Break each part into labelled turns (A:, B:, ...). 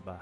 A: Bah.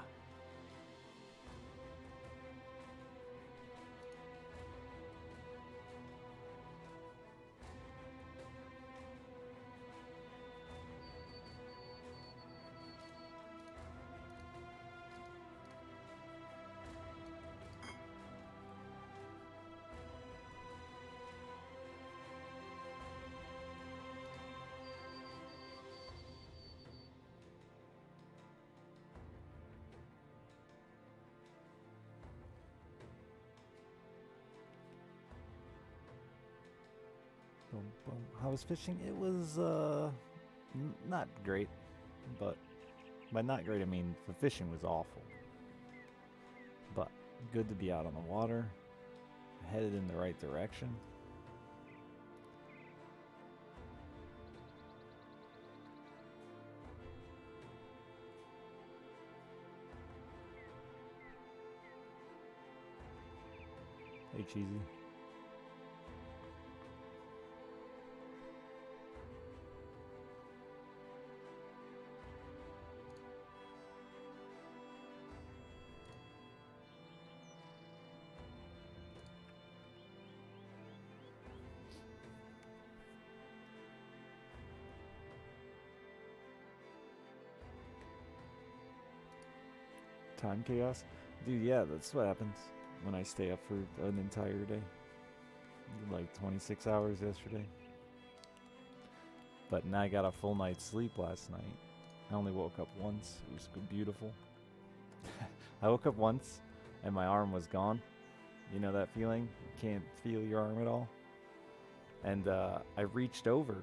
A: I was fishing. It was not great, but by not great I mean the fishing was awful. But good to be out on the water, headed in the right direction. Hey, Cheesy. Time chaos? Dude, yeah, that's what happens when I stay up for an entire day. Like 26 hours yesterday. But now I got a full night's sleep last night. I only woke up once. It was beautiful. I woke up once and my arm was gone. You know that feeling? You can't feel your arm at all. And I reached over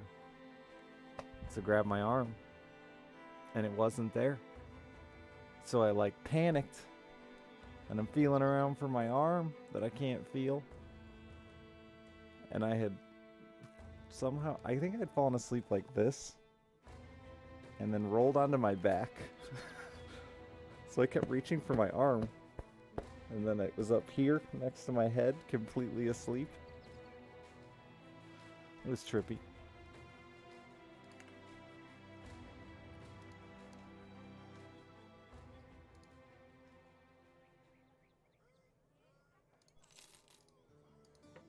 A: to grab my arm and it wasn't there. So I like panicked and I'm feeling around for my arm that I can't feel. And I had somehow, I think I'd fallen asleep like this and then rolled onto my back. So I kept reaching for my arm and then it was up here next to my head, completely asleep. It was trippy.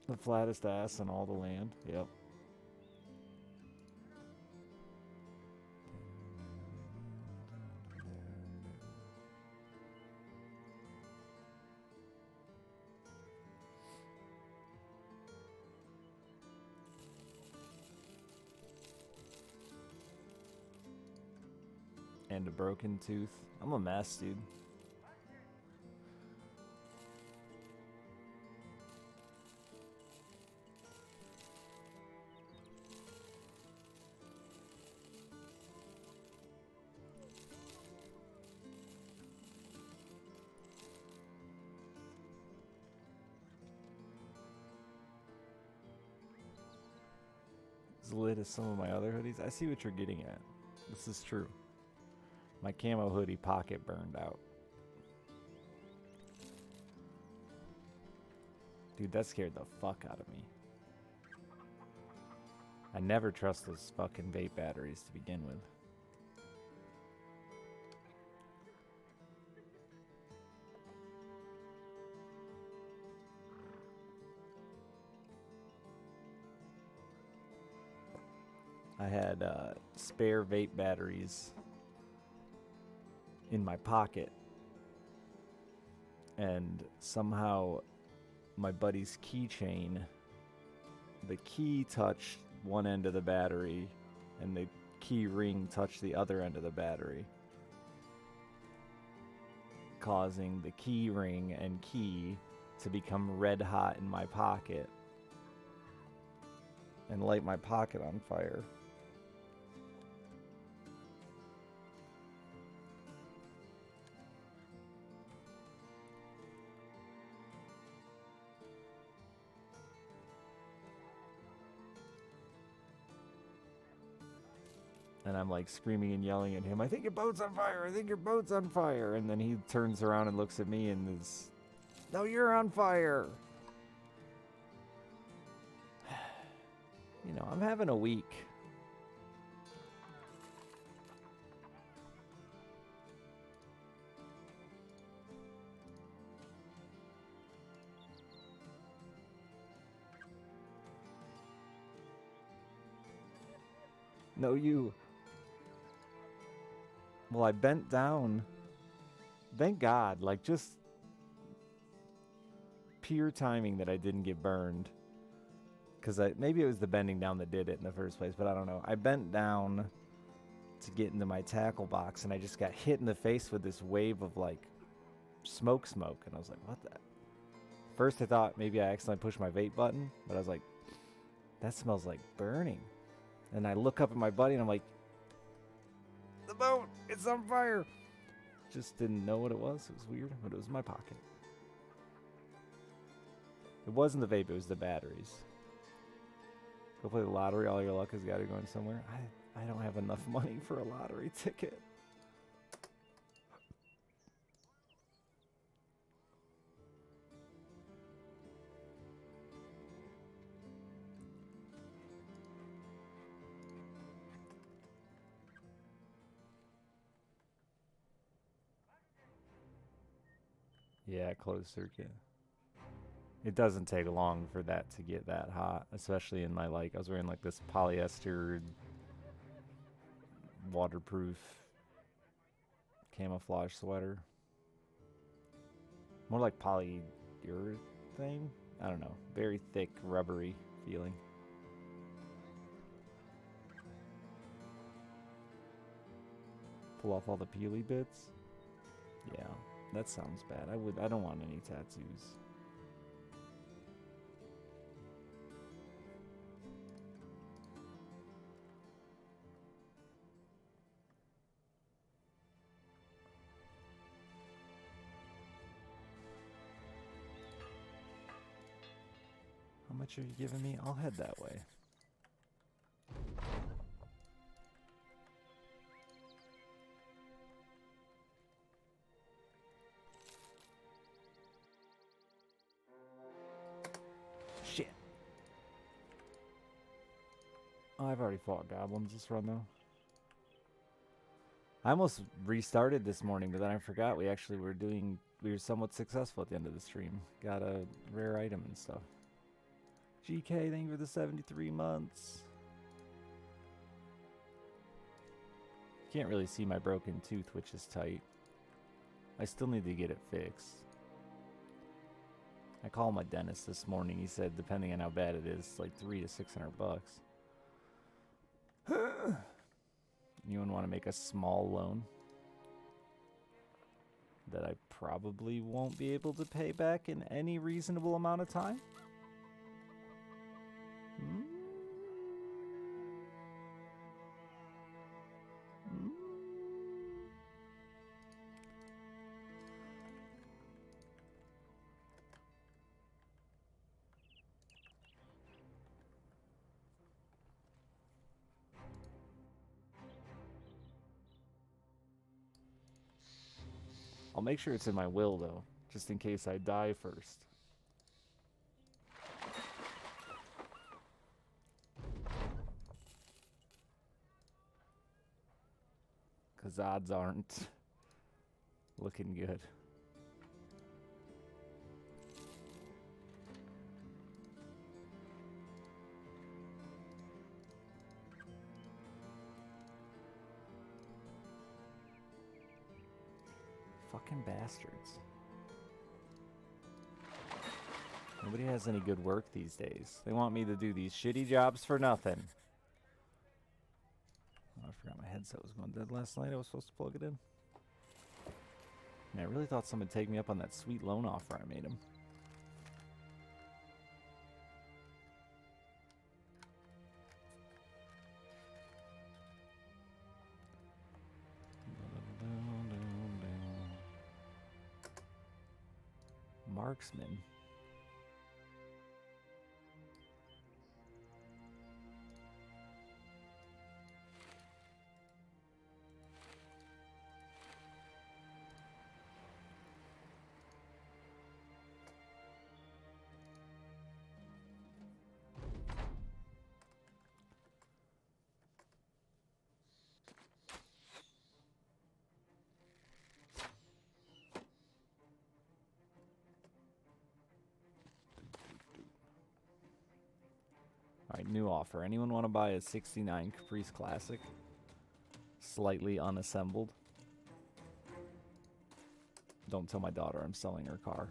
A: The flattest ass in all the land. Yep. And a broken tooth. I'm a mess, dude. As lit as some of my other hoodies. I see what you're getting at. This is true. My camo hoodie pocket burned out. Dude, that scared the fuck out of me. I never trust those fucking vape batteries to begin with. I had spare vape batteries in my pocket, and somehow my buddy's keychain, the key touched one end of the battery and the key ring touched the other end of the battery, causing the key ring and key to become red hot in my pocket and light my pocket on fire. And I'm like screaming and yelling at him, I think your boat's on fire, I think your boat's on fire. And then he turns around and looks at me and is, no, you're on fire. You know, I'm having a week. No, you. Well, I bent down. Thank God. Like, just pure timing that I didn't get burned. Because maybe it was the bending down that did it in the first place, but I don't know. I bent down to get into my tackle box, and I just got hit in the face with this wave of, like, smoke. And I was like, what the? First, I thought maybe I accidentally pushed my vape button, but I was like, that smells like burning. And I look up at my buddy, and I'm like, the boat, it's on fire. Just didn't know what it was. It was weird, but it was in my pocket. It wasn't the vape, it was the batteries. Go play the lottery, all your luck has got you going somewhere. I don't have enough money for a lottery ticket. Yeah, closed circuit. It doesn't take long for that to get that hot, especially in my, like, I was wearing like this polyester waterproof camouflage sweater. More like polyurethane? I don't know. Very thick, rubbery feeling. Pull off all the peely bits? Yeah, that sounds bad. I don't want any tattoos. How much are you giving me? I'll head that way. Shit. Oh, I've already fought goblins this run, though. I almost restarted this morning, but then I forgot we actually were somewhat successful at the end of the stream. Got a rare item and stuff. GK, thank you for the 73 months. Can't really see my broken tooth, which is tight. I still need to get it fixed. I called my dentist this morning. He said, depending on how bad it is, like $300 to $600. Anyone want to make a small loan that I probably won't be able to pay back in any reasonable amount of time? I'll make sure it's in my will, though, just in case I die first. Because odds aren't looking good. Fucking bastards. Nobody has any good work these days. They want me to do these shitty jobs for nothing. Oh, I forgot my headset was going dead last night. I was supposed to plug it in. Man, I really thought someone would take me up on that sweet loan offer I made him. Marksman. Alright, new offer. Anyone want to buy a 69 Caprice Classic? Slightly unassembled. Don't tell my daughter I'm selling her car.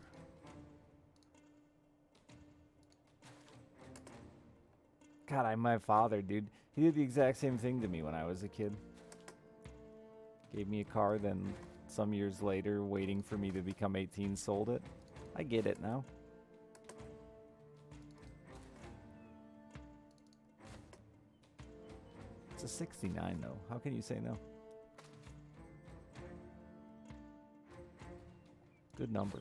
A: God, my father, dude. He did the exact same thing to me when I was a kid. Gave me a car, then some years later, waiting for me to become 18, sold it. I get it now. It's a 69, though. How can you say no? Good number.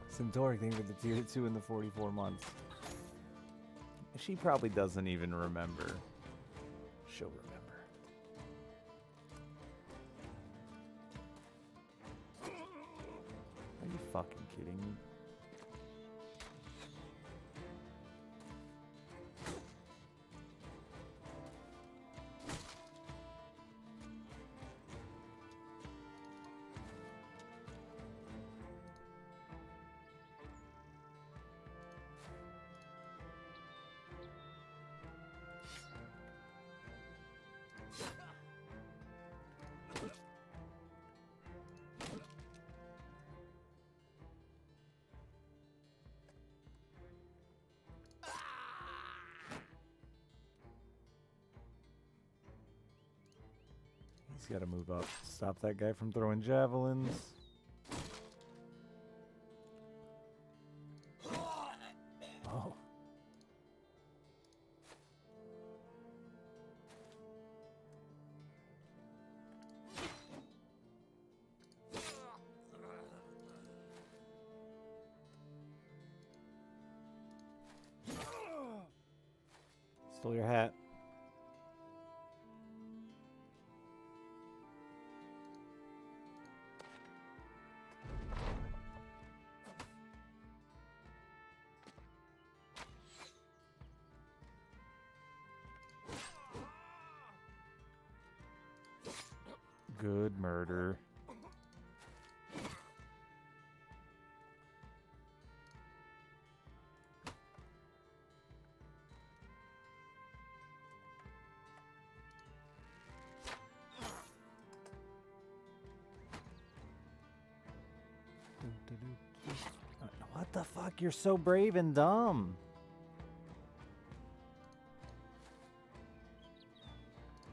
A: Centauric thing for the tier 2 in the 44 months. She probably doesn't even remember. She'll remember. Are you fucking kidding me? He's got to move up. Stop that guy from throwing javelins. Oh. Stole your hat. Good murder. What the fuck? You're so brave and dumb.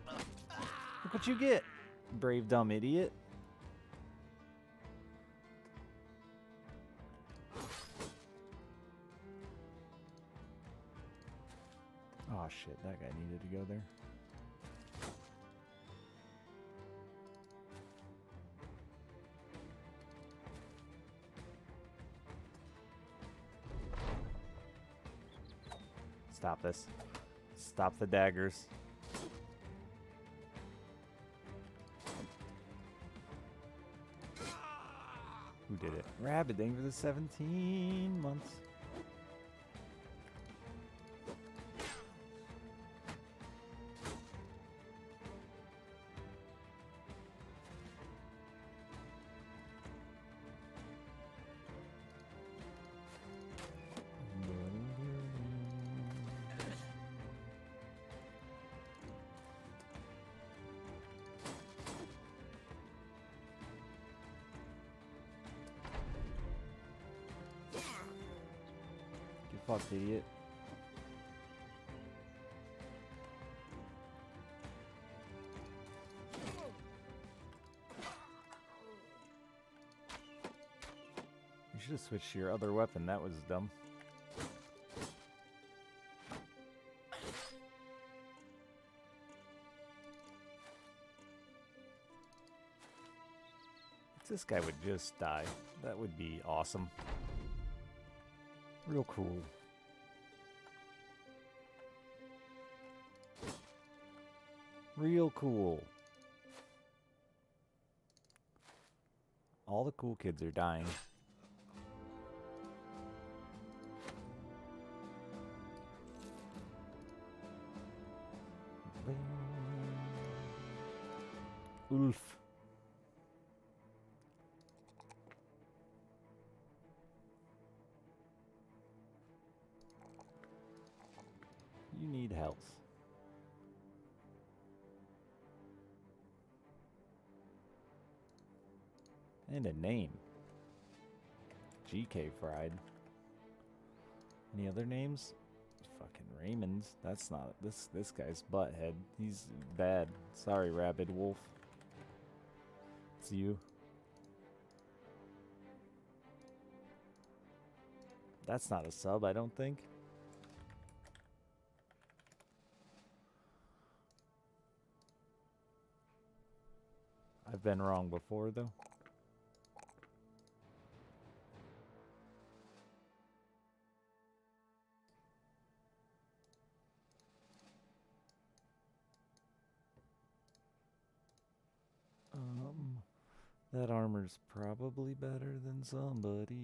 A: Look what you get. Brave, dumb idiot. Oh shit, that guy needed to go there. Stop this. Stop the daggers. Who did it? Rabbit dang for the 17 months. Fuck, idiot. You should have switched to your other weapon. That was dumb. If this guy would just die, that would be awesome. Real cool. Real cool. All the cool kids are dying. Ulf. You need health. And a name. GK Fried. Any other names? Fucking Raymond's. That's not this guy's butthead. He's bad. Sorry, Rabid Wolf. It's you. That's not a sub, I don't think. I've been wrong before, though. That armor's probably better than somebody's.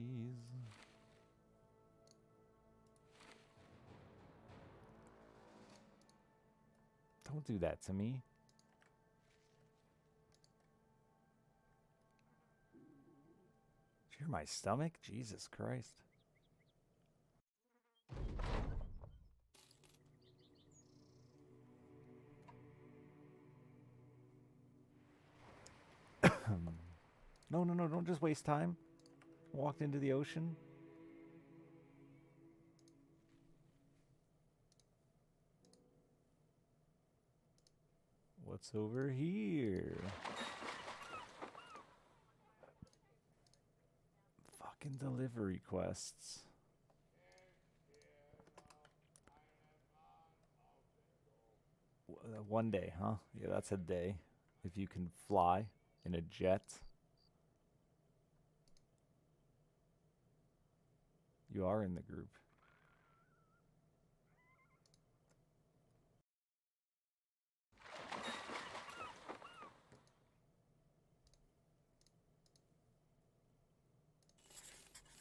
A: Don't do that to me. Did you hear my stomach? Jesus Christ. No, don't just waste time. Walked into the ocean. What's over here? Fucking delivery quests. One day, huh? Yeah, that's a day. If you can fly in a jet. You are in the group.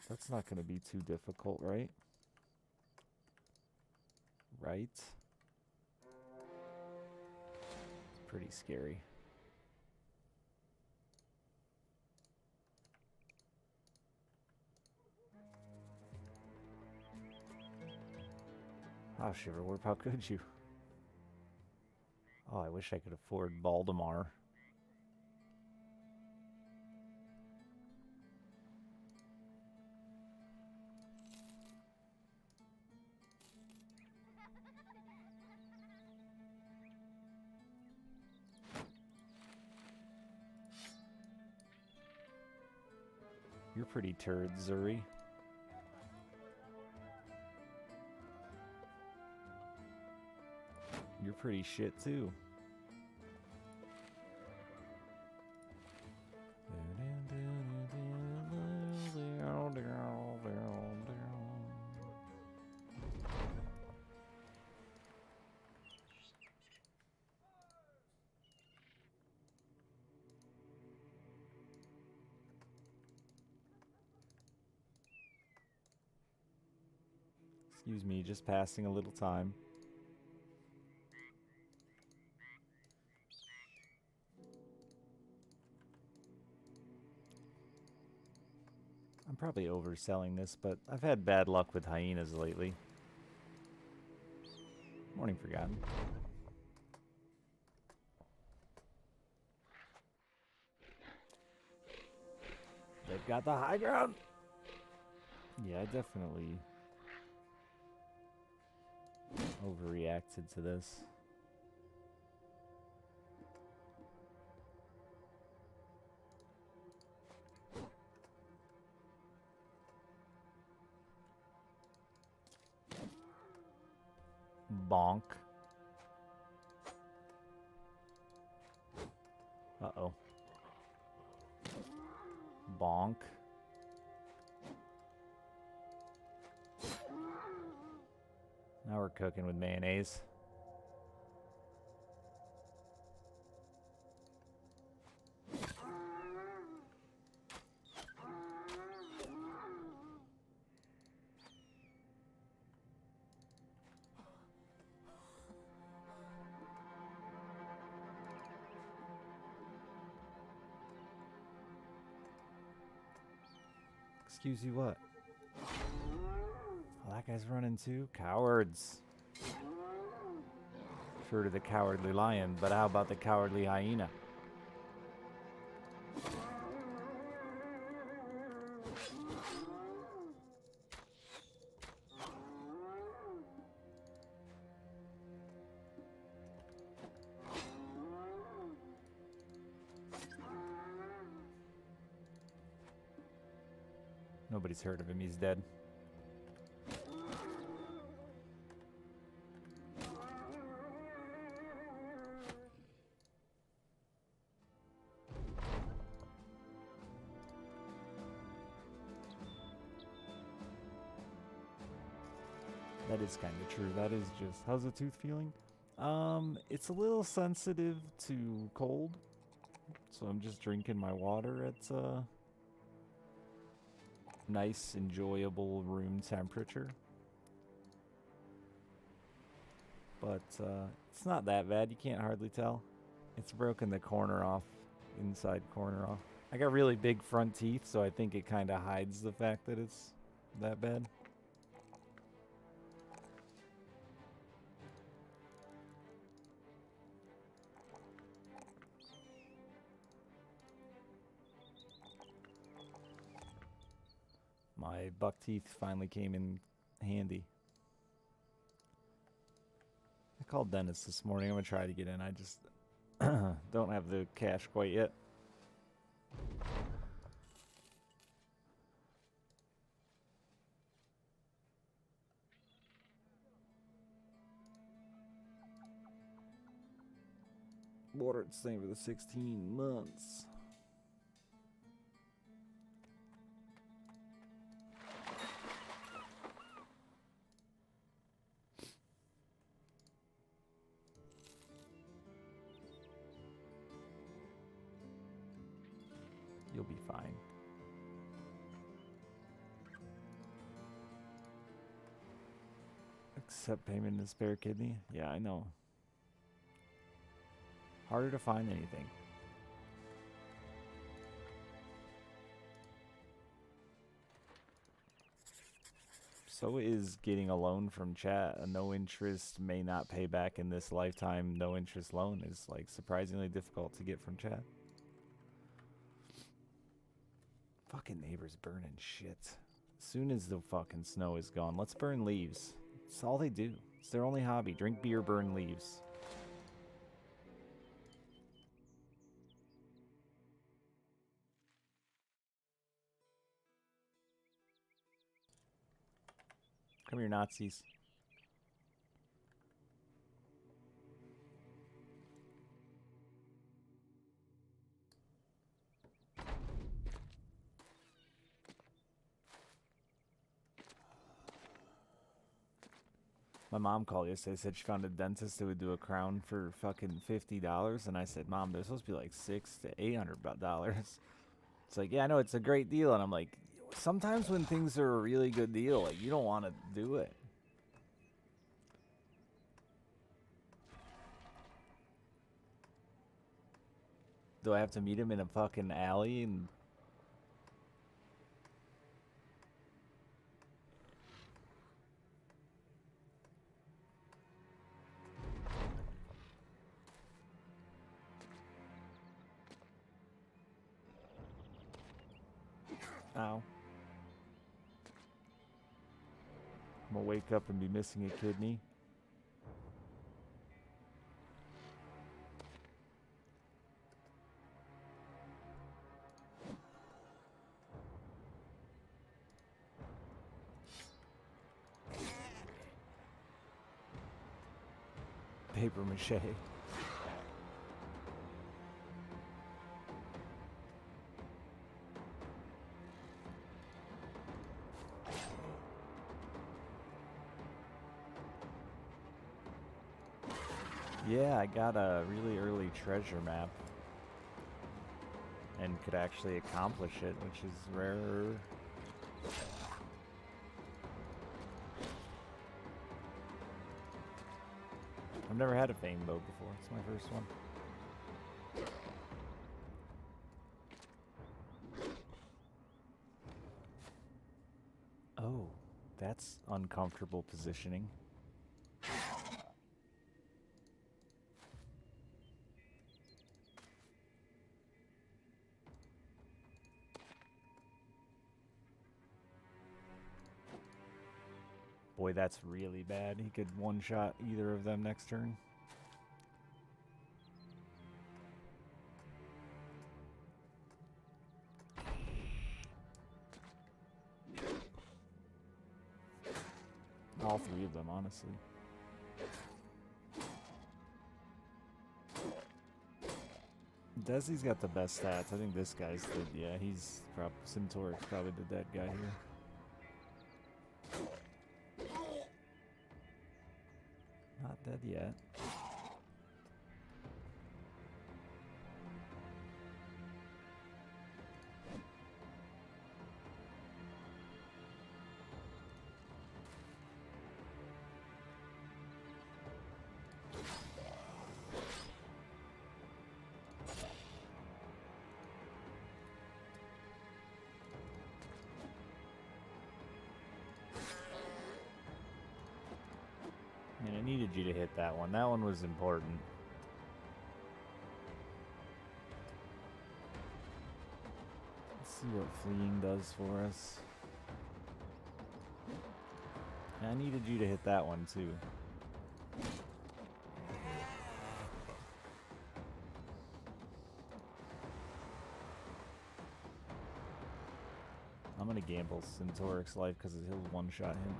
A: That's not going to be too difficult, right? Right? It's pretty scary. Oh, Shiverwarp, how could you? Oh, I wish I could afford Baldemar. You're pretty turd, Zuri. You're pretty shit, too. Excuse me, just passing a little time. I'm probably overselling this, but I've had bad luck with hyenas lately. Morning, Forgotten. They've got the high ground. Yeah, I definitely overreacted to this. Bonk. Uh-oh. Bonk. Now we're cooking with mayonnaise. Excuse you what? Oh, that guy's running too? Cowards. Sure to the cowardly lion, but how about the cowardly hyena? Nobody's heard of him, he's dead. That is kind of true. That is just... How's the tooth feeling? It's a little sensitive to cold. So I'm just drinking my water at nice, enjoyable room temperature. But it's not that bad. You can't hardly tell. It's broken the corner off, inside corner off. I got really big front teeth, so I think it kind of hides the fact that it's that bad. My buck teeth finally came in handy. I called Dennis this morning. I'm going to try to get in. I just don't have the cash quite yet. Water at the same for the 16 months. You'll be fine. Accept payment in a spare kidney? Yeah, I know. Harder to find anything. So is getting a loan from chat. A no interest may not pay back in this lifetime. No interest loan is like surprisingly difficult to get from chat. Fucking neighbors burning shit. As soon as the fucking snow is gone, let's burn leaves. It's all they do. It's their only hobby. Drink beer, burn leaves. Come here, Nazis. My mom called yesterday, said she found a dentist who would do a crown for fucking $50, and I said, Mom, they're supposed to be like $600 to $800. It's like, yeah, I know, it's a great deal, and I'm like, sometimes when things are a really good deal, like, you don't want to do it. Do I have to meet him in a fucking alley and... Ow. I'm gonna wake up and be missing a kidney. Paper mache. Yeah, I got a really early treasure map and could actually accomplish it, which is rare. I've never had a fame bow before. It's my first one. comfortable positioning. Boy, that's really bad. He could one-shot either of them next turn. All three of them, honestly. Desi's got the best stats. I think this guy's the, yeah, he's probably, Centauric's probably the dead guy here. Not dead yet. I needed you to hit that one. That one was important. Let's see what fleeing does for us. I needed you to hit that one too. I'm gonna gamble Centauric's life because he'll one-shot him.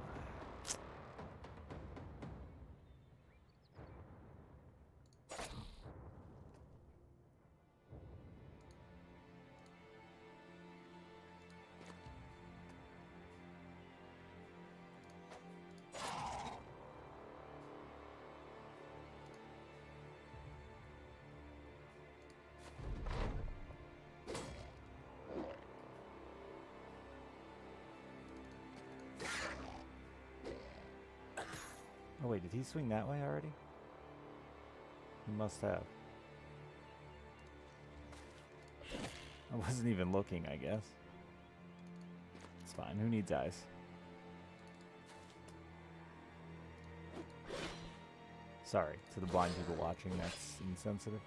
A: Oh wait, did he swing that way already? He must have. I wasn't even looking, I guess. It's fine, who needs eyes? Sorry, to the blind people watching, that's insensitive.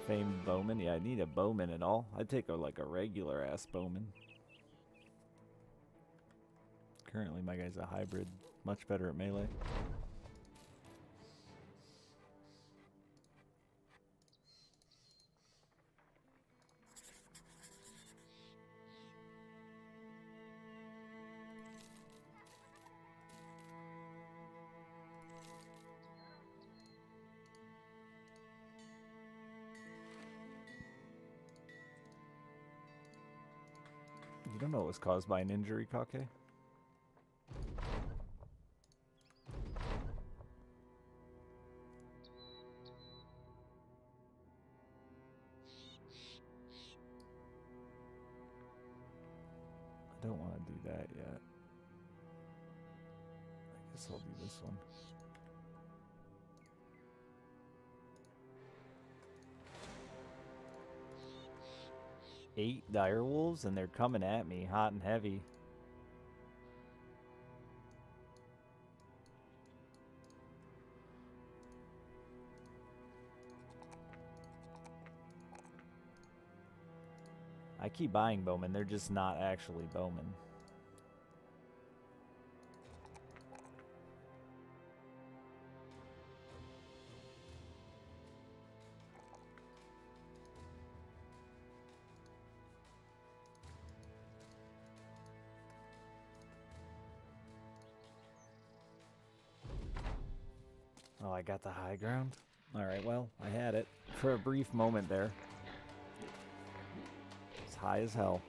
A: Famed bowman? Yeah, I need a bowman at all. I'd take like a regular ass bowman. Currently my guy's a hybrid, much better at melee. You don't know it was caused by an injury, Kake? I don't want to do that yet. I guess I'll do this one. Eight direwolves, and they're coming at me hot and heavy. I keep buying bowmen, they're just not actually bowmen. Oh, I got the high ground? Alright, well, I had it for a brief moment there. high as hell.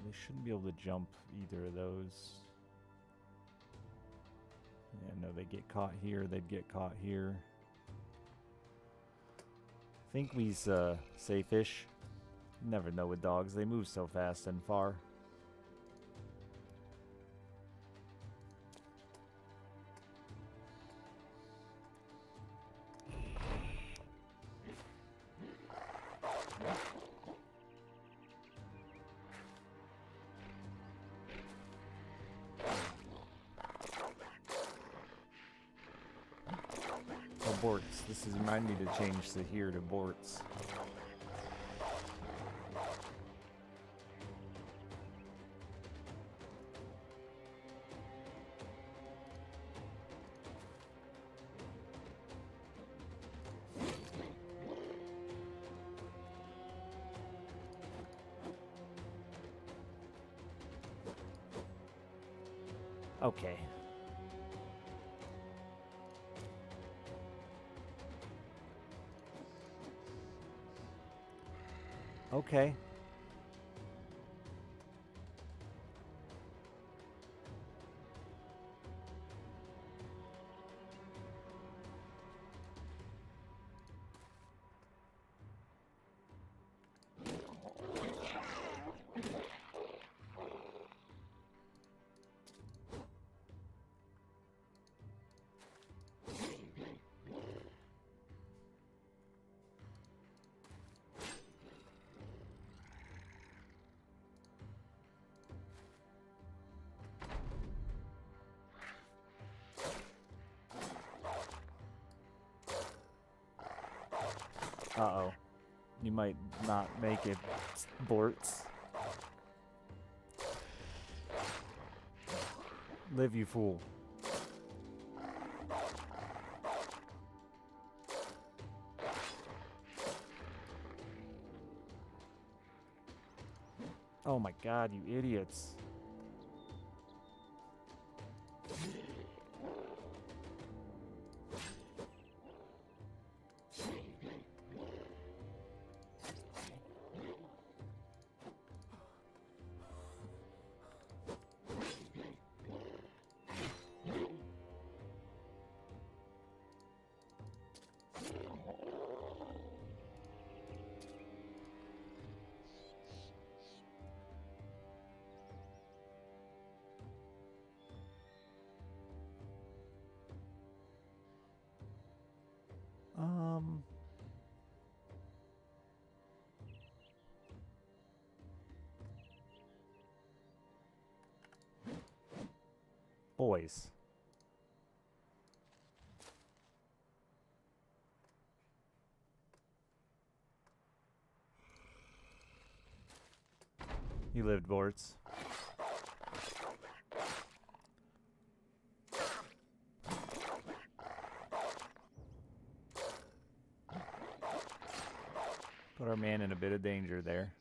A: They shouldn't be able to jump either of those. Yeah, no, they get caught here. They'd get caught here. I think we's safe-ish. Never know with dogs. They move so fast and far. Borts. This is remind me to change the here to Borts. Okay. Okay. Uh-oh. You might not make it, Borts. Live, you fool. Oh my god, you idiots. Boys. You lived, Borts. Put our man in a bit of danger there.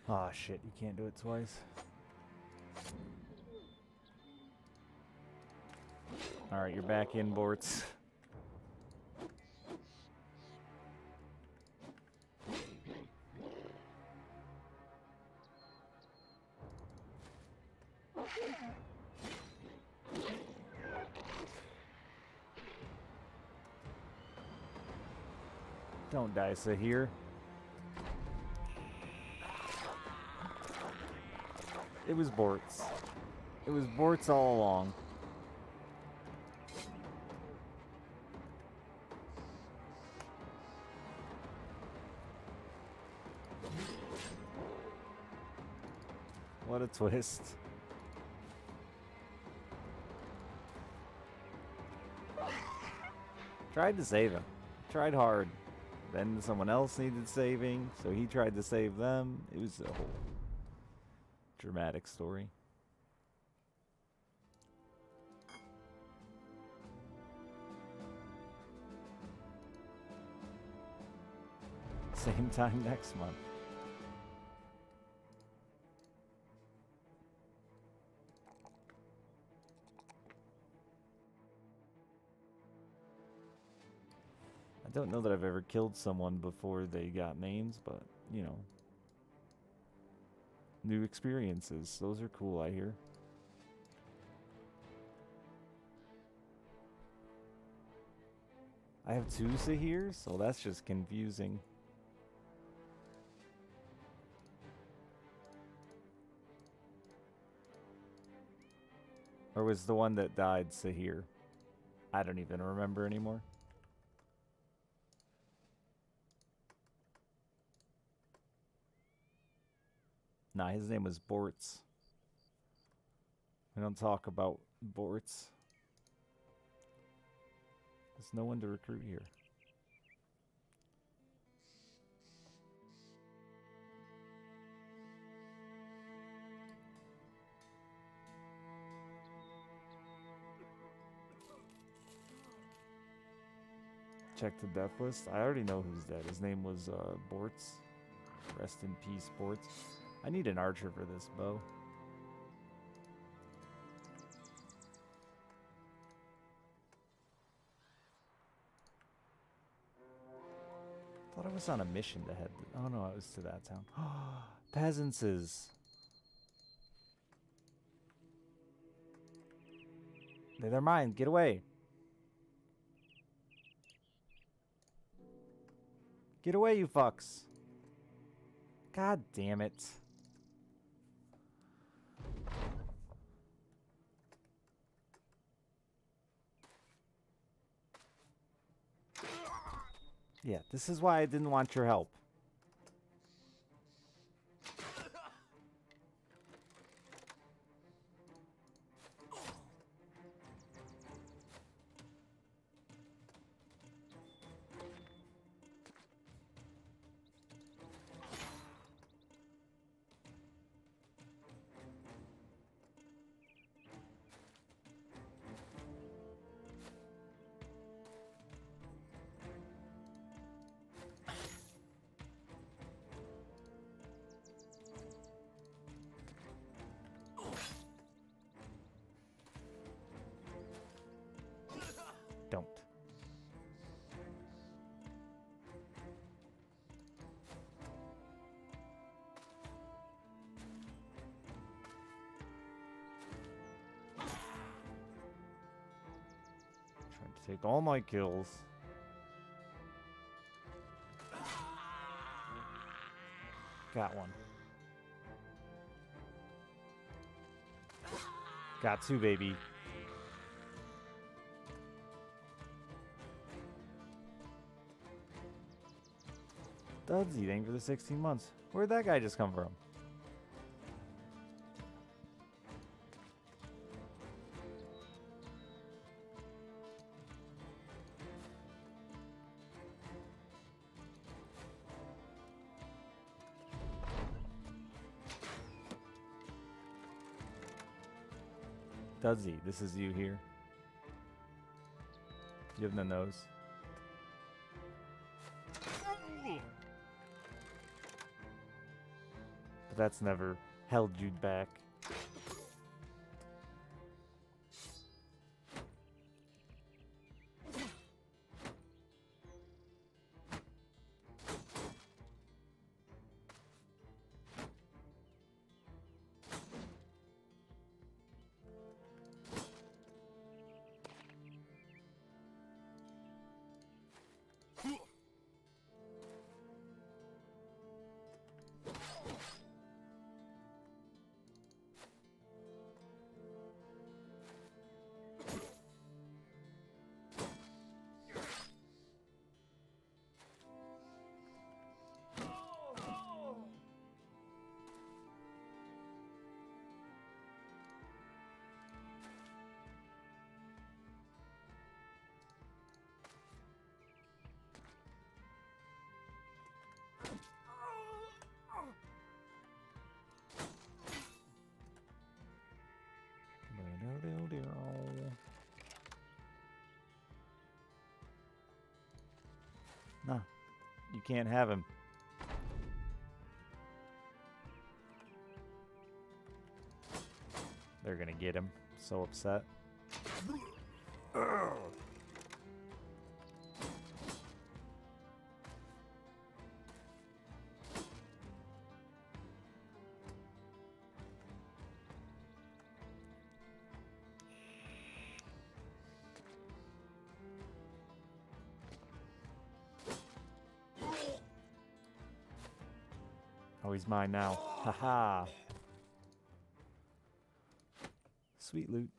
A: Aw, shit, you can't do it twice. Alright, you're back in, Borts. Don't die, Sahir. It was Borts. It was Borts all along. What a twist. Tried to save him. Tried hard. Then someone else needed saving, so he tried to save them. It was a whole dramatic story. Same time next month. I don't know that I've ever killed someone before they got names, but, you know. New experiences. Those are cool, I hear. I have two Sahirs, so that's just confusing. Or was the one that died Sahir? I don't even remember anymore. Nah, his name was Borts. We don't talk about Borts. There's no one to recruit here. Check the death list. I already know who's dead. His name was Borts. Rest in peace, Borts. I need an archer for this bow. Thought I was on a mission to head to... Oh no, I was to that town. Peasantses. They're mine. Get away. Get away, you fucks. God damn it. Yeah, this is why I didn't want your help. Don't. Trying to take all my kills. Got one. Got two, baby. Dudsy, thank you for the 16 months. Where'd that guy just come from? Dudsy, this is you here. You have no nose. But that's never held you back. No, you can't have him. They're gonna get him. So upset. Ugh. Oh, he's mine now. Haha. Sweet loot.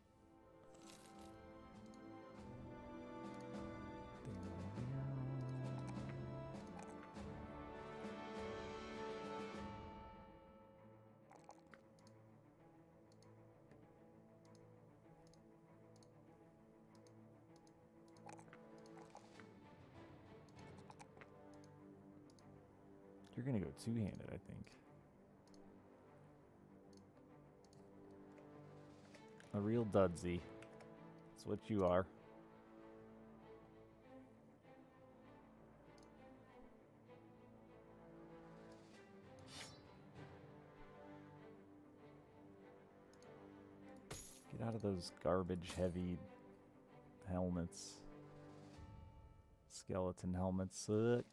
A: You're gonna go two-handed, I think. A real dudsy. That's what you are. Get out of those garbage-heavy helmets. Skeleton helmets suck.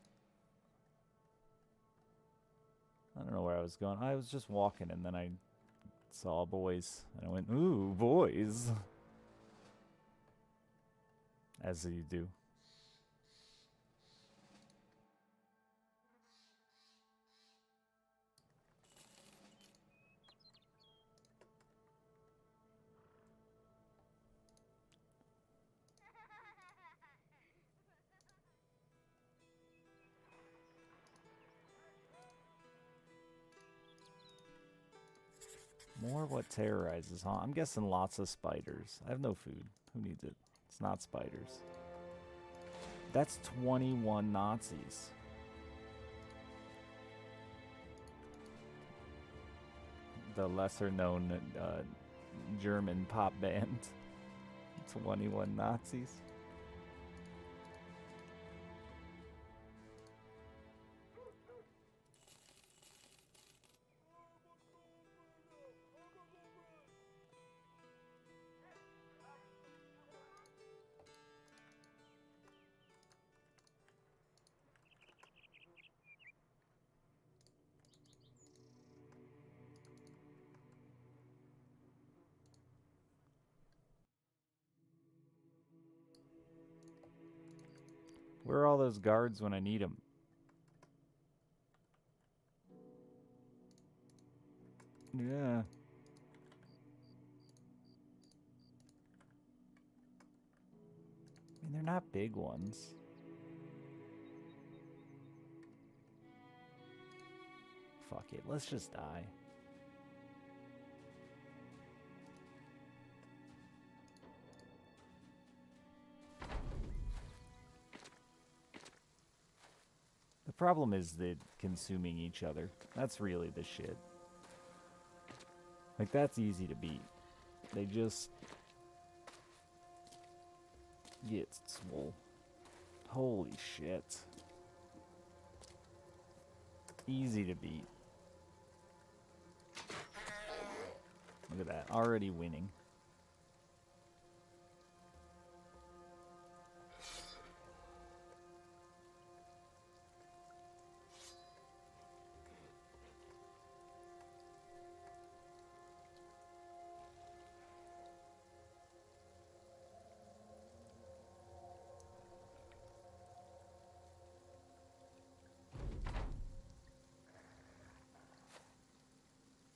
A: I don't know where I was going. I was just walking and then I saw boys. And I went, ooh, boys. As you do. More what terrorizes, huh? I'm guessing lots of spiders. I have no food. Who needs it? It's not spiders. That's 21 Nazis. The lesser known German pop band. 21 Nazis. Where are all those guards when I need them? Yeah. I mean, they're not big ones. Fuck it, let's just die. The problem is that consuming each other. That's really the shit. Like, that's easy to beat. They just get swole. Holy shit. Easy to beat. Look at that, already winning.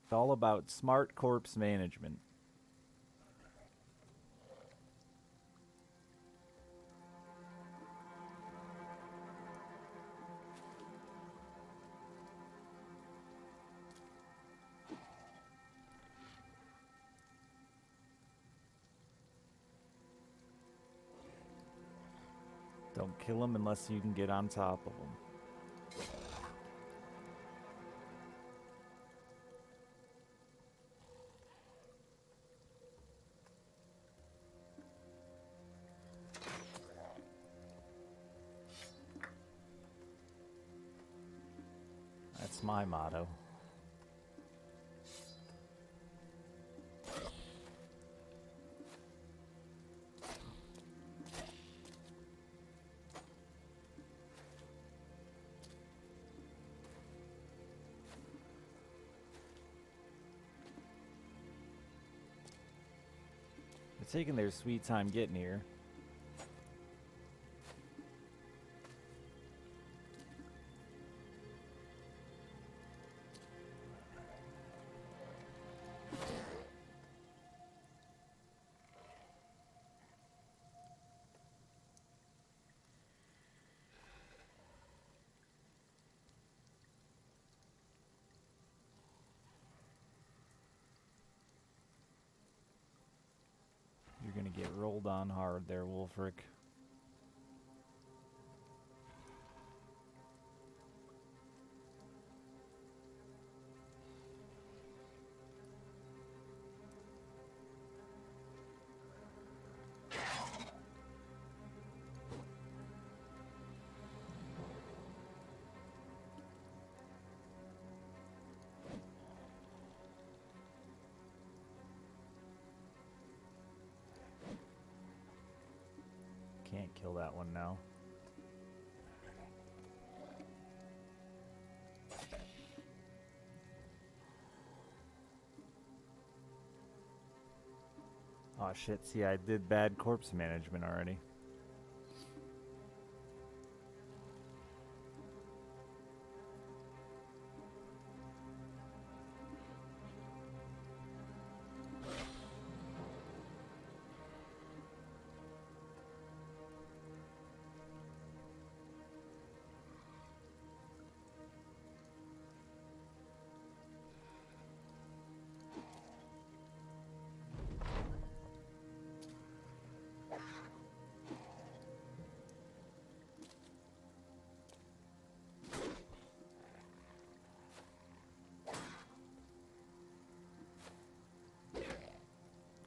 A: It's all about smart corpse management. Don't kill them unless you can get on top of them. my motto. They're taking their sweet time getting here. You're gonna get rolled on hard there, Wolfric. Can't kill that one now. Oh shit, see, I did bad corpse management already.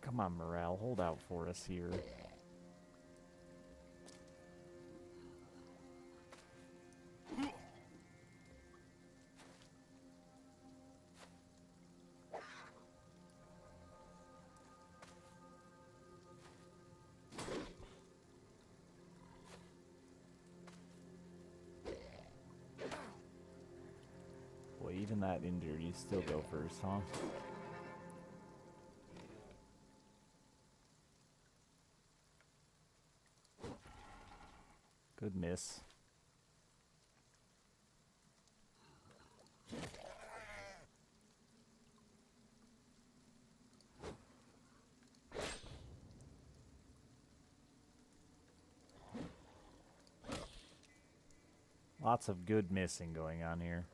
A: Come on, morale, hold out for us here. Boy, even that injured, you still go first, huh? Good miss. Lots of good missing going on here.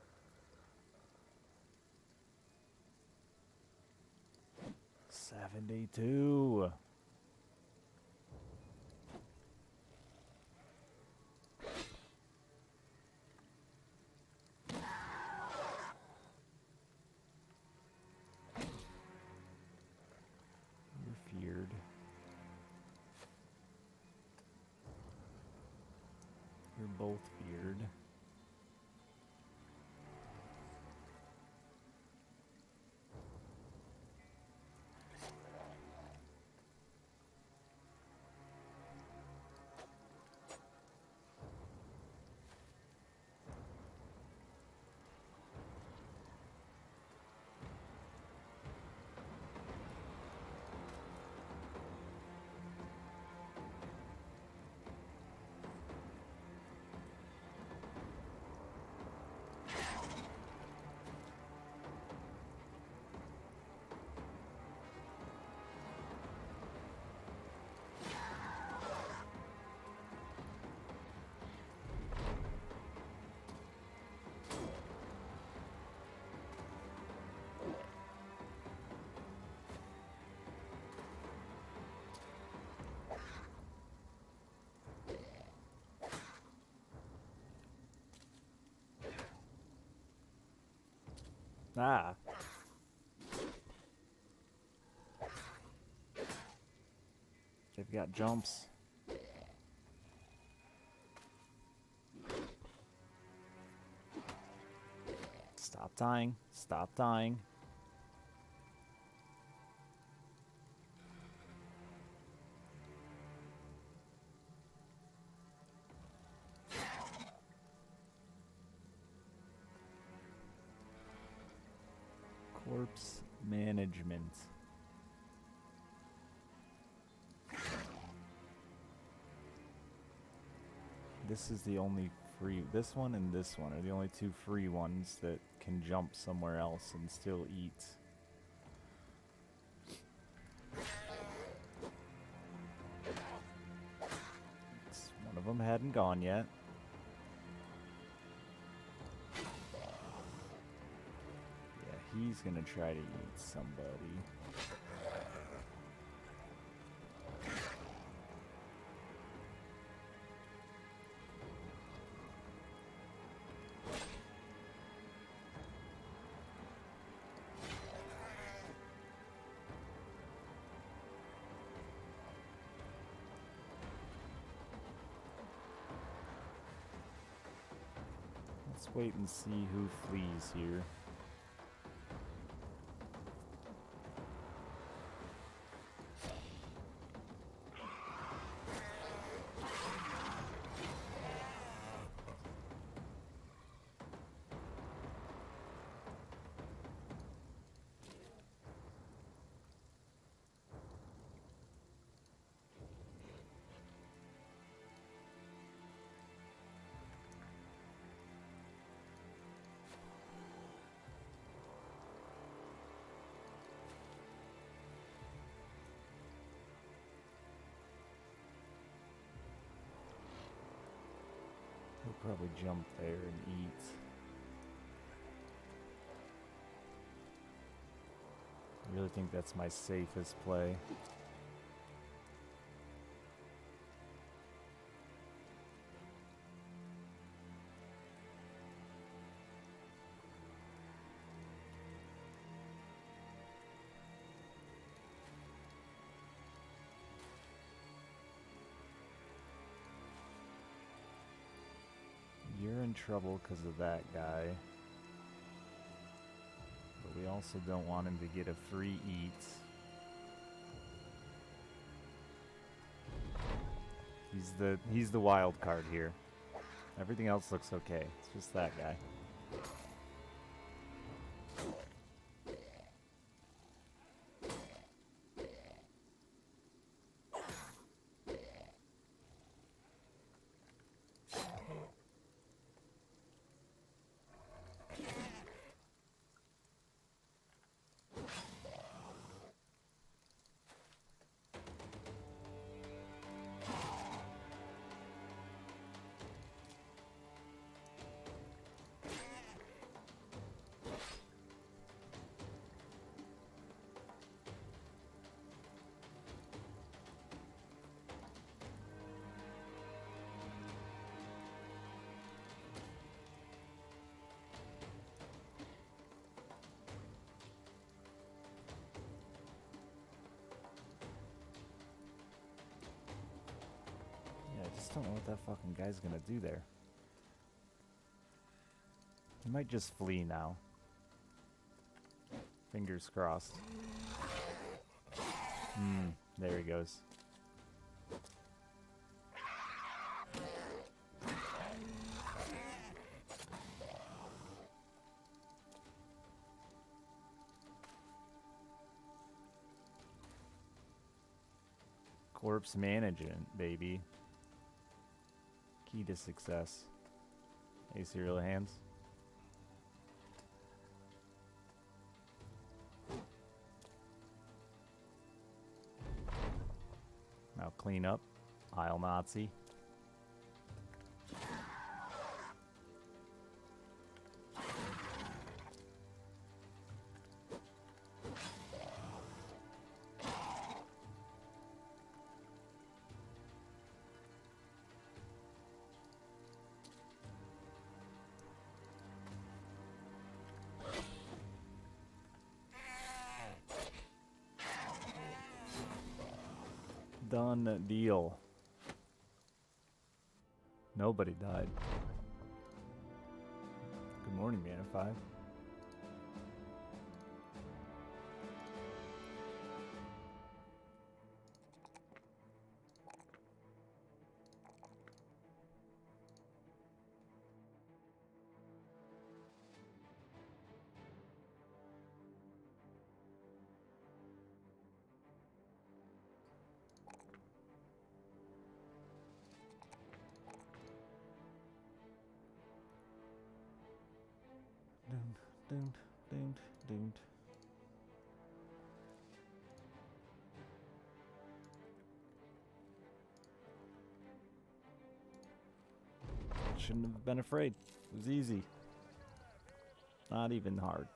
A: $72. You're feared. You're both feared. Ah. They've got jumps. Stop dying. Stop dying. Corpse management. This is the only free. This one and this one are the only two free ones that can jump somewhere else and still eat. One of them hadn't gone yet. Yeah, he's gonna try to eat somebody. Let's wait and see who flees here. He'll probably jump there and eat. I really think that's my safest play. You're in trouble because of that guy. But we also don't want him to get a free eat. He's the wild card here. Everything else looks okay. It's just that guy. I just don't know what that fucking guy's gonna do there. He might just flee now. Fingers crossed. There he goes. Corpse management, baby. Key to success. Hey, cereal hands. Now clean up. Aisle Nazi. Done deal. Nobody died. Good morning, Man of 5. Doomed, doomed, doomed. Shouldn't have been afraid. It was easy. Not even hard.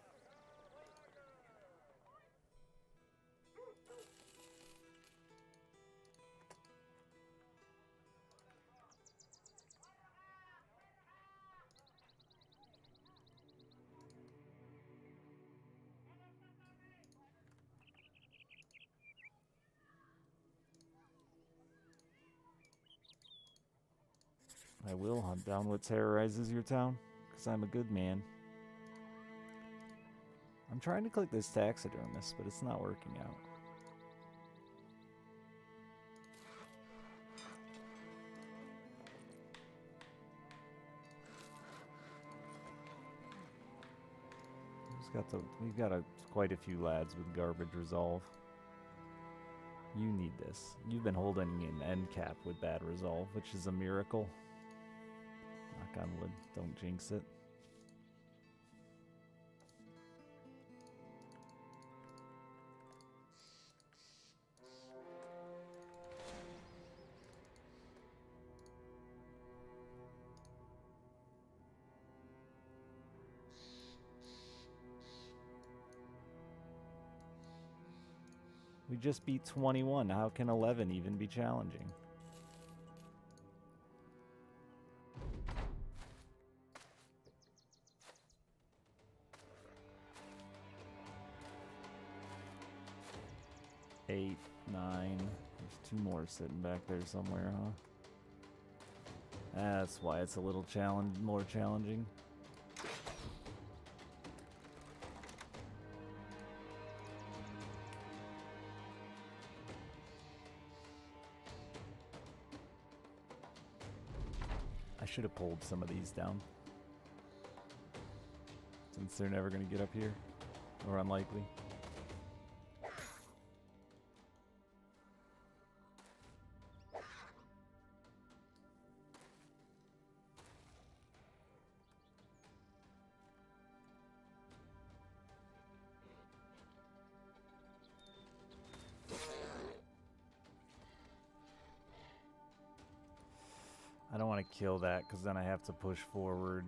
A: I will hunt down what terrorizes your town, because I'm a good man. I'm trying to click this taxidermist, but it's not working out. We've got quite a few lads with garbage resolve. You need this. You've been holding an end cap with bad resolve, which is a miracle. Knock on wood. Don't jinx it. We just beat 21. How can 11 even be challenging? Eight, 9. There's 2 more sitting back there somewhere, huh? That's why it's a little more challenging. I should have pulled some of these down, since they're never going to get up here, or unlikely. I don't want to kill that, because then I have to push forward.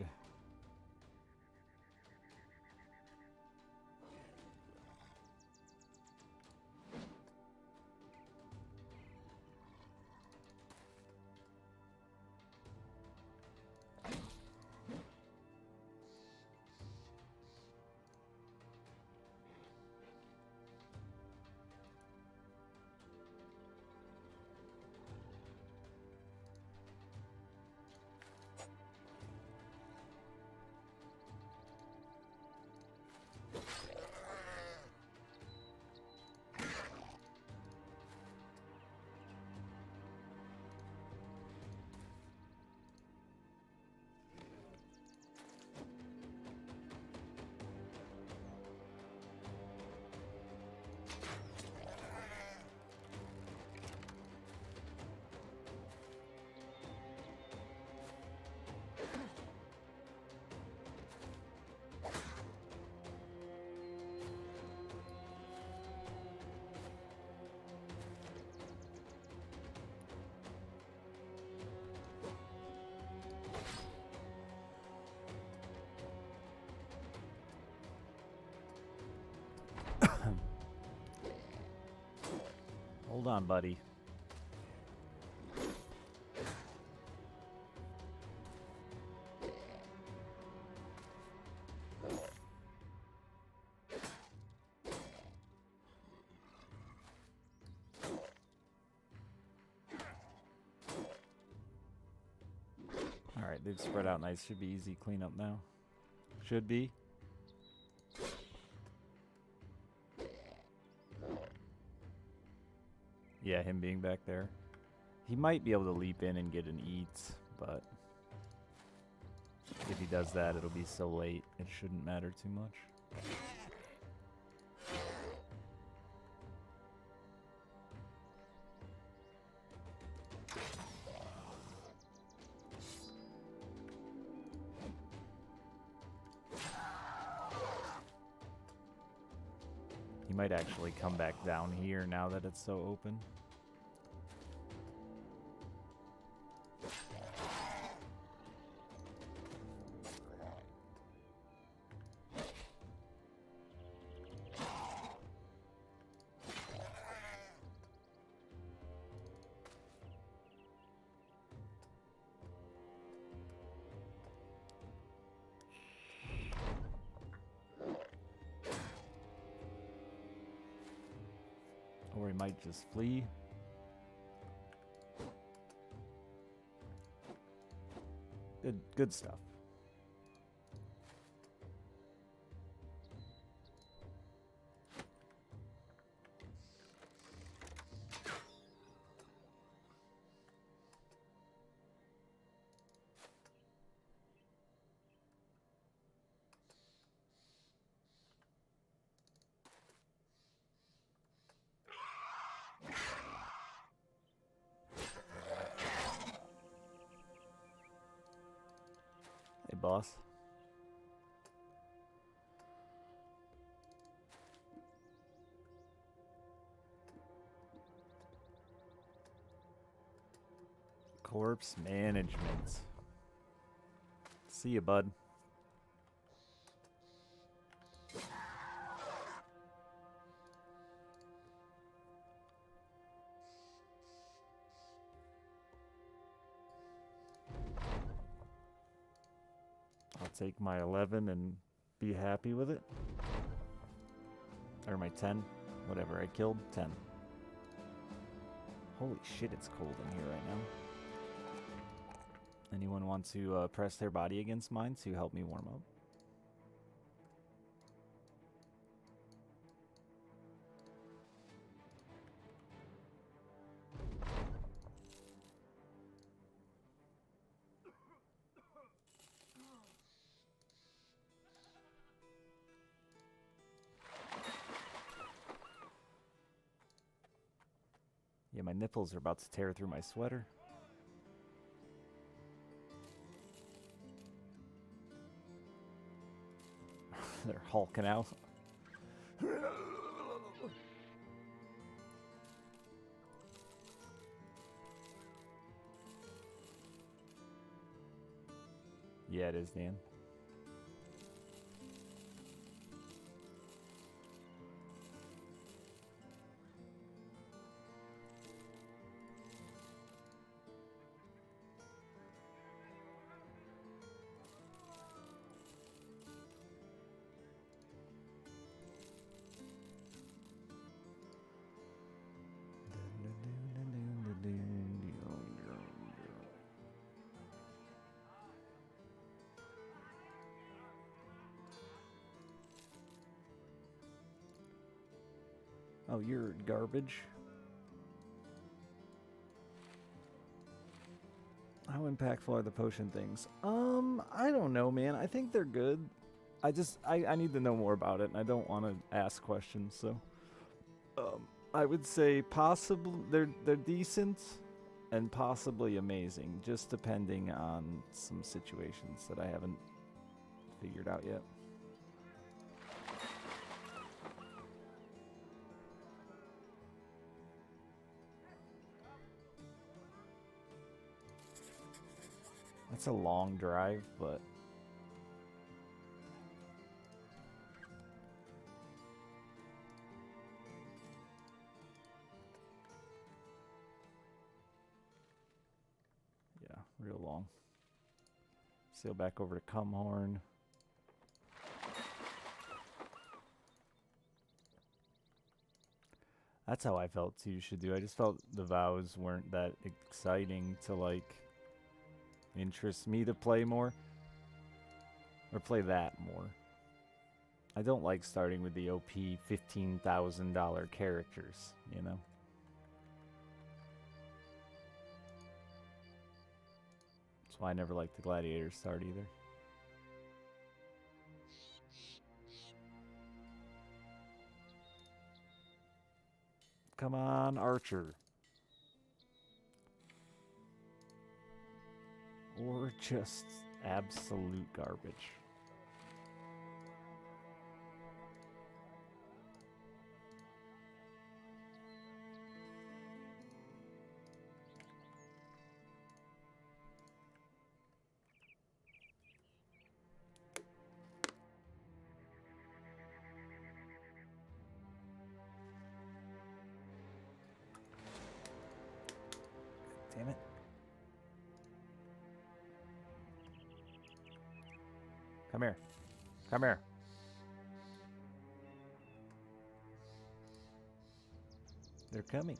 A: Hold on, buddy. Alright, they've spread out nice. Should be easy cleanup now. Should be. Yeah, him being back there. He might be able to leap in and get an eat, but if he does that, it'll be so late. It shouldn't matter too much. He might actually come back down here now that it's so open. Or he might just flee. Good stuff. Hey, boss. Corpse management. See you, bud. I'll take my 11 and be happy with it. Or my 10. Whatever I killed. 10. Holy shit, it's cold in here right now. Anyone want to press their body against mine to help me warm up? Yeah, my nipples are about to tear through my sweater. They're hulking out. Yeah, it is, Dan. Oh, you're garbage. How impactful are the potion things? I don't know, man. I think they're good. I need to know more about it, and I don't want to ask questions, so I would say possibly they're decent and possibly amazing, just depending on some situations that I haven't figured out yet. That's a long drive, but yeah, real long. Sail back over to Cumhorn. That's how I felt too, should do. I just felt the vows weren't that exciting to like interest me to play more. Or play that more. I don't like starting with the OP $15,000 characters, you know? That's why I never liked the Gladiator start either. Come on, Archer. Or just absolute garbage. Come here. Come here. They're coming.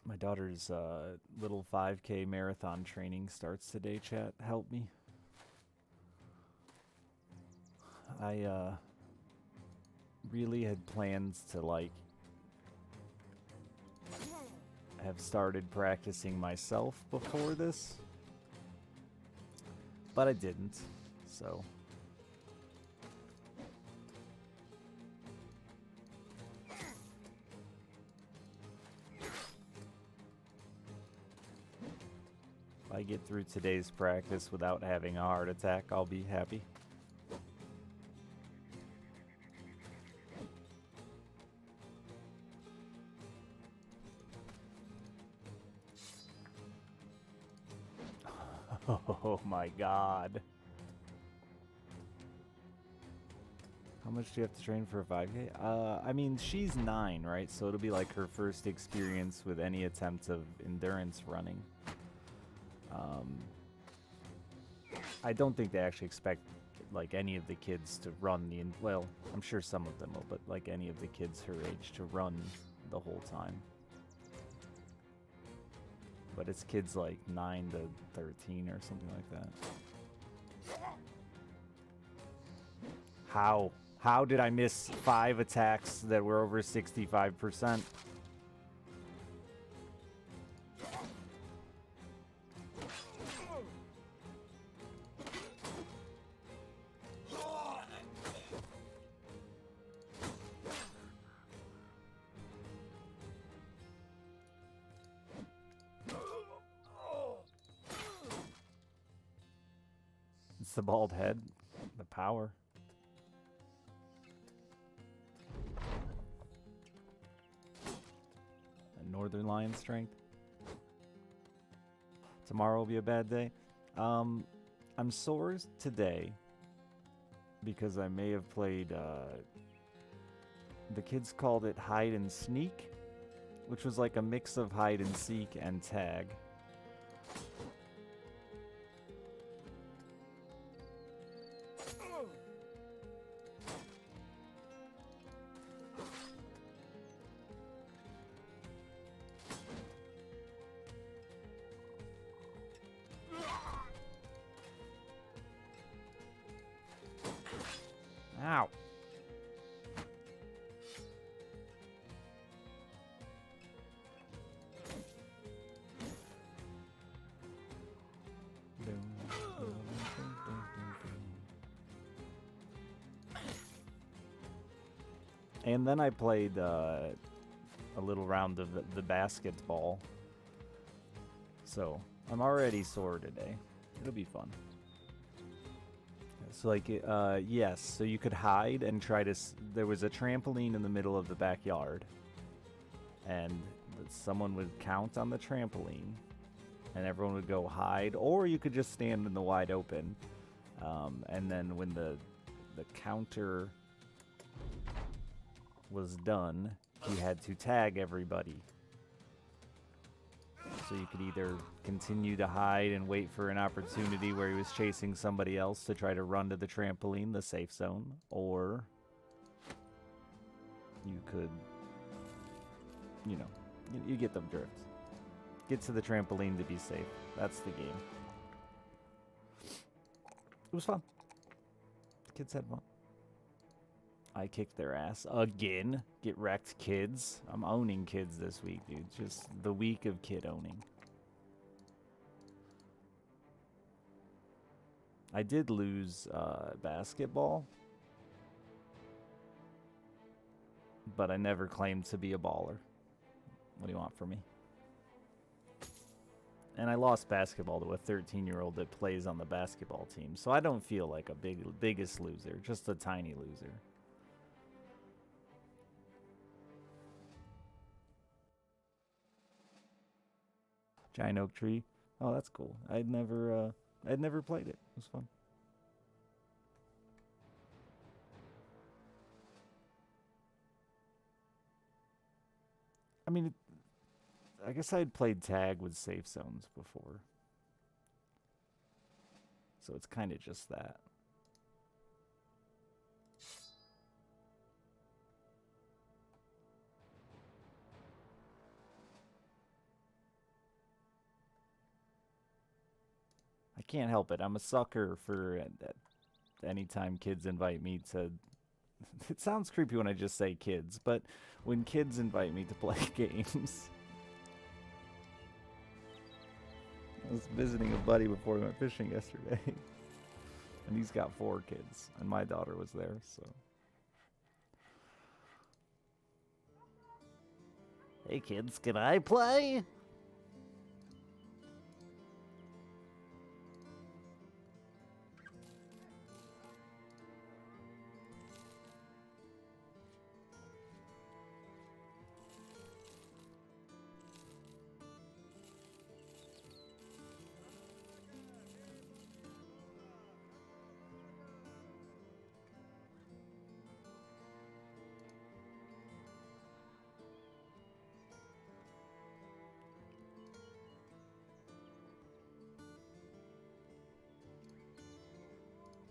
A: My daughter's little 5K marathon training starts today, chat. Help me. I really had plans to, like, have started practicing myself before this, but I didn't, so... If I get through today's practice without having a heart attack, I'll be happy. Oh my god. How much do you have to train for a 5K? I mean, she's 9, right? So it'll be like her first experience with any attempt of endurance running. I don't think they actually expect, like, any of the kids to run the... Well, I'm sure some of them will, but, like, any of the kids her age to run the whole time. But it's kids, like, 9 to 13 or something like that. How? How did I miss 5 attacks that were over 65%? It's the bald head, the power. And Northern Lion strength. Tomorrow will be a bad day. I'm sore today because I may have played, the kids called it hide and sneak, which was like a mix of hide and seek and tag. Ow. And then I played a little round of the basketball. So I'm already sore today. It'll be fun. So like, yes, so you could hide and try to... There was a trampoline in the middle of the backyard. And someone would count on the trampoline. And everyone would go hide. Or you could just stand in the wide open. And then when the counter was done, you had to tag everybody. So you could either continue to hide and wait for an opportunity where he was chasing somebody else to try to run to the trampoline, the safe zone, or you could, you know, you get the drift. Get to the trampoline to be safe. That's the game. It was fun. The kids had fun. I kicked their ass again. Get wrecked, kids. I'm owning kids this week, dude. Just the week of kid owning. I did lose basketball, but I never claimed to be a baller. What do you want from me? And I lost basketball to a 13-year-old that plays on the basketball team, so I don't feel like a biggest loser, just a tiny loser. Giant oak tree. Oh, that's cool. I'd never played it. It was fun. I mean, I guess I'd played tag with safe zones before. So it's kind of just that. I can't help it. I'm a sucker for anytime kids invite me to... It sounds creepy when I just say kids, but when kids invite me to play games... I was visiting a buddy before we went fishing yesterday. And he's got 4 kids. And my daughter was there, so... Hey kids, can I play?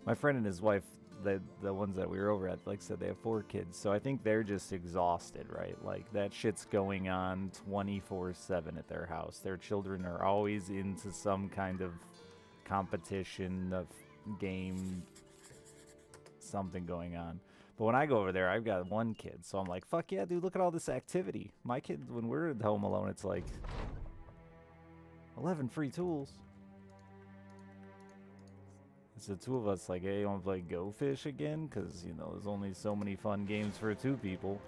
A: My friend and his wife, the ones that we were over at, like I said, they have 4 kids. So I think they're just exhausted, right? Like, that shit's going on 24/7 at their house. Their children are always into some kind of competition, of game, something going on. But when I go over there, I've got 1 kid. So I'm like, fuck yeah, dude, look at all this activity. My kid, when we're at home alone, it's like 11 free tools. It's the 2 of us like, hey, you want to play Go Fish again? Because, you know, there's only so many fun games for 2 people.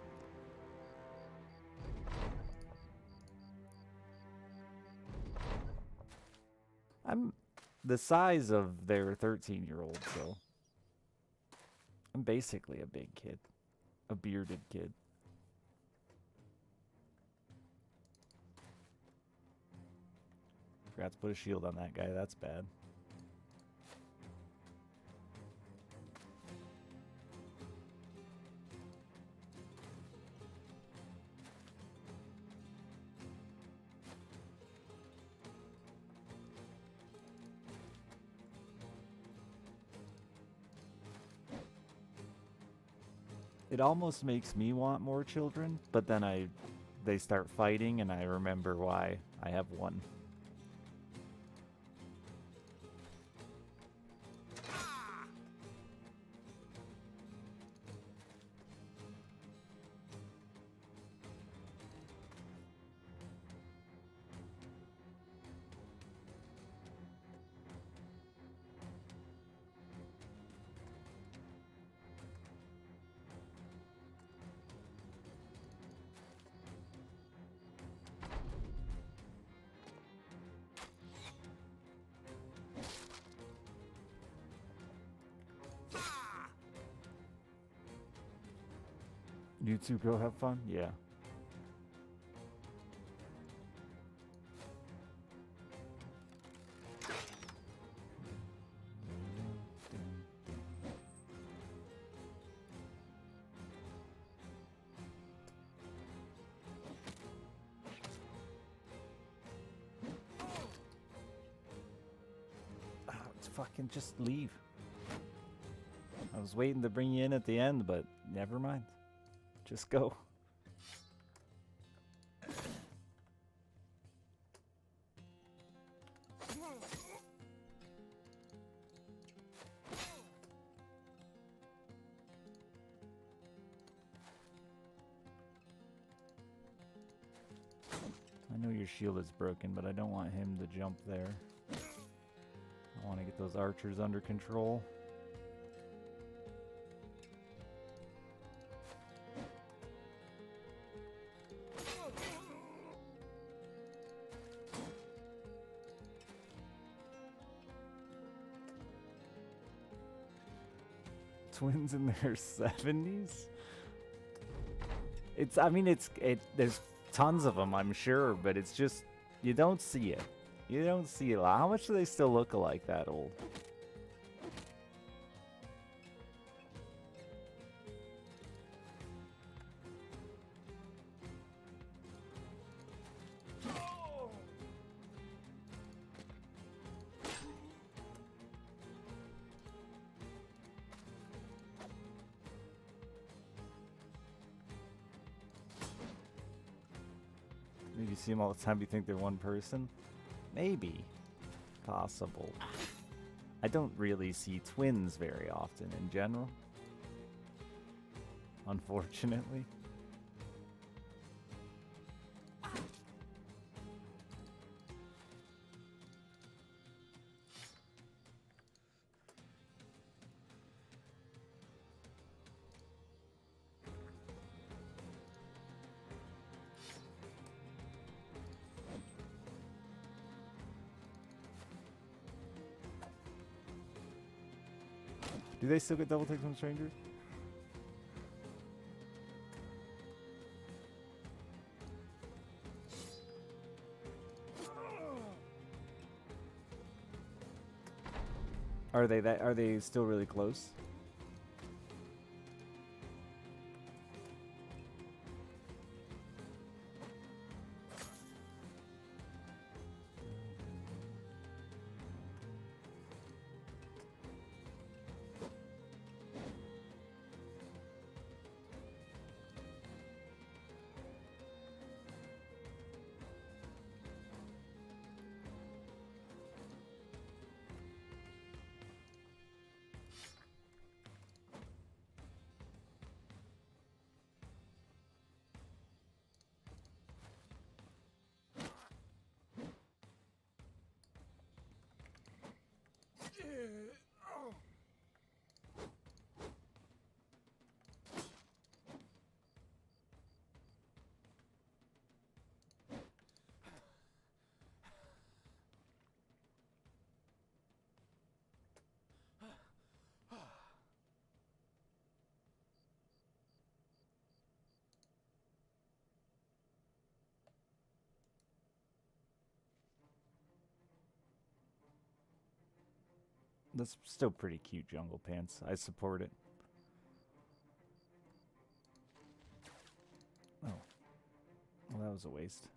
A: I'm the size of their 13-year-old, so... I'm basically a big kid. A bearded kid. Forgot to put a shield on that guy, that's bad. It almost makes me want more children, but then they start fighting and I remember why I have 1. You 2 go have fun? Yeah. It's fucking just leave. I was waiting to bring you in at the end, but never mind. Just go. I know your shield is broken, but I don't want him to jump there. I want to get those archers under control. Twins in their 70s? It's, I mean, there's tons of them, I'm sure, but it's just, you don't see it. You don't see it a lot. How much do they still look like that old? Maybe you see them all the time, you think they're one person? Maybe. Possible. I don't really see twins very often in general. Unfortunately. Do they still get double takes on strangers? Are they still really close? That's still pretty cute, Jungle Pants. I support it. Oh. Well, that was a waste.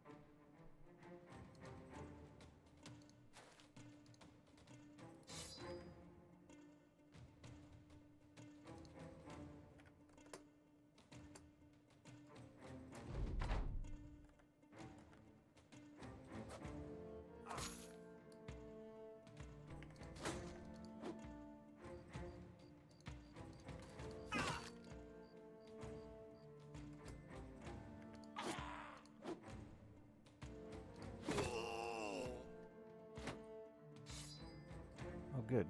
A: Good.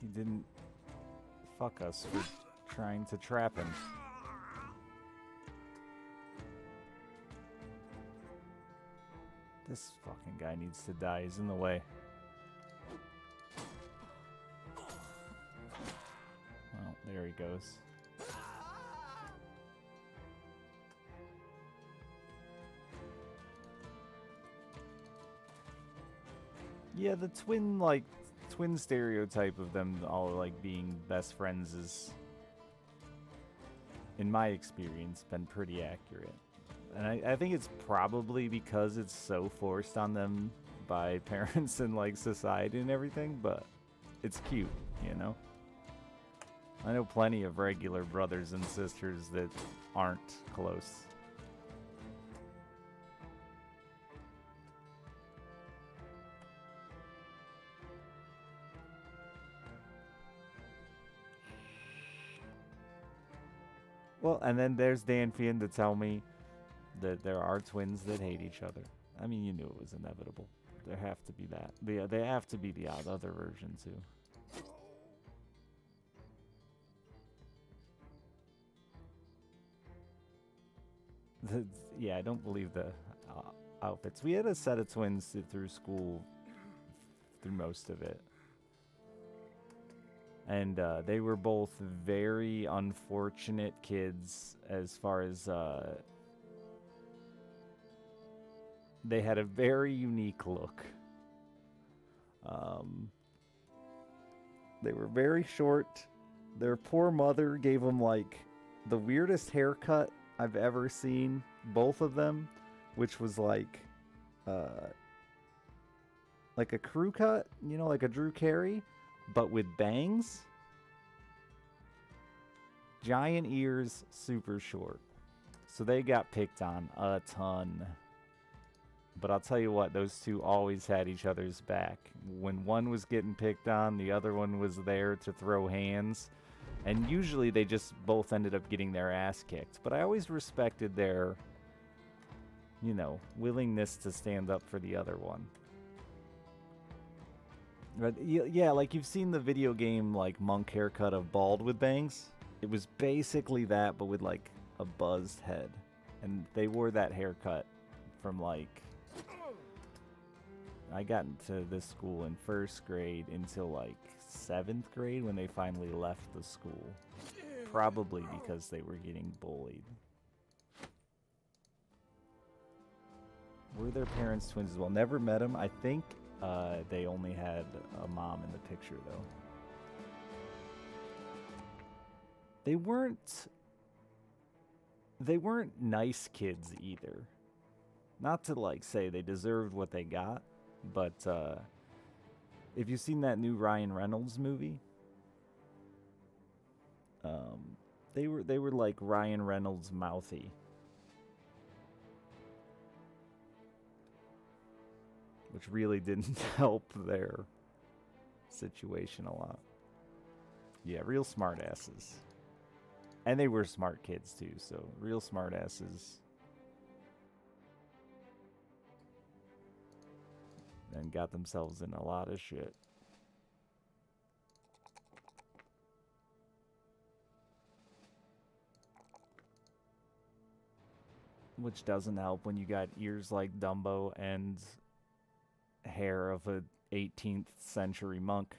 A: He didn't fuck us for trying to trap him. This fucking guy needs to die. He's in the way. Well, there he goes. Yeah, the twin stereotype of them all, like, being best friends is, in my experience, been pretty accurate. And I think it's probably because it's so forced on them by parents and, like, society and everything, but it's cute, you know? I know plenty of regular brothers and sisters that aren't close. Well, and then there's Danfian to tell me that there are twins that hate each other. I mean, you knew it was inevitable. There have to be that. They have to be the other version, too. Yeah, I don't believe the outfits. We had a set of twins through school through most of it. And they were both very unfortunate kids as far as they had a very unique look. They were very short. Their poor mother gave them like the weirdest haircut I've ever seen, both of them, which was like a crew cut, you know, like a Drew Carey, but with bangs. Giant ears, super short. So they got picked on a ton. But I'll tell you what, those two always had each other's back. When one was getting picked on, the other one was there to throw hands. And usually they just both ended up getting their ass kicked. But I always respected their, you know, willingness to stand up for the other one. But yeah, like you've seen the video game like Monk haircut of Bald with Bangs. It was basically that, but with like a buzzed head. And they wore that haircut from like... I got into this school in 1st grade until like 7th grade when they finally left the school. Probably because they were getting bullied. Were their parents twins as well? Never met them. I think they only had a mom in the picture though. They weren't nice kids either. Not to like say they deserved what they got, but if you've seen that new Ryan Reynolds movie, they were like Ryan Reynolds mouthy, which really didn't help their situation a lot. Yeah, real smart asses. And they were smart kids too, so real smart asses. And got themselves in a lot of shit. Which doesn't help when you got ears like Dumbo and hair of a 18th century monk.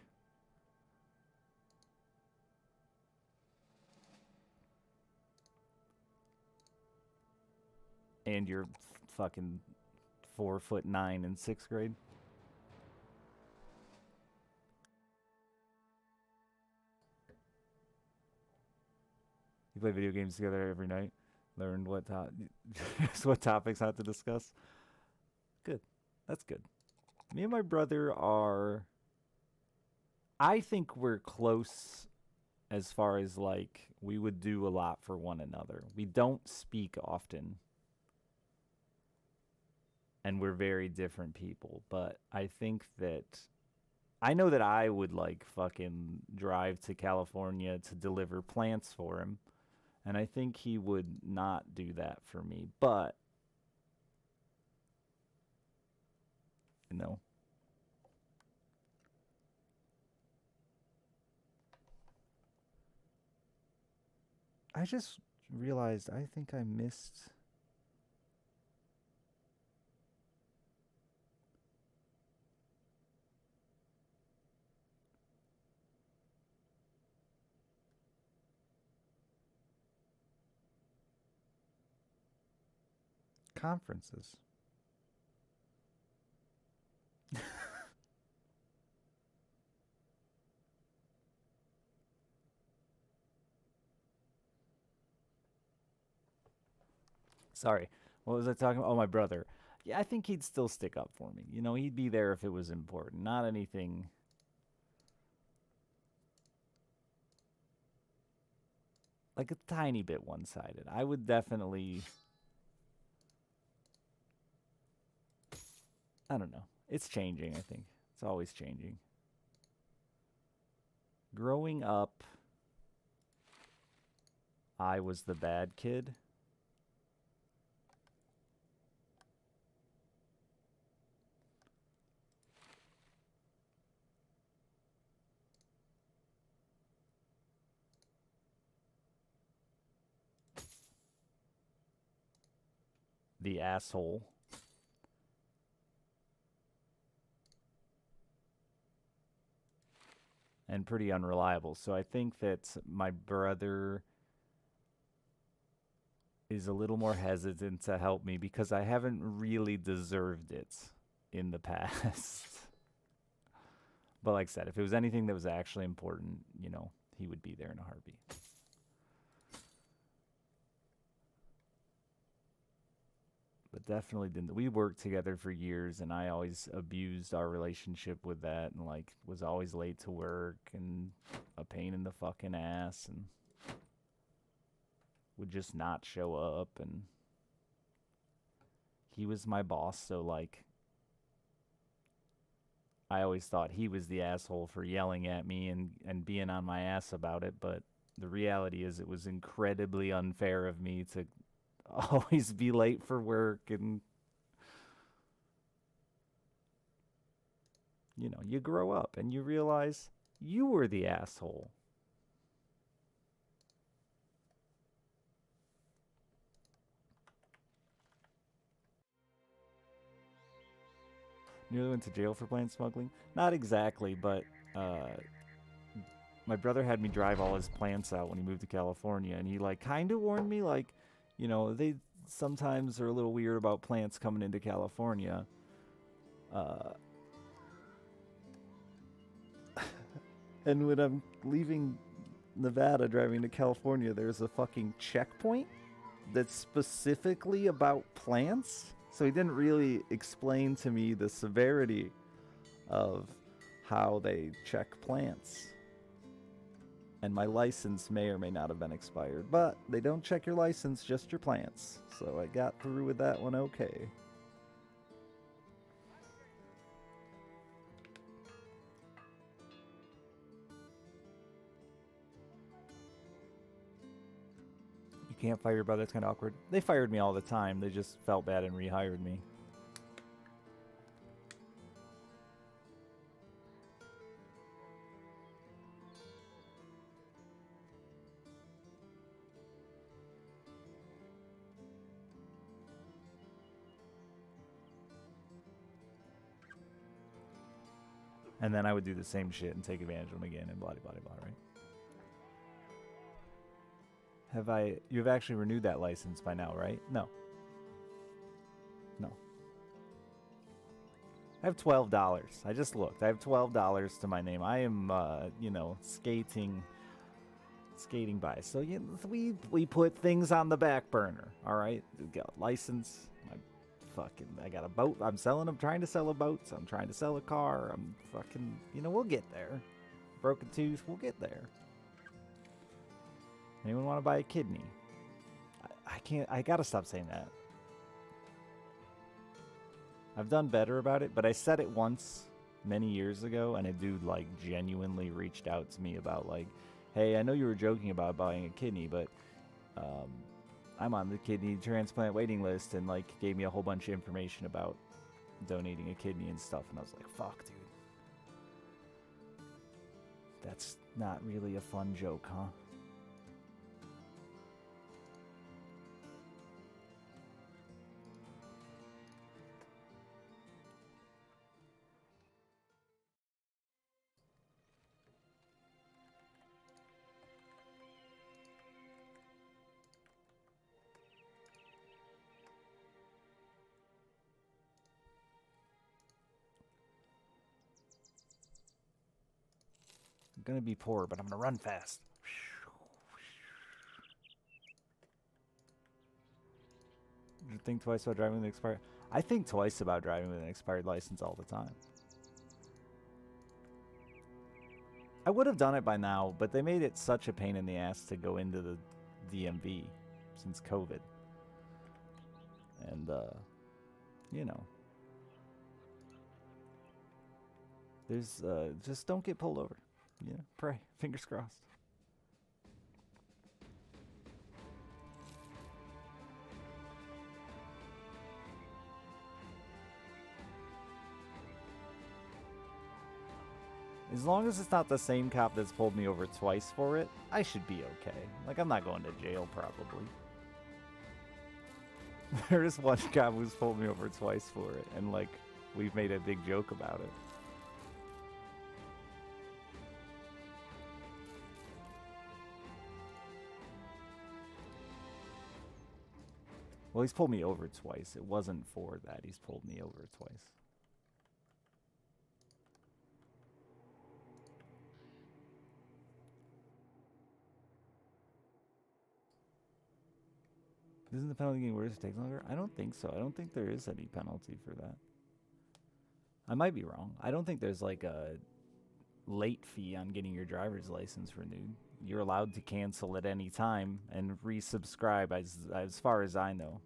A: And you're fucking 4'9" in 6th grade. You play video games together every night. Learned what what topics not to discuss. Good. That's good. Me and my brother are... I think we're close as far as, like, we would do a lot for one another. We don't speak often. And we're very different people. But I think that... I know that I would, like, fucking drive to California to deliver plants for him. And I think he would not do that for me. But... you know... I just realized I think I missed... conferences. Sorry. What was I talking about? Oh, my brother. Yeah, I think he'd still stick up for me. You know, he'd be there if it was important. Not anything... like a tiny bit one-sided. I would definitely... I don't know. It's changing, I think. It's always changing. Growing up, I was the bad kid. The asshole. And pretty unreliable. So I think that my brother is a little more hesitant to help me because I haven't really deserved it in the past. But like I said, if it was anything that was actually important, you know, he would be there in a heartbeat. But definitely didn't. We worked together for years, and I always abused our relationship with that, and like was always late to work and a pain in the fucking ass. And would just not show up, and he was my boss, so like I always thought he was the asshole for yelling at me and being on my ass about it, but the reality is it was incredibly unfair of me to always be late for work, and you know, you grow up and you realize you were the asshole. Nearly went to jail for plant smuggling? Not exactly, but uh, my brother had me drive all his plants out when he moved to California, and he like kind of warned me, like, you know, they sometimes are a little weird about plants coming into California. Uh, and when I'm leaving Nevada driving to California, there's a fucking checkpoint that's specifically about plants. So he didn't really explain to me the severity of how they check plants. And my license may or may not have been expired, but they don't check your license, just your plants. So I got through with that one okay. You can't fire your brother, it's kind of awkward. They fired me all the time, they just felt bad and rehired me. And then I would do the same shit and take advantage of them again and blah, blah, blah, right? You've actually renewed that license by now, right? No. No. I have $12. I just looked. I have $12 to my name. I am, you know, skating by. So you know, we put things on the back burner, all right? We got a license. I got a boat. I'm trying to sell a boat. So I'm trying to sell a car. I'm fucking, you know, we'll get there. Broken tooth, we'll get there. Anyone want to buy a kidney? I can't, I gotta stop saying that. I've done better about it, but I said it once many years ago, and a dude like genuinely reached out to me about like, hey, I know you were joking about buying a kidney, but I'm on the kidney transplant waiting list, and like gave me a whole bunch of information about donating a kidney and stuff, and I was like, fuck, dude. That's not really a fun joke, huh? I'm gonna be poor, but I'm gonna run fast. You think twice about driving with an expired? I think twice about driving with an expired license all the time. I would have done it by now, but they made it such a pain in the ass to go into the DMV since COVID. And, you know, there's, just don't get pulled over. Yeah, pray. Fingers crossed. As long as it's not the same cop that's pulled me over twice for it, I should be okay. Like, I'm not going to jail, probably. There is one cop who's pulled me over twice for it, and, like, we've made a big joke about it. Well, he's pulled me over twice. It wasn't for that. He's pulled me over twice. Isn't the penalty getting worse? It takes longer? I don't think so. I don't think there is any penalty for that. I might be wrong. I don't think there's like a late fee on getting your driver's license renewed. you're allowed to cancel at any time and resubscribe as far as I know.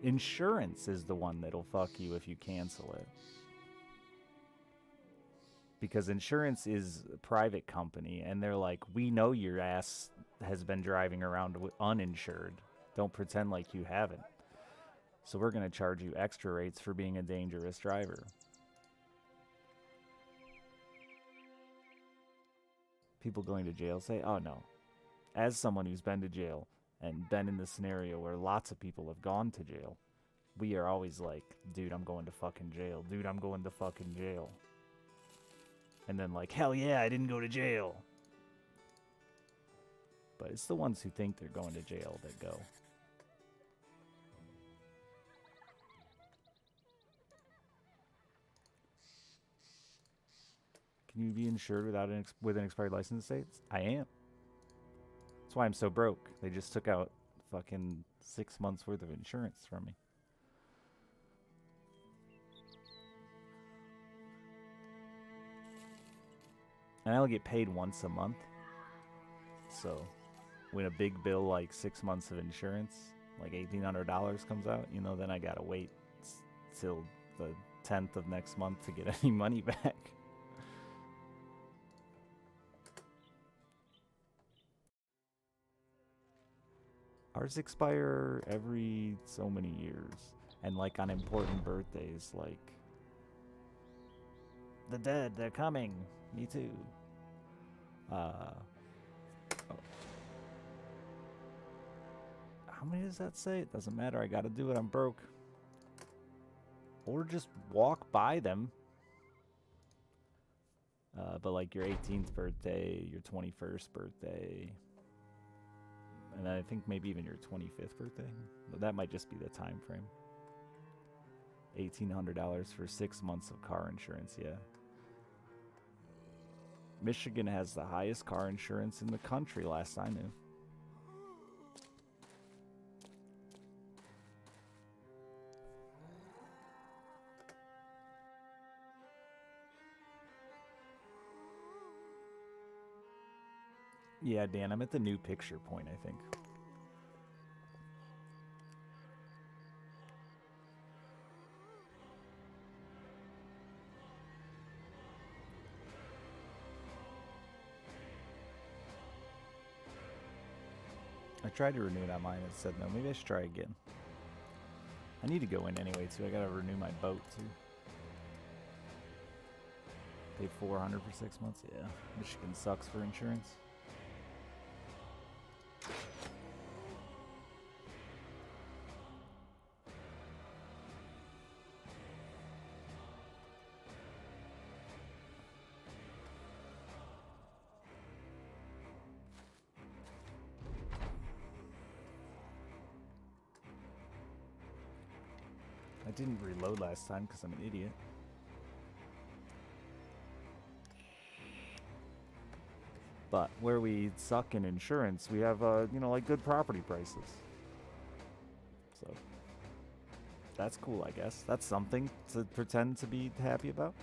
A: Insurance is the one that'll fuck you if you cancel it. Because insurance is a private company, and they're like, we know your ass has been driving around uninsured. Don't pretend like you haven't. So we're going to charge you extra rates for being a dangerous driver. People going to jail say, oh no. As someone who's been to jail and been in the scenario where lots of people have gone to jail, we are always like, dude, I'm going to fucking jail. Dude, I'm going to fucking jail. And then like, hell yeah, I didn't go to jail. But it's the ones who think they're going to jail that go. Can you be insured without with an expired license states? I am. That's why I'm so broke. They just took out fucking 6 months worth of insurance from me. And I only get paid once a month. So when a big bill like 6 months of insurance, like $1,800 comes out, you know, then I gotta wait till the 10th of next month to get any money back. Ours expire every so many years. And like on important birthdays, like the dead, they're coming. Me too. How many does that say? It doesn't matter. I gotta do it. I'm broke. Or just walk by them. But like your 18th birthday, your 21st birthday, and then I think maybe even your 25th birthday. But that might just be the time frame. $1,800 for 6 months of car insurance, yeah. Michigan has the highest car insurance in the country, last I knew. Yeah, Dan, I'm at the new picture point, I think. I tried to renew it on mine. It said no. Maybe I should try again. I need to go in anyway, too. I gotta renew my boat, too. Pay $400 for 6 months? Yeah. Michigan sucks for insurance. I didn't reload last time because I'm an idiot. But where we suck in insurance, we have, you know, like good property prices. So that's cool, I guess. That's something to pretend to be happy about.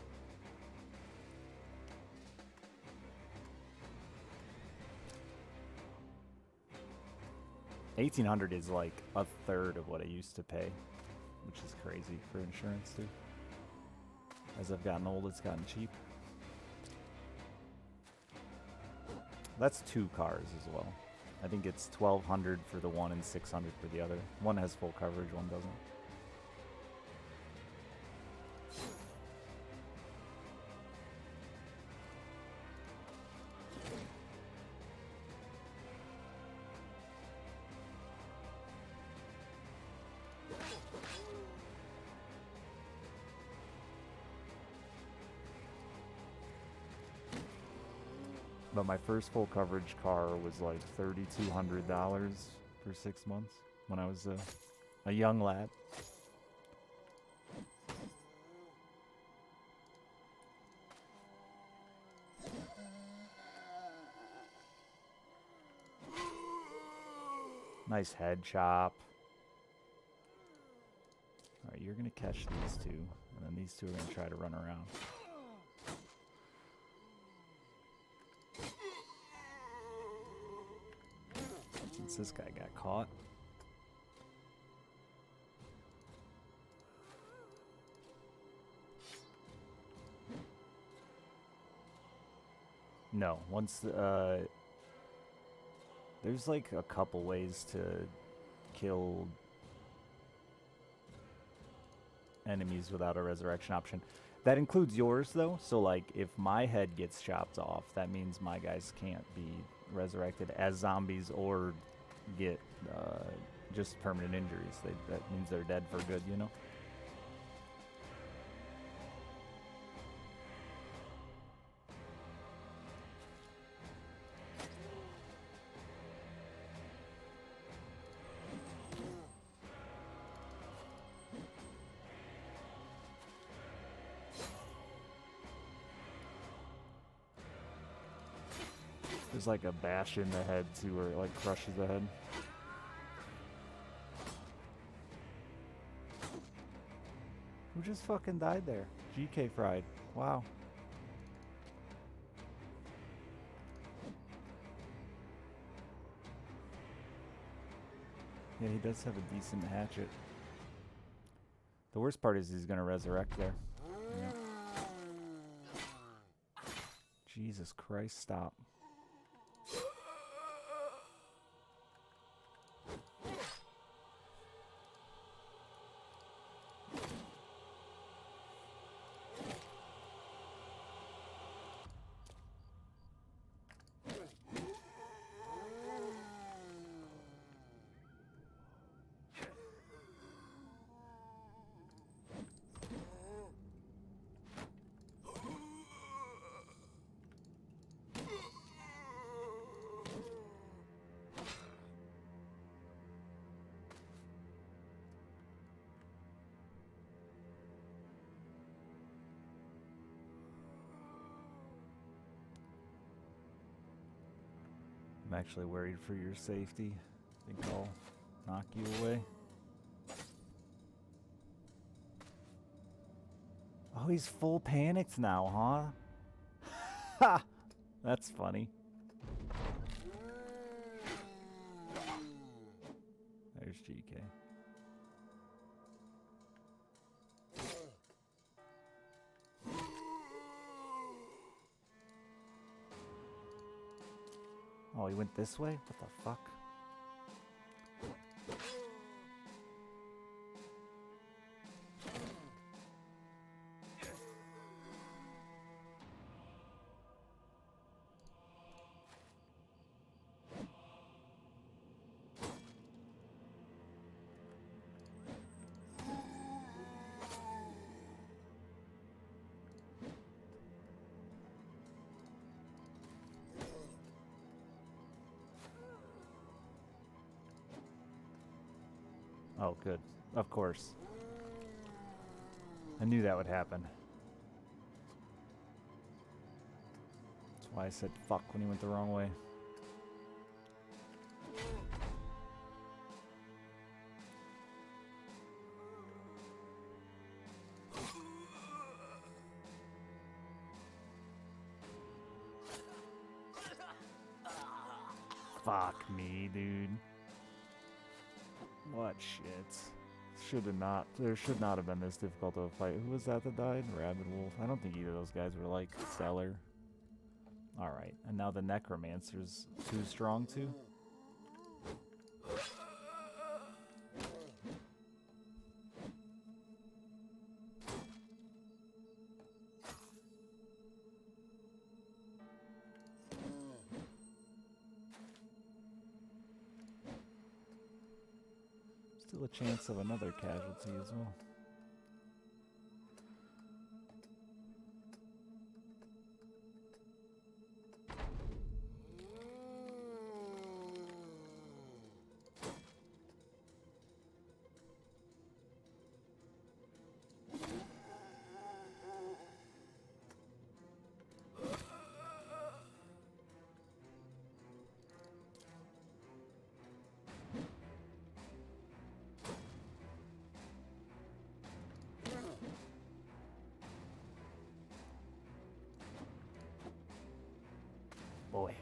A: $1,800 is like a third of what I used to pay, which is crazy for insurance too. As I've gotten old, it's gotten cheap. That's 2 cars as well. I think it's $1,200 for the one and $600 for the other. One has full coverage, one doesn't. But my first full coverage car was like $3,200 for 6 months when I was a young lad. Nice head chop. Alright, you're going to catch these two, and then these two are going to try to run around. Unless this guy got caught. No, once there's like a couple ways to kill enemies without a resurrection option. That includes yours though, so like if my head gets chopped off, that means my guys can't be resurrected as zombies or get just permanent injuries. That means they're dead for good, you know? There's like a bash in the head too, where it like crushes the head. Who just fucking died there? GK fried. Wow. Yeah, he does have a decent hatchet. The worst part is he's gonna resurrect there. Yeah. Jesus Christ, stop. I'm actually worried for your safety. I think I'll knock you away. Oh, he's full panicked now, huh? Ha! That's funny. There's GK. Oh, he went this way? What the fuck? Oh, good. Of course. I knew that would happen. That's why I said fuck when he went the wrong way. Fuck me, dude. What shit? There should not have been this difficult of a fight. Who was that died? Rabid Wolf. I don't think either of those guys were like stellar. Alright, and now the Necromancer's too strong too? Still a chance of another casualty as well. Boy.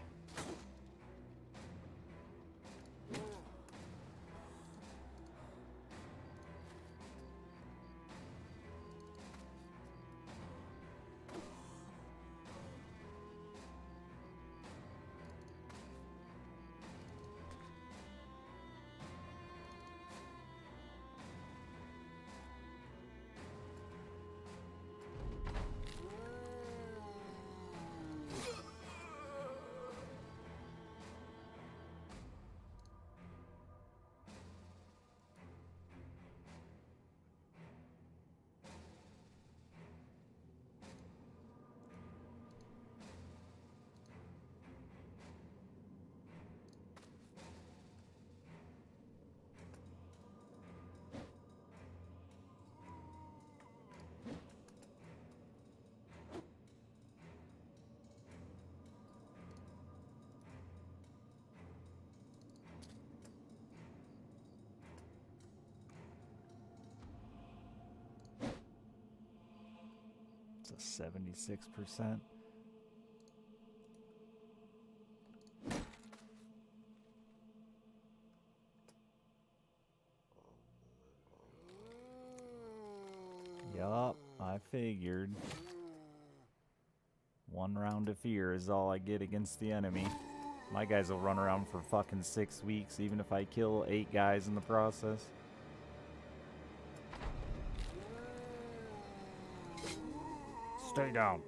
A: a 76%. Yup, I figured. One round of fear is all I get against the enemy. My guys will run around for fucking 6 weeks, even if I kill 8 guys in the process. Stay down.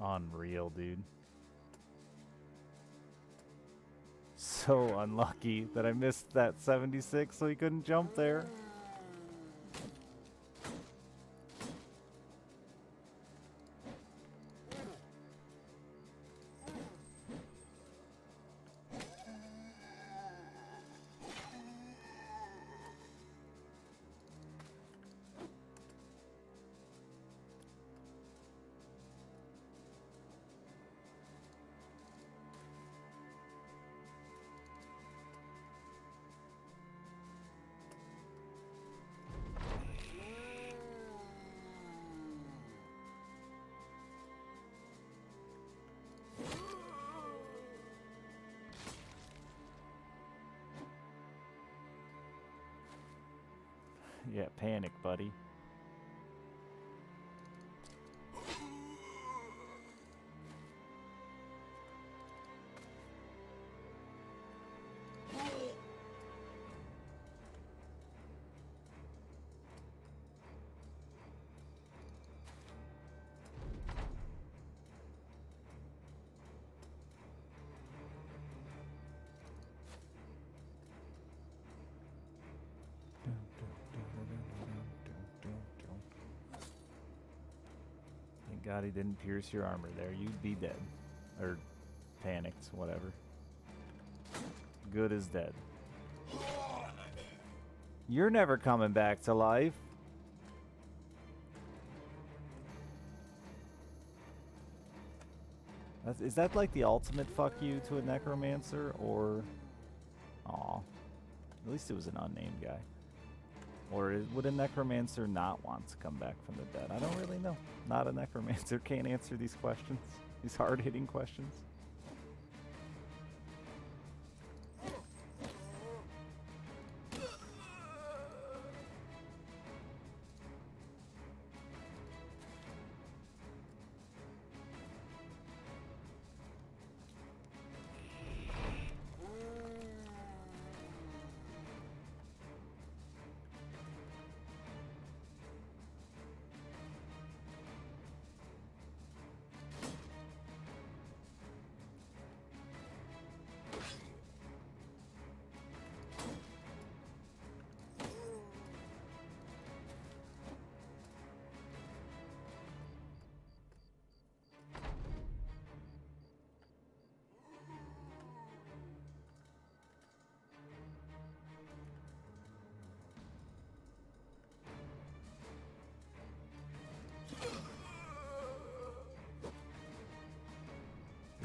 A: Unreal, dude. So unlucky that I missed that 76 so he couldn't jump there. Yeah, panic, buddy. Thank God he didn't pierce your armor there. You'd be dead. Or panicked, whatever. Good as dead. You're never coming back to life. Is that like the ultimate fuck you to a necromancer, or... Aw. At least it was an unnamed guy. Or would a necromancer not want to come back from the dead? I don't really know. Not a necromancer. Can't answer these questions. These hard-hitting questions.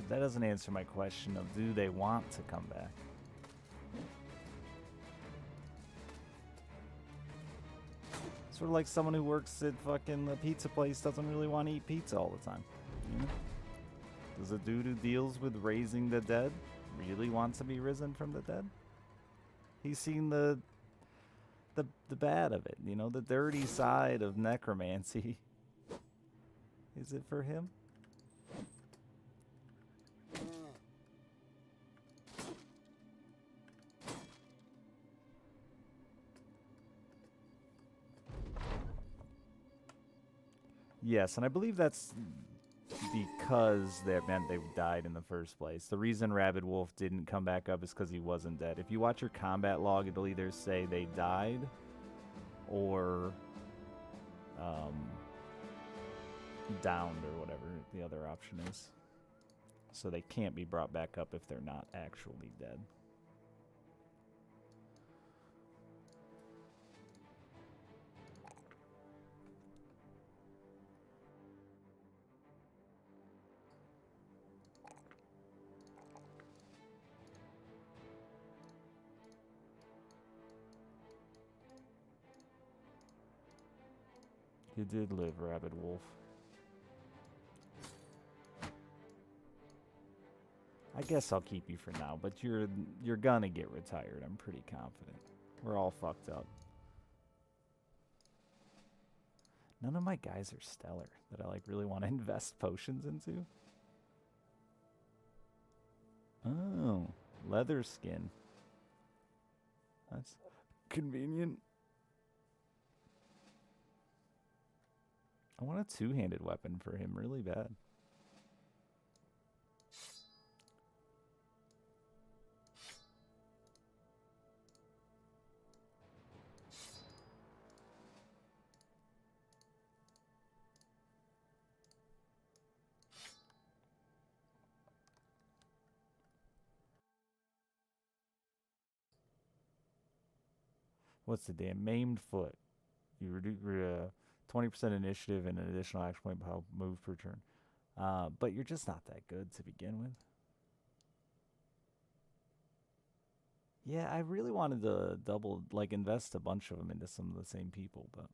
A: That doesn't answer my question of do they want to come back? Sort of like someone who works at fucking the pizza place doesn't really want to eat pizza all the time. You know? Does a dude who deals with raising the dead really want to be risen from the dead? He's seen the bad of it, you know, the dirty side of necromancy. Is it for him? Yes, and I believe that's because that meant they died in the first place. The reason Rabid Wolf didn't come back up is because he wasn't dead. If you watch your combat log, it'll either say they died or downed or whatever the other option is. So they can't be brought back up if they're not actually dead. You did live, Rabid Wolf. I guess I'll keep you for now, but you're gonna get retired. I'm pretty confident. We're all fucked up. None of my guys are stellar that I like really want to invest potions into. Oh, leather skin. That's convenient. I want a two-handed weapon for him really bad. What's the damn maimed foot? You reduce 20% initiative and an additional action point per move per turn. But you're just not that good to begin with. Yeah, I really wanted to invest a bunch of them into some of the same people, but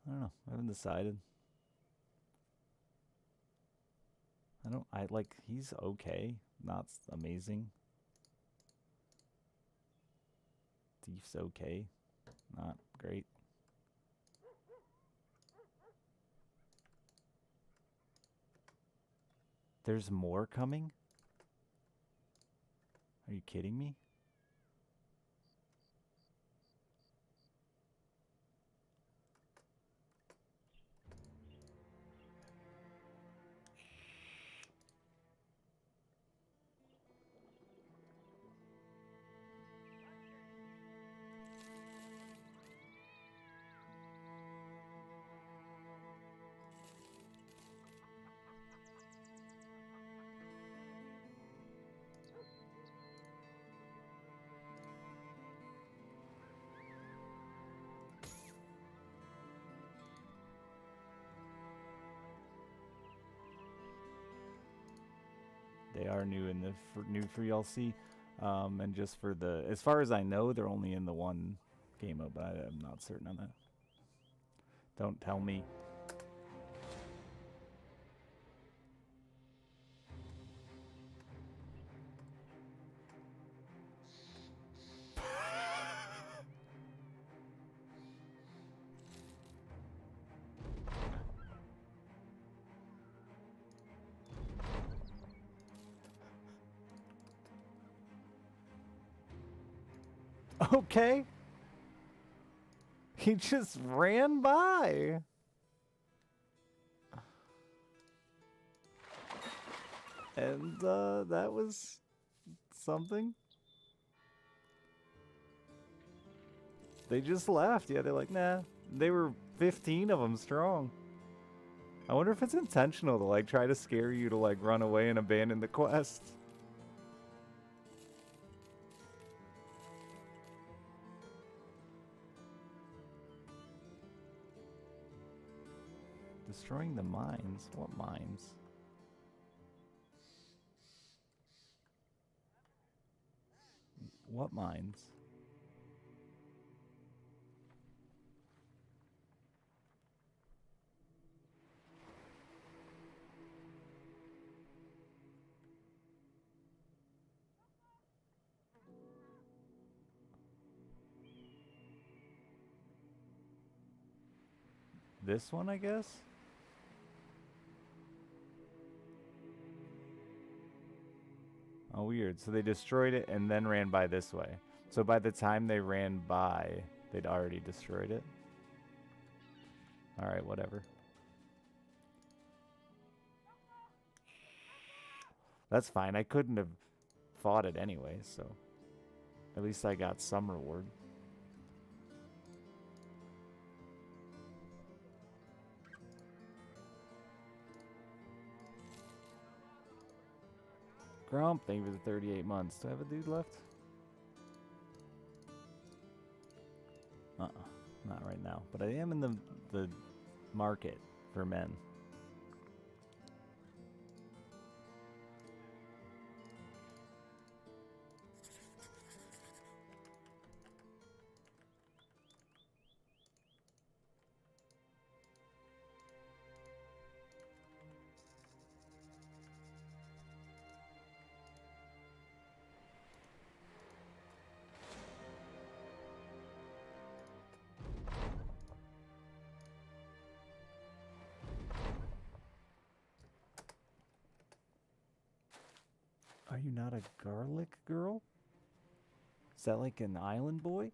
A: I don't know. I haven't decided. He's okay, not amazing. Thief's okay, not great. There's more coming? Are you kidding me? They are new in the new free LC, and just for as far as I know, they're only in the one game mode, but I'm not certain on that. Don't tell me. Okay. He just ran by. And that was something. They just left. Yeah, they're like, nah. They were 15 of them strong. I wonder if it's intentional to like try to scare you to like run away and abandon the quest. Destroying the mines? What mines? What mines? This one, I guess? Oh, weird. So they destroyed it and then ran by this way. So by the time they ran by, they'd already destroyed it. Alright, whatever. That's fine. I couldn't have fought it anyway, so at least I got some reward. Grump, thank you for the 38 months. Do I have a dude left? Not right now. But I am in the market for men. Are you not a garlic girl? Is that like an island boy?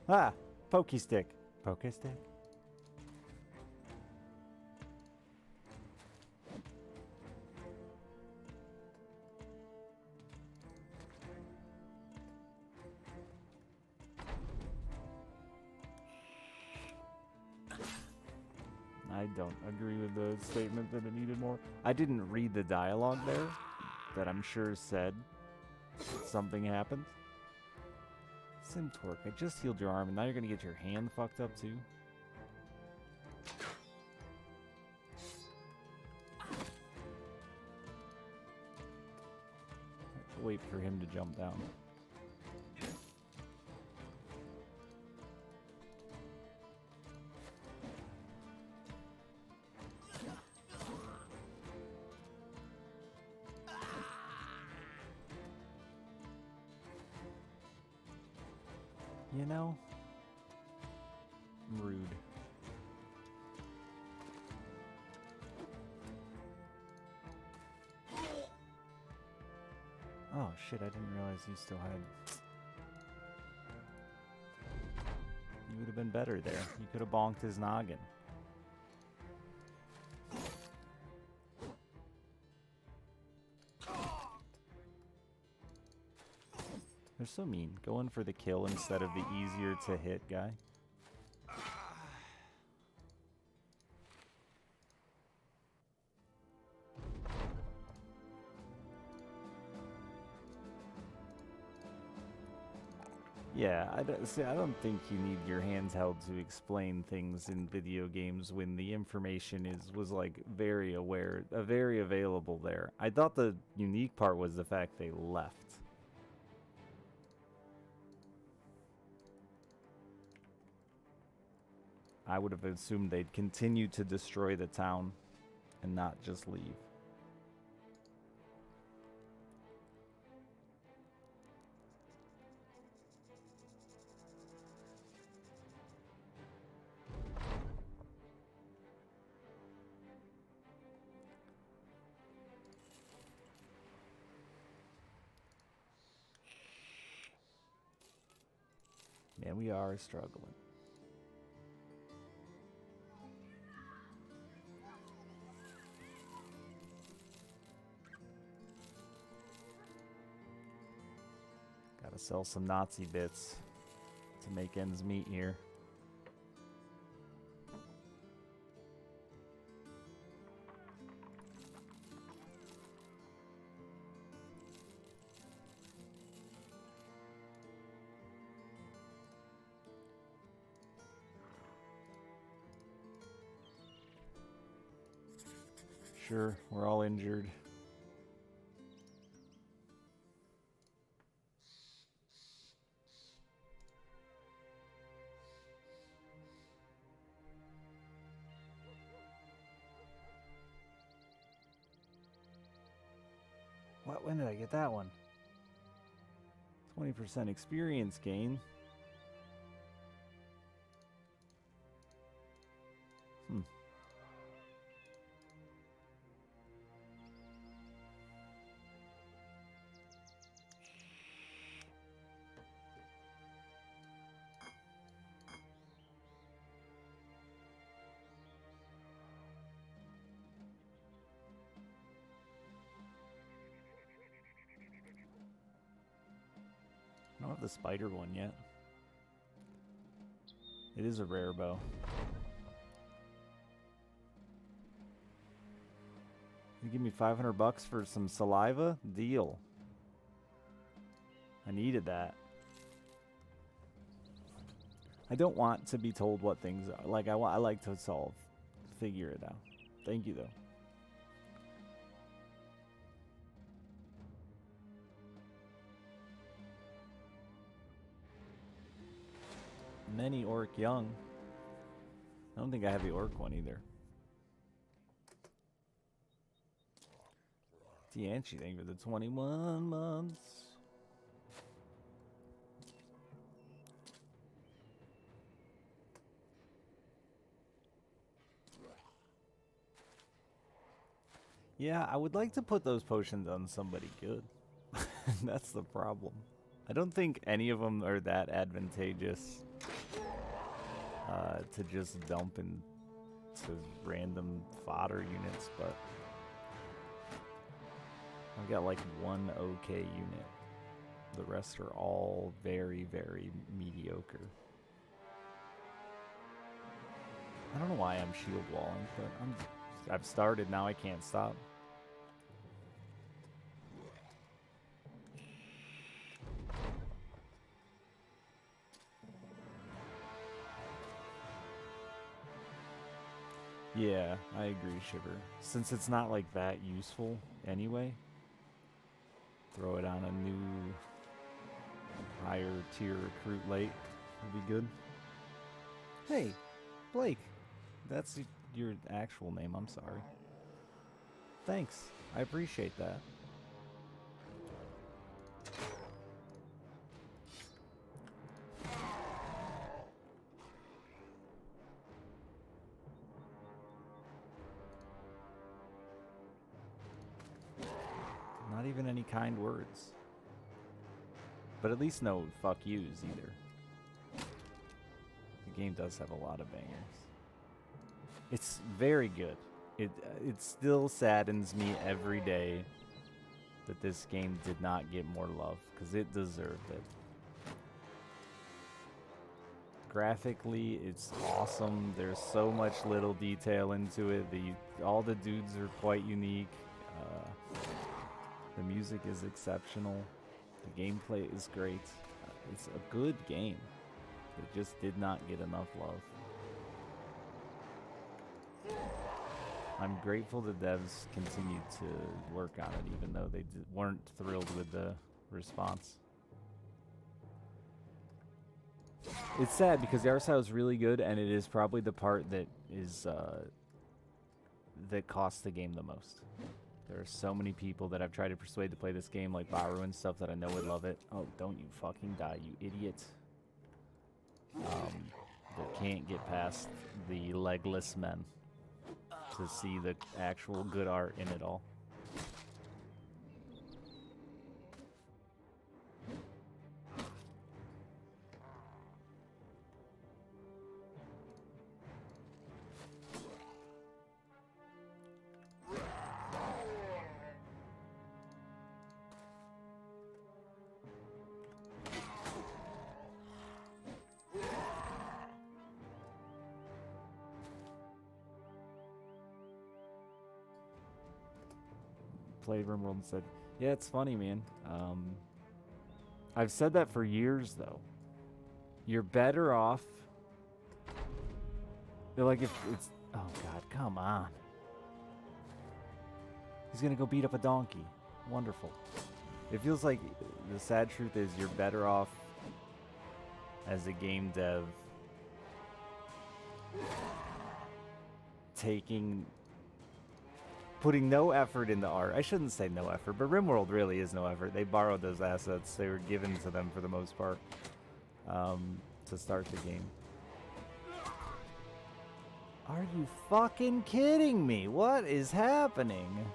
A: Ah! Pokey stick. Pokey stick? I don't agree with the statement that it needed more. I didn't read the dialogue there that I'm sure said something happened. Simtorque, I just healed your arm and now you're gonna get your hand fucked up too? Wait for him to jump down. You know? Rude. Oh shit, I didn't realize you still had... You would have been better there. You could have bonked his noggin. They're so mean. Going for the kill instead of the easier to hit guy. Yeah, I don't think you need your hands held to explain things in video games when the information was like very available there. I thought the unique part was the fact they left. I would have assumed they'd continue to destroy the town and not just leave. Yeah, we are struggling. Gotta sell some Nazi bits to make ends meet here. Sure, we're all injured. What? When did I get that one? 20% experience gain. I don't have the spider one yet. It is a rare bow. You give me 500 bucks for some saliva? Deal. I needed that. I don't want to be told what things are. Like I like to figure it out. Thank you though. many orc young. I don't think I have the orc one either. Tianchi, thank you for the 21 months. Yeah, I would like to put those potions on somebody good. That's the problem. I don't think any of them are that advantageous to just dump into random fodder units, but I've got like one okay unit. The rest are all very, very mediocre. I don't know why I'm shield walling, but I've started, now I can't stop. Yeah, I agree, Shiver. Since it's not like that useful anyway, throw it on a new higher tier recruit late would be good. Hey, Blake. That's your actual name, I'm sorry. Thanks, I appreciate that. Not even any kind words. But at least no fuck yous either. The game does have a lot of bangers. It's very good. It still saddens me every day that this game did not get more love, because it deserved it. Graphically, it's awesome. There's so much little detail into it. All the dudes are quite unique. The music is exceptional. The gameplay is great. It's a good game. It just did not get enough love. I'm grateful the devs continued to work on it, even though they weren't thrilled with the response. It's sad because the art style is really good, and it is probably the part that is that costs the game the most. There are so many people that I've tried to persuade to play this game, like Baru and stuff, that I know would love it. Oh, don't you fucking die, you idiot. That can't get past the legless men to see the actual good art in it all. Flavor World said, yeah, it's funny, man. I've said that for years, though. You're better off. They're like, if it's. Oh, God, come on. He's going to go beat up a donkey. Wonderful. It feels like the sad truth is you're better off as a game dev putting no effort into art. I shouldn't say no effort, but RimWorld really is no effort. They borrowed those assets. They were given to them for the most part to start the game. Are you fucking kidding me? What is happening?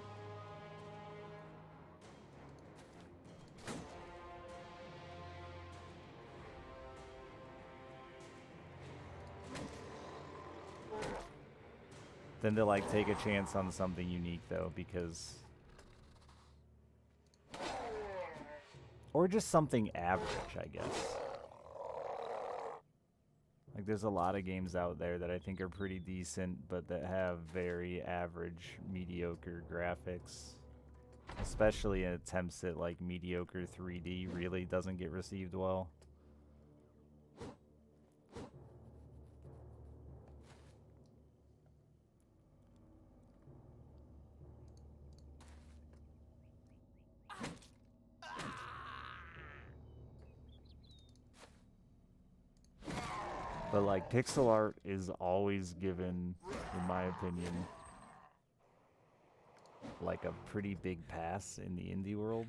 A: Then to like take a chance on something unique though, because or just something average, I guess. Like there's a lot of games out there that I think are pretty decent, but that have very average, mediocre graphics. Especially in attempts at like mediocre 3D really doesn't get received well. But like pixel art is always given, in my opinion, like a pretty big pass in the indie world.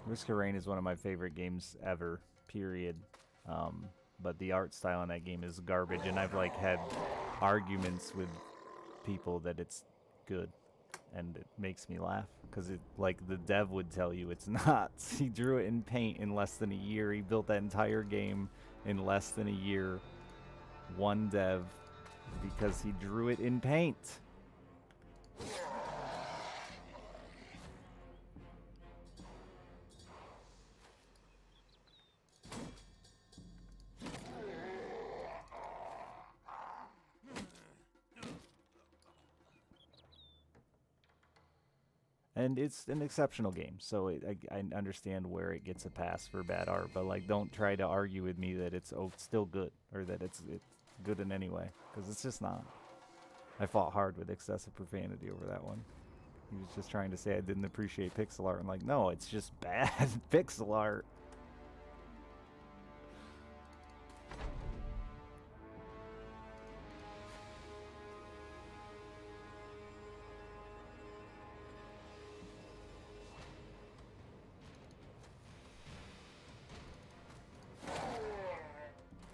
A: Risk of Rain is one of my favorite games ever, period. But the art style in that game is garbage, and I've like had arguments with people that it's good, and it makes me laugh because it like the dev would tell you it's not. He drew it in paint in less than a year. He built that entire game in less than a year. One dev, because he drew it in paint. And it's an exceptional game, so I understand where it gets a pass for bad art, but like, don't try to argue with me that it's still good or that it's good in any way, because it's just not. I fought hard with excessive profanity over that one. He was just trying to say I didn't appreciate pixel art. I'm like, no, it's just bad pixel art.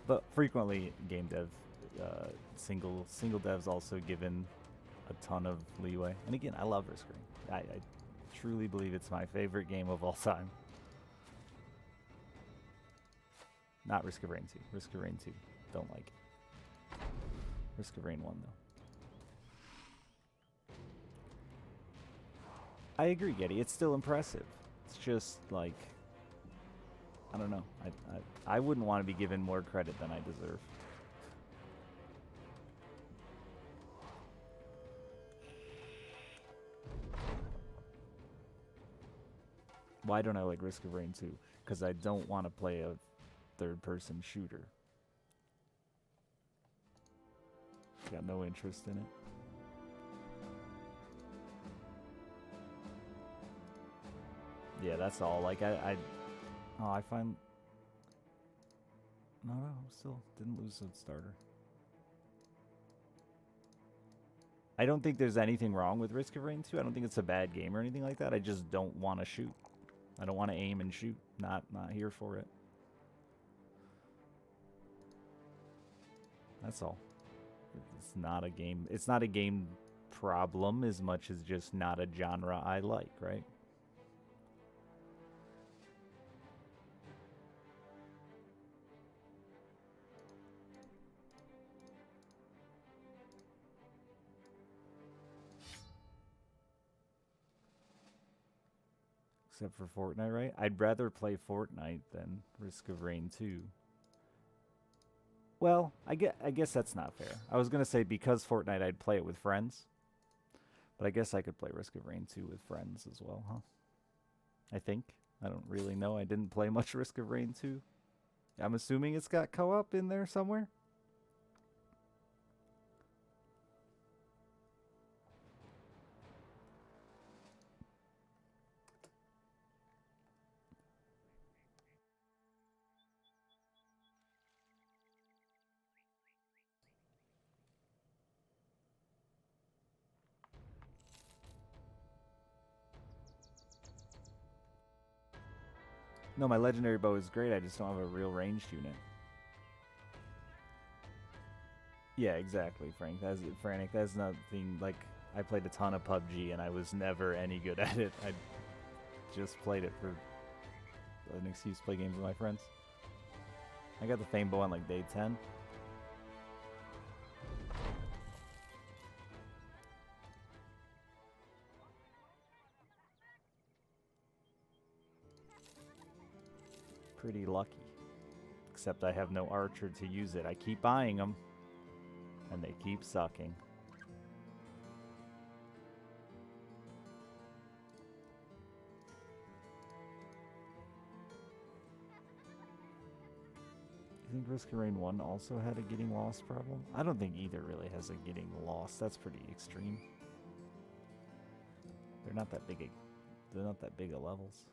A: But frequently, game dev, single devs also given a ton of leeway. And again, I love Risk of Rain. I truly believe it's my favorite game of all time. Not Risk of Rain 2. Risk of Rain 2. Don't like it. Risk of Rain 1, though. I agree, Getty. It's still impressive. It's just, like, I don't know. I wouldn't want to be given more credit than I deserve. Why don't I like Risk of Rain 2? Because I don't want to play a third-person shooter. Got no interest in it. Yeah, that's all. Like, I find... No, still didn't lose a starter. I don't think there's anything wrong with Risk of Rain 2. I don't think it's a bad game or anything like that. I just don't want to shoot. I don't want to aim and shoot. Not here for it. That's all. It's not a game. It's not a game problem as much as just not a genre I like, right? Except for Fortnite, right? I'd rather play Fortnite than Risk of Rain 2. Well, I guess that's not fair. I was going to say because Fortnite, I'd play it with friends. But I guess I could play Risk of Rain 2 with friends as well, huh? I think. I don't really know. I didn't play much Risk of Rain 2. I'm assuming it's got co-op in there somewhere. No, my legendary bow is great. I just don't have a real ranged unit. Yeah, exactly, Frank. Frantic. That's nothing. Like, I played a ton of PUBG and I was never any good at it. I just played it for an excuse to play games with my friends. I got the Fame bow on like day 10. Pretty lucky. Except I have no archer to use it. I keep buying them, and they keep sucking. think Risk of Rain 1 also had a getting lost problem? I don't think either really has a getting lost. That's pretty extreme. They're not that big. They're not that big of levels.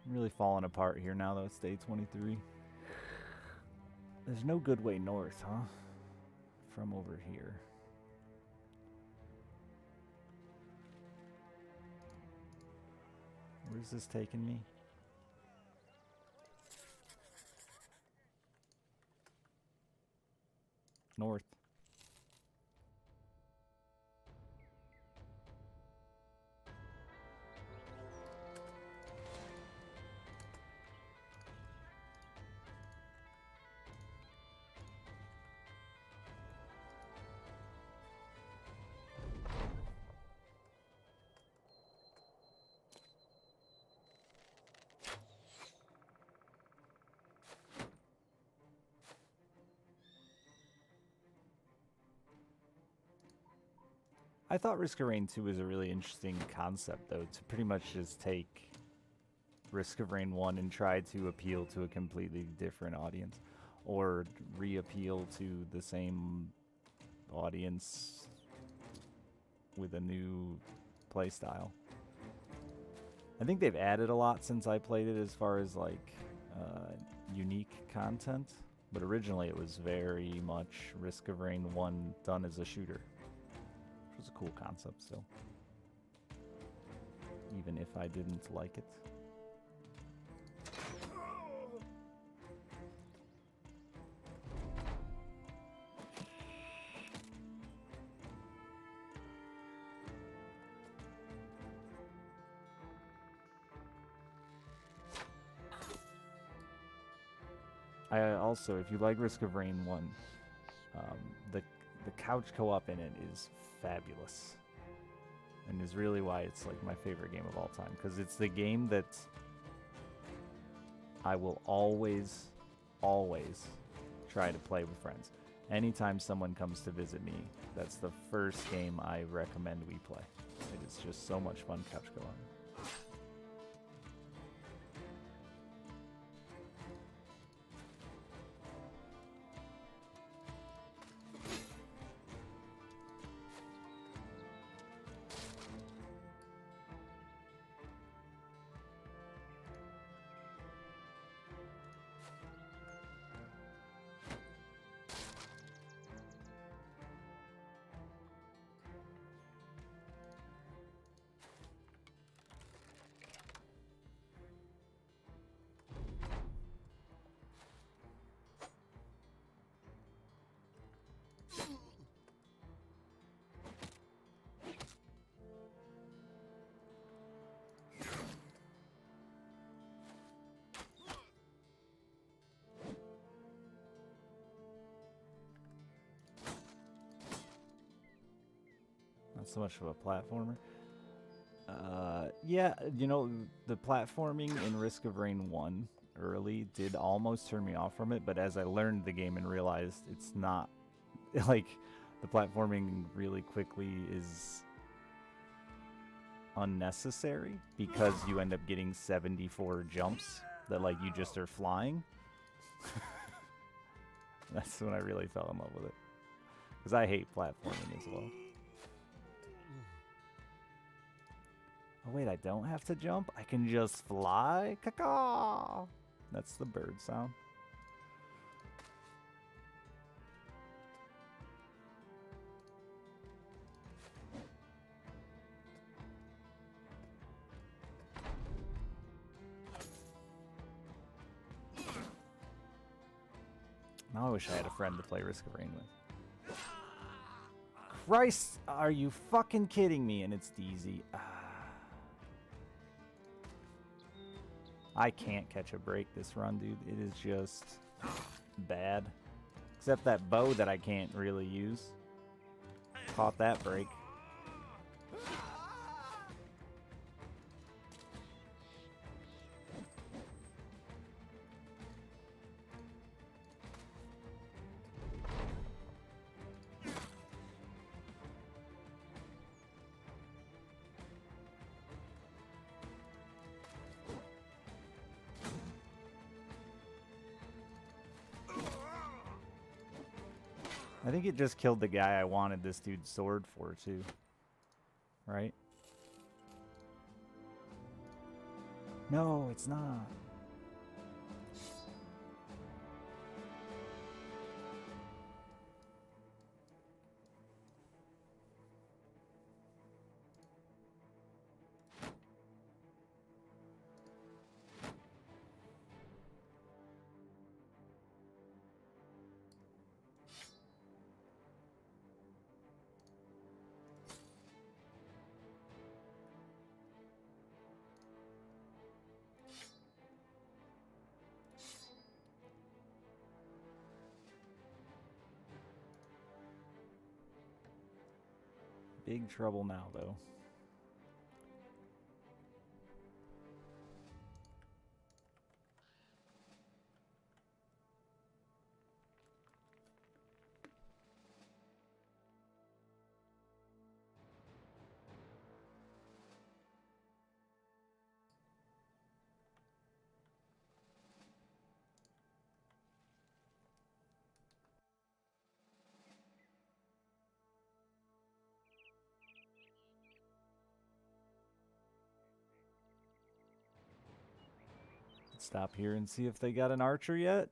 A: I'm really falling apart here now though. It's day 23. There's no good way north, huh? From over here. Where's this taking me? North. I thought Risk of Rain 2 was a really interesting concept, though, to pretty much just take Risk of Rain 1 and try to appeal to a completely different audience, or re-appeal to the same audience with a new playstyle. I think they've added a lot since I played it as far as, like, unique content, but originally it was very much Risk of Rain 1 done as a shooter. It was a cool concept still, even if I didn't like it. I also, if you like Risk of Rain 1, the couch co-op in it is fabulous, and is really why it's like my favorite game of all time, because it's the game that I will always try to play with friends. Anytime someone comes to visit me, that's the first game I recommend we play. It is just so much fun couch co-op. Not so much of a platformer. Yeah, you know, the platforming in Risk of Rain 1 early did almost turn me off from it, but as I learned the game and realized it's not, like, the platforming really quickly is unnecessary because you end up getting 74 jumps that, like, you just are flying. That's when I really fell in love with it, because I hate platforming as well. Oh wait, I don't have to jump? I can just fly? Caw-caw! That's the bird sound. Now I wish I had a friend to play Risk of Rain with. Christ, are you fucking kidding me? And it's DZ. I can't catch a break this run, dude. It is just bad. Except that bow that I can't really use. Caught that break. I think it just killed the guy I wanted this dude's sword for, too. Right? No, it's not. Big trouble now, though. Stop here and see if they got an archer yet.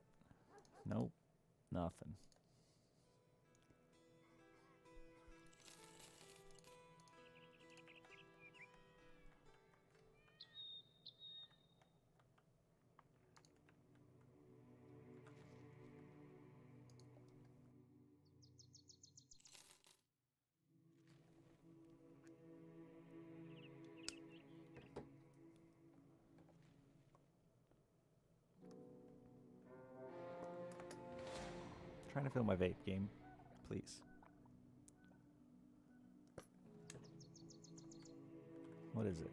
A: Nope, nothing. Trying to fill my vape game, please. What is it?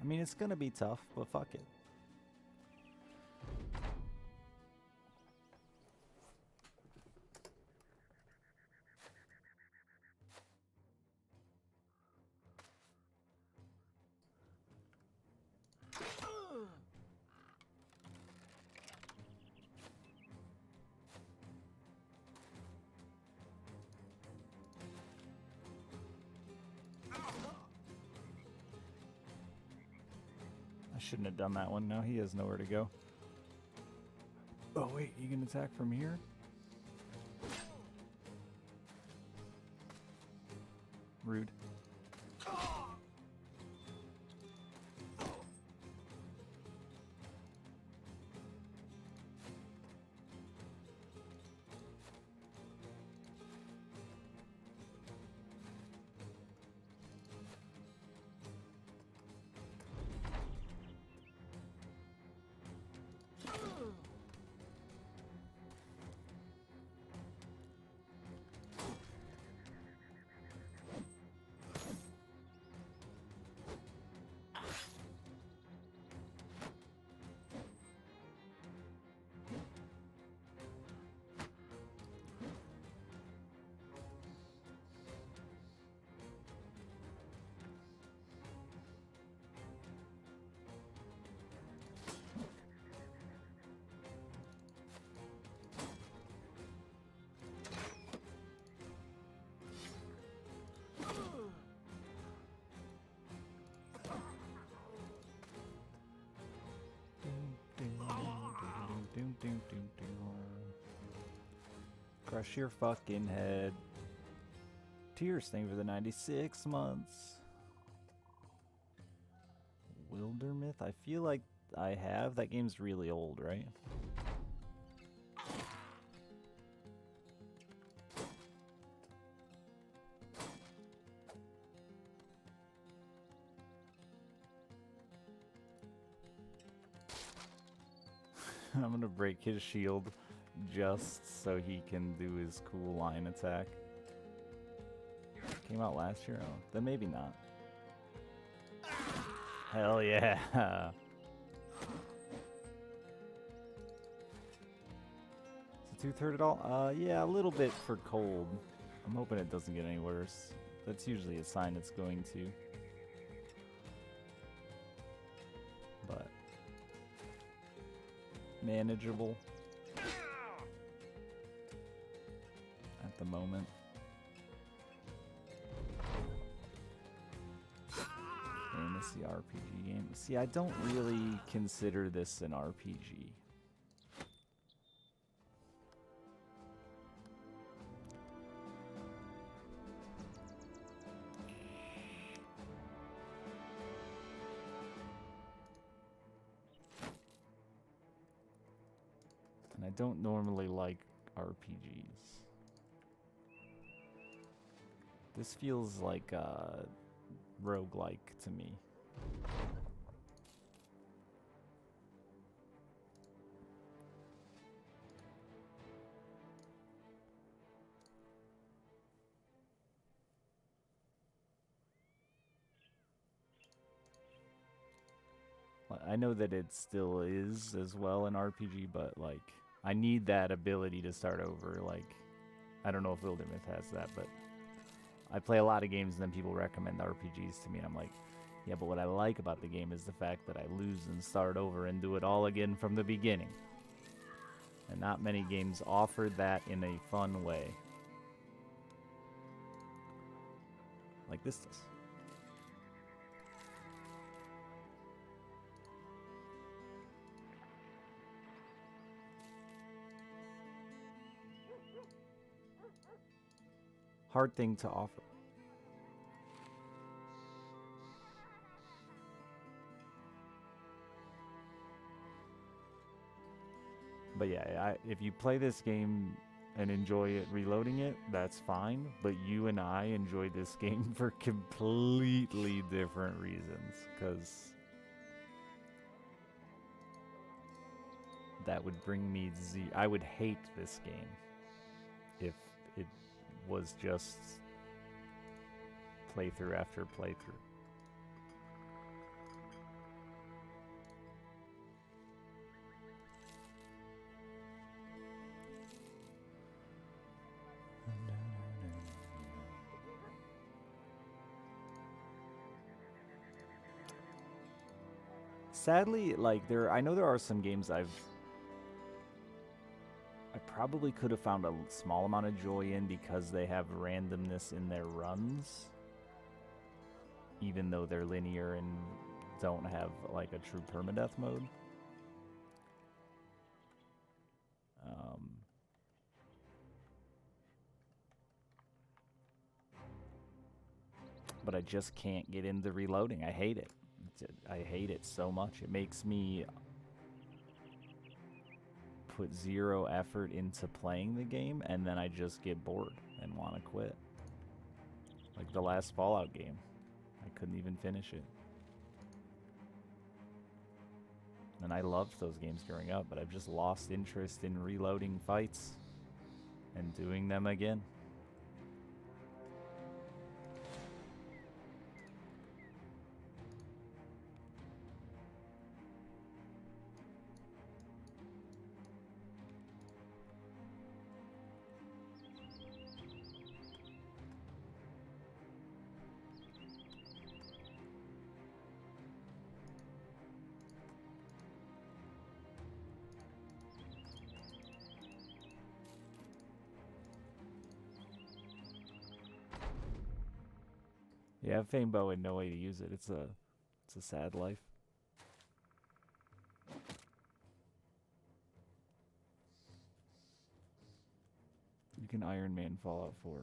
A: I mean, it's gonna be tough, but fuck it. Shouldn't have done that one. Now he has nowhere to go. Oh wait, you can attack from here? Rude. Crush your fucking head. Tears, thank you for the 96 months. Wildermyth? I feel like I have. That game's really old, right? I'm gonna break his shield just so he can do his cool line attack. Came out last year? Oh, then maybe not. Hell yeah! Is it 2/3 at all? Yeah, a little bit for cold. I'm hoping it doesn't get any worse. That's usually a sign it's going to. manageable at the moment. Fantasy RPG game. See, I don't really consider this an RPG. And I don't normally like RPGs. This feels like roguelike to me. I know that it still is as well an RPG, but like I need that ability to start over. Like I don't know if Wilderness has that, but I play a lot of games and then people recommend RPGs to me and I'm like, yeah, but what I like about the game is the fact that I lose and start over and do it all again from the beginning. And not many games offer that in a fun way. Like this does. Hard thing to offer. But yeah, if you play this game and enjoy it reloading it, that's fine. But you and I enjoy this game for completely different reasons. Because that would bring me I would hate this game if it was just playthrough after playthrough. Sadly, like I know there are some games I probably could have found a small amount of joy in because they have randomness in their runs, even though they're linear and don't have like a true permadeath mode. But I just can't get into reloading. I hate it. I hate it so much. It makes me put zero effort into playing the game, and then I just get bored and want to quit. Like the last Fallout game. I couldn't even finish it. And I loved those games growing up, but I've just lost interest in reloading fights and doing them again. Yeah, I have Fame Bow and no way to use it. It's a sad life. You can Iron Man Fallout 4.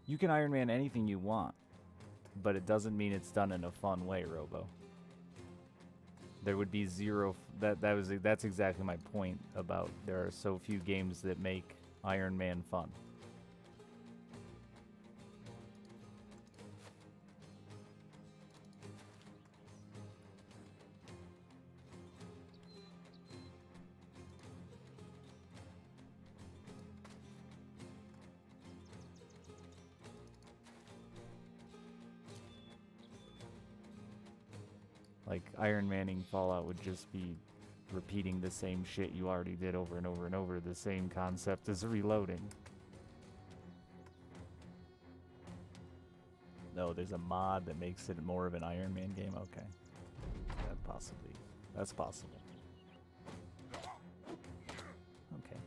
A: You can Iron Man anything you want, but it doesn't mean it's done in a fun way, Robo. There would be zero. That's exactly my point about there are so few games that make Iron Man fun. Like, Iron Manning Fallout would just be repeating the same shit you already did over and over and over, the same concept as reloading. No, there's a mod that makes it more of an Iron Man game? Okay. Possibly. That's possible. Okay.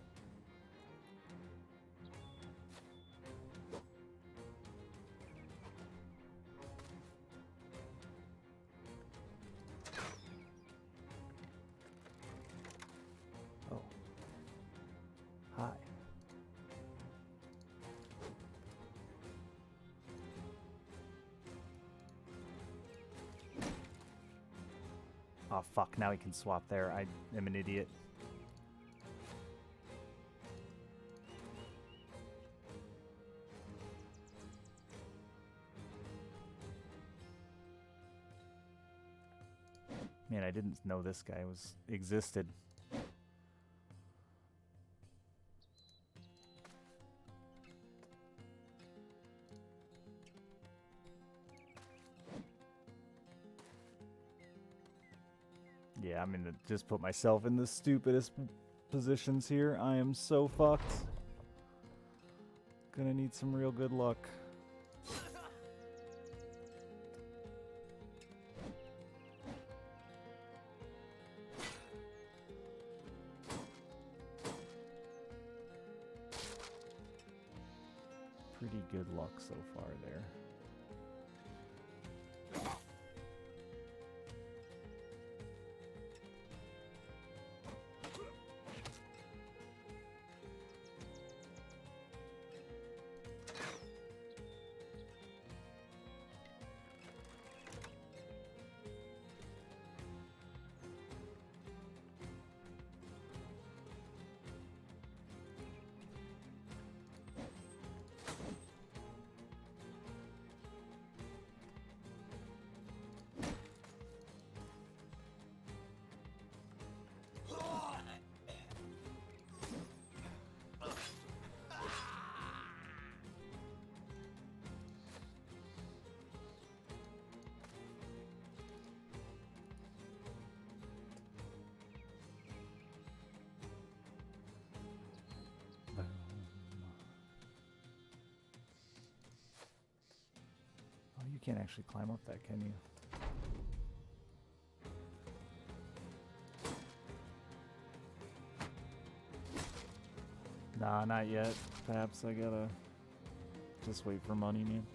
A: Oh. Hi. Oh, fuck. Now he can swap there. I am an idiot. Man, I didn't know this guy existed. Yeah, I'm gonna just put myself in the stupidest positions here. I am so fucked. Gonna need some real good luck. Pretty good luck so far there. Oh, you can't actually climb up that, can you? Nah, not yet. Perhaps I gotta just wait for money, man.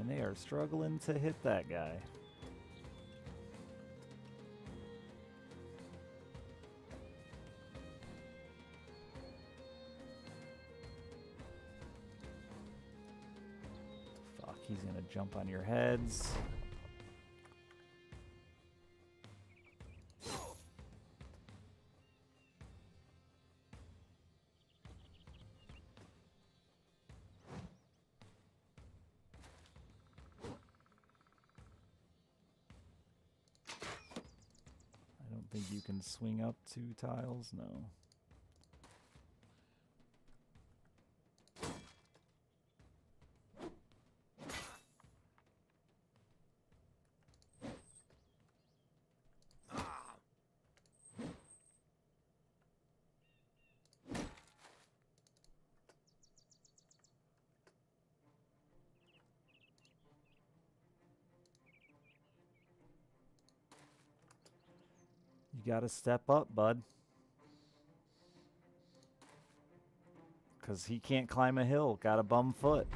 A: And they are struggling to hit that guy. Fuck, he's gonna jump on your heads. I don't think you can swing up 2 tiles, no. You gotta step up, bud. Because he can't climb a hill. Got a bum foot.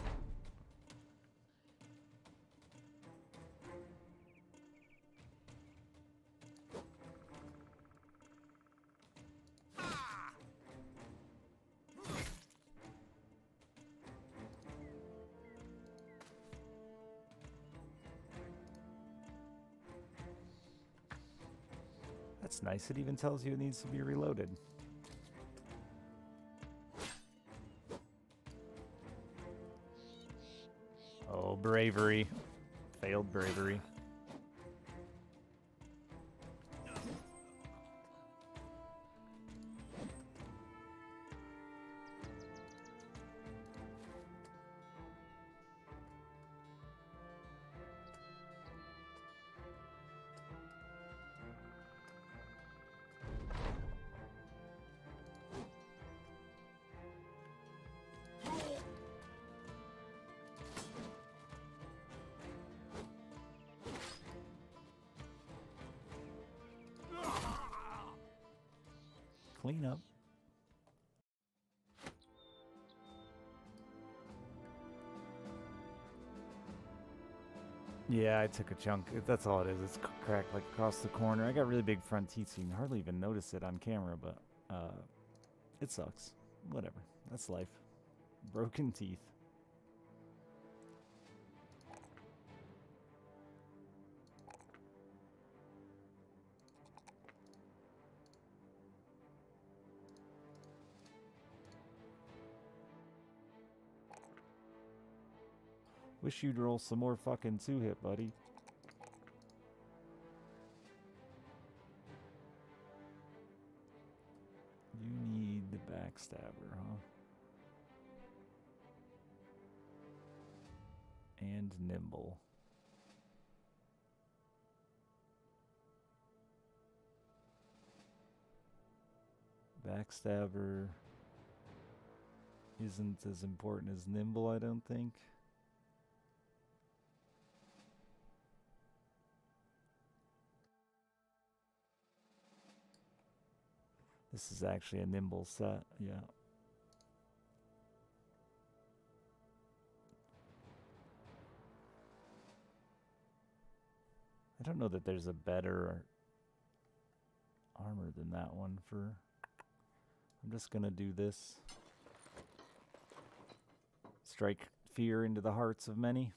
A: That's nice. It even tells you it needs to be reloaded. Oh, bravery. Failed bravery. Clean up. Yeah, I took a chunk. That's all it is. It's cracked like across the corner. I got really big front teeth, so you can hardly even notice it on camera, but it sucks. Whatever. That's life. Broken teeth. Wish you'd roll some more fucking 2-hit, buddy. You need the backstabber, huh? And nimble. Backstabber isn't as important as nimble, I don't think. This is actually a nimble set, yeah. I don't know that there's a better armor than that one for... I'm just gonna do this. Strike fear into the hearts of many.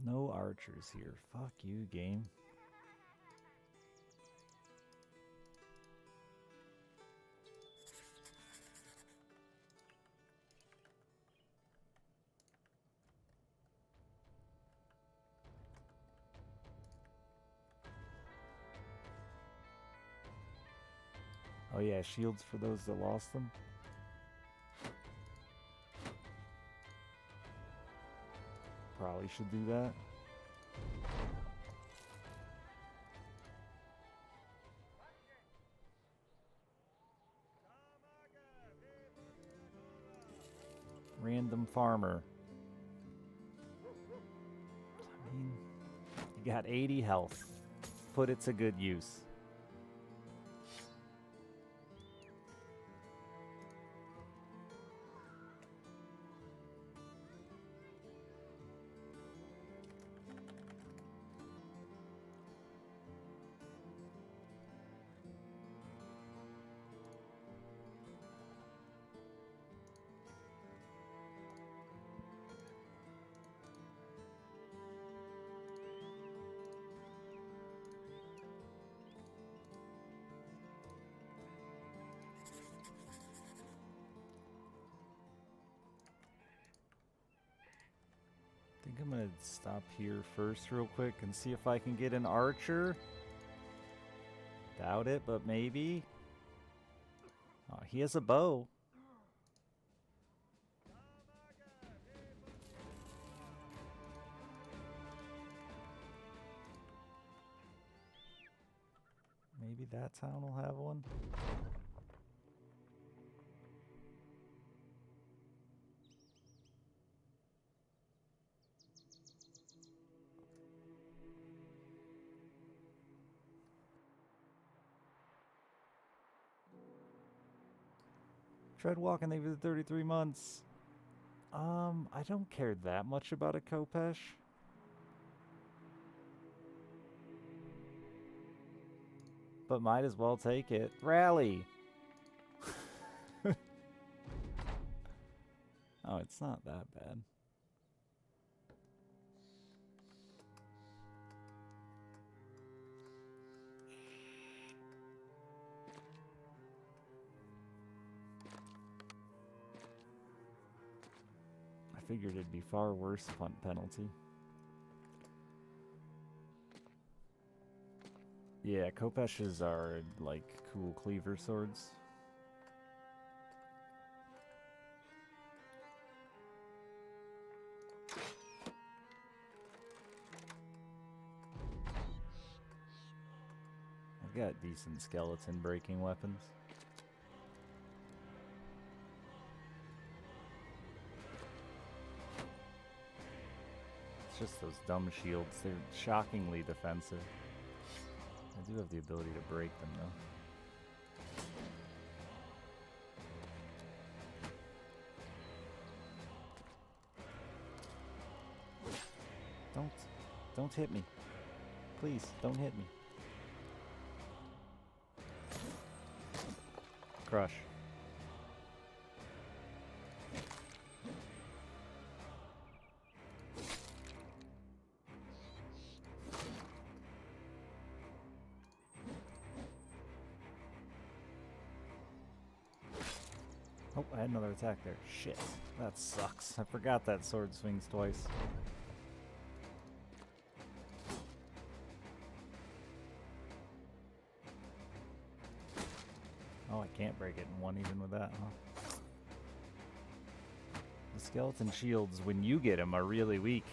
A: No archers here. Fuck you, game. Oh yeah, shields for those that lost them. Probably should do that. Random farmer. I mean, you got 80 health. Put it to good use. I think I'm gonna stop here first real quick and see if I can get an archer. Doubt it, but maybe. Oh, he has a bow. Maybe that town will have one. Tread walking they for 33 months. I don't care that much about a Kopesh. But might as well take it. Rally! Oh, it's not that bad. I figured it'd be far worse punt penalty. Yeah, Kopeshes are like cool cleaver swords. got decent skeleton breaking weapons. It's just those dumb shields. They're shockingly defensive. I do have the ability to break them, though. Don't hit me. Please, don't hit me. Crush. Oh, I had another attack there. Shit. That sucks. I forgot that sword swings twice. Oh, I can't break it in one even with that, huh? The skeleton shields, when you get them, are really weak.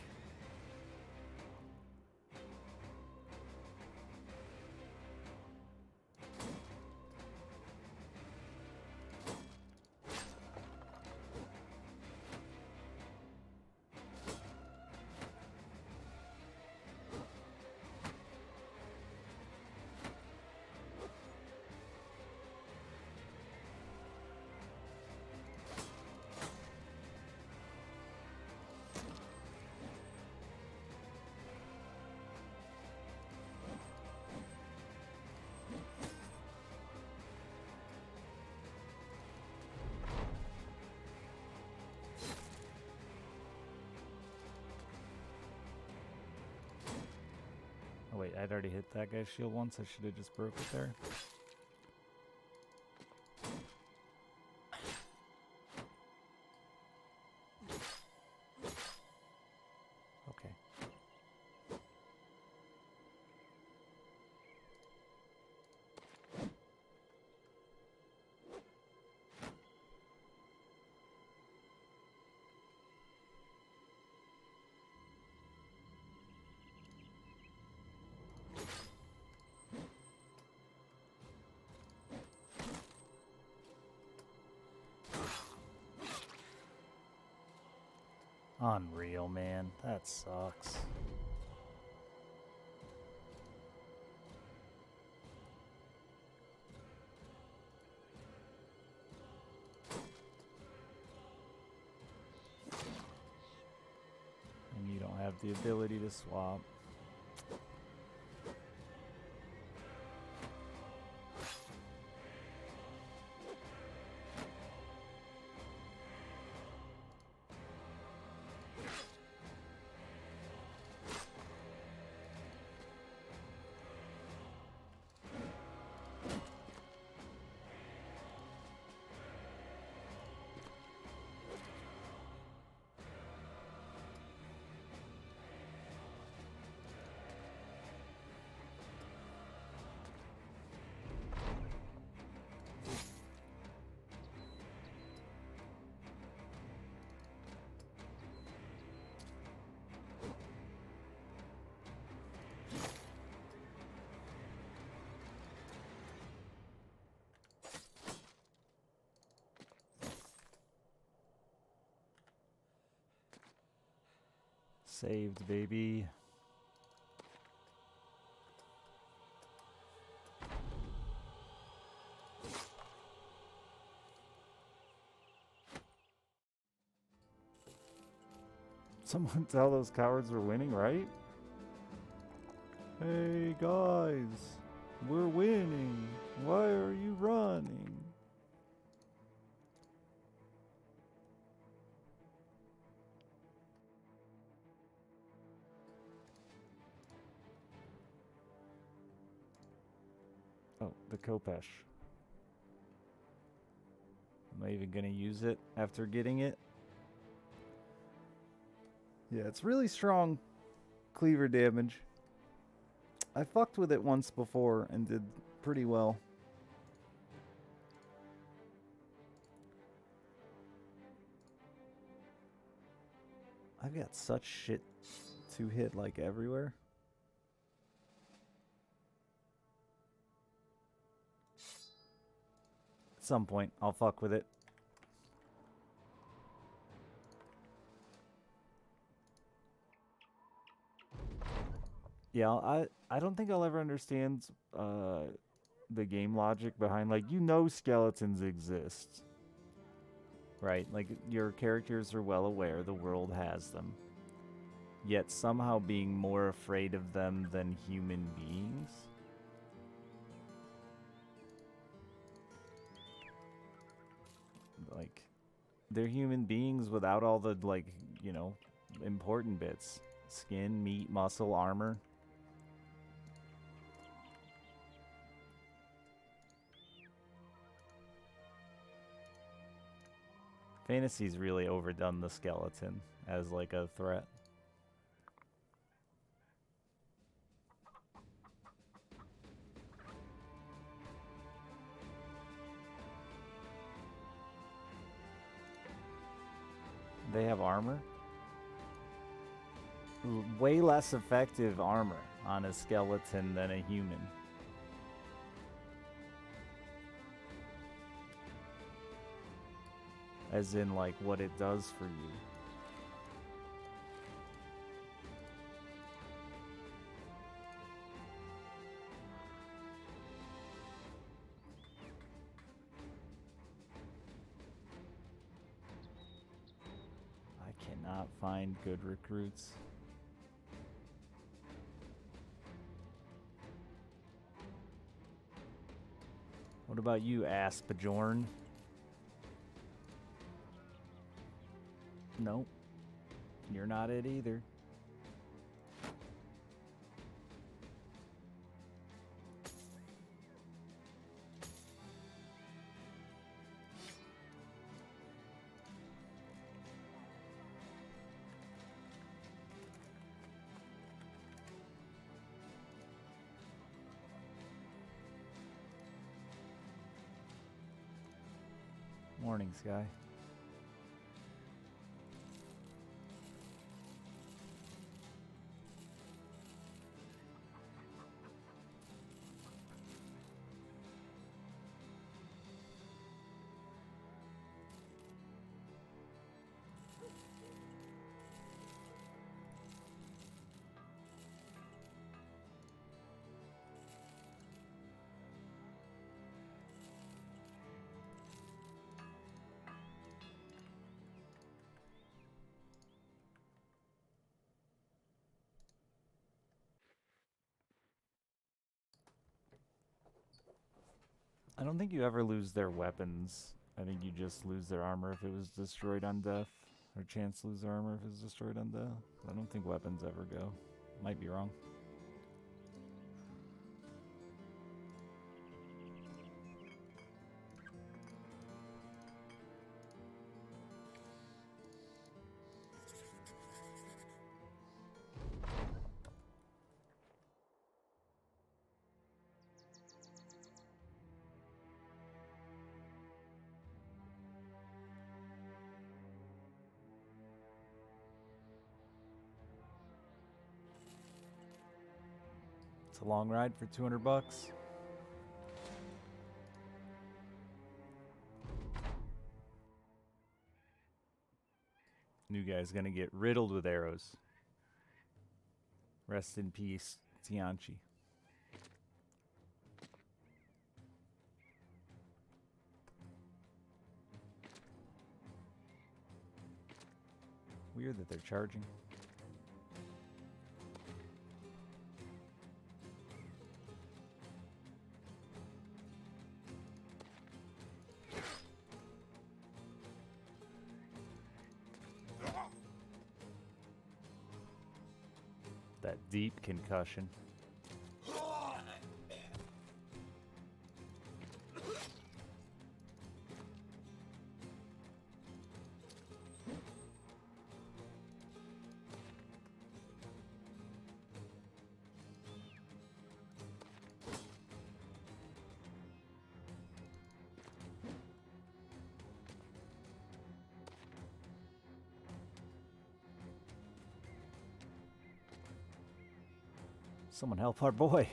A: Oh wait, I'd already hit that guy's shield once. I should have just broke it there. Okay. Unreal, man. That sucks. And you don't have the ability to swap. Saved, baby. Someone tell those cowards we're winning, right? Hey guys, we're winning. Why are you running? Oh, the Kopesh. Am I even gonna use it after getting it? Yeah, it's really strong cleaver damage. I fucked with it once before and did pretty well. I've got such shit to hit like everywhere. some point, I'll fuck with it. Yeah, I don't think I'll ever understand the game logic behind, like, you know skeletons exist. Right? Like, your characters are well aware the world has them. Yet somehow being more afraid of them than human beings? Like, they're human beings without all the, like, you know, important bits. Skin, meat, muscle, armor. Fantasy's really overdone the skeleton as, like, a threat. They have armor? Way less effective armor on a skeleton than a human. As in, like, what it does for you. I cannot find good recruits. What about you, Aspajorn? Nope. You're not it either. Morning, Sky. I don't think you ever lose their weapons. I think you just lose their armor if it was destroyed on death. Or chance to lose their armor if it's destroyed on death. I don't think weapons ever go. Might be wrong. It's a long ride for 200 bucks. New guy's gonna get riddled with arrows. Rest in peace, Tianchi. Weird that they're charging. That deep concussion. Someone help our boy.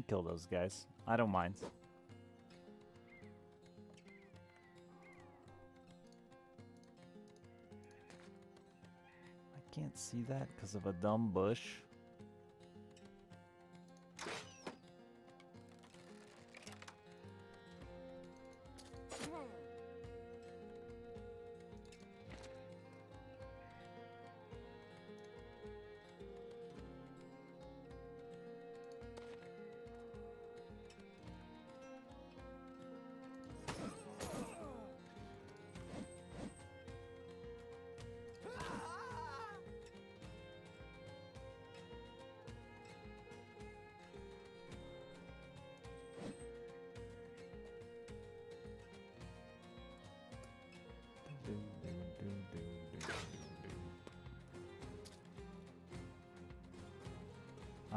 A: kill those guys. I don't mind. I can't see that because of a dumb bush.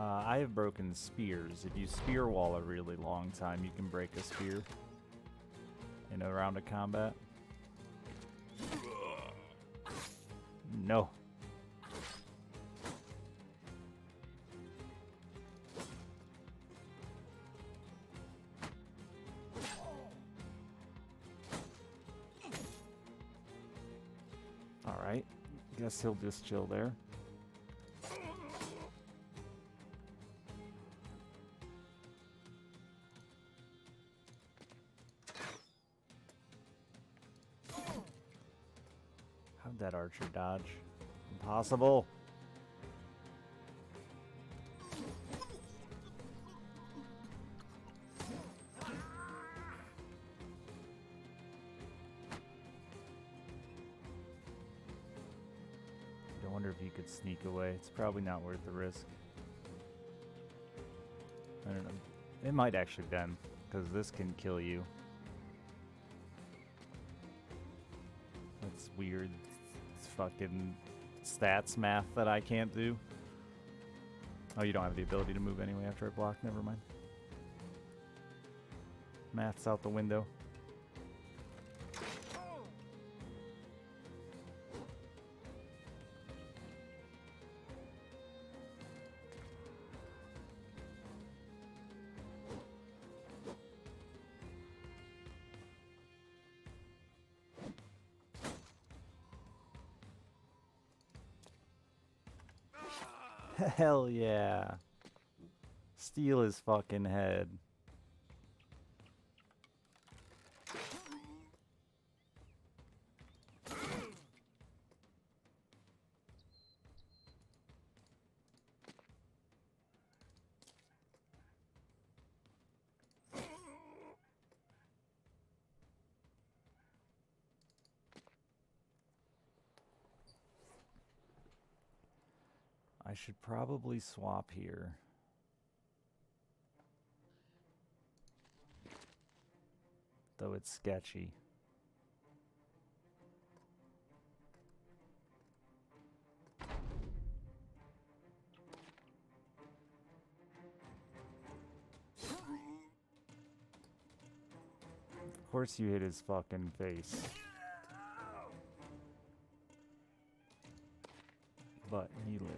A: I have broken spears. If you spear wall a really long time, you can break a spear in a round of combat. No. Alright. Guess he'll just chill there. How'd that archer dodge? Impossible. I wonder if you could sneak away. It's probably not worth the risk. I don't know. It might actually been, because this can kill you. That's weird. It's fucking stats math that I can't do. Oh, you don't have the ability to move anyway after I block. Never mind. Math's out the window. Hell yeah. Steal his fucking head. I should probably swap here. Though it's sketchy. Of course you hit his fucking face. But he lived.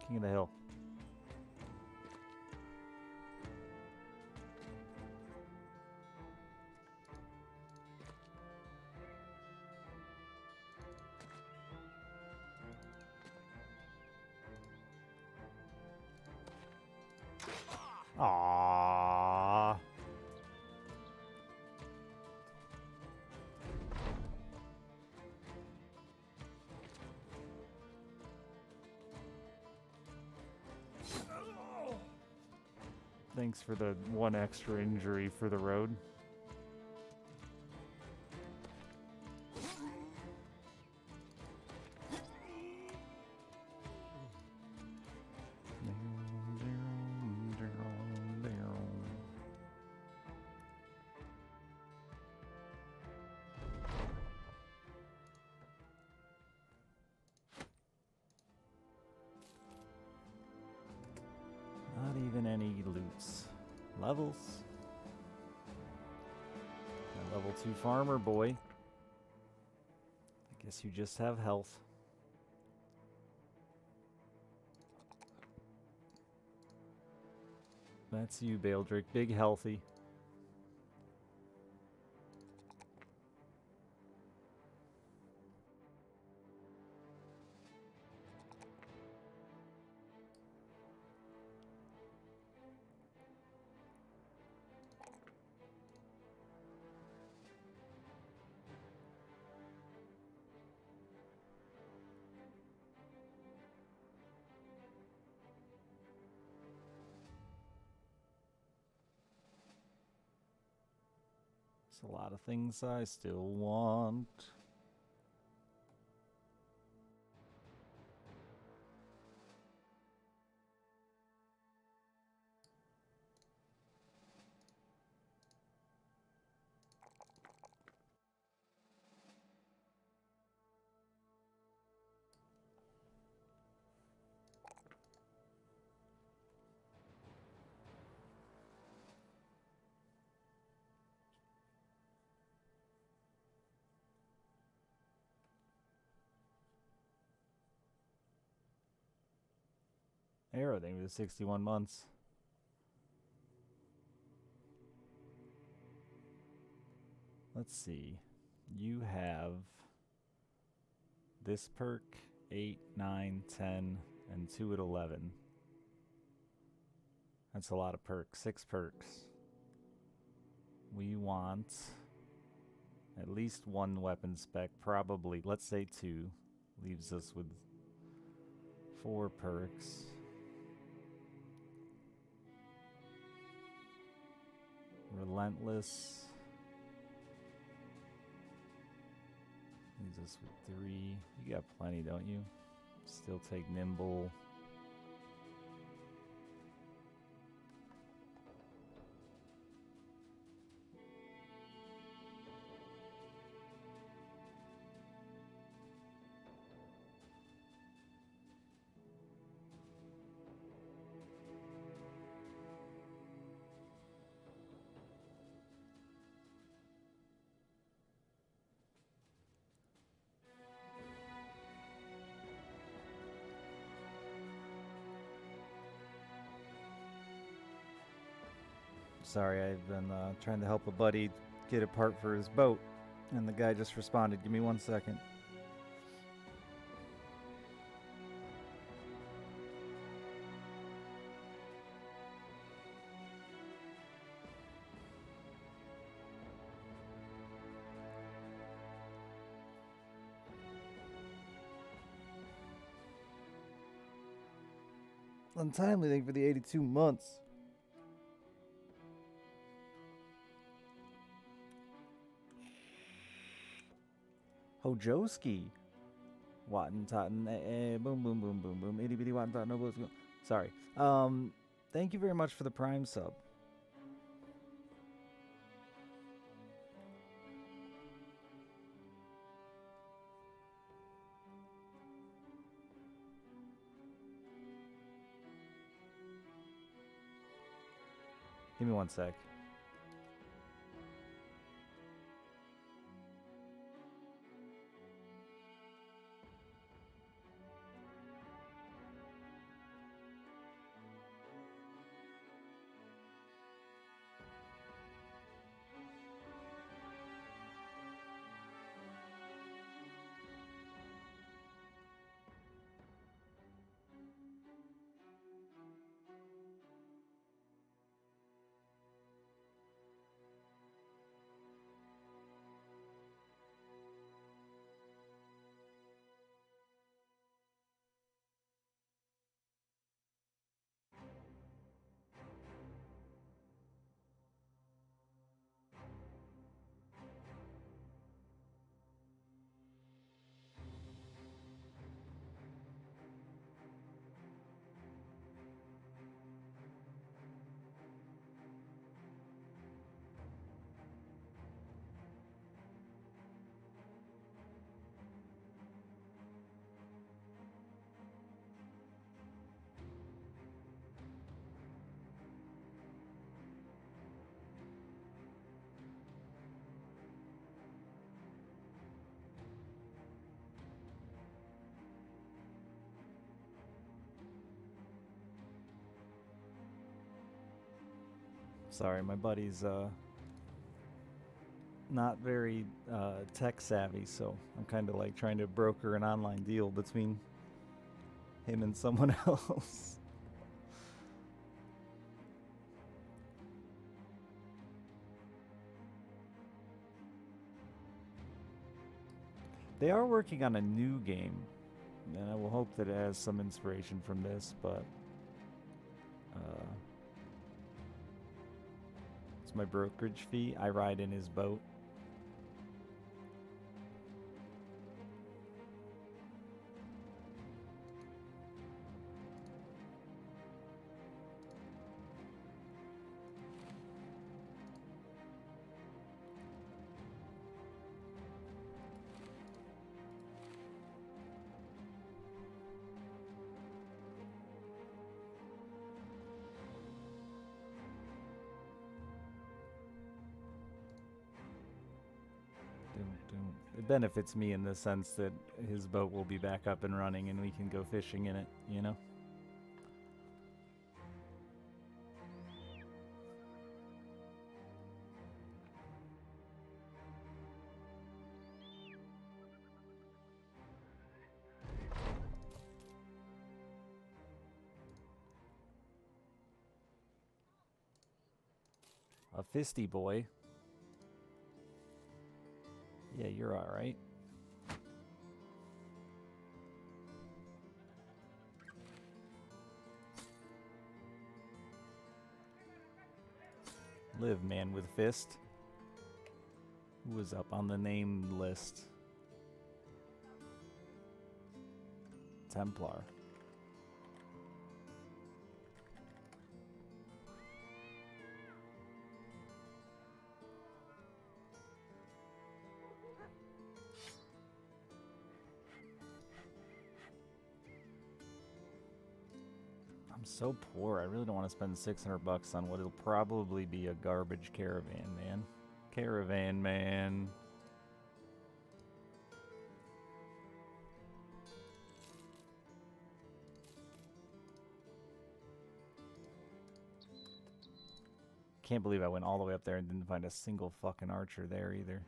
A: King of the hill. Aww. Thanks for the one extra injury for the road. any loots. Levels. A level 2 farmer boy. I guess you just have health. That's you, Baldric. Big healthy. There's a lot of things I still want. Arrow thing with 61 months. Let's see. You have this perk, 8, 9, 10, and 2 at 11. That's a lot of perks. 6 perks. We want at least 1 weapon spec, probably. Let's say 2. Leaves us with 4 perks. Relentless. Leaves us with 3. You got plenty, don't you? Still take Nimble. Sorry, I've been trying to help a buddy get a part for his boat, and the guy just responded. Give me 1 second. Untimely thing for the 82 months. Hojoski. Watton, Totten, boom, boom, boom, boom, boom. Itty bitty Watton, Totten, no boats. Sorry. Thank you very much for the Prime sub. Give me 1 sec. Sorry, my buddy's not very tech savvy, so I'm kind of like trying to broker an online deal between him and someone else. They are working on a new game, and I will hope that it has some inspiration from this, but it's my brokerage fee. I ride in his boat. It benefits me in the sense that his boat will be back up and running and we can go fishing in it, you know? A fisty boy. Yeah, you're alright. Live, man with fist. Who was up on the name list? Templar. I'm so poor. I really don't want to spend $600 on what will probably be a garbage caravan, man. Caravan, man. Can't believe I went all the way up there and didn't find a single fucking archer there either.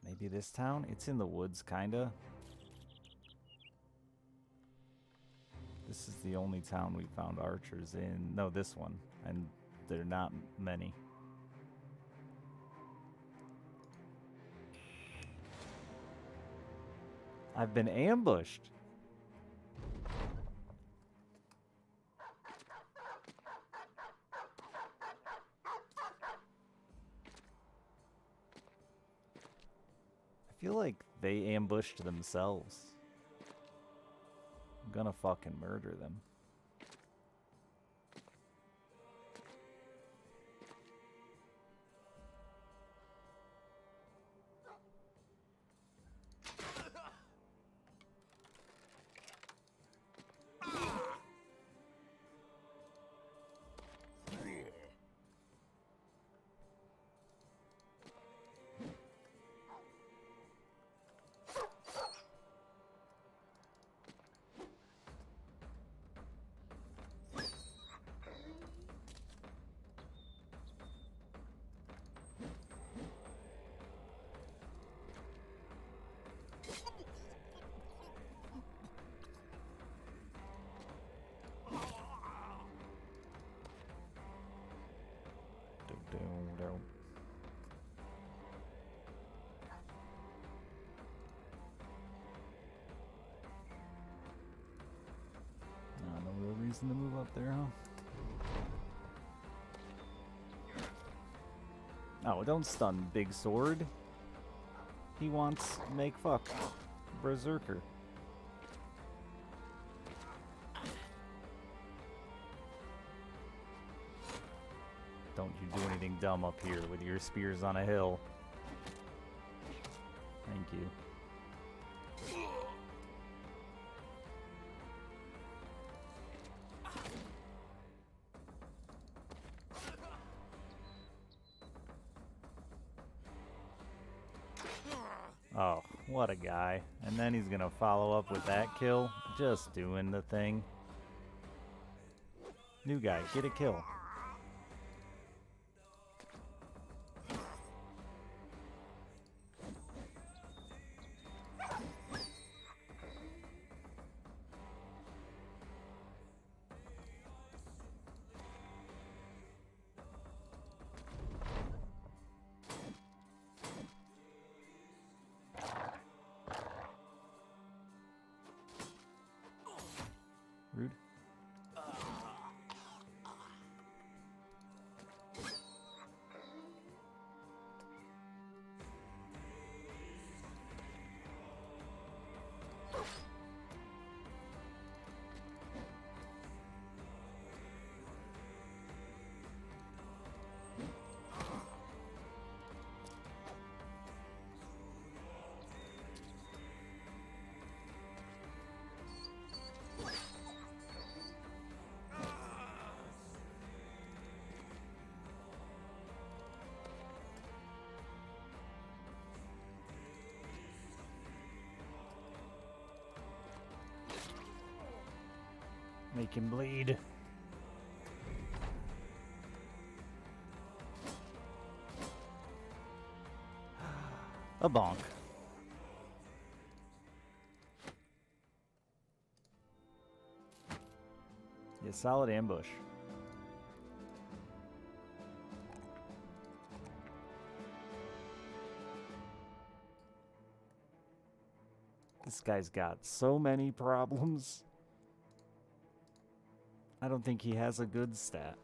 A: Maybe this town? It's in the woods, kinda. This is the only town we found archers in. No, this one. And there are not many. I've been ambushed. I feel like they ambushed themselves. I'm gonna fucking murder them. No real reason to move up there, huh? Oh, don't stun Big Sword. He wants make fuck. Berserker. Don't you do anything dumb up here with your spears on a hill. Thank you. Oh, what a guy. And then he's gonna follow up with that kill. Just doing the thing. New guy, get a kill. Rude. Make him bleed. A bonk. Yeah, solid ambush. This guy's got so many problems. I don't think he has a good stat.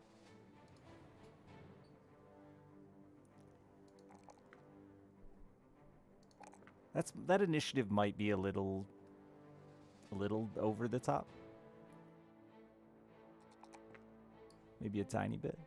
A: That initiative might be a little over the top. Maybe a tiny bit.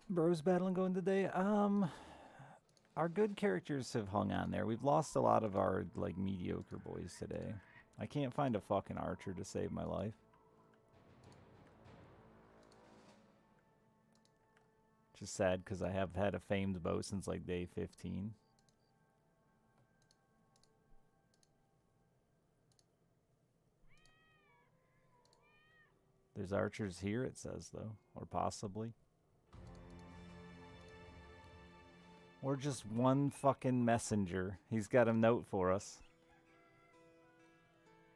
A: Bros battling going today? Our good characters have hung on there. We've lost a lot of our, like, mediocre boys today. I can't find a fucking archer to save my life. Just sad, because I have had a famed bow since, like, day 15. There's archers here, it says, though. Or possibly. Or just one fucking messenger. He's got a note for us.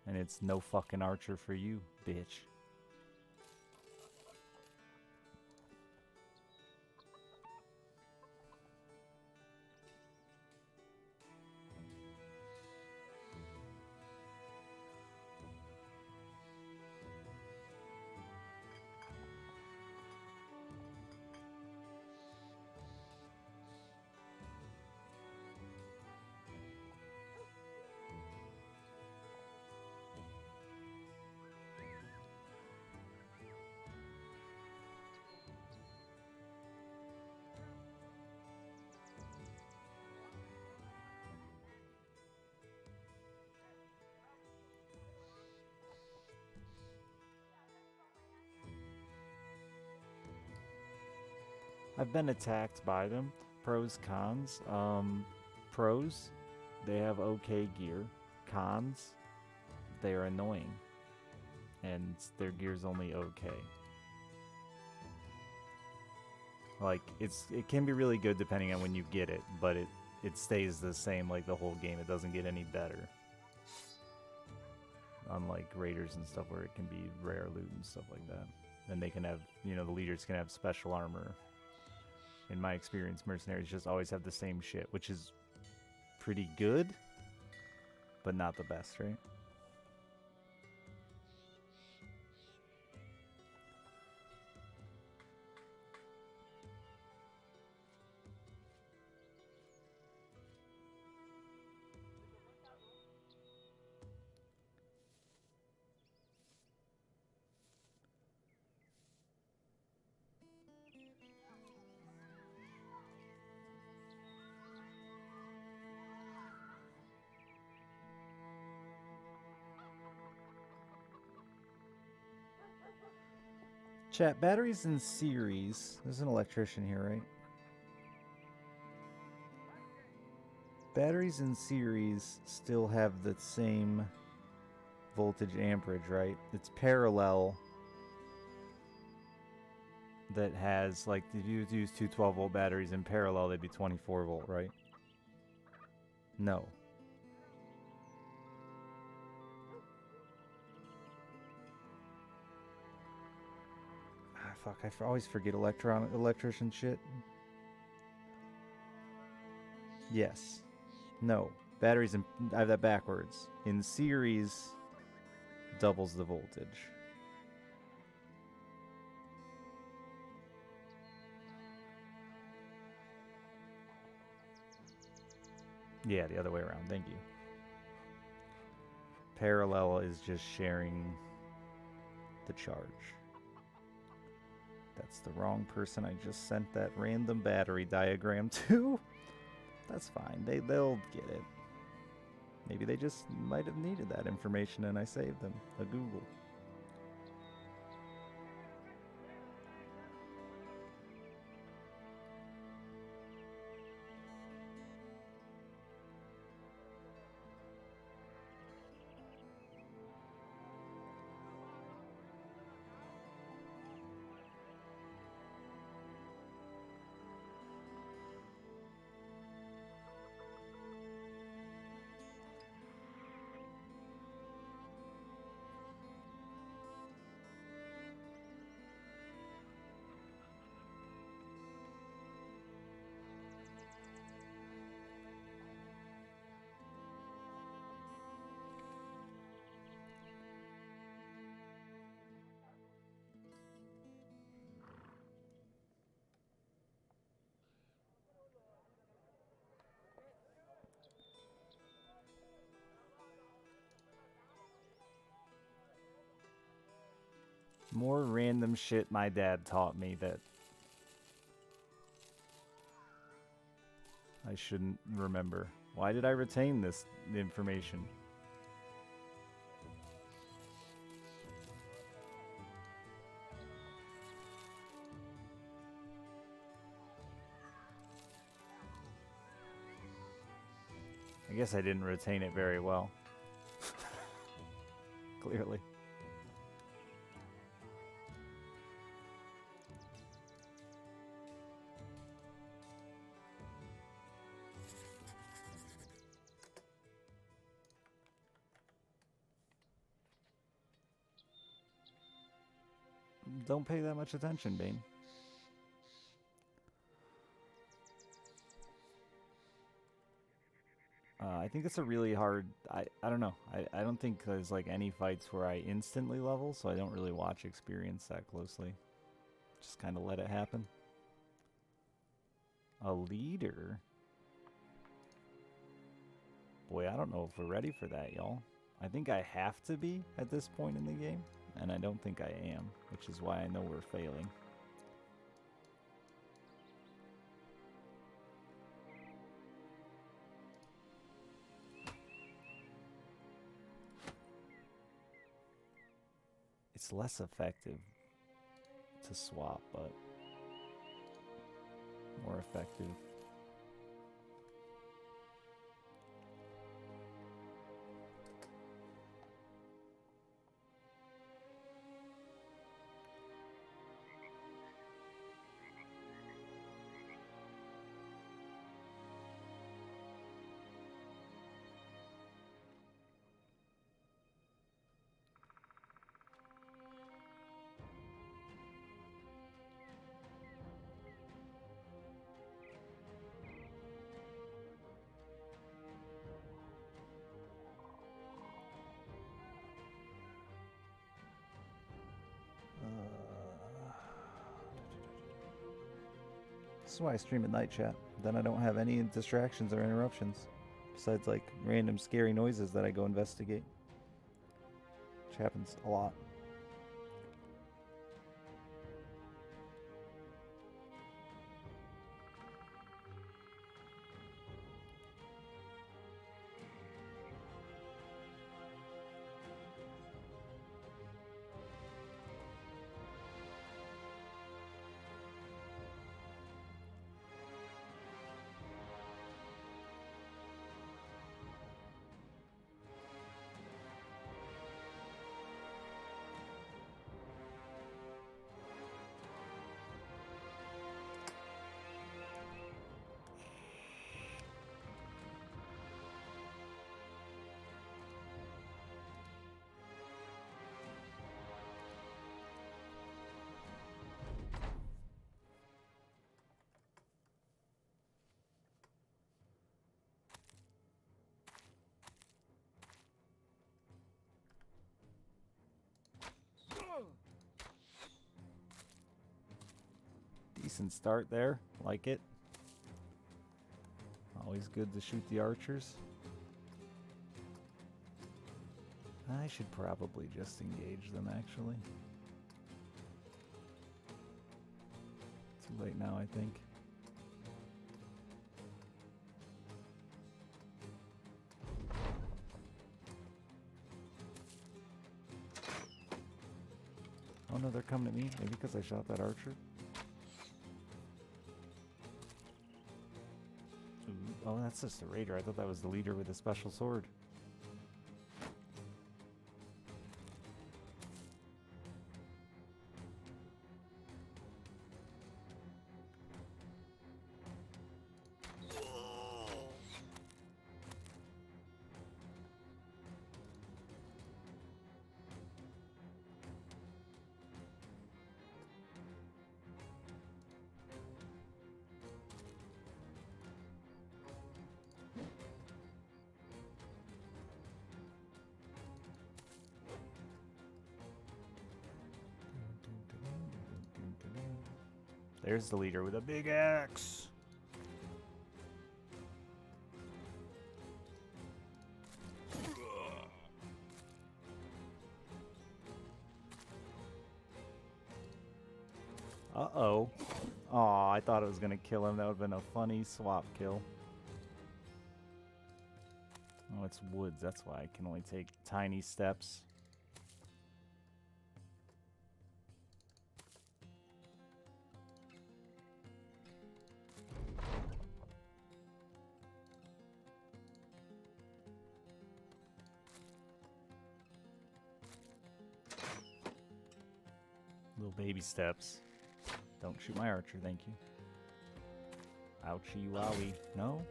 A: And it's no fucking archer for you, bitch. I've been attacked by them. Pros, cons. Pros, they have okay gear. Cons, they're annoying. And their gear's only okay. Like, it can be really good depending on when you get it, but it stays the same like the whole game. It doesn't get any better. Unlike raiders and stuff where it can be rare loot and stuff like that. And they can have, you know, the leaders can have special armor. In my experience, mercenaries just always have the same shit, which is pretty good, but not the best, right? Chat, batteries in series. There's an electrician here, right? Batteries in series still have the same voltage amperage, right? It's parallel that has, like, if you use two 12-volt batteries in parallel, they'd be 24 volt, right? No. Ah, fuck, I always forget electrician shit. Yes. No. Batteries, I have that backwards. In series, doubles the voltage. Yeah, the other way around. Thank you. Parallel is just sharing the charge. That's the wrong person I just sent that random battery diagram to. That's fine. They'll get it. Maybe they just might have needed that information and I saved them. A Google. More random shit my dad taught me that I shouldn't remember. Why did I retain this information? I guess I didn't retain it very well. Clearly. Don't pay that much attention, Bane. I think it's a really hard... I don't know. I don't think there's like any fights where I instantly level, so I don't really watch experience that closely. Just kind of let it happen. A leader? Boy, I don't know if we're ready for that, y'all. I think I have to be at this point in the game, and I don't think I am, which is why I know we're failing. It's less effective to swap, but more effective. This is why I stream at night, chat. Then I don't have any distractions or interruptions. Besides, like, random scary noises that I go investigate. Which happens a lot. Decent start there. Like it. Always good to shoot the archers. I should probably just engage them, actually. Too late now, I think. Oh no, they're coming at me. Maybe because I shot that archer. Ooh, oh, that's just a raider. I thought that was the leader with the special sword. There's the leader with a big axe. Uh-oh. Aw, I thought it was going to kill him. That would have been a funny swap kill. Oh, it's woods. That's why I can only take tiny steps. Little baby steps. Don't shoot my archer, thank you. Ouchie wowie. No?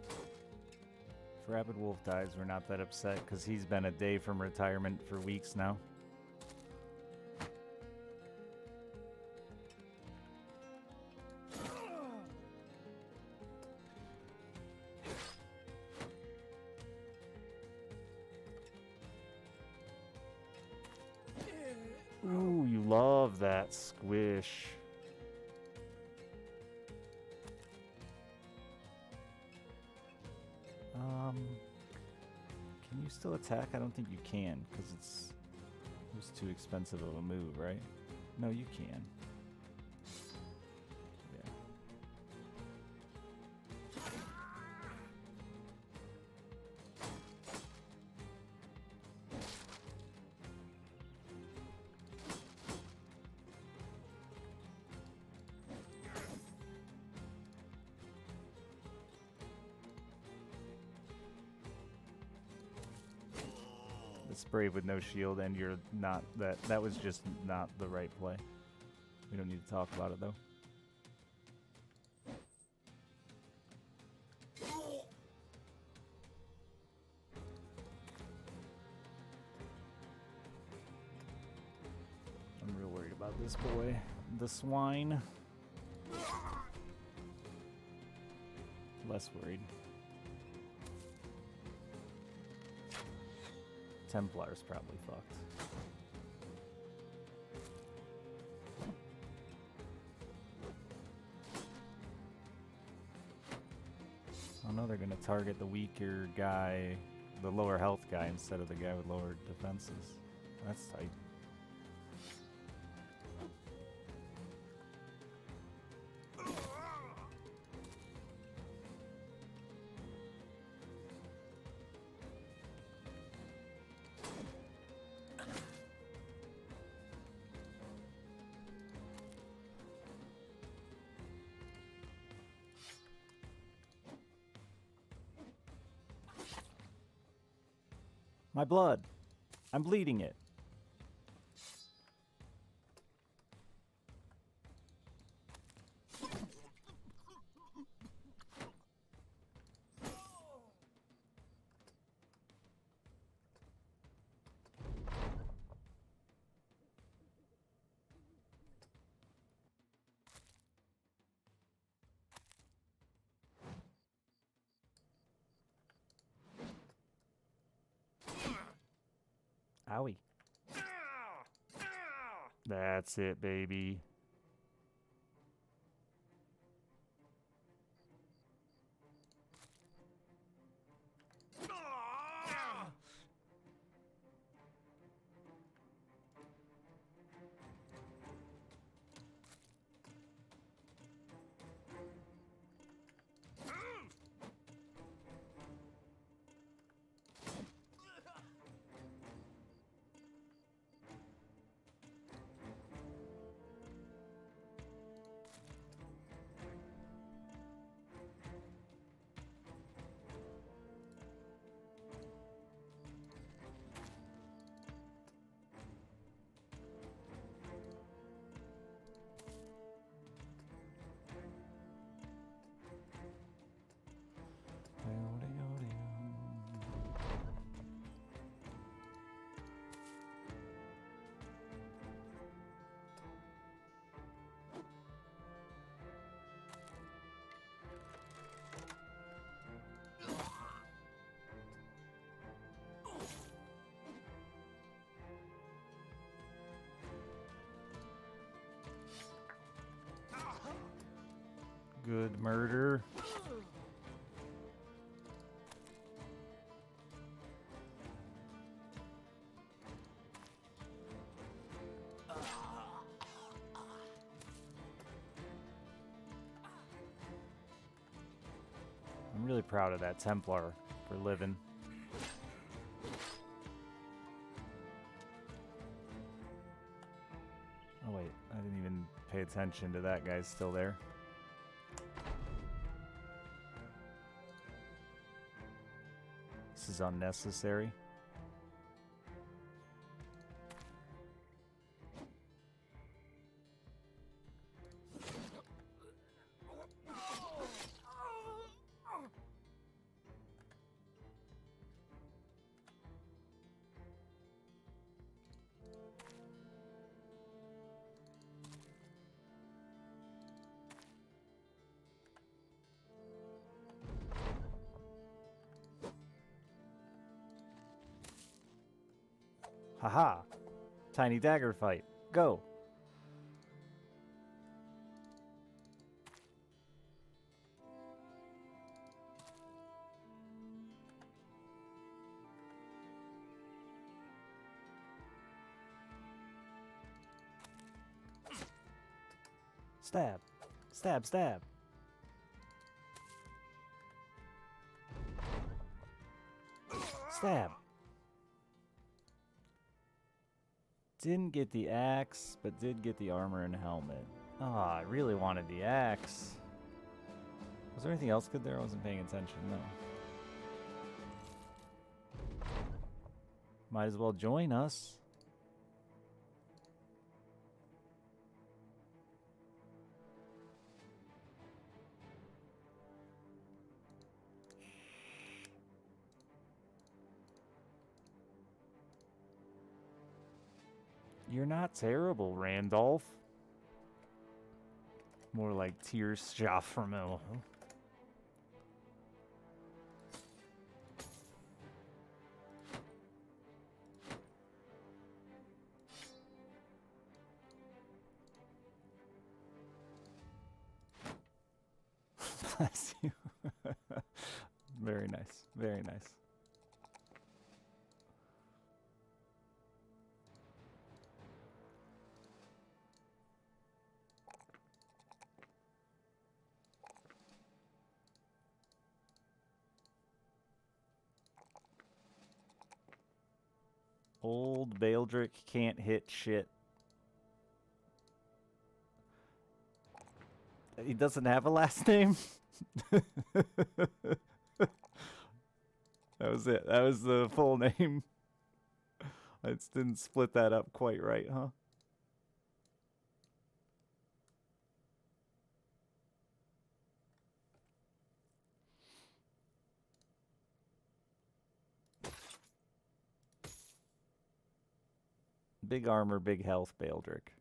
A: If Rabid Wolf dies, we're not that upset, because he's been a day from retirement for weeks now. Ooh, you love that squish. Can you still attack? I don't think you can, because it was too expensive of a move, right? No, you can. Yeah. It's brave with no shield, and you're not that was just not the right play. We don't need to talk about it though. I'm real worried about this boy, the swine. Less worried. Templar's probably fucked. Oh no, they're gonna target the weaker guy, the lower health guy, instead of the guy with lower defenses. That's tight. My blood. I'm bleeding it. Owie. That's it, baby. Good murder. I'm really proud of that Templar for living. Oh wait, I didn't even pay attention to that guy's still there. This is unnecessary. Haha! Tiny dagger fight. Go! Stab! Stab, stab! Stab! Didn't get the axe, but did get the armor and helmet. Ah, I really wanted the axe. Was there anything else good there? I wasn't paying attention, no. Might as well join us. You're not terrible, Randolph. More like Tears Jaffremel. Bless you. Very nice. Very nice. Old Baldric can't hit shit. He doesn't have a last name? That was it. That was the full name. I just didn't split that up quite right, huh? Big armor, big health, Baldric.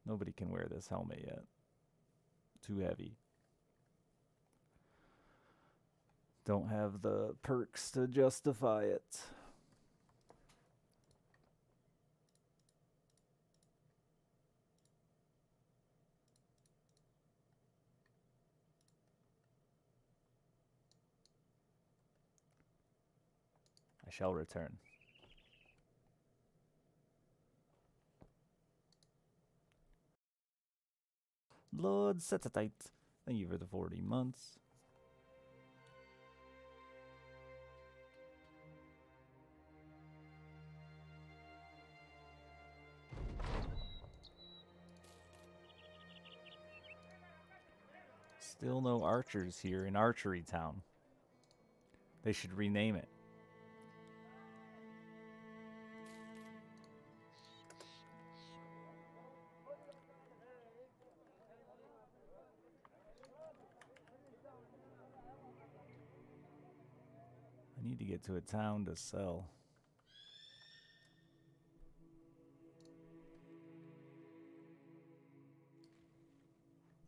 A: Nobody can wear this helmet yet. Too heavy. Don't have the perks to justify it. I shall return. Lord Setatite, thank you for the 40 months. Still no archers here in Archery Town. They should rename it. I need to get to a town to sell.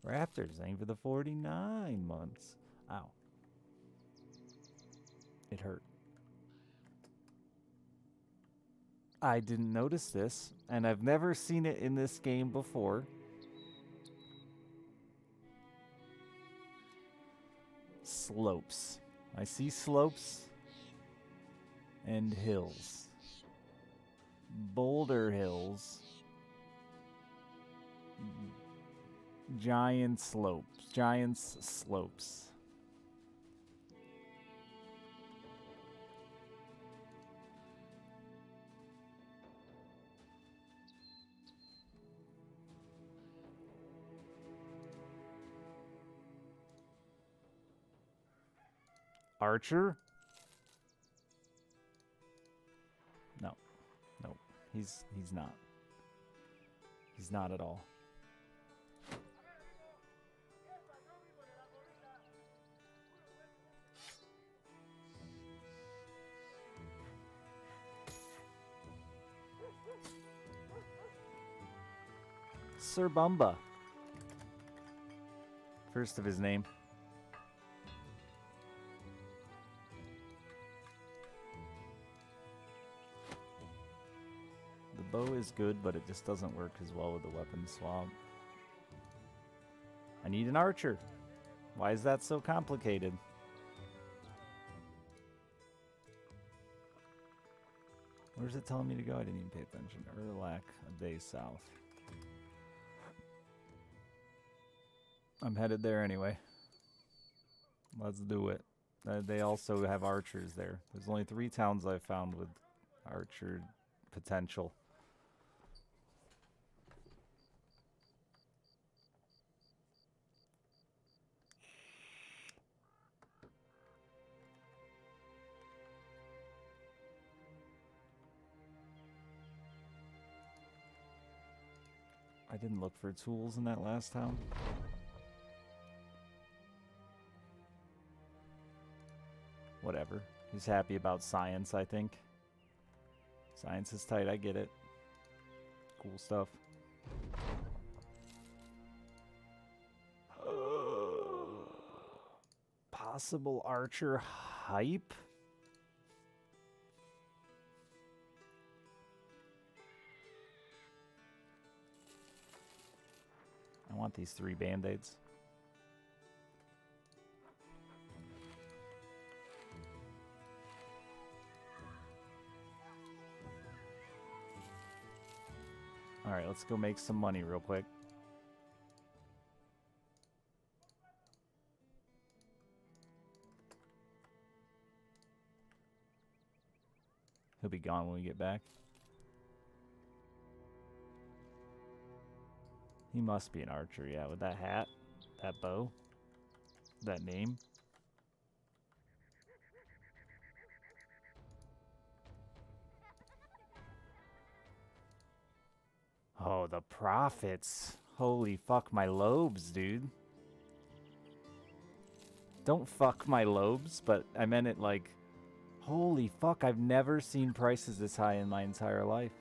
A: Raptors, thank you for the 49 months. Ow. It hurt. I didn't notice this, and I've never seen it in this game before. slopes. I see slopes and hills. Boulder hills. Giant slopes. Giants slopes. Archer? No. Nope. He's not. He's not at all. Sir Bumba. First of his name. The bow is good, but it just doesn't work as well with the weapon swap. I need an archer. Why is that so complicated? Where's it telling me to go? I didn't even pay attention. Erlac, a day south. I'm headed there anyway. Let's do it. They also have archers there. There's only 3 towns I've found with archer potential. I didn't look for tools in that last town. Whatever. He's happy about science, I think. Science is tight, I get it. Cool stuff. Possible archer hype? I want these 3 band-aids. Alright, let's go make some money real quick. He'll be gone when we get back. He must be an archer, yeah, with that hat, that bow, that name. Oh, the profits. Holy fuck my lobes, dude. Don't fuck my lobes, but I meant it like, holy fuck, I've never seen prices this high in my entire life.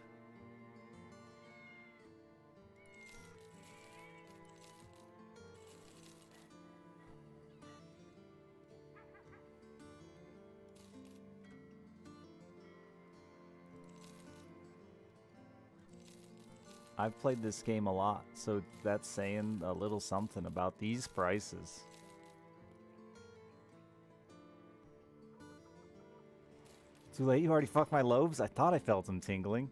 A: I've played this game a lot, so that's saying a little something about these prices. Too late, you already fucked my lobes? I thought I felt them tingling.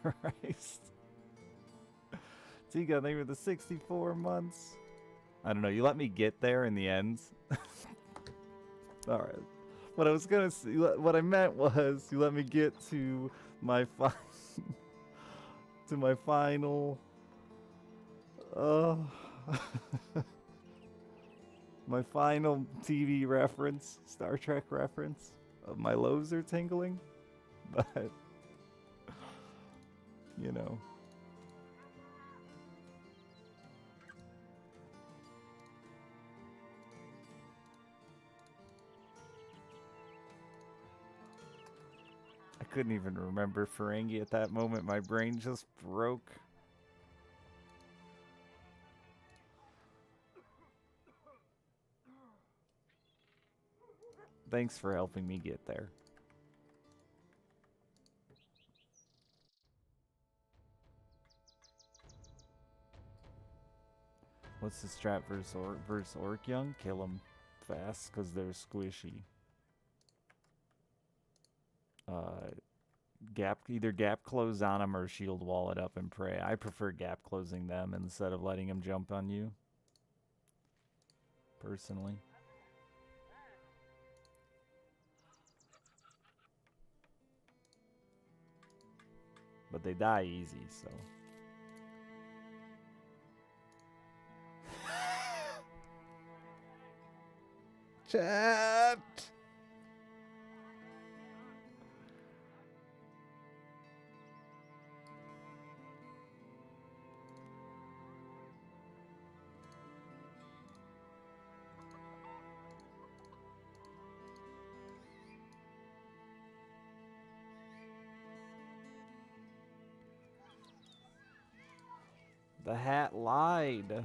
A: Christ. Tika, they were the 64 months. I don't know, you let me get there in the end. Alright. What I was gonna say, what I meant was, you let me get to my to my final my final TV reference, Star Trek reference of my lobes are tingling, but you know. I couldn't even remember Ferengi at that moment. My brain just broke. Thanks for helping me get there. What's the strat versus Orc Young? Kill them fast because they're squishy. Either gap close on them or shield wall it up and pray. I prefer gap closing them instead of letting them jump on you. Personally. But they die easy, so. Chat! The hat lied.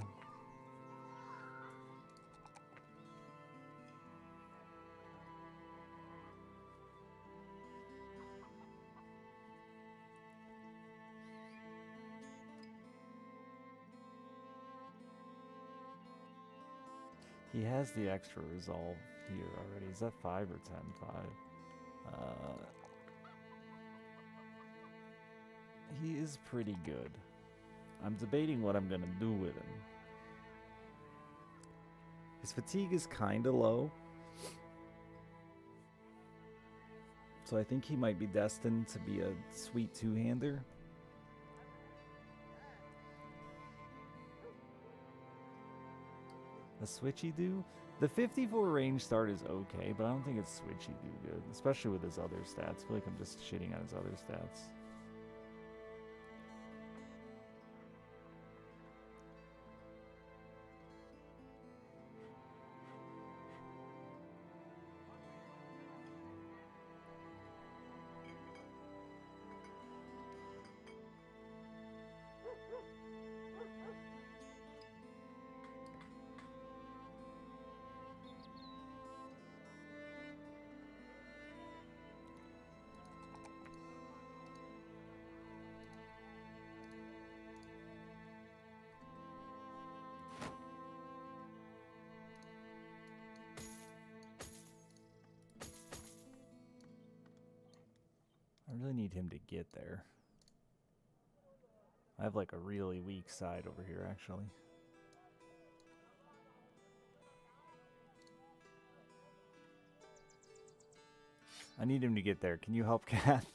A: He has the extra resolve here already. Is that 5 or 10? 5. He is pretty good. I'm debating what I'm gonna do with him. His fatigue is kinda low. So I think he might be destined to be a sweet two-hander. A switchy do? The 54 range start is okay, but I don't think it's switchy do good, especially with his other stats. I feel like I'm just shitting on his other stats. I really need him to get there. I have like a really weak side over here, actually. I need him to get there. Can you help, Kath?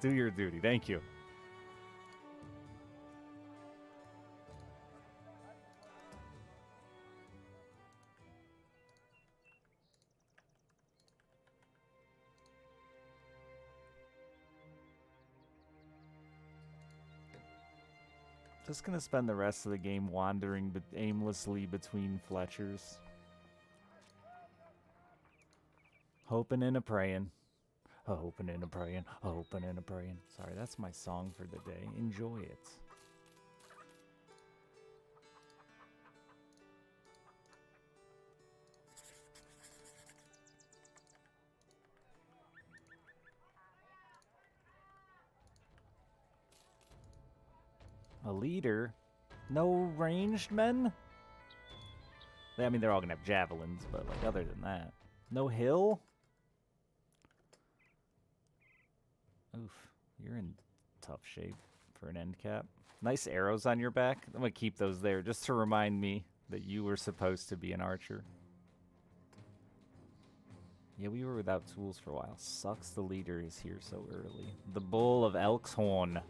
A: Do your duty. Thank you. Just gonna spend the rest of the game wandering aimlessly between Fletchers. Hoping and a praying. Hoping and a praying. Hoping and a praying. Sorry, that's my song for the day. Enjoy it. A leader? No ranged men? I mean, they're all gonna have javelins, but like other than that. No hill? Oof, you're in tough shape for an end cap. Nice arrows on your back. I'm gonna keep those there just to remind me that you were supposed to be an archer. Yeah, we were without tools for a while. Sucks the leader is here so early. The Bull of Elkshorn.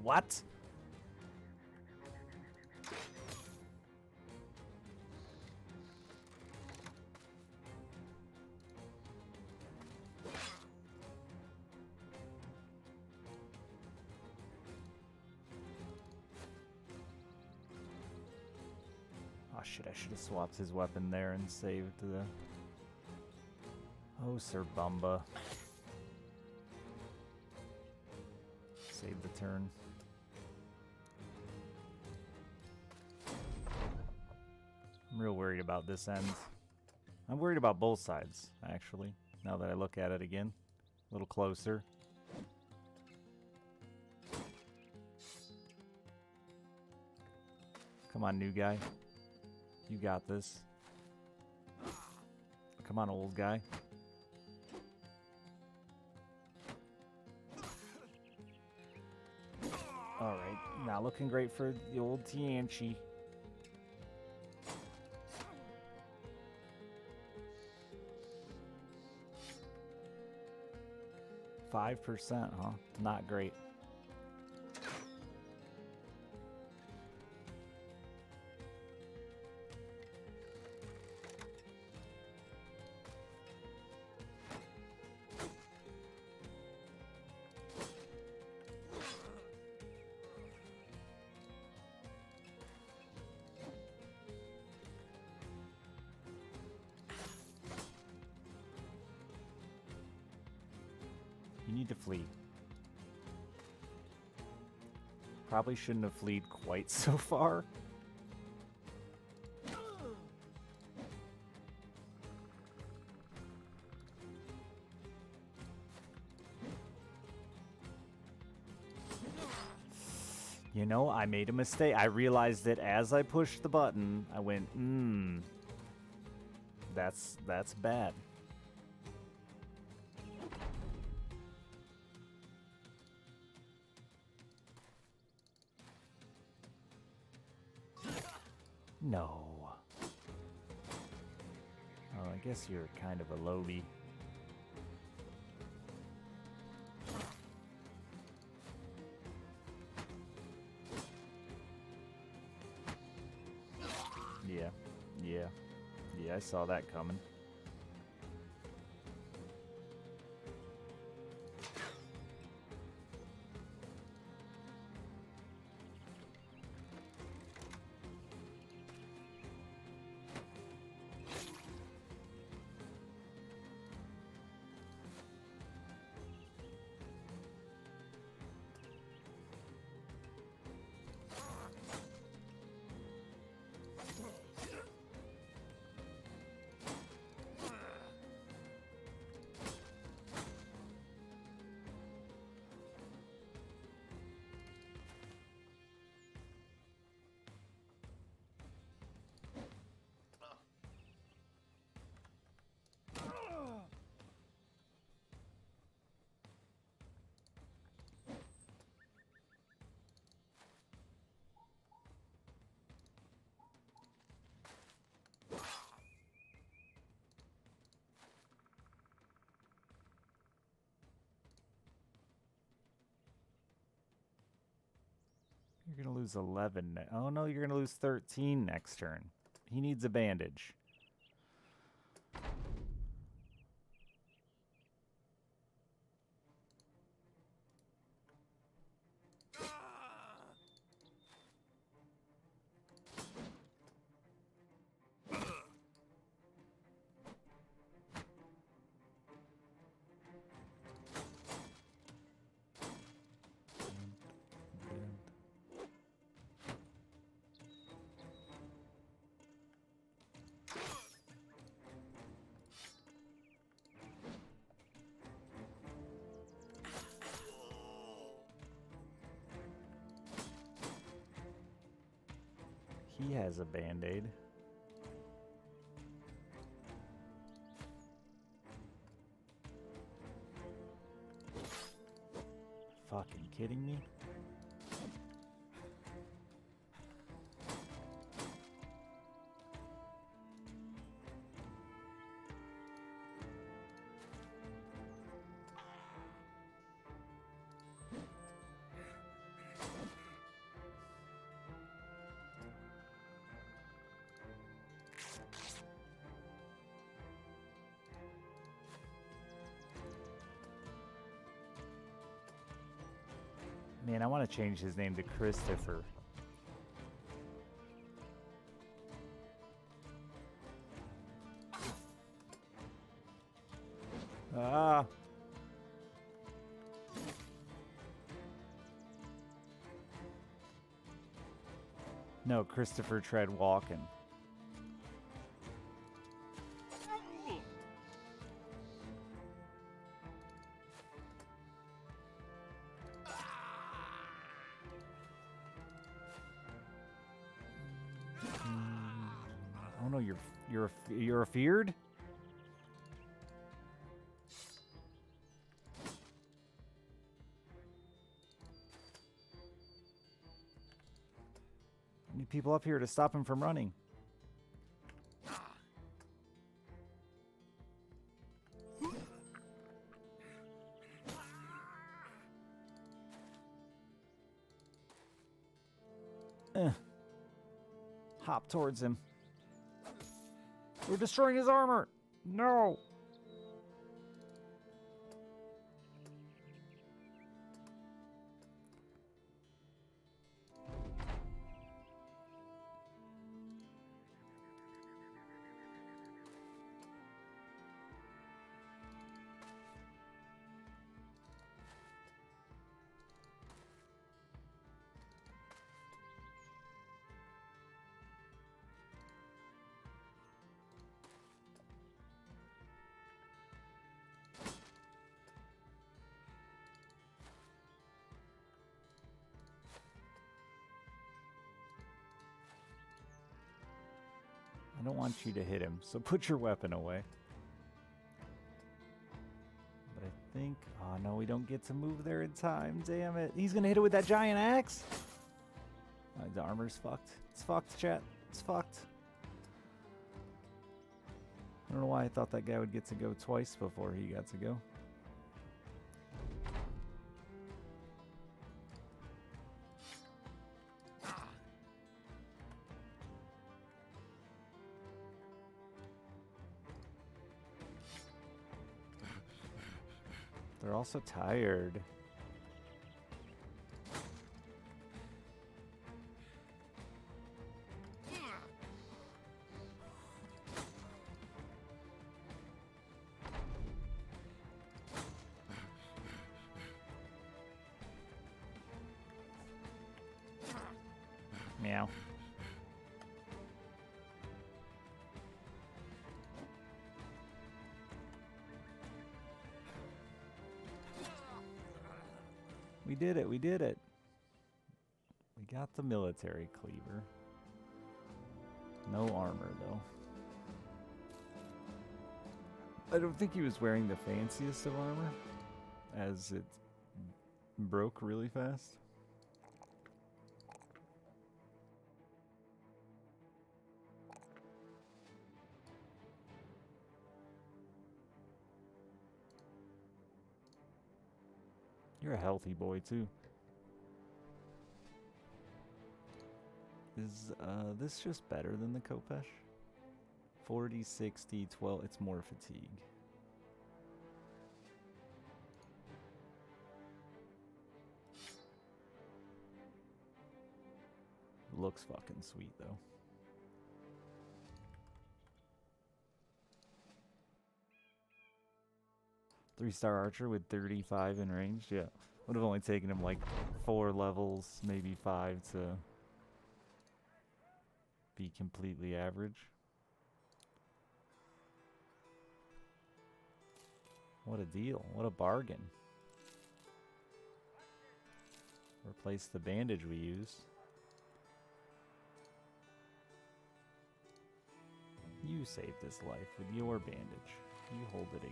A: What? Oh shit, I should have swapped his weapon there and saved the... Oh, Sir Bumba. Save the turn. I'm real worried about this end. I'm worried about both sides, actually, now that I look at it again. A little closer. Come on, new guy. You got this. Come on, old guy. Alright, not looking great for the old Tianchi. %, huh? Not great. You need to flee. Probably shouldn't have fleed quite so far. You know, I made a mistake. I realized that as I pushed the button, I went, that's bad. No. Oh, I guess you're kind of a lobie. Yeah, I saw that coming. You're going to lose 11. Oh, no, you're going to lose 13 next turn. He needs a bandage. He has a band-aid. Fucking kidding me? Man, I want to change his name to Christopher. Ah. No, Christopher tried walking. Oh no, you're afeared? I need people up here to stop him from running. Hop towards him. We're destroying his armor. No. I don't want you to hit him, so put your weapon away. But I think... Oh, no, we don't get to move there in time. Damn it. He's going to hit it with that giant axe? The armor's fucked. It's fucked, chat. It's fucked. I don't know why I thought that guy would get to go twice before he got to go. They're also tired. Meow. We did it, we did it. We got the military cleaver. No armor, though. I don't think he was wearing the fanciest of armor, as it broke really fast. You're a healthy boy, too. Is this just better than the Kopesh? 40, 60, 12. It's more fatigue. Looks fucking sweet, though. Three-star archer with 35 in range. Yeah. Would have only taken him like 4 levels, maybe 5 to be completely average. What a deal. What a bargain. Replace the bandage we used. You saved his life with your bandage. You hold it again.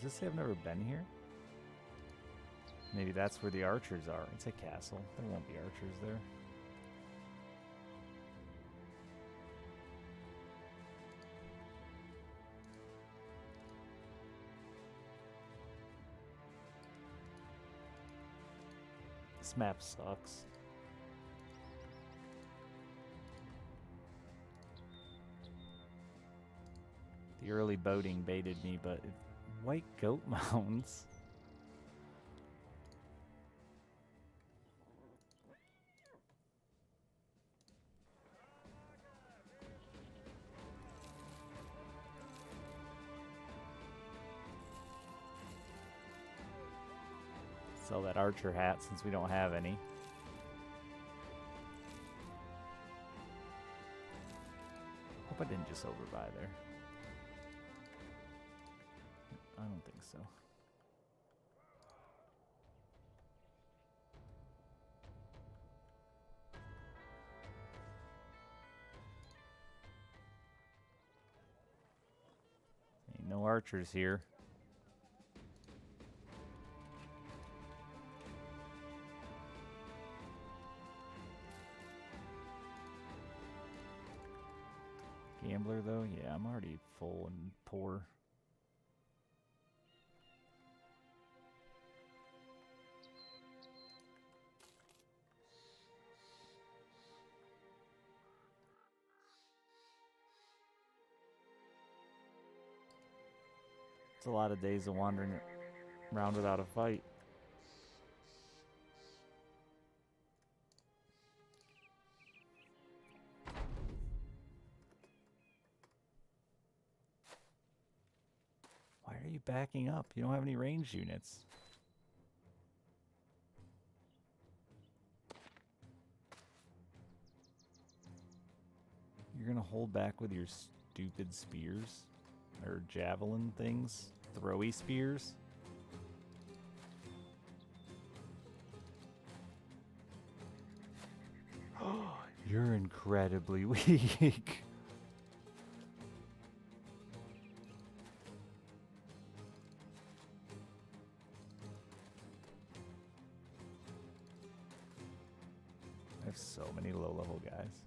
A: Does this say I've never been here? Maybe that's where the archers are. It's a castle. There won't be archers there. This map sucks. The early boating baited me, but white goat mounds. Sell that archer hat since we don't have any. Hope I didn't just overbuy there. I don't think so. Ain't no archers here. Gambler though? Yeah, I'm already full and poor. It's a lot of days of wandering around without a fight. Why are you backing up? You don't have any ranged units. You're gonna hold back with your stupid spears? Or javelin things? Throwy spears? You're incredibly weak. I have so many low-level guys.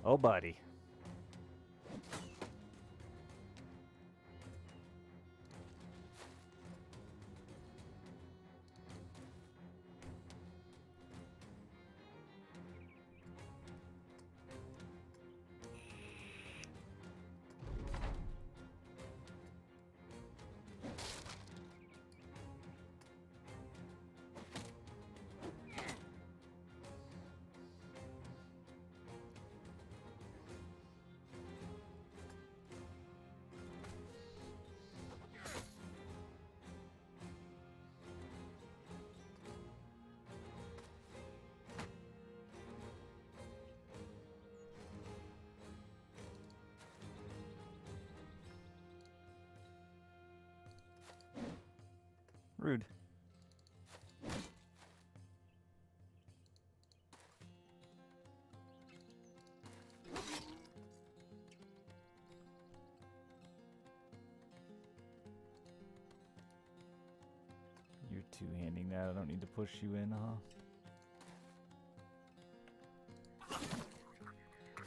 A: Oh, buddy. Rude. You're two-handing that. I don't need to push you in,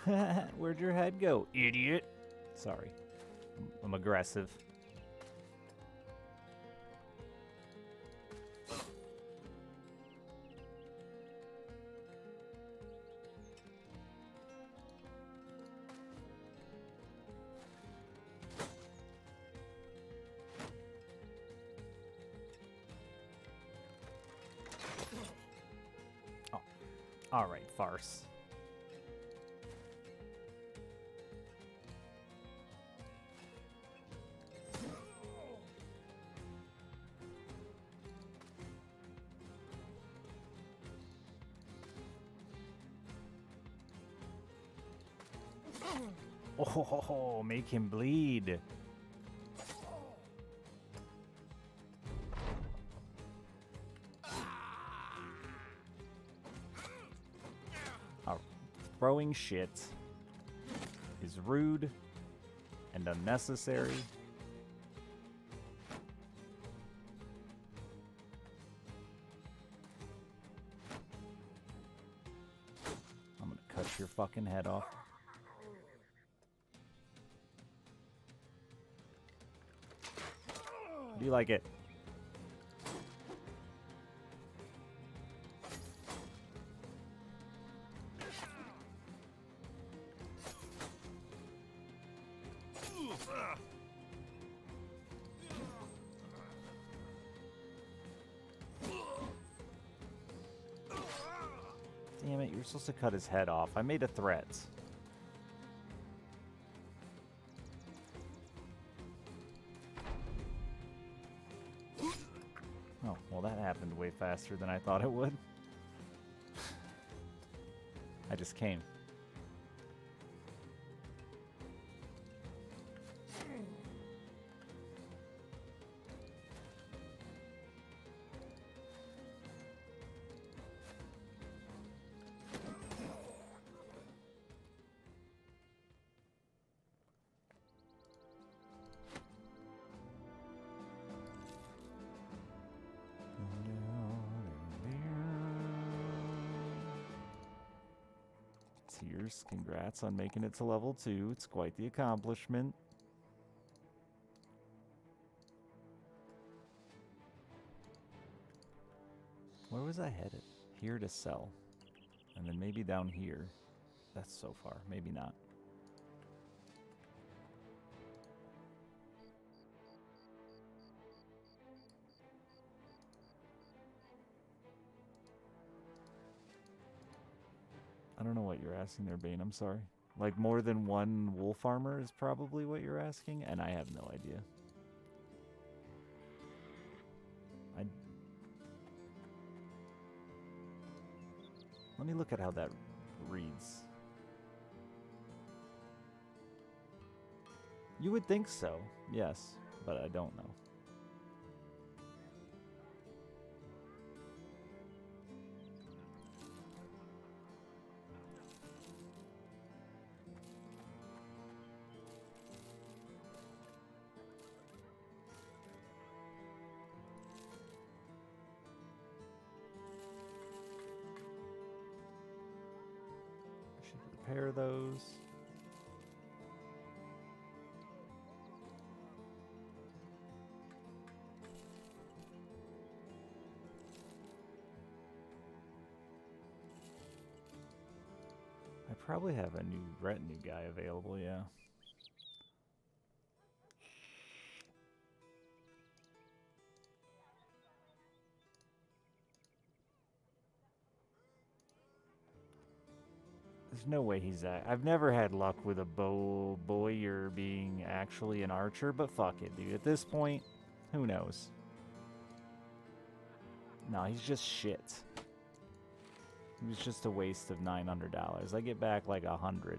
A: huh? Where'd your head go, idiot? Sorry. I'm aggressive. All right, farce. Oh, make him bleed. Throwing shit is rude and unnecessary. I'm gonna cut your fucking head off. Do you like it? Damn it, you were supposed to cut his head off. I made a threat. Oh, well that happened way faster than I thought it would. I just came. Tears, congrats on making it to level 2. It's quite the accomplishment. Where was I headed? Here to sell. And then maybe down here. That's so far. Maybe not. I don't know what you're asking there, Bane. I'm sorry. Like more than one wolf armor is probably what you're asking, and I have no idea. Let me look at how that reads. You would think so, yes, but I don't know. Repair those. I probably have a new retinue guy available, yeah. There's no way he's that. I've never had luck with a bowyer being actually an archer, but fuck it, dude. At this point, who knows? No, he's just shit. He was just a waste of $900. I get back like 100.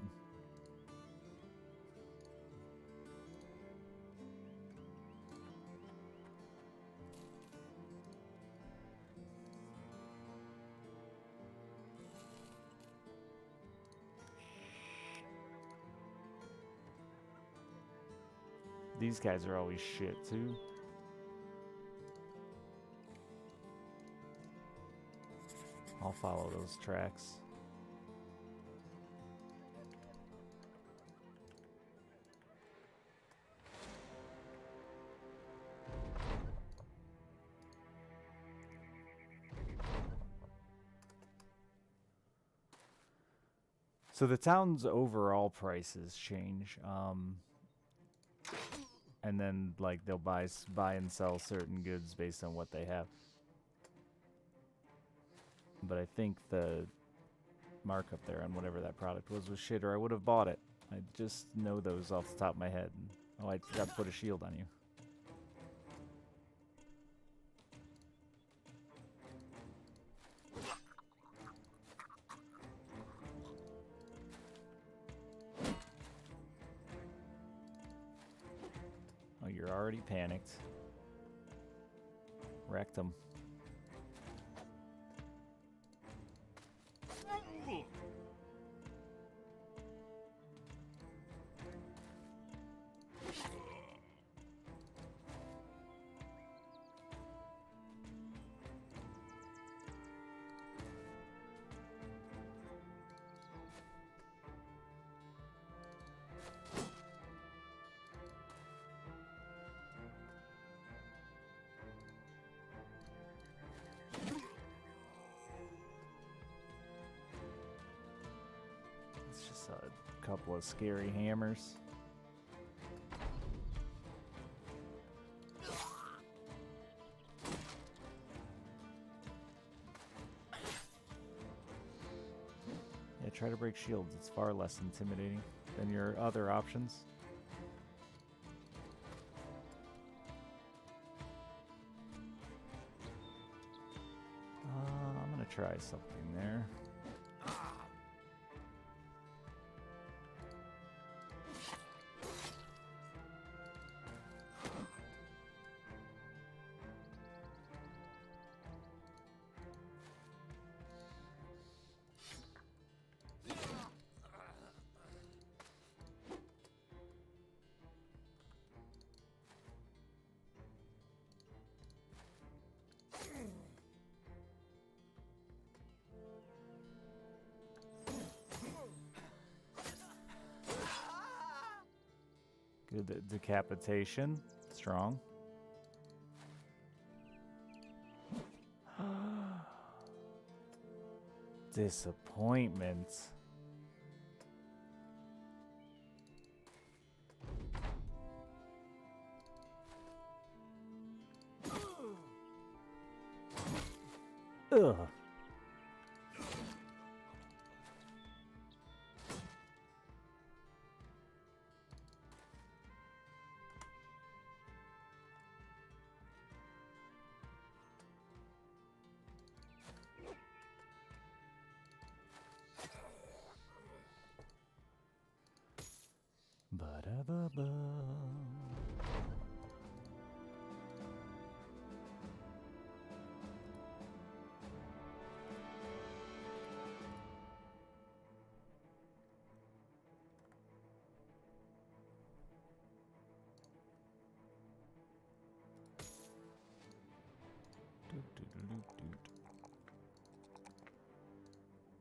A: These guys are always shit, too. I'll follow those tracks. So the town's overall prices change. And then, like, they'll buy and sell certain goods based on what they have. But I think the markup there on whatever that product was shit, or I would have bought it. I just know those off the top of my head. Oh, I forgot to put a shield on you. Oh, you're already panicked. Wrecked him. It's just a couple of scary hammers. Yeah, try to break shields. It's far less intimidating than your other options. I'm gonna try something there. Good decapitation. Strong. Disappointment. Ugh. Ba-da-ba-ba.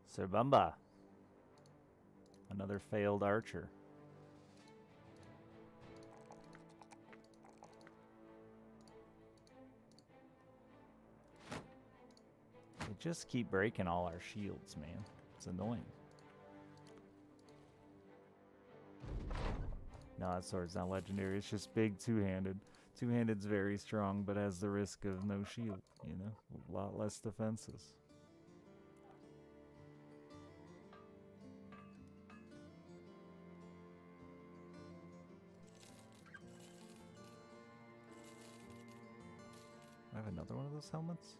A: Sir Bumba. Another failed archer. They just keep breaking all our shields, man. It's annoying. No, that sword's not legendary. It's just big two-handed. Two-handed's very strong, but has the risk of no shield, you know? A lot less defenses. I have another one of those helmets?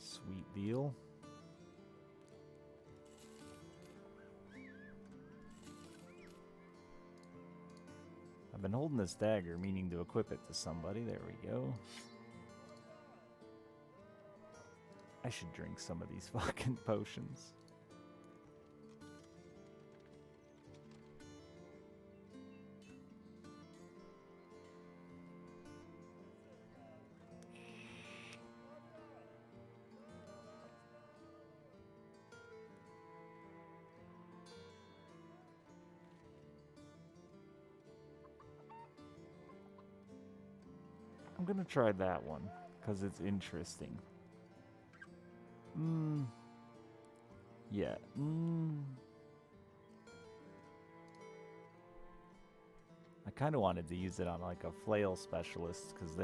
A: Sweet deal. I've been holding this dagger, meaning to equip it to somebody. There we go. I should drink some of these fucking potions. I'm gonna try that one, because it's interesting. Yeah. I kind of wanted to use it on like a flail specialist, because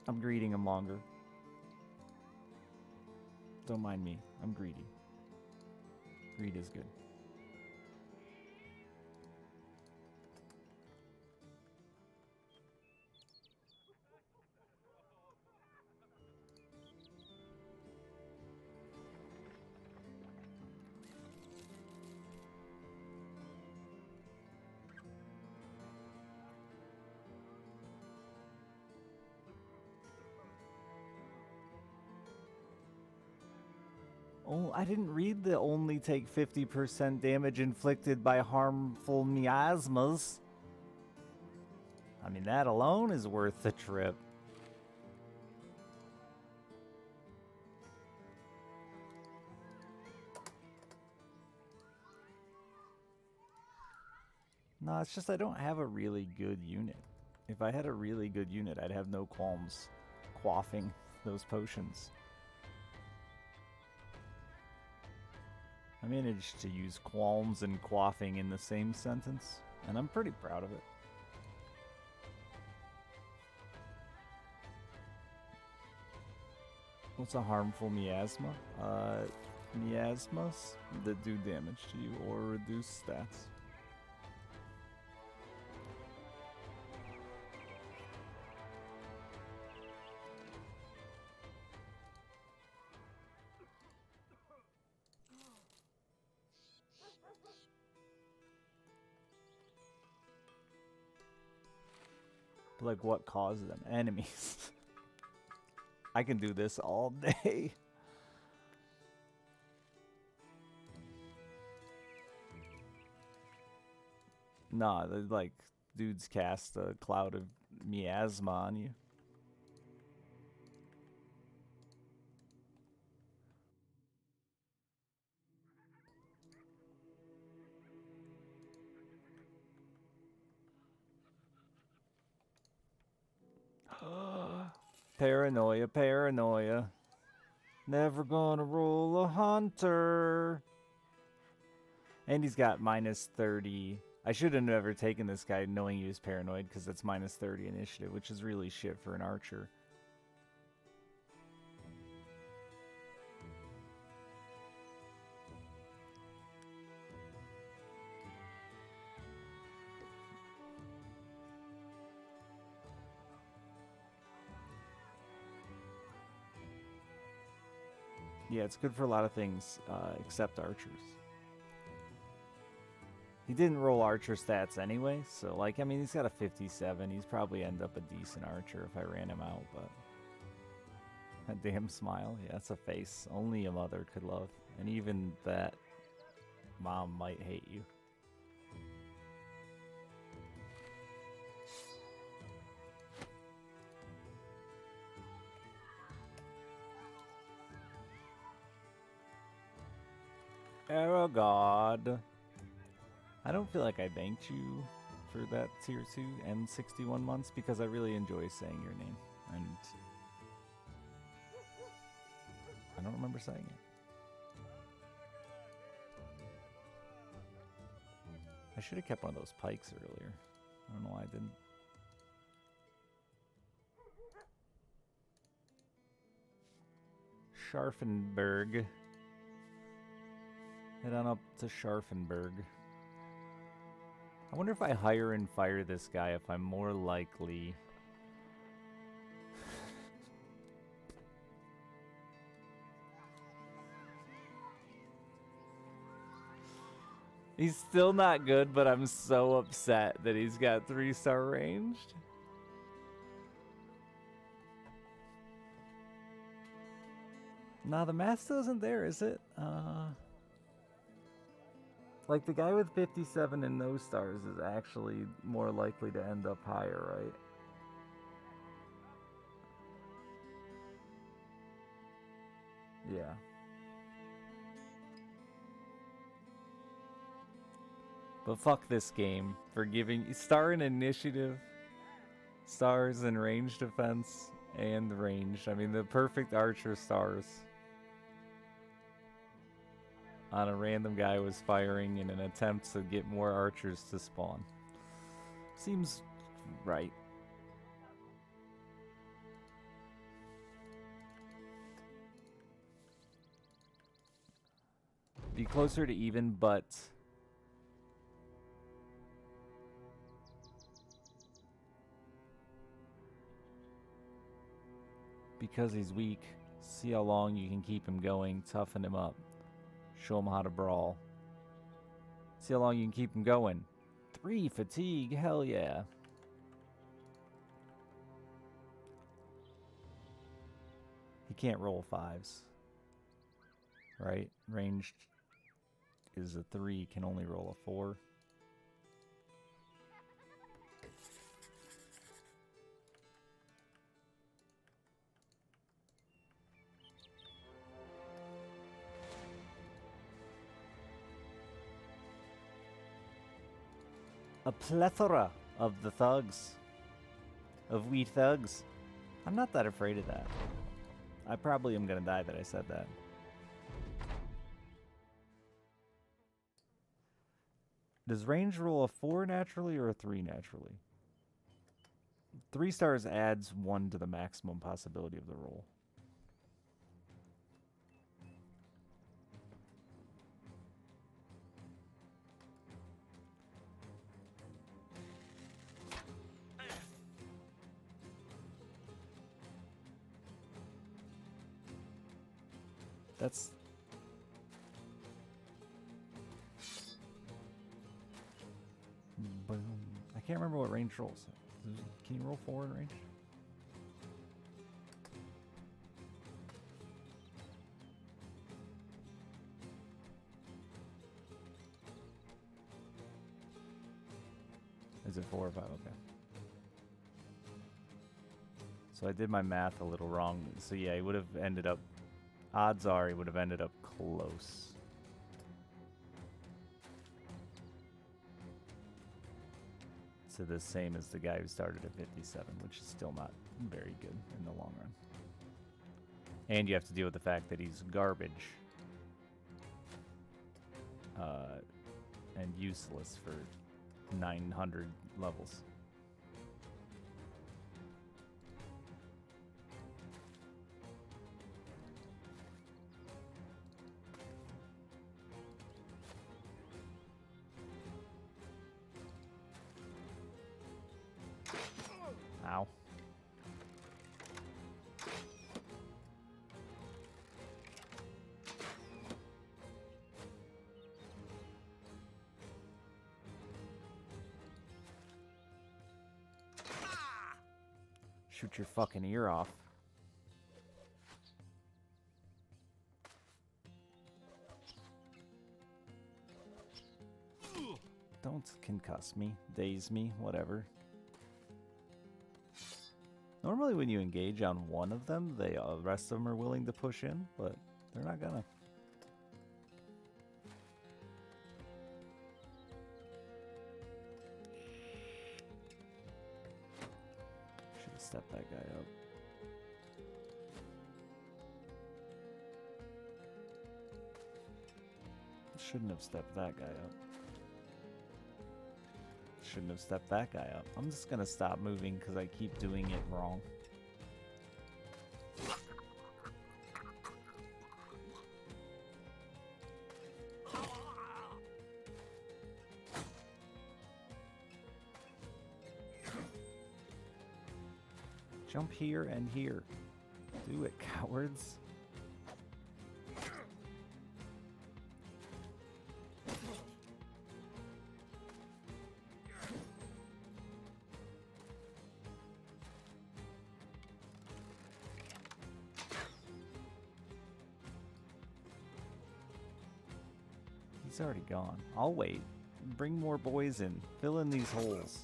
A: I'm greeting them longer. Don't mind me. I'm greedy. Greed is good. Oh, I didn't read the only take 50% damage inflicted by harmful miasmas. I mean, that alone is worth the trip. No, it's just I don't have a really good unit. If I had a really good unit, I'd have no qualms quaffing those potions. I managed to use qualms and quaffing in the same sentence, and I'm pretty proud of it. What's a harmful miasma? Miasmas that do damage to you or reduce stats. Like, what caused them? Enemies. I can do this all day. Nah, like, dudes cast a cloud of miasma on you. Paranoia, paranoia. Never gonna roll a hunter. And he's got minus 30. I should have never taken this guy knowing he was paranoid, because that's minus 30 initiative, which is really shit for an archer. Yeah, it's good for a lot of things, except archers. He didn't roll archer stats anyway, so, like, I mean, he's got a 57. He's probably end up a decent archer if I ran him out, but... That damn smile. Yeah, that's a face only a mother could love. And even that mom might hate you. Arrow God. I don't feel like I thanked you for that tier 2 and 61 months because I really enjoy saying your name. And I don't remember saying it. I should have kept one of those pikes earlier. I don't know why I didn't. Scharfenberg. Head on up to Scharfenberg. I wonder if I hire and fire this guy, if I'm more likely... He's still not good, but I'm so upset that he's got 3-star ranged. Nah, the math still isn't there, is it? Like, the guy with 57 and no stars is actually more likely to end up higher, right? Yeah. But fuck this game for giving star in initiative, stars in range defense, and range. I mean, the perfect archer stars on a random guy was firing in an attempt to get more archers to spawn. Seems right. Be closer to even, but... because he's weak, see how long you can keep him going, toughen him up. Show him how to brawl. See how long you can keep him going. 3 fatigue, hell yeah. He can't roll 5s. Right? Ranged is a 3, can only roll a 4. A plethora of the thugs. Of we thugs. I'm not that afraid of that. I probably am gonna die that I said that. Does range roll a 4 naturally or a 3 naturally? 3 stars adds 1 to the maximum possibility of the roll. That's... Boom. I can't remember what range rolls. Can you roll 4 in range? Is it 4 or 5? Okay. So I did my math a little wrong. So yeah, he would have ended up... Odds are he would have ended up close. To the same as the guy who started at 57, which is still not very good in the long run. And you have to deal with the fact that he's garbage. And useless for 900 levels. Ow. Shoot your fucking ear off. Don't concuss me, daze me, whatever. Normally when you engage on one of them, the rest of them are willing to push in, but they're not gonna. Should have stepped that guy up. Shouldn't have stepped that guy up. Shouldn't have stepped that guy up. I'm just gonna stop moving because I keep doing it wrong. Jump here and here. Do it, cowards. He's already gone. I'll wait. Bring more boys in. Fill in these holes.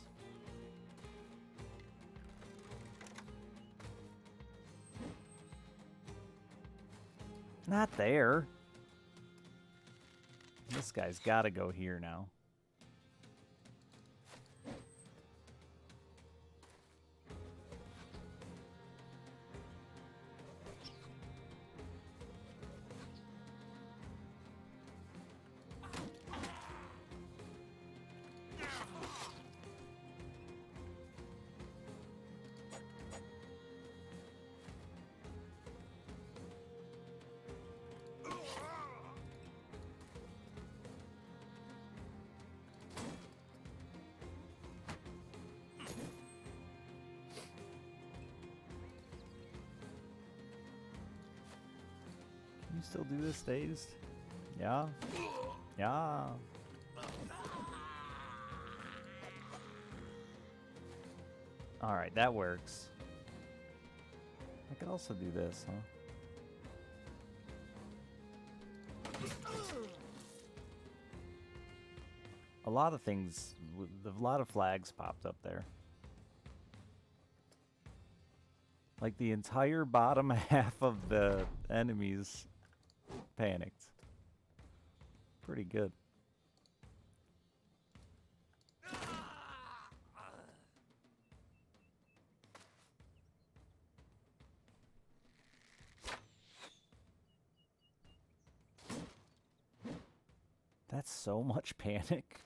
A: Not there. This guy's got to go here now. You still do this dazed? Yeah? Yeah. Alright, that works. I could also do this, huh? A lot of things, a lot of flags popped up there. Like the entire bottom half of the enemies panicked. Pretty good. That's so much panic.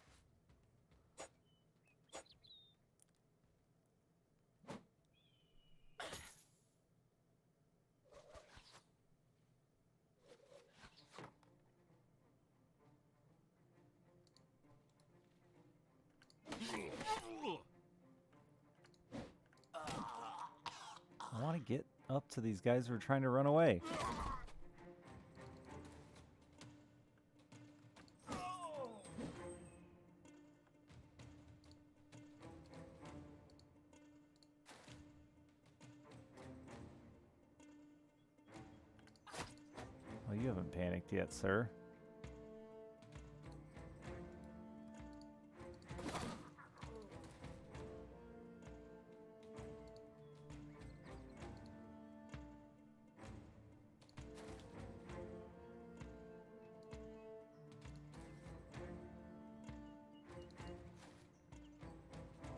A: I want to get up to these guys who are trying to run away. Well, you haven't panicked yet, sir.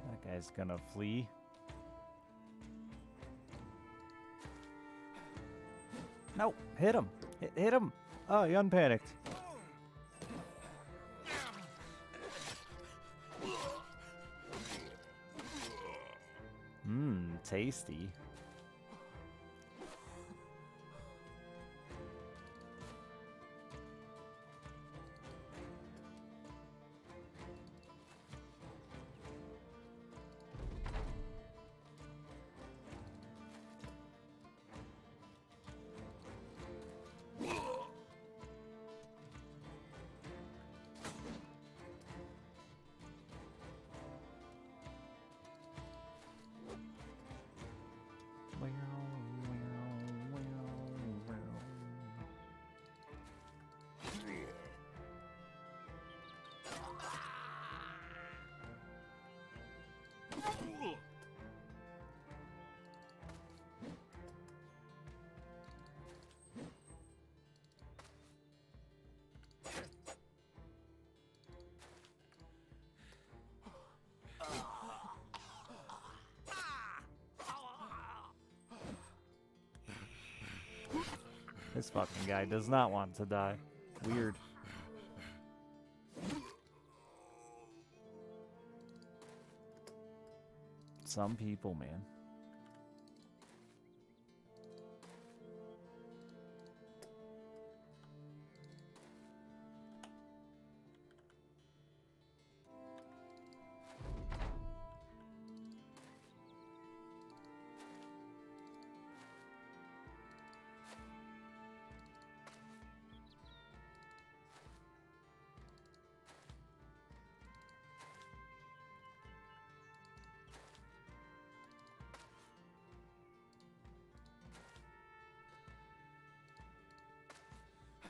A: That guy's gonna flee. No, hit him. Hit him. Oh, he unpanicked. Mmm, tasty. This fucking guy does not want to die. Weird. Some people, man.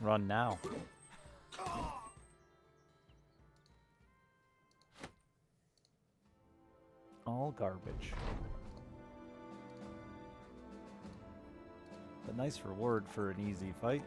A: Run now. All garbage. But nice reward for an easy fight.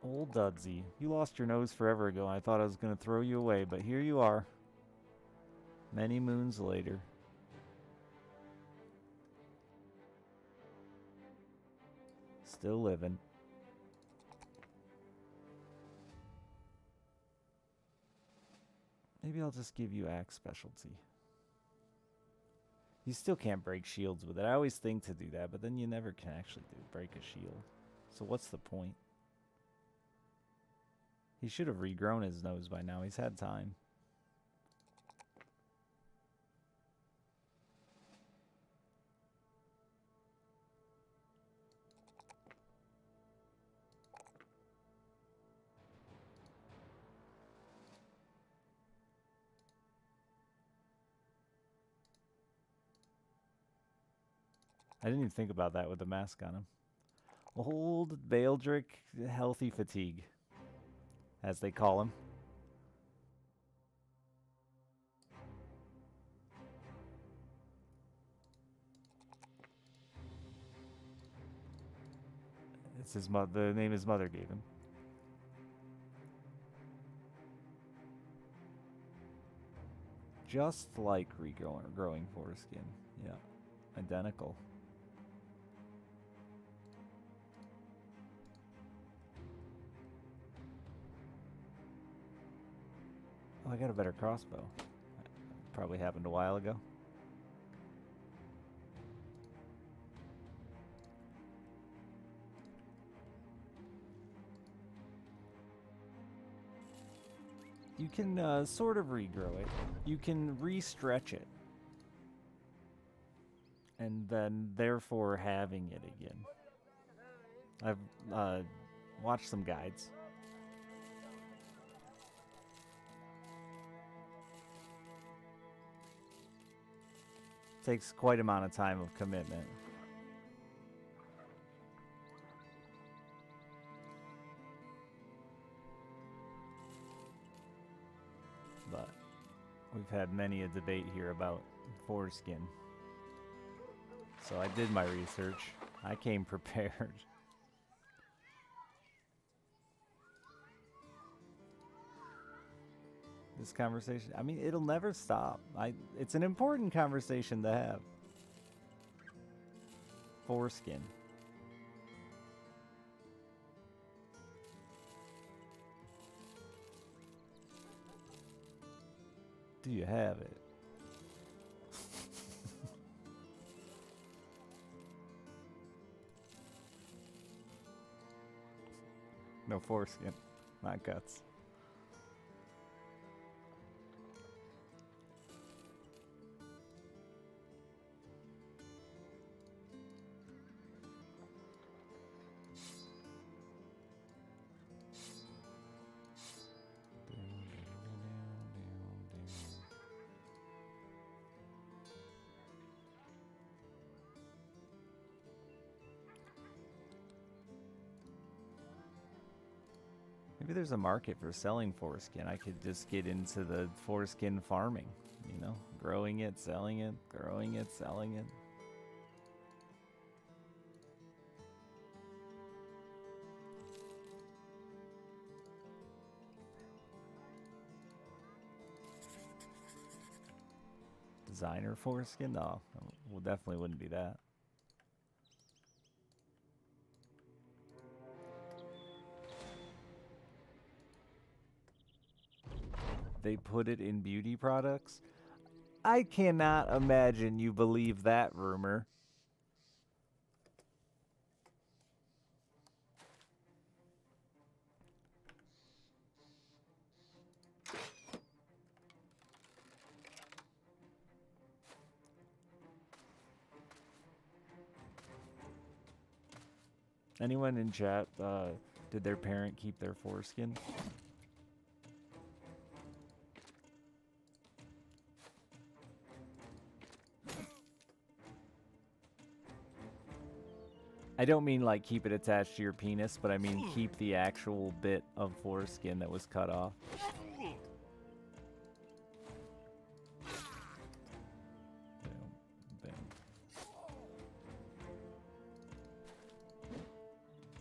A: Old Dudsy, you lost your nose forever ago. I thought I was going to throw you away, but here you are. Many moons later. Still living. Maybe I'll just give you axe specialty. You still can't break shields with it. I always think to do that, but then you never can actually break a shield. So what's the point? He should have regrown his nose by now. He's had time. I didn't even think about that with the mask on him. Old Baldric healthy fatigue, as they call him. It's his the name his mother gave him. Just like growing foreskin. Yeah. Identical. Oh, I got a better crossbow. Probably happened a while ago. You can sort of regrow it. You can re-stretch it. And then, therefore, having it again. I've watched some guides. Takes quite amount of time of commitment. But we've had many a debate here about foreskin. So I did my research. I came prepared. This conversation, I mean, it'll never stop. It's an important conversation to have. Foreskin. Do you have it? No foreskin, not guts. Maybe there's a market for selling foreskin. I could just get into the foreskin farming, you know? Growing it, selling it, growing it, selling it. Designer foreskin? No, well, definitely wouldn't be that. They put it in beauty products? I cannot imagine you believe that rumor. Anyone in chat, did their parent keep their foreskin? I don't mean like keep it attached to your penis, but I mean keep the actual bit of foreskin that was cut off.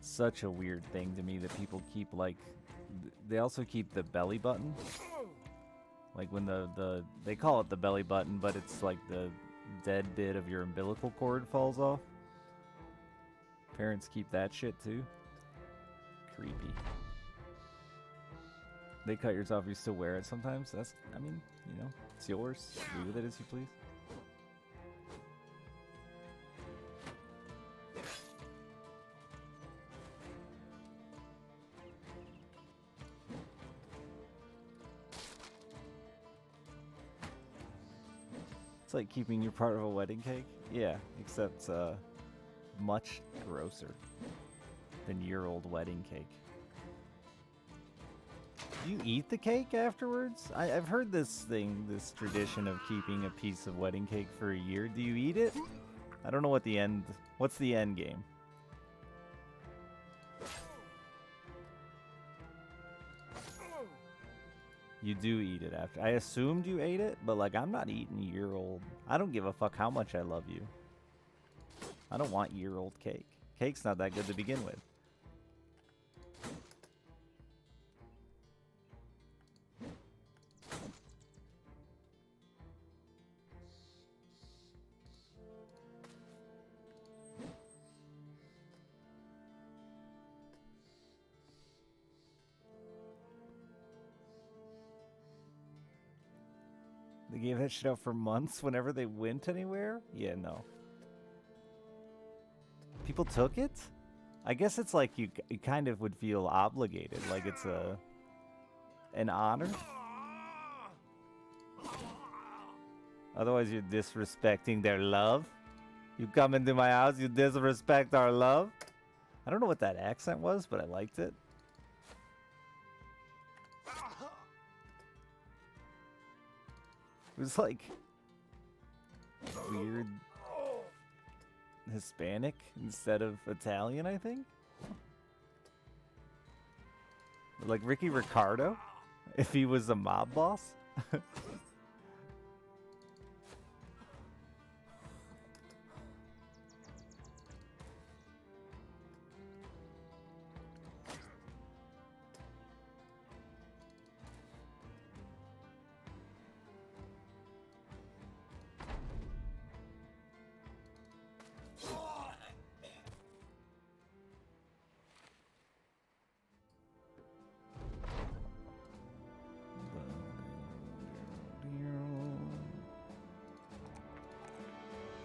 A: Such a weird thing to me that people keep, like, they also keep the belly button. Like when they call it the belly button, but it's like the dead bit of your umbilical cord falls off. Parents keep that shit too. Creepy. They cut yours off, you still wear it sometimes. That's, I mean, you know, it's yours. Do with it as you please. It's like keeping your part of a wedding cake. Yeah, except much grosser than year-old wedding cake. Do you eat the cake afterwards? I've heard this tradition of keeping a piece of wedding cake for a year. Do you eat it? I don't know what's the end game? You do eat it after. I assumed you ate it, but like I'm not eating year-old. I don't give a fuck how much I love you. I don't want year-old cake. Cake's not that good to begin with. They gave that shit out for months whenever they went anywhere? Yeah, no. People took it? I guess it's like you kind of would feel obligated, like it's an honor. Otherwise, you're disrespecting their love. You come into my house, you disrespect our love. I don't know what that accent was, but I liked it. It was like weird Hispanic instead of Italian, I think. Like Ricky Ricardo, if he was a mob boss.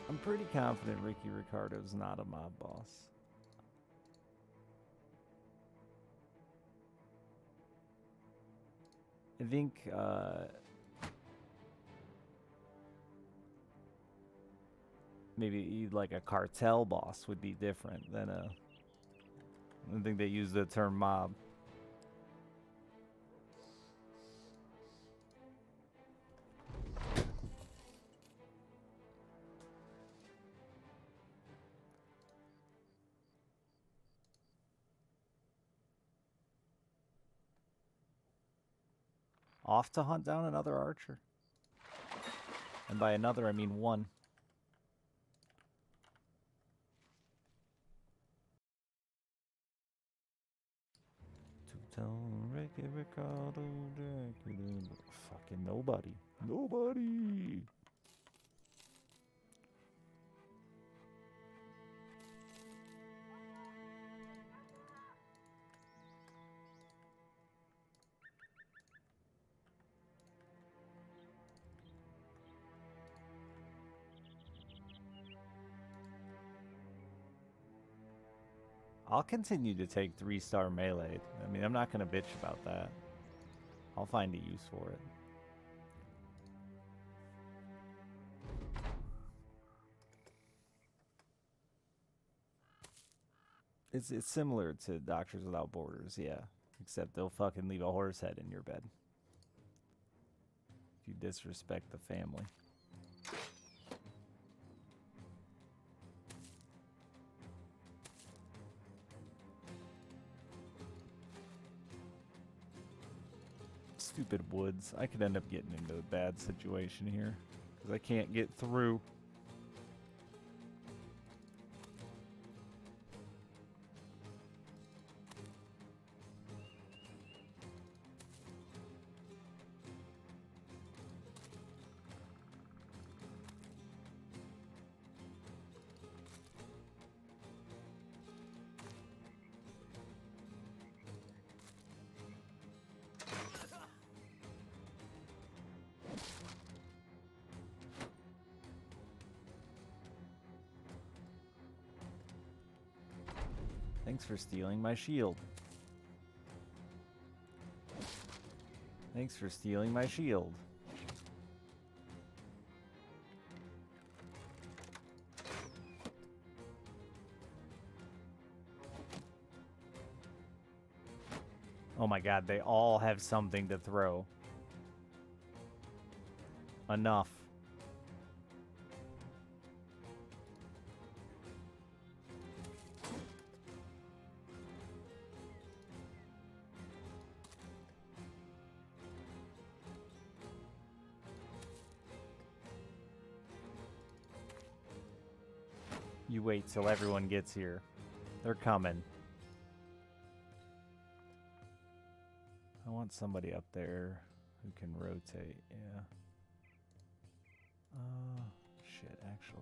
A: I'm pretty confident Ricky Ricardo's not a mob boss. I think maybe like a cartel boss would be different than a... I think they use the term mob. Off to hunt down another archer. And by another, I mean one. To tell Ricky Ricardo, fucking nobody. Nobody! I'll continue to take 3-star melee. I mean, I'm not going to bitch about that. I'll find a use for it. It's similar to Doctors Without Borders, yeah. Except they'll fucking leave a horse head in your bed. If you disrespect the family. Stupid woods. I could end up getting into a bad situation here. Because I can't get through. Thanks for stealing my shield. Thanks for stealing my shield. Oh my god, they all have something to throw. Enough. You wait till everyone gets here. They're coming. I want somebody up there who can rotate, yeah. Shit, actually.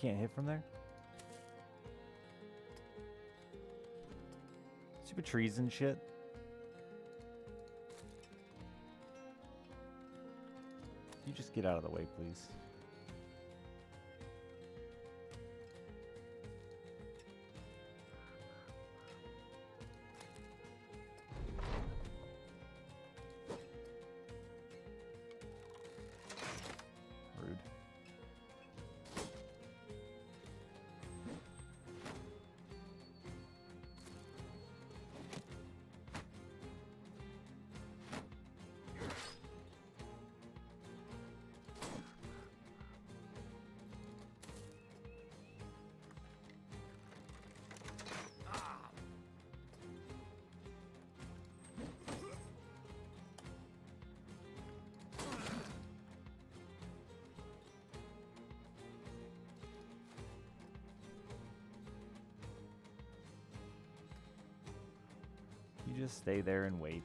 A: can't hit from there? Stupid trees and shit. You just get out of the way, please. Rude. You just stay there and wait.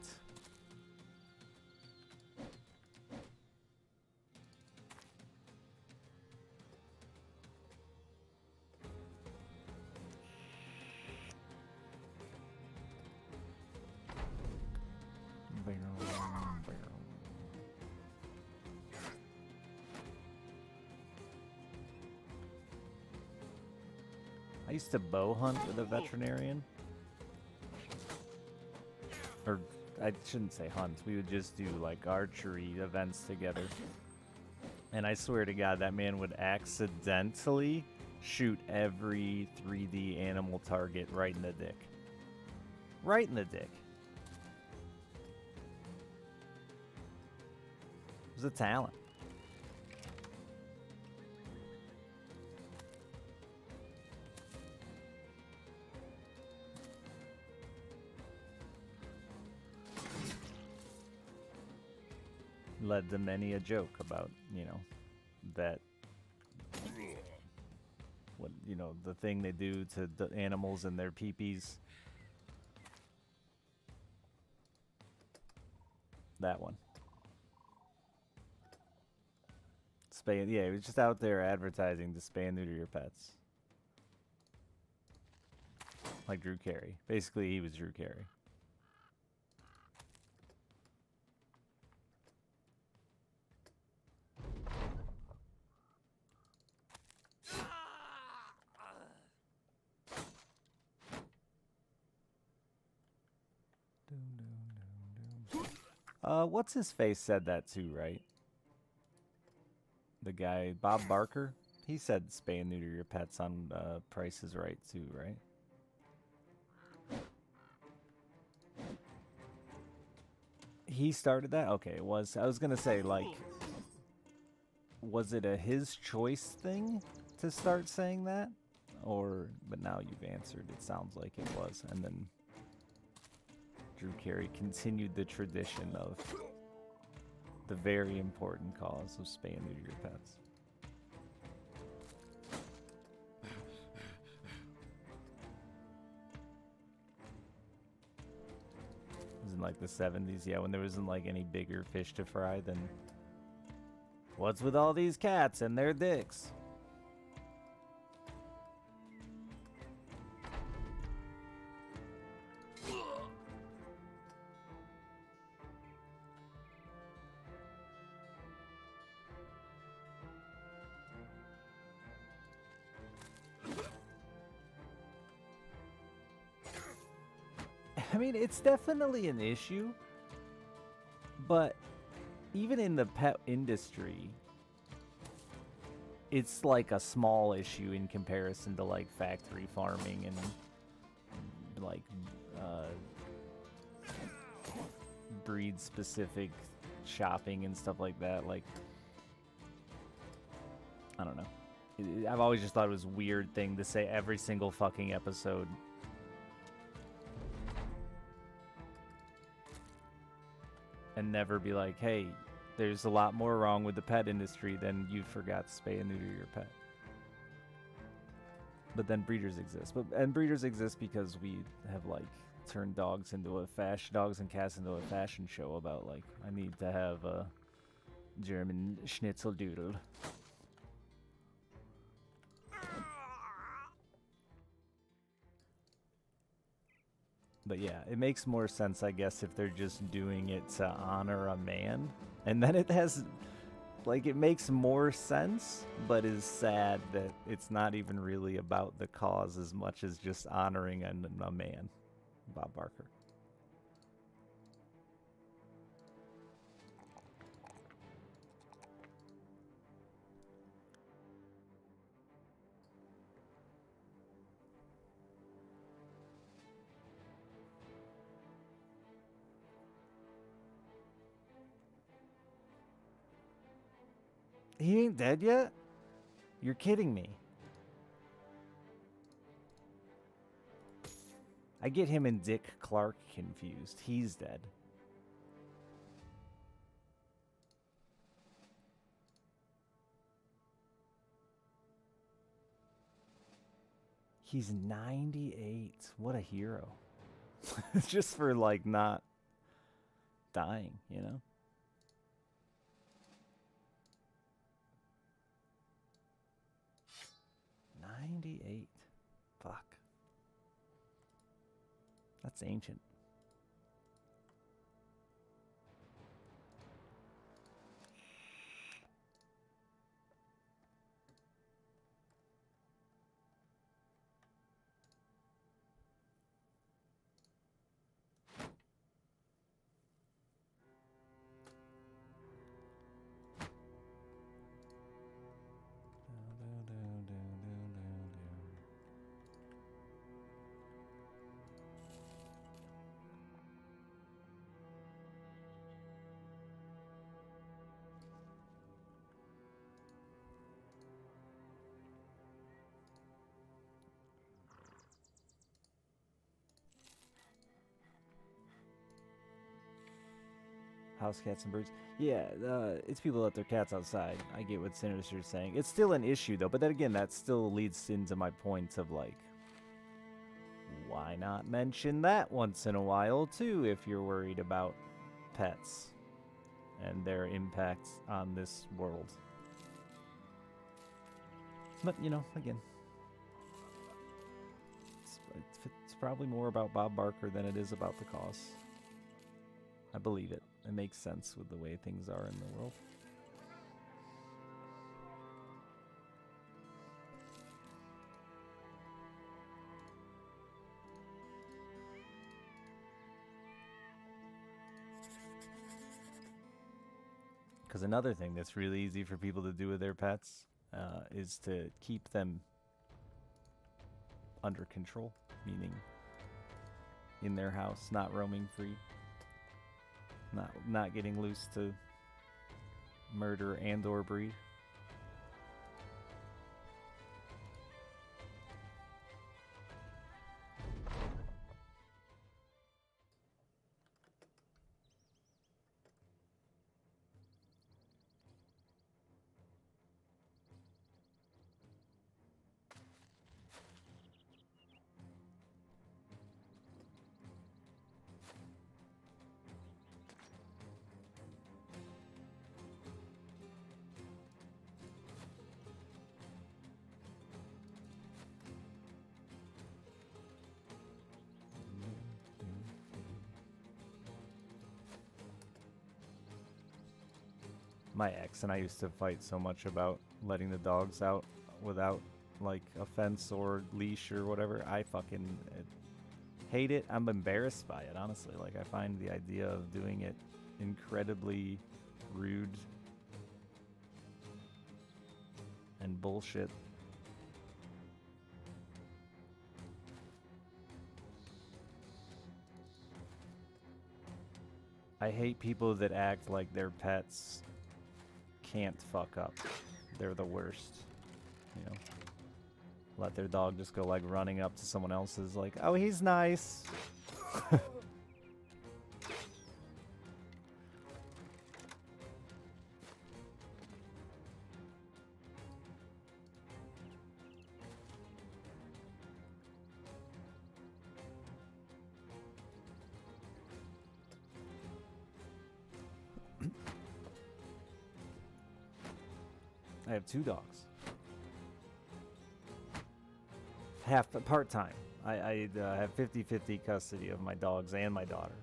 A: I used to bow hunt with a veterinarian. Or, I shouldn't say hunt. We would just do, like, archery events together. And I swear to God, that man would accidentally shoot every 3D animal target right in the dick. Right in the dick. It was a talent. Led to many a joke about, you know, that, what, you know, the thing they do to the animals and their peepees. That one. Spay, yeah, he was just out there advertising to spay and neuter your pets. Like Drew Carey. Basically, he was Drew Carey. What's his face said that too, right? The guy, Bob Barker? He said spay and neuter your pets on Price is Right too, right? He started that? Okay, it was. I was gonna say, like, was it a his choice thing to start saying that? Or, but now you've answered, it sounds like it was. And then Drew Carey continued the tradition of the very important cause of spay and neuter your pets. It was in like the 70s, yeah, when there wasn't like any bigger fish to fry than what's with all these cats and their dicks? I mean, it's definitely an issue, but even in the pet industry, it's like a small issue in comparison to like factory farming and like breed specific shopping and stuff like that. Like, I don't know. I've always just thought it was a weird thing to say every single fucking episode. And never be like, hey, there's a lot more wrong with the pet industry than you forgot to spay and neuter your pet. But then breeders exist. And breeders exist because we have, like, turned dogs and cats into a fashion show about, like, I need to have a German schnitzel doodle. But yeah, it makes more sense, I guess, if they're just doing it to honor a man. And then it has, like, it makes more sense, but is sad that it's not even really about the cause as much as just honoring a man. Bob Barker. He ain't dead yet? You're kidding me. I get him and Dick Clark confused. He's dead. He's 98. What a hero. Just for, like, not dying, you know? '98. Fuck. That's ancient. House cats and birds. Yeah, it's people let their cats outside. I get what Sinister's saying. It's still an issue, though. But then again, that still leads into my point of, like, why not mention that once in a while, too, if you're worried about pets and their impact on this world. But, you know, again, it's probably more about Bob Barker than it is about the cause. I believe it. It makes sense with the way things are in the world. Because another thing that's really easy for people to do with their pets is to keep them under control, meaning in their house, not roaming free. Not getting loose to murder and or breed. My ex and I used to fight so much about letting the dogs out without, like, a fence or leash or whatever. I fucking hate it. I'm embarrassed by it, honestly. Like, I find the idea of doing it incredibly rude and bullshit. I hate people that act like their pets can't fuck up. They're the worst, you know. Let their dog just go, like, running up to someone else's, like, oh, he's nice. I have 2 dogs. Part-time. I have 50-50 custody of my dogs and my daughter.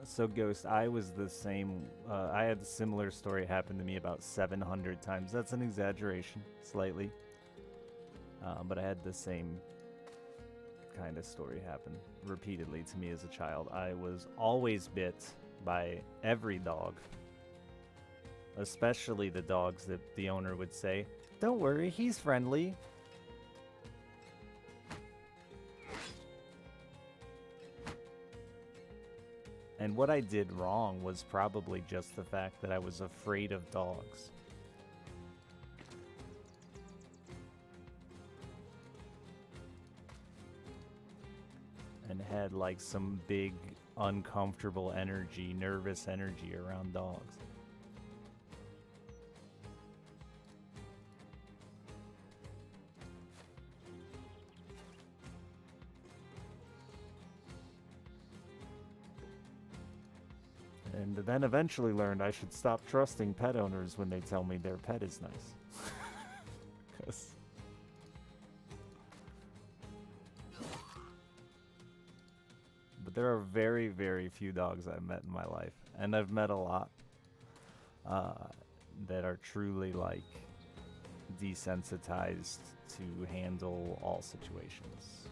A: So Ghost, I was the same. I had a similar story happen to me about 700 times. That's an exaggeration, slightly. But I had the same kind of story happen repeatedly to me as a child. I was always bit by every dog, especially the dogs that the owner would say, "Don't worry, he's friendly." And what I did wrong was probably just the fact that I was afraid of dogs. And had like some big, uncomfortable energy, nervous energy around dogs. And then eventually learned I should stop trusting pet owners when they tell me their pet is nice. 'Cause but there are very, very few dogs I've met in my life, and I've met a lot that are truly like desensitized to handle all situations.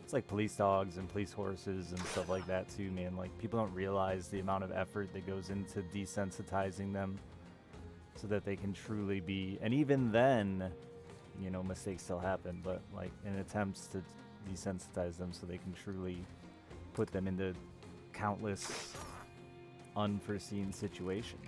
A: It's like police dogs and police horses and stuff like that too, man. Like, people don't realize the amount of effort that goes into desensitizing them so that they can truly be, and even then, you know, mistakes still happen, but like in attempts to desensitize them so they can truly put them into countless unforeseen situations.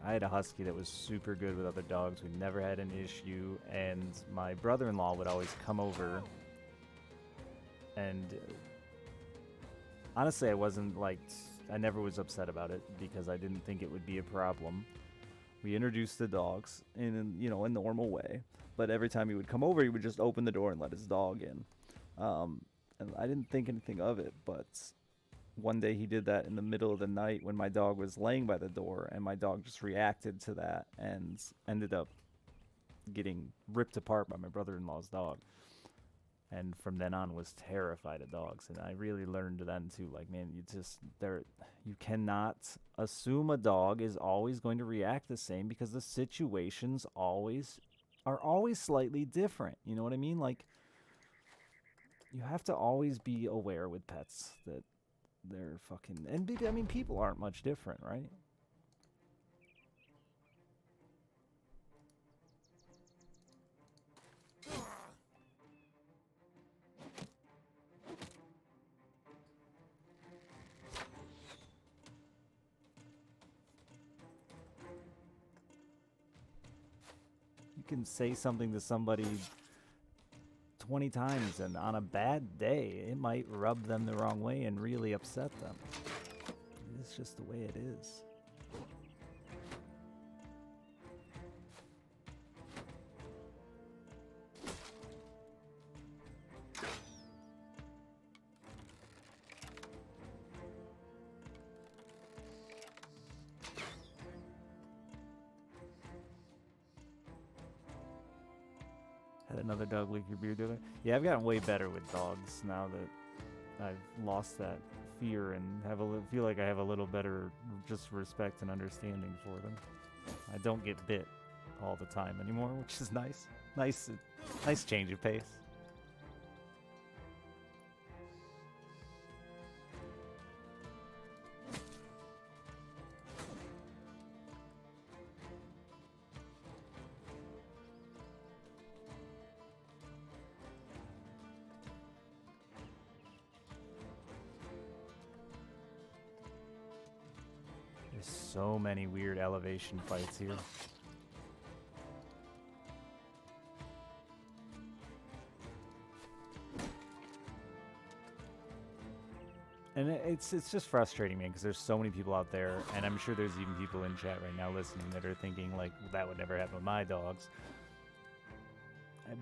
A: I had a husky that was super good with other dogs. We never had an issue, and my brother-in-law would always come over, and honestly, I never was upset about it because I didn't think it would be a problem. We introduced the dogs in, you know, a normal way, but every time he would come over, he would just open the door and let his dog in. And I didn't think anything of it, but one day he did that in the middle of the night when my dog was laying by the door, and my dog just reacted to that and ended up getting ripped apart by my brother-in-law's dog. And from then on was terrified of dogs. And I really learned then too, like, man, you cannot assume a dog is always going to react the same, because the situations are always slightly different. You know what I mean? Like, you have to always be aware with pets that they're fucking, and I mean, people aren't much different, right? You can say something to somebody 20 times, and on a bad day, it might rub them the wrong way and really upset them. It's just the way it is. Had another dog lick your beard the other. Yeah, I've gotten way better with dogs now that I've lost that fear and feel like I have a little better just respect and understanding for them. I don't get bit all the time anymore, which is nice. Nice change of pace. so many weird elevation fights here. And it's just frustrating, man, because there's so many people out there, and I'm sure there's even people in chat right now listening that are thinking, like, well, that would never happen with my dogs.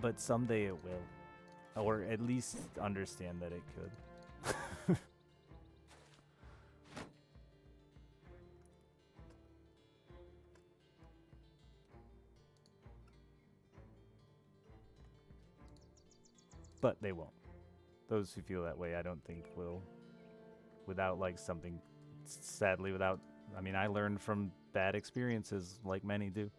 A: But someday it will. Or at least understand that it could. But they won't. Those who feel that way, I don't think will. Without, like, something, sadly, without, I mean, I learned from bad experiences, like many do.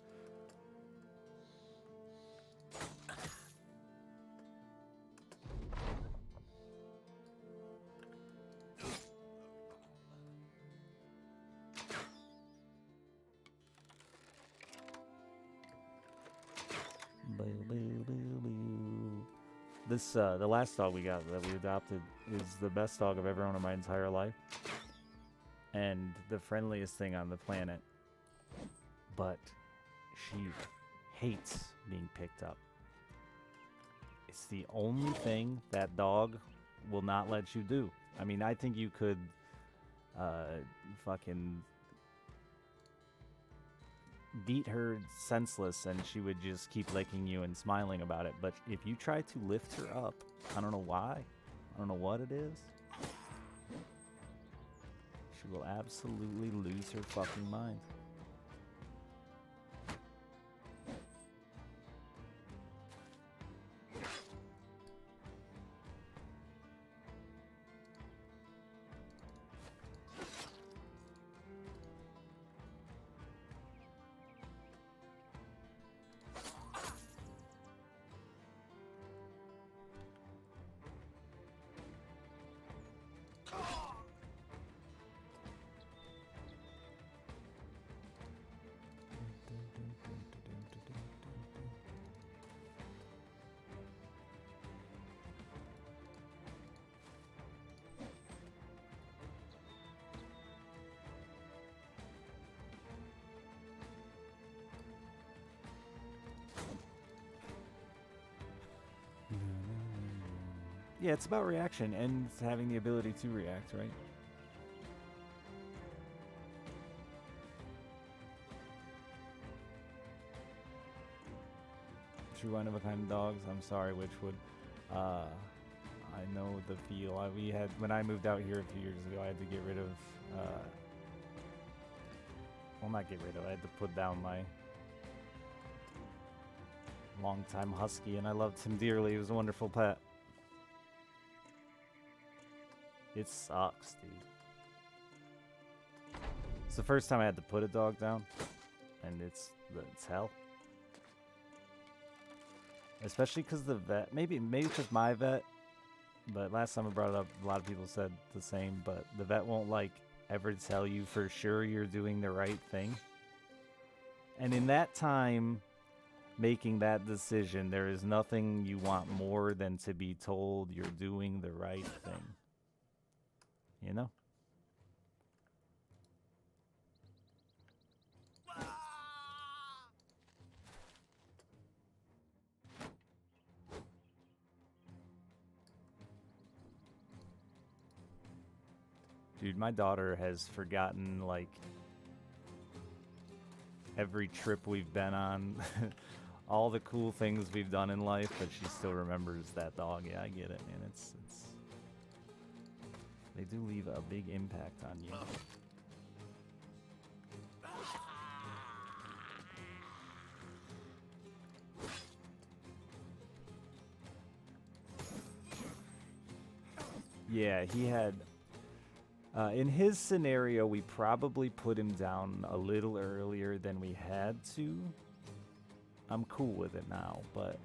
A: This, the last dog we got that we adopted is the best dog I've ever owned in my entire life. And the friendliest thing on the planet. But she hates being picked up. It's the only thing that dog will not let you do. I mean, I think you could fucking beat her senseless and she would just keep licking you and smiling about it. But if you try to lift her up, I don't know why, I don't know what it is, she will absolutely lose her fucking mind. Yeah, it's about reaction and having the ability to react, right? True one-of-a-kind dogs. I'm sorry, Witchwood. I know the feel. We had, when I moved out here a few years ago, I had to get rid of, well, not get rid of, I had to put down my longtime husky, and I loved him dearly. He was a wonderful pet. It sucks, dude. It's the first time I had to put a dog down, and it's hell. Especially because the vet, maybe it's just my vet, but last time I brought it up, a lot of people said the same, but the vet won't, like, ever tell you for sure you're doing the right thing. And in that time, making that decision, there is nothing you want more than to be told you're doing the right thing. You know? Dude, my daughter has forgotten, like, every trip we've been on, all the cool things we've done in life, but she still remembers that dog. Yeah, I get it, man. It's they do leave a big impact on you. Yeah, he had... in his scenario, we probably put him down a little earlier than we had to. I'm cool with it now, but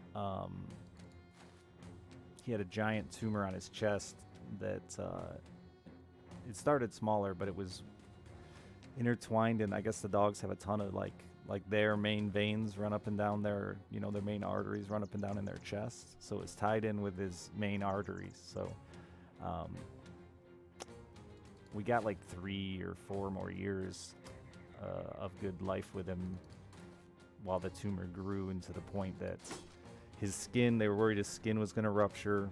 A: he had a giant tumor on his chest that it started smaller, but it was intertwined, and I guess the dogs have a ton of like their main veins run up and down their, you know, their main arteries run up and down in their chest, so it's tied in with his main arteries. So we got like 3 or 4 more years of good life with him while the tumor grew into the point that his skin, they were worried his skin was going to rupture,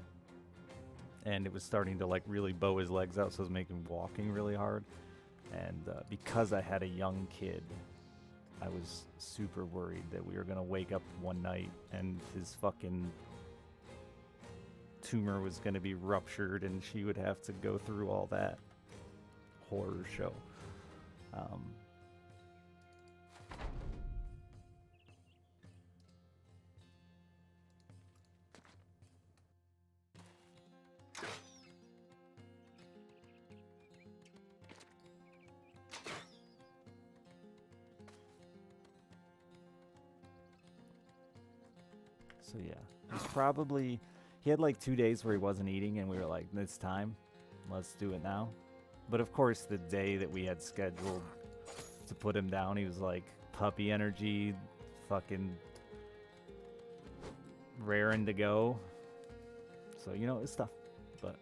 A: and it was starting to like really bow his legs out, so it was making walking really hard. And because I had a young kid, I was super worried that we were going to wake up one night and his fucking tumor was going to be ruptured and she would have to go through all that horror show. So yeah, it was probably, he had like 2 days where he wasn't eating and we were like, it's time, let's do it now. But of course the day that we had scheduled to put him down, he was like puppy energy, fucking raring to go. So, you know, it's tough, but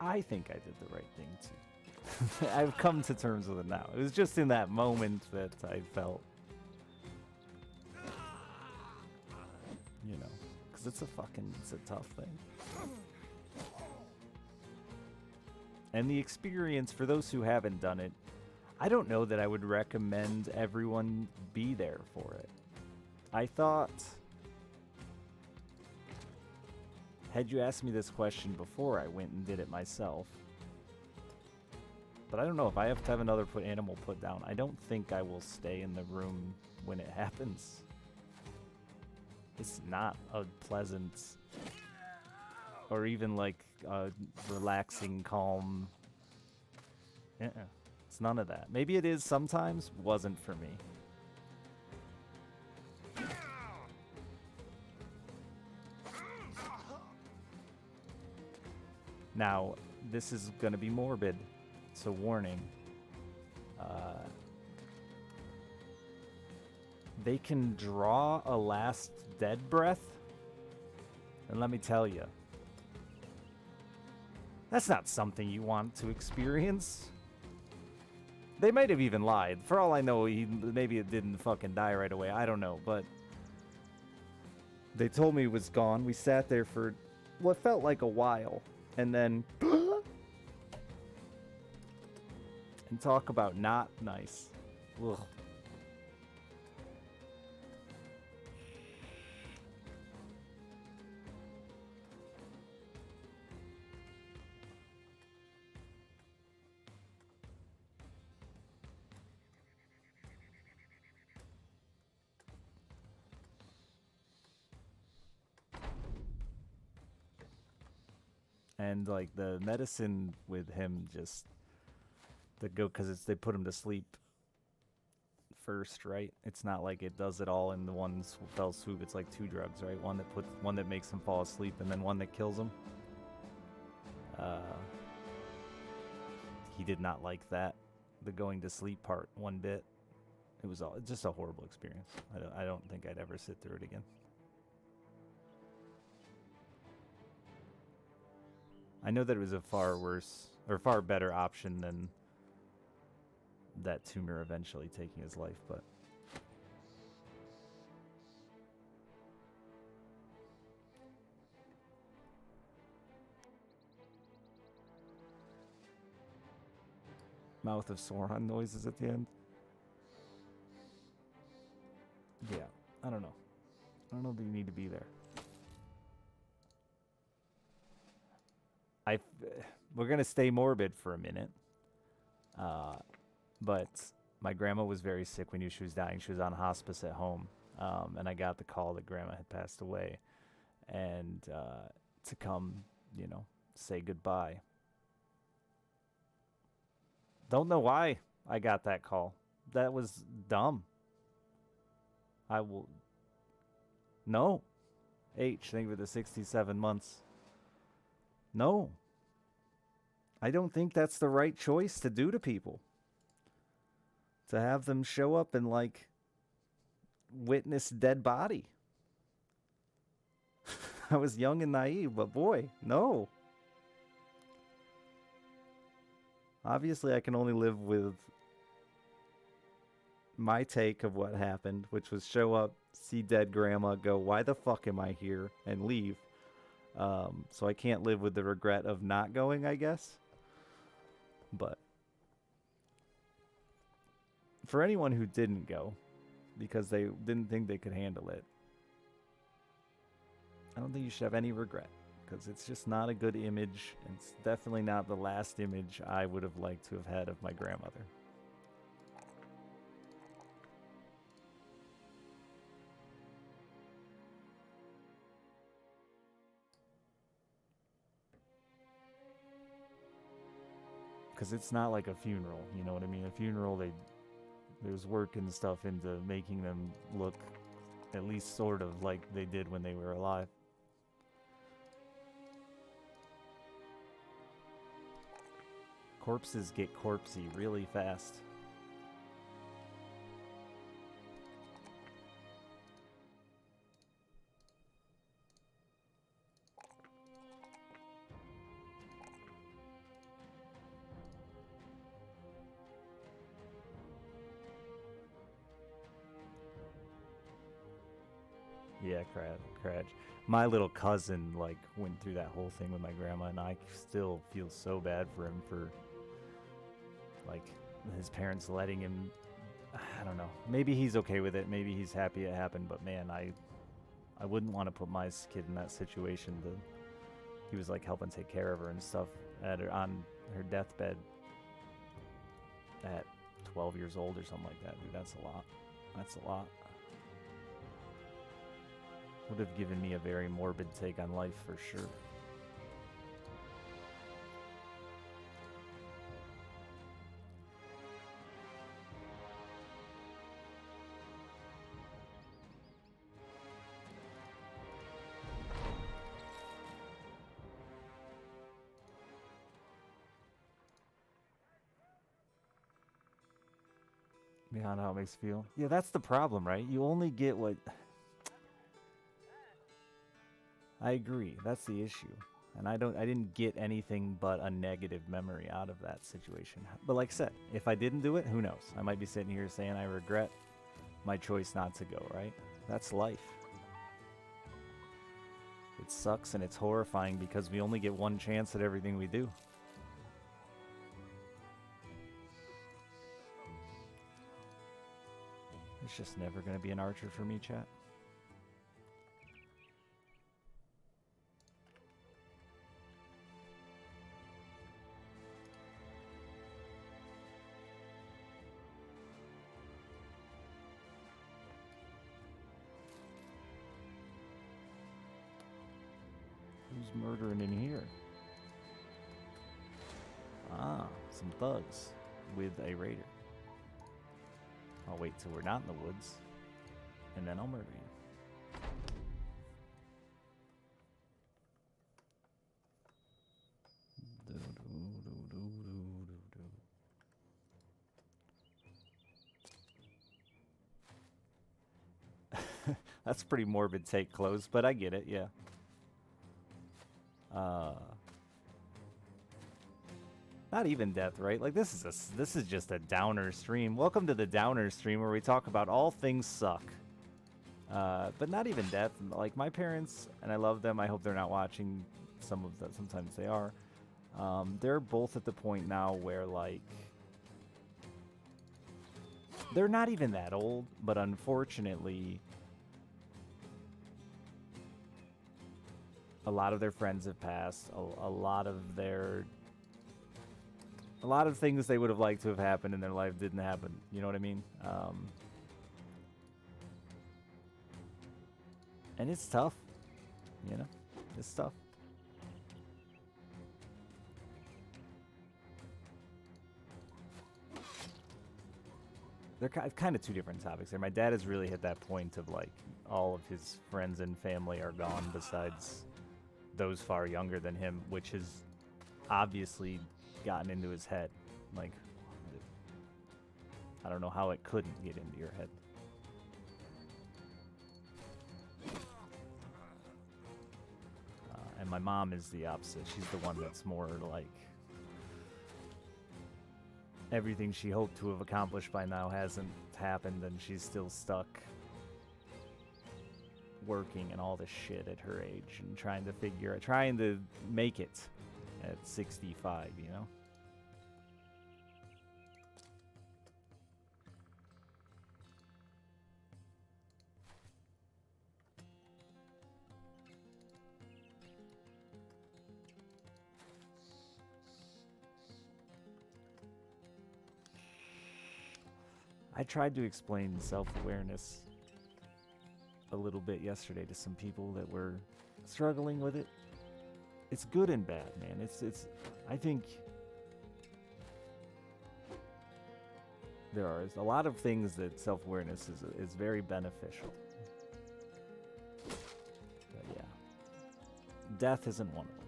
A: I think I did the right thing too. I've come to terms with it now. It was just in that moment that I felt, you know, because it's a tough thing. And the experience, for those who haven't done it, I don't know that I would recommend everyone be there for it. I thought, had you asked me this question before, I went and did it myself. But I don't know if I have to have another animal put down. I don't think I will stay in the room when it happens. It's not a pleasant or even like a relaxing, calm. It's none of that. Maybe it is sometimes, wasn't for me. Now, this is going to be morbid, so warning. They can draw a last dead breath, and let me tell you, that's not something you want to experience. They might have even lied. For all I know, maybe it didn't fucking die right away. I don't know, but they told me it was gone. We sat there for what felt like a while. And then, and talk about not nice. Ugh. And like the medicine with him just because they put him to sleep first, right? It's not like it does it all in the one fell swoop. It's like 2 drugs, right? One that makes him fall asleep, and then one that kills him. He did not like that, the going to sleep part, one bit. It was just a horrible experience. I don't think I'd ever sit through it again. I know that it was a far worse or far better option than that tumor eventually taking his life, but Mouth of Sauron noises at the end. Yeah, I don't know. I don't know that you need to be there. We're gonna stay morbid for a minute, but my grandma was very sick. We knew she was dying. She was on hospice at home, and I got the call that grandma had passed away, and to come, say goodbye. Don't know why I got that call. That was dumb. No. H, thank you for the 67 months. No. I don't think that's the right choice to do to people. to have them show up and like witness dead body. I was young and naive, but boy, no. Obviously, I can only live with my take of what happened, which was show up, see dead grandma, go, why the fuck am I here, and leave. So I can't live with the regret of not going, I guess. But for anyone who didn't go because they didn't think they could handle it, I don't think you should have any regret, because it's just not a good image, and it's definitely not the last image I would have liked to have had of my grandmother. Because it's not like a funeral, you know what I mean? A funeral, there's work and stuff into making them look at least sort of like they did when they were alive. Corpses get corpsey really fast. Yeah, Cratch. My little cousin like went through that whole thing with my grandma, and I still feel so bad for him for like his parents letting him. I don't know. Maybe he's okay with it. Maybe he's happy it happened. But man, I wouldn't want to put my kid in that situation. He was like helping take care of her and stuff on her deathbed at 12 years old or something like that. Dude, that's a lot. That's a lot. Would have given me a very morbid take on life for sure. Beyond how it makes you feel. Yeah, that's the problem, right? You only get what... I agree. That's the issue. And I didn't get anything but a negative memory out of that situation. But like I said, if I didn't do it, who knows? I might be sitting here saying I regret my choice not to go, right? That's life. It sucks and it's horrifying because we only get one chance at everything we do. It's just never going to be an archer for me, chat. Who's murdering in here? Ah, some thugs with a raider. I'll wait till we're not in the woods, and then I'll murder you. That's pretty morbid take, close, but I get it, yeah. Not even death, right? Like this is just a downer stream. Welcome to the downer stream where we talk about all things suck. But not even death. Like my parents, and I love them. I hope they're not watching. Some of them, sometimes they are. They're both at the point now where like they're not even that old, but unfortunately, a lot of their friends have passed. A lot of things they would have liked to have happened in their life didn't happen. You know what I mean? And it's tough. You know? It's tough. They're kind of two different topics there. My dad has really hit that point of like all of his friends and family are gone besides those far younger than him, which has obviously gotten into his head. Like I don't know how it couldn't get into your head. And my mom is the opposite. She's the one that's more like everything she hoped to have accomplished by now hasn't happened, and she's still stuck working and all this shit at her age and trying to make it at 65, you know? I tried to explain self-awareness a little bit yesterday to some people that were struggling with it. It's good and bad, man. It's I think there are a lot of things that self-awareness is very beneficial. But yeah. Death isn't one of them.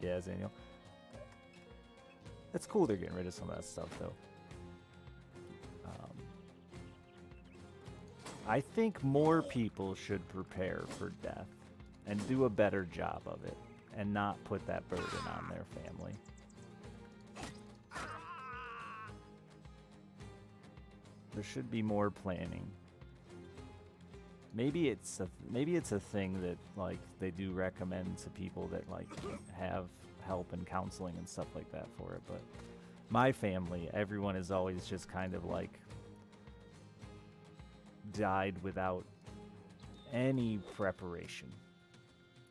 A: Yeah, Daniel. It's cool they're getting rid of some of that stuff, though. I think more people should prepare for death and do a better job of it and not put that burden on their family. There should be more planning. Maybe it's a thing that like they do recommend to people that like have help and counseling and stuff like that for it, but my family, everyone is always just kind of like died without any preparation.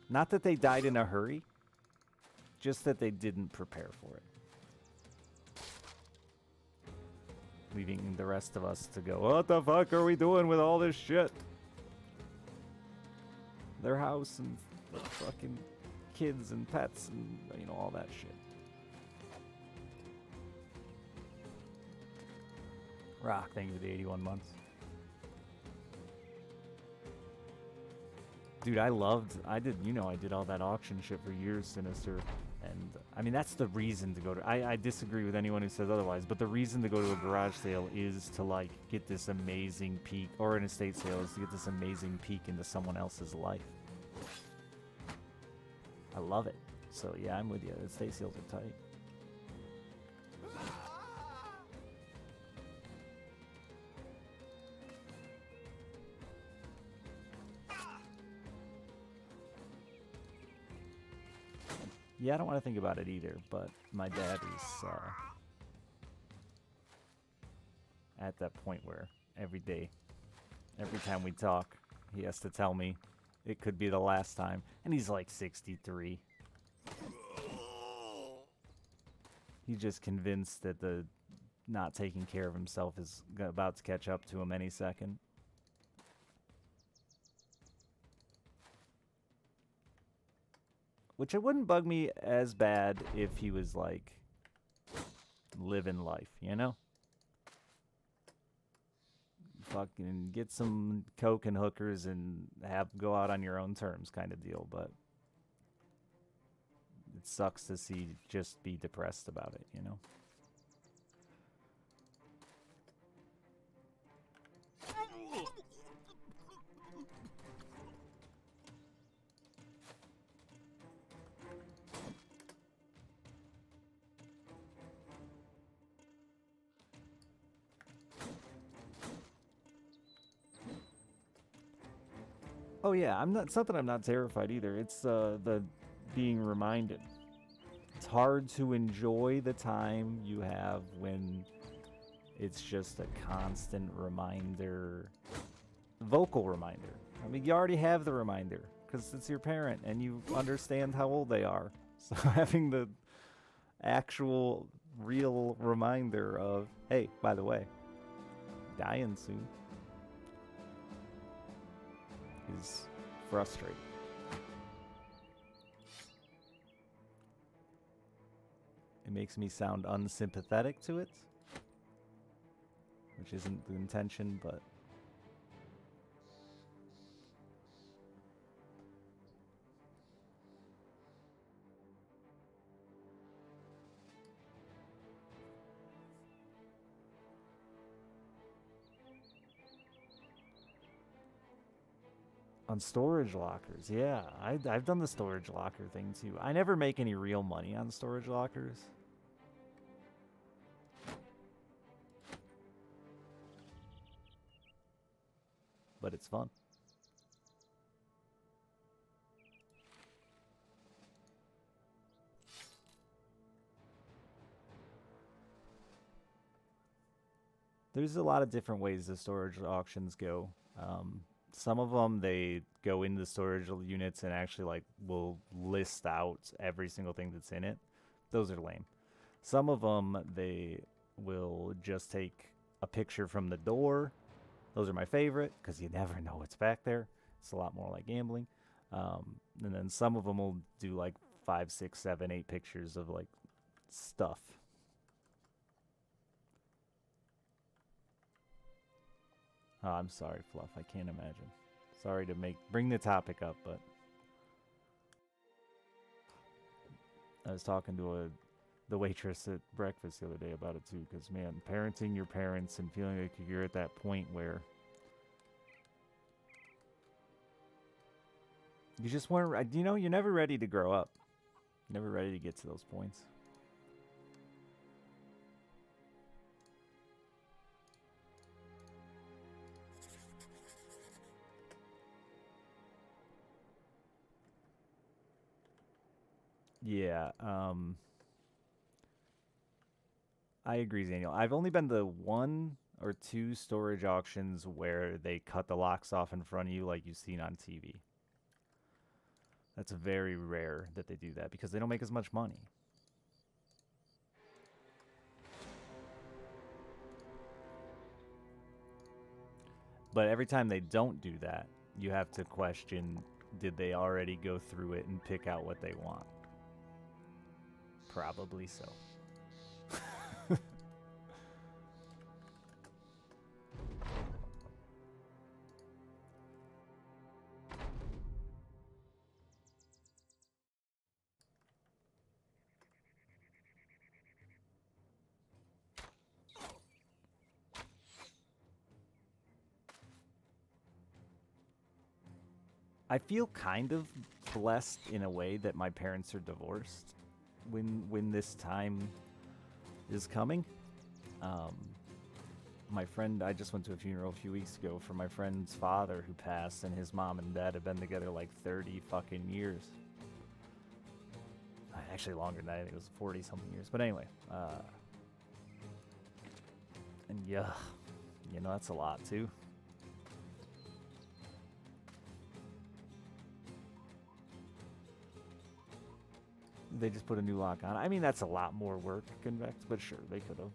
A: Not that they died in a hurry, just that they didn't prepare for it. Leaving the rest of us to go, what the fuck are we doing with all this shit? Their house and fucking kids and pets and, you know, all that shit. Rock, thank you for the 81 months. Dude, I did all that auction shit for years, Sinister. And, I mean, that's the reason to go to... I disagree with anyone who says otherwise, but the reason to go to a garage sale is to, like, get this amazing peek, or an estate sale is to get this amazing peek into someone else's life. I love it. So, yeah, I'm with you. Estate sales are tight. Yeah, I don't want to think about it either, but my dad is at that point where every time we talk, he has to tell me it could be the last time, and he's like 63. He's just convinced that the not taking care of himself is about to catch up to him any second. Which it wouldn't bug me as bad if he was, like, living life, you know? Fucking get some coke and hookers and go out on your own terms kind of deal, but it sucks to see just be depressed about it, you know? Oh yeah, it's not that I'm not terrified either. It's the being reminded. It's hard to enjoy the time you have when it's just a constant reminder, vocal reminder. I mean, you already have the reminder because it's your parent and you understand how old they are. So having the actual real reminder of, hey, by the way, dying soon, is frustrating. It makes me sound unsympathetic to it. which isn't the intention, but... On storage lockers, yeah. I've done the storage locker thing too. I never make any real money on storage lockers. But it's fun. There's a lot of different ways the storage auctions go. Some of them, they go into the storage units and actually like will list out every single thing that's in it. Those are lame. Some of them, they will just take a picture from the door. Those are my favorite because you never know what's back there. It's a lot more like gambling. And then some of them will do like 5, 6, 7, 8 pictures of like stuff. Oh, I'm sorry, Fluff. I can't imagine. Sorry to bring the topic up, but I was talking to the waitress at breakfast the other day about it too. Because man, parenting your parents and feeling like you're at that point where you just weren't. You know, you're never ready to grow up. Never ready to get to those points. Yeah, I agree, Daniel. I've only been to 1 or 2 storage auctions where they cut the locks off in front of you like you've seen on TV. That's very rare that they do that because they don't make as much money. But every time they don't do that, you have to question, did they already go through it and pick out what they want? Probably so. I feel kind of blessed in a way that my parents are divorced when this time is coming. My friend, I just went to a funeral a few weeks ago for my friend's father who passed, and his mom and dad have been together like 30 fucking years. Actually longer than that. I think it was 40 something years. But anyway, and yeah, you know, that's a lot too. They just put a new lock on. I mean, that's a lot more work, Convex, but sure, they could have.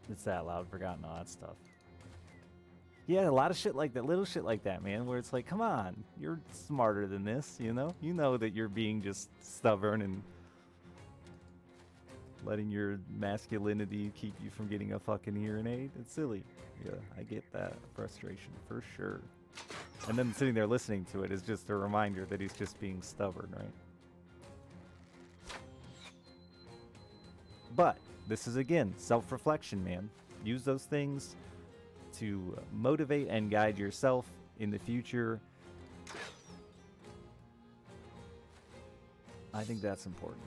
A: It's that loud, forgotten all that stuff. Yeah, a lot of shit like that, little shit like that, man, where it's like, come on, you're smarter than this, you know? You know that you're being just stubborn and letting your masculinity keep you from getting a fucking hearing aid. It's silly. Yeah, I get that frustration for sure. And then sitting there listening to it is just a reminder that he's just being stubborn, right? But this is, again, self-reflection, man. Use those things to motivate and guide yourself in the future. I think that's important.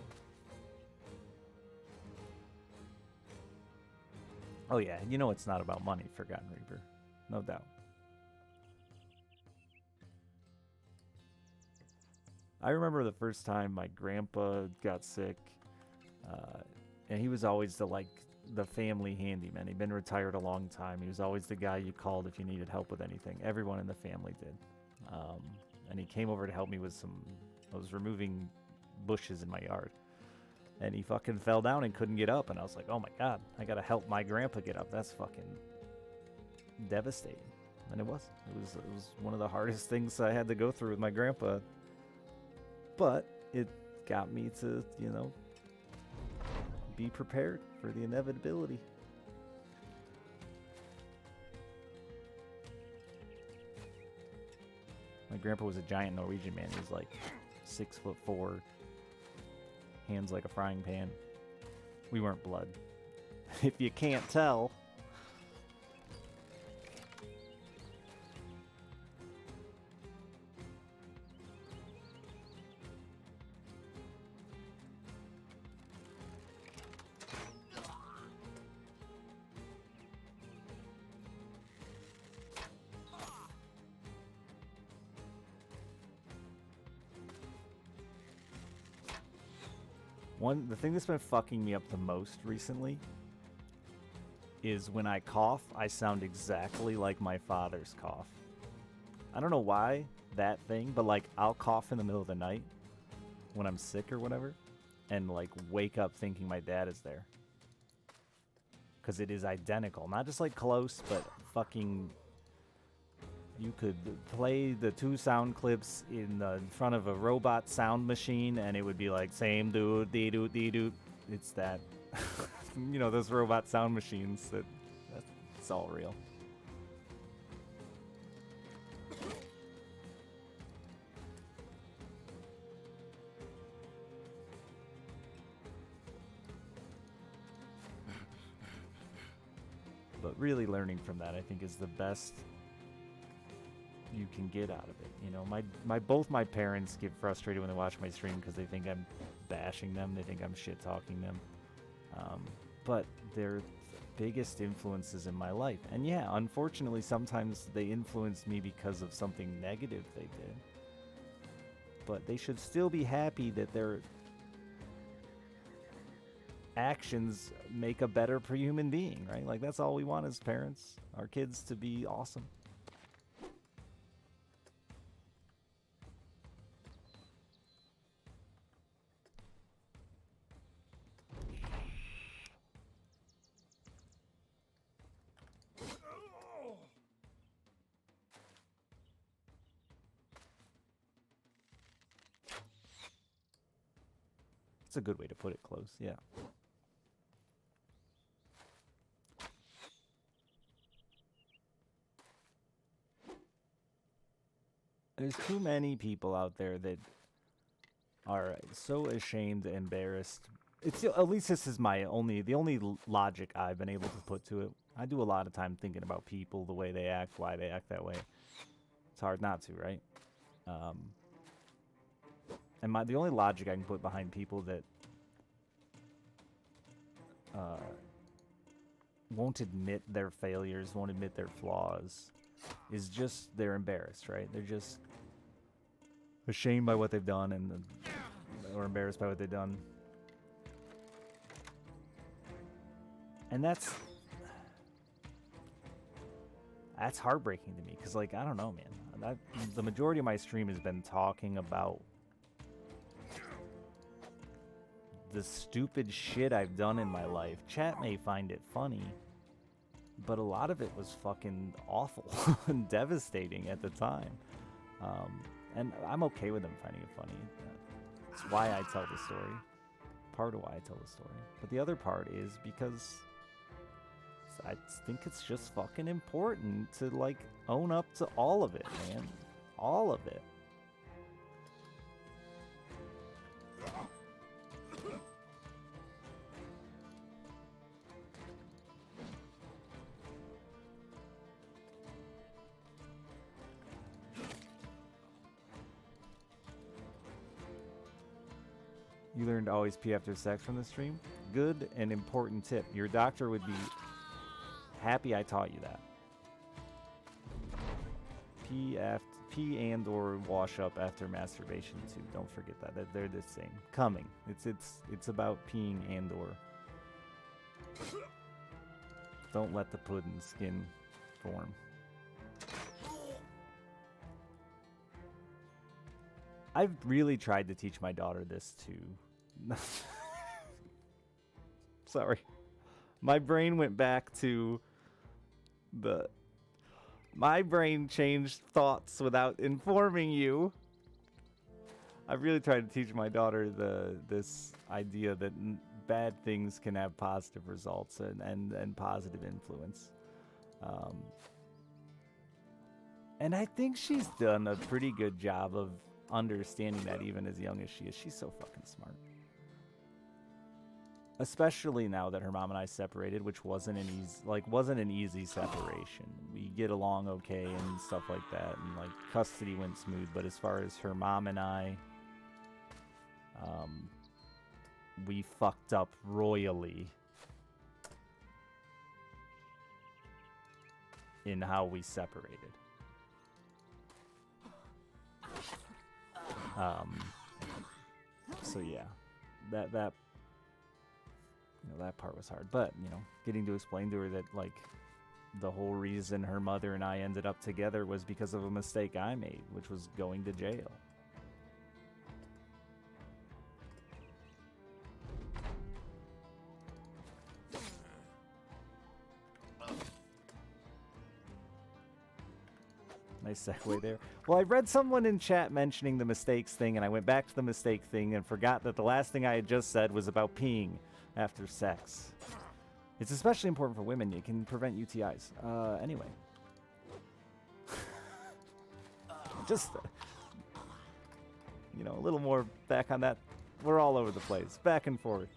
A: Oh yeah, you know it's not about money, Forgotten Reaper. No doubt. I remember the first time my grandpa got sick, and he was always the family handyman. He'd been retired a long time. He was always the guy you called if you needed help with anything. Everyone in the family did. And he came over to help me with I was removing bushes in my yard. And he fucking fell down and couldn't get up. And I was like, oh my God, I gotta help my grandpa get up. That's fucking devastating. And it was one of the hardest things I had to go through with my grandpa. But it got me to, you know, be prepared for the inevitability. My grandpa was a giant Norwegian man. He was like 6'4", hands like a frying pan. We weren't blood. If you can't tell. The thing that's been fucking me up the most recently is when I cough, I sound exactly like my father's cough. I don't know why that thing, but like I'll cough in the middle of the night when I'm sick or whatever, and like wake up thinking my dad is there. Because it is identical. Not just like close, but fucking... You could play the 2 sound clips in front of a robot sound machine, and it would be like, same dude, dee-doot, dee-doot. It's that, you know, those robot sound machines, that's all real. But really learning from that, I think, is the best you can get out of it. You know, both my parents get frustrated when they watch my stream because they think I'm bashing them. They think I'm shit talking them. But they're the biggest influences in my life. And yeah, unfortunately, sometimes they influenced me because of something negative they did. But they should still be happy that their actions make a better human being, right? Like, that's all we want as parents, our kids to be awesome. It's a good way to put it, close, yeah. There's too many people out there that are so ashamed and embarrassed. It's, at least this is the only logic I've been able to put to it. I do a lot of time thinking about people, the way they act, why they act that way. It's hard not to, right? And the only logic I can put behind people that won't admit their failures, won't admit their flaws, is just they're embarrassed, right? They're just ashamed by what they've done or embarrassed by what they've done. And that's heartbreaking to me, because, like, I don't know, man. The majority of my stream has been talking about the stupid shit I've done in my life. Chat may find it funny, but a lot of it was fucking awful and devastating at the time. And I'm okay with them finding it funny. That's why I tell the story. Part of why I tell the story. But the other part is because I think it's just fucking important to, like, own up to all of it, man. All of it. You learned to always pee after sex from the stream? Good and important tip. Your doctor would be happy I taught you that. Pee and or wash up after masturbation too. Don't forget that. They're the same. Coming. It's about peeing and or. Don't let the pudding skin form. I've really tried to teach my daughter this too. Sorry. My brain went back to My brain changed thoughts without informing you. I really tried to teach my daughter this idea that bad things can have positive results and positive influence. And I think she's done a pretty good job of understanding that even as young as she is. She's so fucking smart. Especially now that her mom and I separated, which wasn't an easy separation. We get along okay and stuff like that, and like custody went smooth. But as far as her mom and I, we fucked up royally in how we separated. So yeah, that that part was hard, but getting to explain to her that like the whole reason her mother and I ended up together was because of a mistake I made, which was going to jail. Nice segue there. Well, I read someone in chat mentioning the mistakes thing, and I went back to the mistake thing and forgot that the last thing I had just said was about peeing after sex. It's especially important for women. It can prevent UTIs. Anyway. Just, a little more back on that. We're all over the place. Back and forth.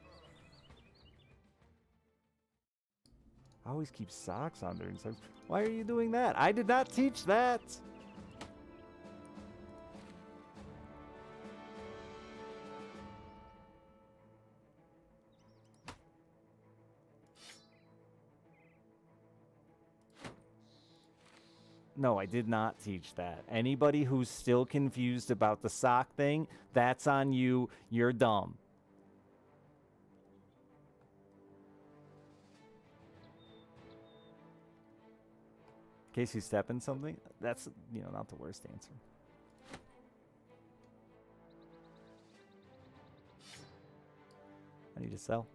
A: I always keep socks on during sex. Why are you doing that? I did not teach that. No, I did not teach that. Anybody who's still confused about the sock thing, that's on you. You're dumb. In case you step in something, that's, not the worst answer. I need to sell.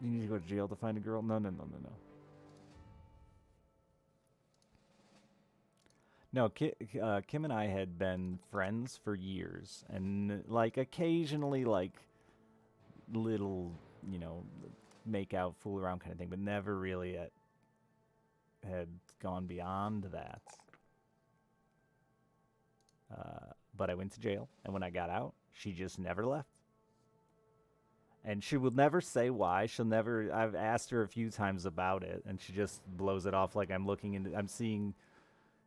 A: You need to go to jail to find a girl? No. No, Kim and I had been friends for years, and like occasionally like little, make out, fool around kind of thing, but never really had gone beyond that. But I went to jail, and when I got out, she just never left. And she will never say why. I've asked her a few times about it, and she just blows it off like I'm seeing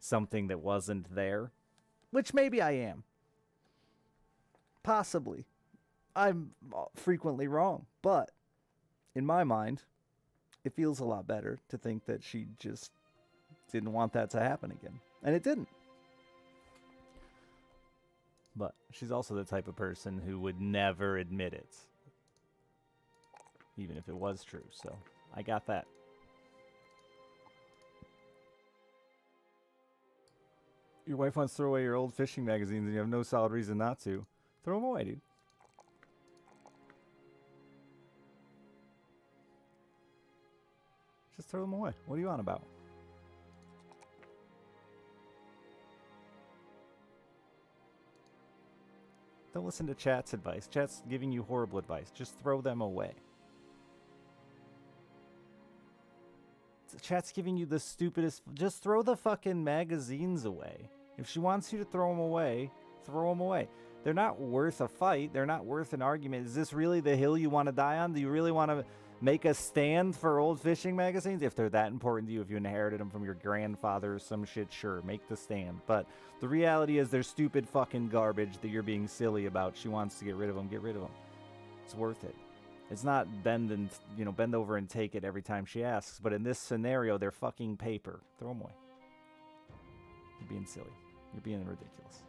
A: something that wasn't there, which maybe I am. Possibly. I'm frequently wrong, but in my mind, it feels a lot better to think that she just didn't want that to happen again. And it didn't. But she's also the type of person who would never admit it, even if it was true. So I got that. Your wife wants to throw away your old fishing magazines and you have no solid reason not to. Throw them away, dude. Just throw them away. What are you on about? Don't listen to chat's advice. Chat's giving you horrible advice. Just throw them away. Chat's giving you the stupidest... Just throw the fucking magazines away. If she wants you to throw them away, throw them away. They're not worth a fight. They're not worth an argument. Is this really the hill you want to die on? Do you really want to make a stand for old fishing magazines? If they're that important to you, if you inherited them from your grandfather or some shit, sure, make the stand. But the reality is they're stupid fucking garbage that you're being silly about. She wants to get rid of them. Get rid of them. It's worth it. It's not bend over and take it every time she asks. But in this scenario, they're fucking paper. Throw them away. You're being silly. You're being ridiculous.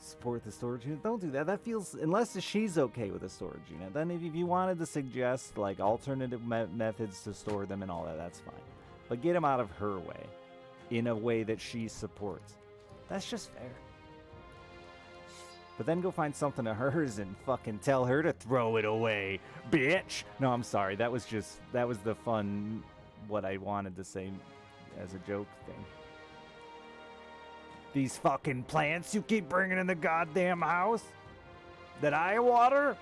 A: support the storage unit. Don't do that. That feels, unless she's okay with a storage unit. Then if you wanted to suggest like alternative methods to store them and all that, that's fine. But get them out of her way, in a way that she supports. That's just fair. But then go find something of hers and fucking tell her to throw it away, bitch. No, I'm sorry. That was the fun, what I wanted to say as a joke thing. These fucking plants you keep bringing in the goddamn house that I water?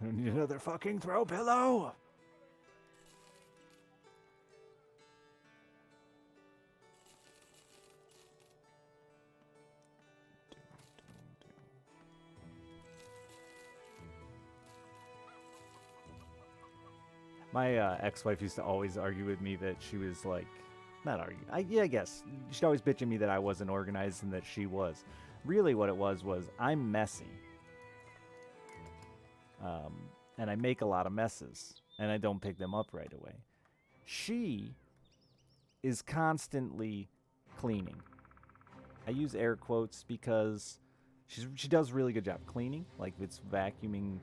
A: I need another fucking throw pillow. My ex-wife used to always argue with me that she was like, not argue, I guess. She'd always bitch at me that I wasn't organized and that she was. Really what it was I'm messy. And I make a lot of messes, and I don't pick them up right away. She is constantly cleaning. I use air quotes because she does a really good job cleaning, like if it's vacuuming,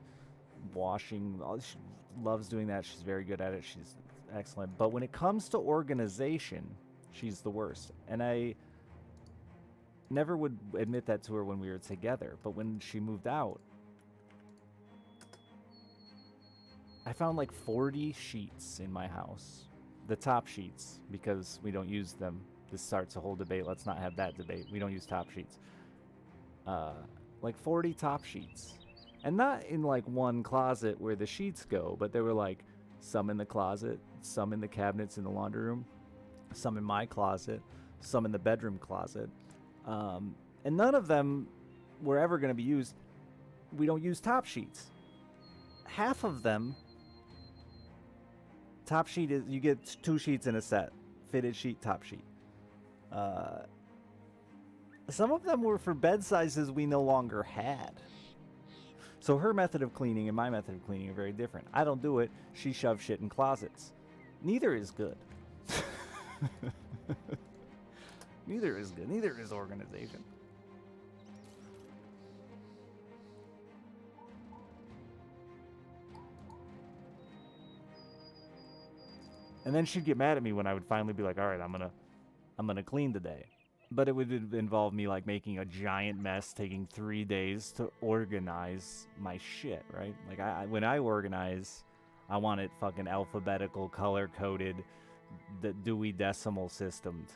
A: washing. She loves doing that. She's very good at it. She's excellent. But when it comes to organization, she's the worst. And I never would admit that to her when we were together. But when she moved out, I found like 40 sheets in my house. The top sheets, because we don't use them. This starts a whole debate. Let's not have that debate. We don't use top sheets. Like 40 top sheets. And not in like one closet where the sheets go, but there were like some in the closet, some in the cabinets in the laundry room, some in my closet, some in the bedroom closet. And none of them were ever going to be used. We don't use top sheets. Half of them, top sheet is, you get 2 sheets in a set. Fitted sheet, top sheet. Some of them were for bed sizes we no longer had. So her method of cleaning and my method of cleaning are very different. I don't do it. She shoves shit in closets. Neither is good. Neither is good. Neither is organization. And then she'd get mad at me when I would finally be like, all right, I'm gonna clean today. But it would involve me like making a giant mess, taking 3 days to organize my shit, right? Like when I organize, I want it fucking alphabetical, color-coded, the Dewey Decimal systemed.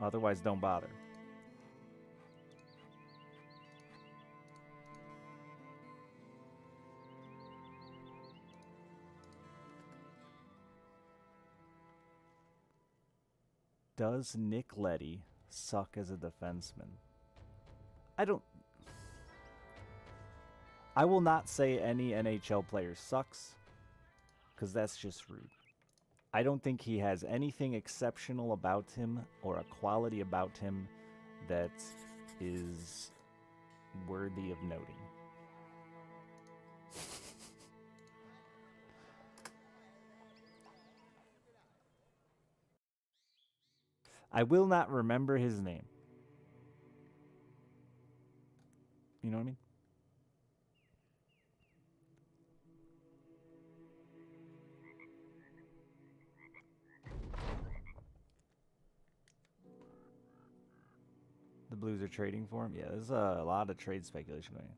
A: Otherwise, don't bother. Does Nick Letty suck as a defenseman? I will not say any NHL player sucks, because that's just rude. I don't think he has anything exceptional about him or a quality about him that is worthy of noting. I will not remember his name. You know what I mean? The Blues are trading for him? Yeah, there's a lot of trade speculation going on.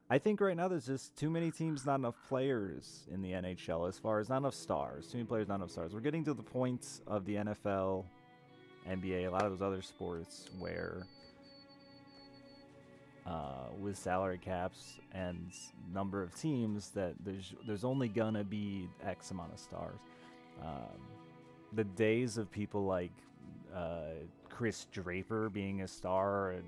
A: I think right now there's just too many teams, not enough players in the NHL as far as not enough stars. Too many players, not enough stars. We're getting to the point of the NFL, NBA, a lot of those other sports where with salary caps and number of teams that there's only gonna be X amount of stars. The days of people like Chris Draper being a star and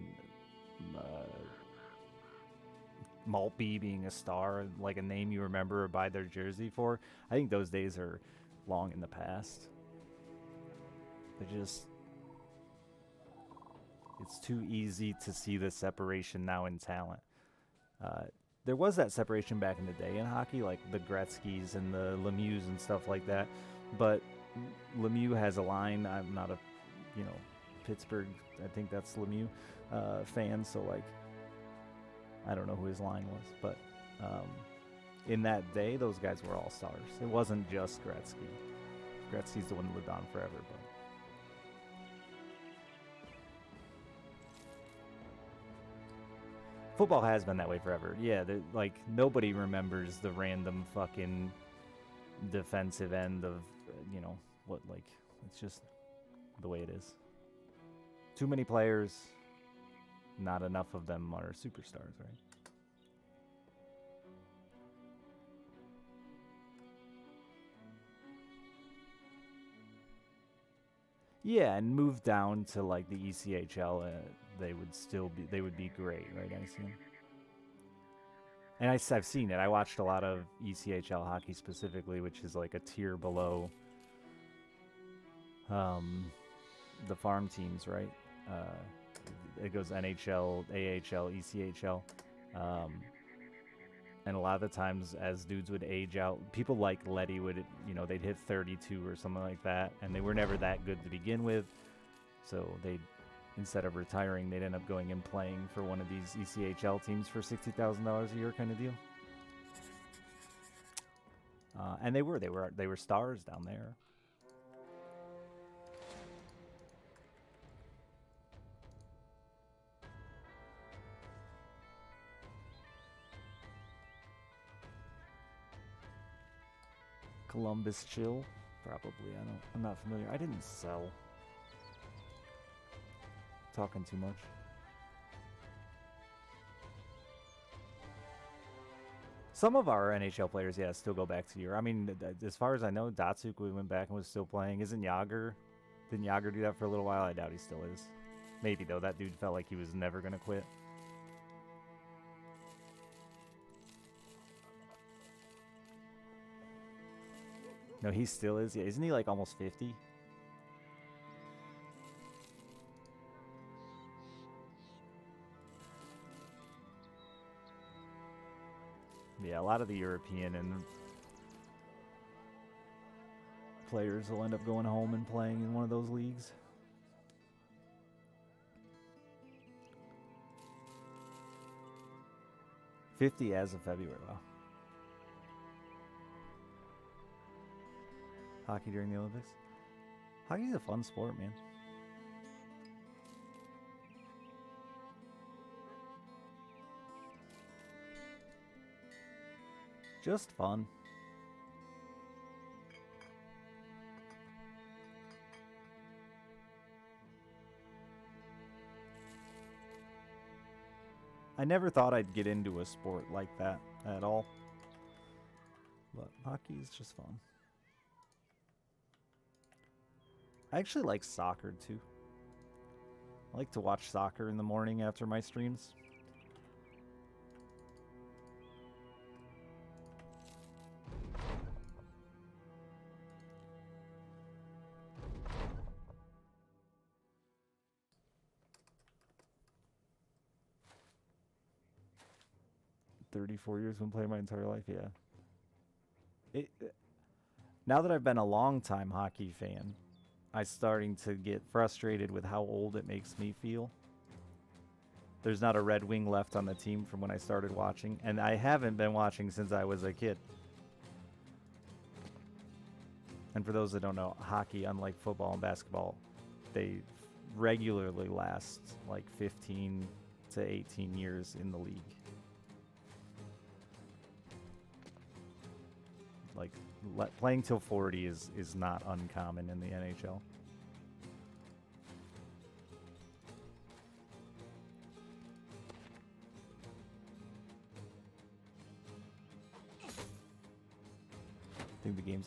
A: Maltby being a star, like a name you remember or buy their jersey for, I think those days are long in the past. They're just... It's too easy to see the separation now in talent. There was that separation back in the day in hockey, like the Gretzkys and the Lemieux and stuff like that. But Lemieux has a line. I'm not a, Pittsburgh, I think that's Lemieux, fan. So, like, I don't know who his line was. But in that day, those guys were all stars. It wasn't just Gretzky. Gretzky's the one that lived on forever, but. Football has been that way forever. Yeah, like, nobody remembers the random fucking defensive end of, it's just the way it is. Too many players, not enough of them are superstars, right? Yeah, and move down to, like, the ECHL, they would be great, right? I see. And I've seen it. I watched a lot of ECHL hockey specifically, which is like a tier below the farm teams, right? It goes NHL, AHL, ECHL. And a lot of the times, as dudes would age out, people like Letty would, they'd hit 32 or something like that, and they were never that good to begin with. So they'd, instead of retiring, they'd end up going and playing for one of these ECHL teams for $60,000 a year, kind of deal. And they were stars down there. Columbus chill, probably. I'm not familiar. I didn't sell. Talking too much. Some of our NHL players, yeah, still go back to Europe. I mean, as far as I know, Datsuk, we went back and was still playing. Isn't Yager? Didn't Yager do that for a little while? I doubt he still is. Maybe, though. That dude felt like he was never going to quit. No, he still is. Yeah, isn't he like almost 50? Yeah, a lot of the European and players will end up going home and playing in one of those leagues. $50 as of February. Wow. Hockey during the Olympics. Hockey's a fun sport, man. Just fun. I never thought I'd get into a sport like that at all. But hockey is just fun. I actually like soccer too. I like to watch soccer in the morning after my streams. "34 years, been playing my entire life." Yeah. Now that I've been a long time hockey fan, I'm starting to get frustrated with how old it makes me feel. There's not a Red Wing left on the team from when I started watching, and I haven't been watching since I was a kid. And for those that don't know, hockey, unlike football and basketball, they regularly last like 15 to 18 years in the league. Like, playing till 40 is not uncommon in the NHL.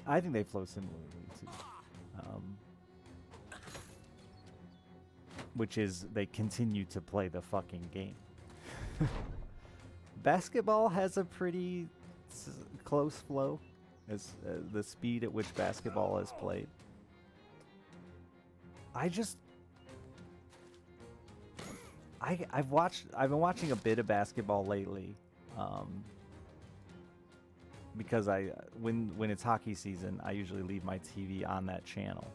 A: I think they flow similarly too. Which is, they continue to play the fucking game. Basketball has a pretty close flow. As the speed at which basketball is played. I've been watching a bit of basketball lately. Because when it's hockey season, I usually leave my TV on that channel.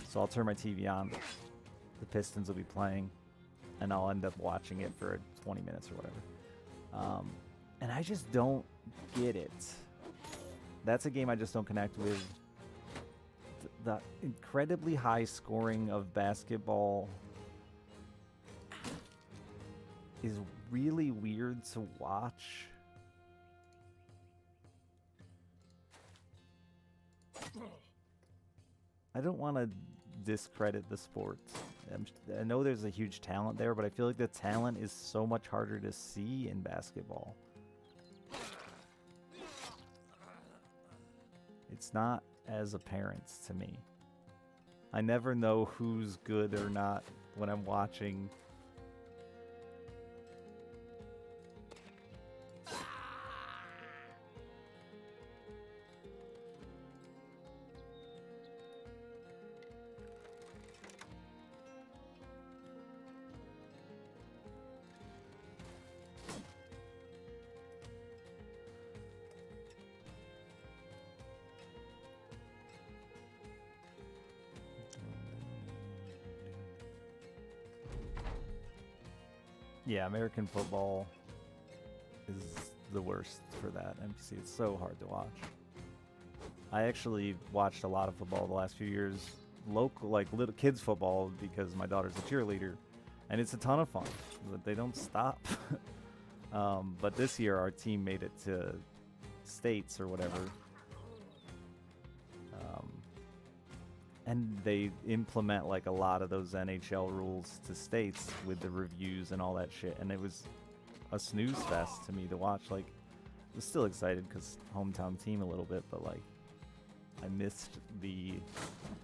A: So I'll turn my TV on, the Pistons will be playing, and I'll end up watching it for 20 minutes or whatever. And I just don't get it. That's a game I just don't connect with. The incredibly high scoring of basketball is really weird to watch. I don't want to discredit the sport. I know there's a huge talent there, but I feel like the talent is so much harder to see in basketball. It's not as apparent to me. I never know who's good or not when I'm watching. Yeah, American football is the worst for that. NPC, it's so hard to watch. I actually watched a lot of football the last few years, local, like little kids football, because my daughter's a cheerleader, and it's a ton of fun. But they don't stop. But this year, our team made it to states or whatever. And they implement like a lot of those NHL rules to states with the reviews and all that shit. And it was a snooze fest to me to watch. Like, I was still excited because hometown team a little bit, but like, I missed the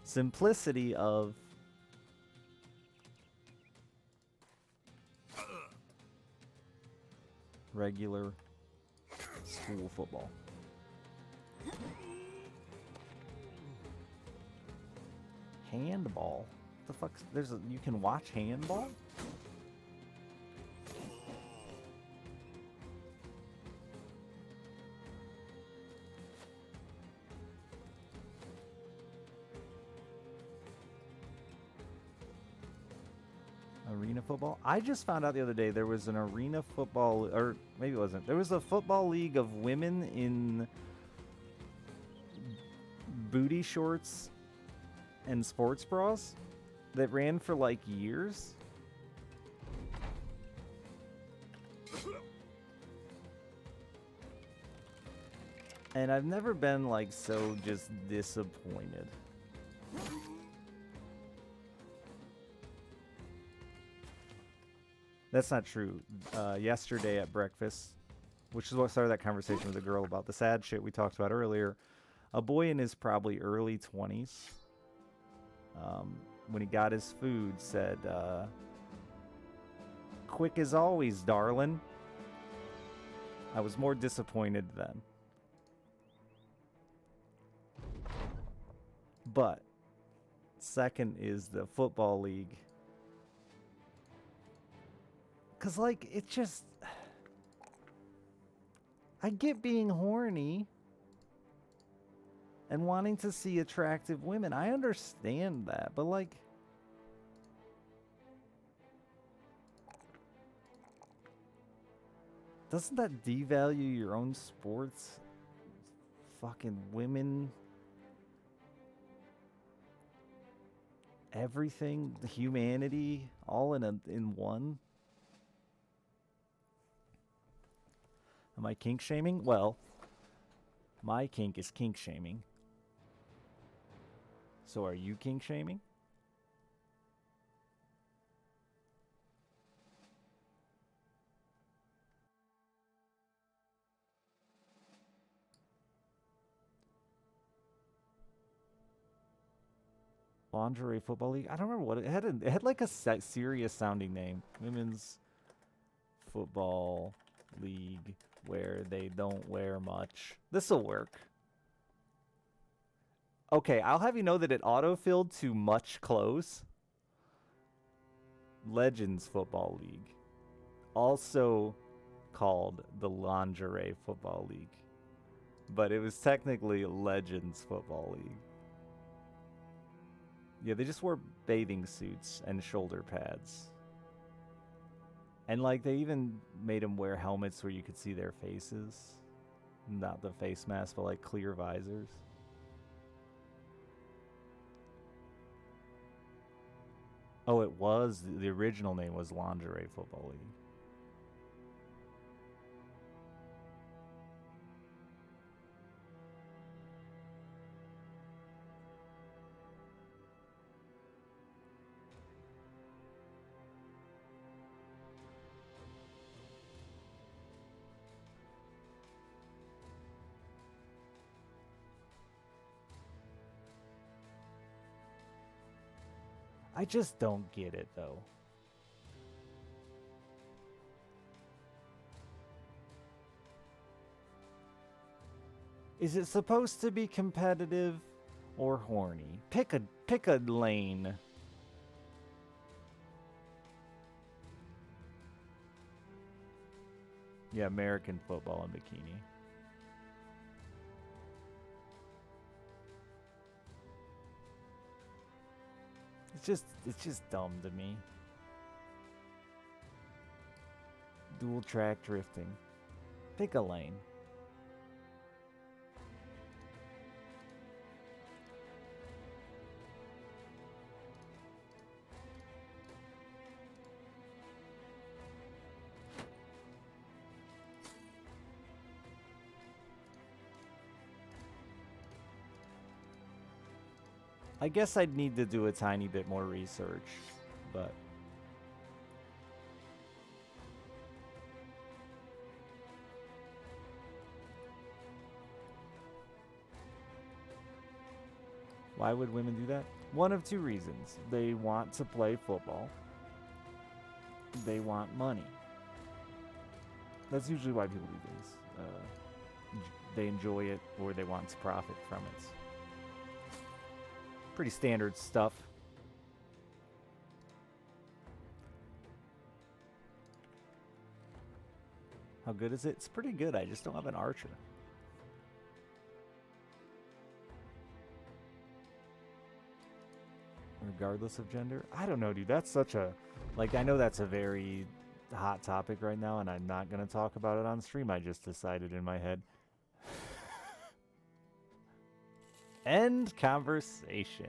A: simplicity of regular school football. Handball? The fuck's you can watch handball? Arena football? I just found out the other day there was an arena football, or maybe it wasn't. There was a football league of women in booty shorts and sports bras that ran for like years. And I've never been like so just disappointed. That's not true. Yesterday at breakfast, which is what started that conversation with the girl about the sad shit we talked about earlier, a boy in his probably early 20s, when he got his food, said, "Quick as always, darling." I was more disappointed then. But second is the football league. Because, like, it just... I get being horny and wanting to see attractive women. I understand that, but like, doesn't that devalue your own sports? Fucking women, everything, the humanity, all in one. Am I kink shaming? Well, my kink is kink shaming. So are you kink shaming? Lingerie Football League? I don't remember what it had. It had like a serious sounding name. Women's Football League, where they don't wear much. This'll work. Okay, I'll have you know that it autofilled to much close. Legends Football League. Also called the Lingerie Football League. But it was technically Legends Football League. Yeah, they just wore bathing suits and shoulder pads. And, like, they even made them wear helmets where you could see their faces. Not the face mask, but, like, clear visors. Oh, it was. The original name was Lingerie Football League. I just don't get it, though. Is it supposed to be competitive or horny? Pick a lane. Yeah, American football in bikini. It's just dumb to me. Dual track drifting. Pick a lane. I guess I'd need to do a tiny bit more research, but why would women do that? One of two reasons. They want to play football. They want money. That's usually why people do things. They enjoy it or they want to profit from it. Pretty standard stuff. How good is it? It's pretty good. I just don't have an archer. Regardless of gender? I don't know, dude. That's such a... Like, I know that's a very hot topic right now, and I'm not going to talk about it on stream. I just decided in my head. End conversation.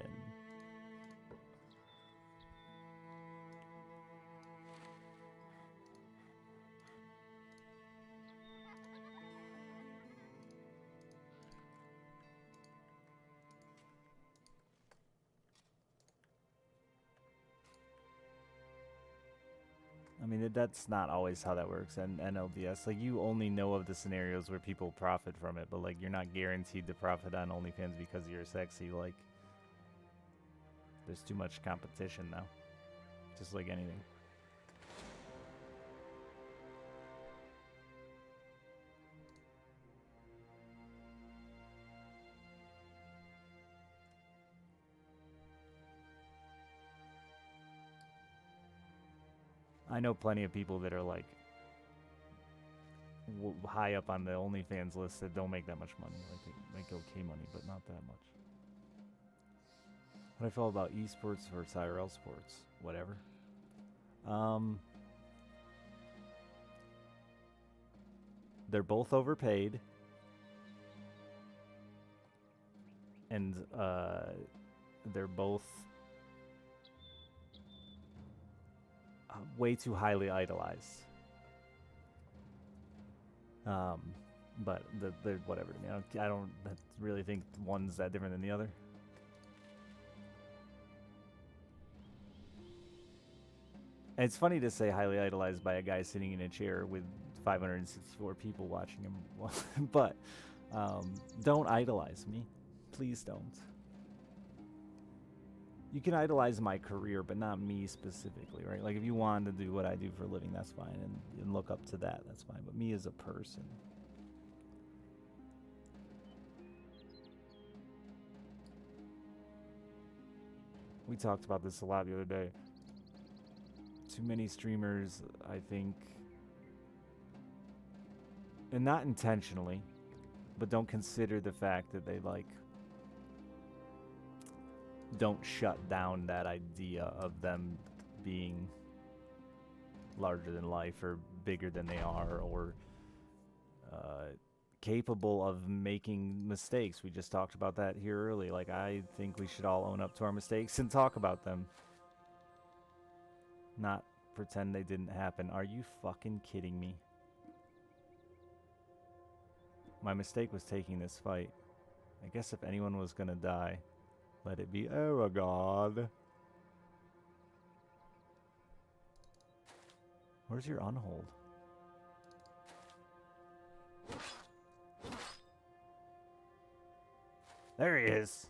A: I mean, that's not always how that works in NLDS. Like, you only know of the scenarios where people profit from it, but, like, you're not guaranteed to profit on OnlyFans because you're sexy. Like, there's too much competition now. Just like anything. I know plenty of people that are, like, high up on the OnlyFans list that don't make that much money. Like, they make okay money, but not that much. What I feel about esports versus IRL sports, whatever. They're both overpaid, and they're both way too highly idolized. But they're whatever to me. I don't really think one's that different than the other. And it's funny to say highly idolized by a guy sitting in a chair with 564 people watching him. But don't idolize me. Please don't. You can idolize my career, but not me specifically, right? Like, if you want to do what I do for a living, that's fine. And look up to that, that's fine. But me as a person. We talked about this a lot the other day. Too many streamers, I think, And not intentionally, but don't consider the fact that they, like, don't shut down that idea of them being larger than life or bigger than they are, or capable of making mistakes. We just talked about that here early. Like, I think we should all own up to our mistakes and talk about them. Not pretend they didn't happen. Are you fucking kidding me? My mistake was taking this fight. I guess if anyone was gonna die, let it be Aragorn. Where's your unhold? There he is.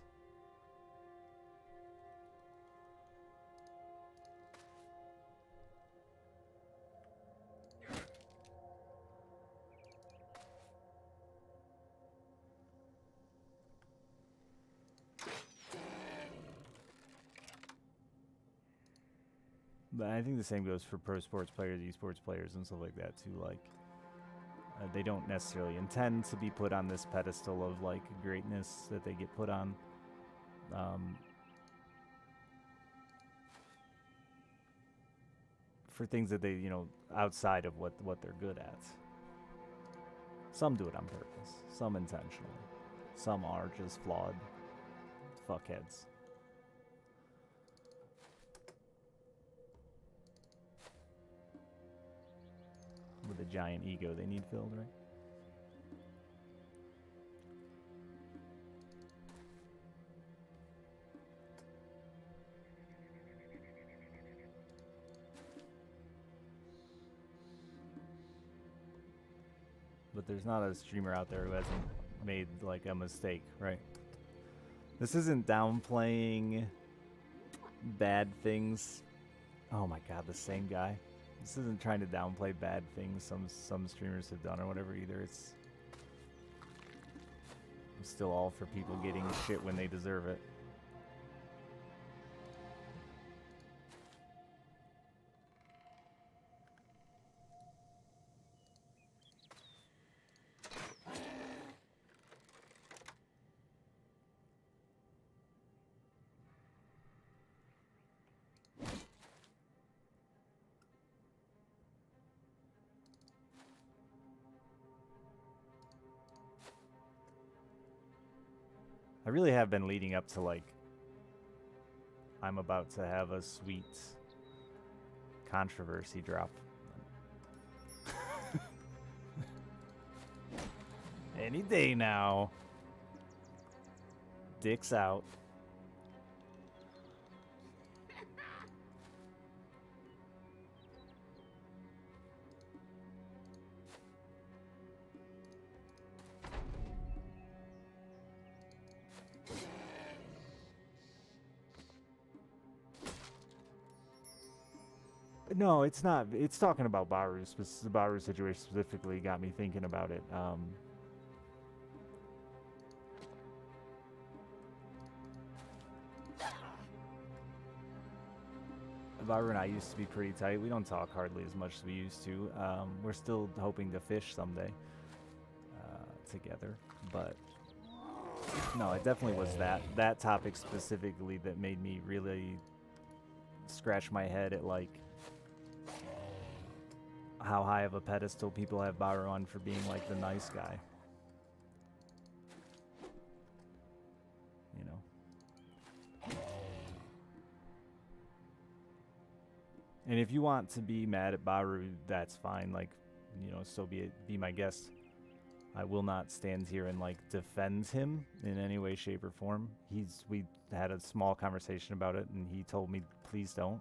A: But I think the same goes for pro sports players, esports players, and stuff like that too. Like, they don't necessarily intend to be put on this pedestal of, like, greatness that they get put on. For things that they, you know, outside of what they're good at. Some do it on purpose, some intentionally. Some are just flawed fuckheads. With a giant ego they need filled, right? But there's not a streamer out there who hasn't made, like, a mistake, right? This isn't downplaying bad things. Oh my god, the same guy. This isn't trying to downplay bad things some streamers have done or whatever either. It's I'm still all for people getting shit when they deserve it. I really have been leading up to, like, I'm about to have a sweet controversy drop. Any day now. Dick's out. No, it's not. It's talking about Baru. The Baru situation specifically got me thinking about it. Baru and I used to be pretty tight. We don't talk hardly as much as we used to. We're still hoping to fish someday together. But no, it definitely was that topic specifically that made me really scratch my head at, like, how high of a pedestal people have Baru on for being, like, the nice guy. You know? And if you want to be mad at Baru, that's fine. Like, you know, so be it. Be my guest. I will not stand here and, like, defend him in any way, shape, or form. We had a small conversation about it, and he told me, please don't.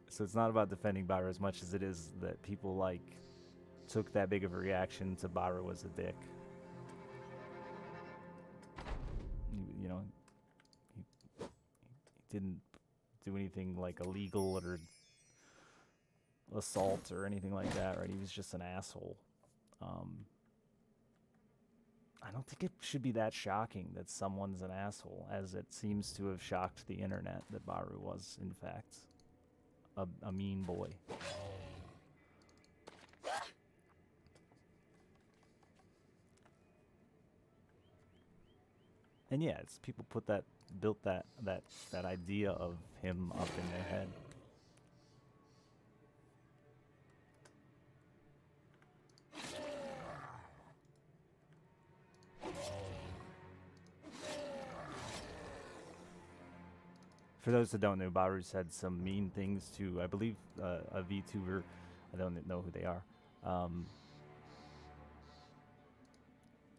A: So it's not about defending Baru as much as it is that people, like, took that big of a reaction to Baru as a dick. You know, he didn't do anything, like, illegal or assault or anything like that, right? He was just an asshole. I don't think it should be that shocking that someone's an asshole, as it seems to have shocked the internet that Baru was, in fact. a mean boy. And yeah, it's people built that idea of him up in their head. For those that don't know, Baru said some mean things to, I believe, a VTuber. I don't know who they are.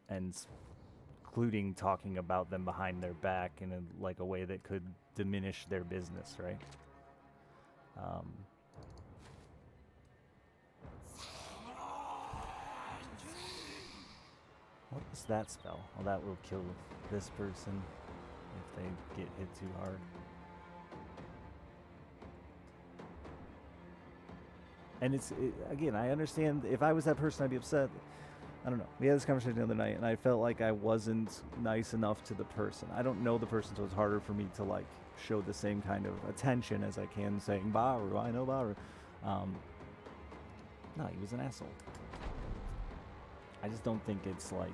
A: And including talking about them behind their back in a way that could diminish their business, right? What was that spell? Well, that will kill this person if they get hit too hard. And again, I understand if I was that person, I'd be upset. I don't know. We had this conversation the other night, and I felt like I wasn't nice enough to the person. I don't know the person, so it's harder for me to like show the same kind of attention as I can saying Baru. I know Baru. No, he was an asshole. I just don't think it's like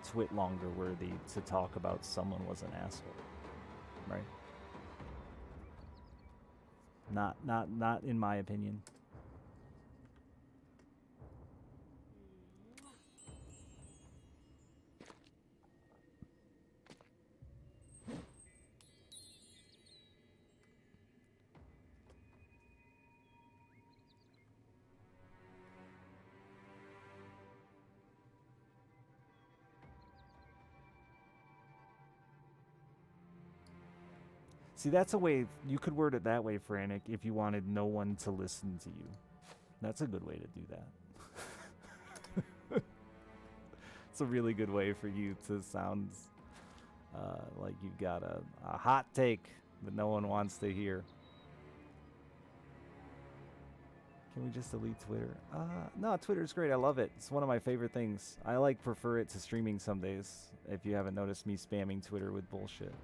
A: twit longer worthy to talk about someone was an asshole, right? Not in my opinion. See, that's a way, you could word it that way, Frantic, if you wanted no one to listen to you. That's a good way to do that. It's a really good way for you to sound like you've got a hot take that no one wants to hear. Can we just delete Twitter? No, Twitter's great. I love it. It's one of my favorite things. I prefer it to streaming some days, if you haven't noticed me spamming Twitter with bullshit.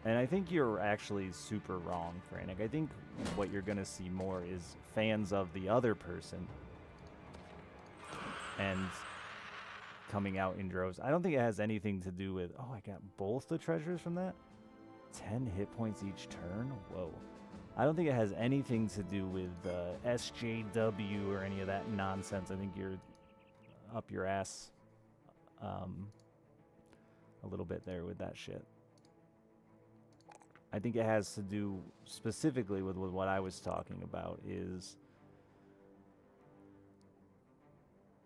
A: And I think you're actually super wrong, Frantic. I think what you're going to see more is fans of the other person and coming out in droves. I don't think it has anything to do with, oh, I got both the treasures from that? 10 hit points each turn? Whoa. I don't think it has anything to do with SJW or any of that nonsense. I think you're up your ass a little bit there with that shit. I think it has to do specifically with what I was talking about is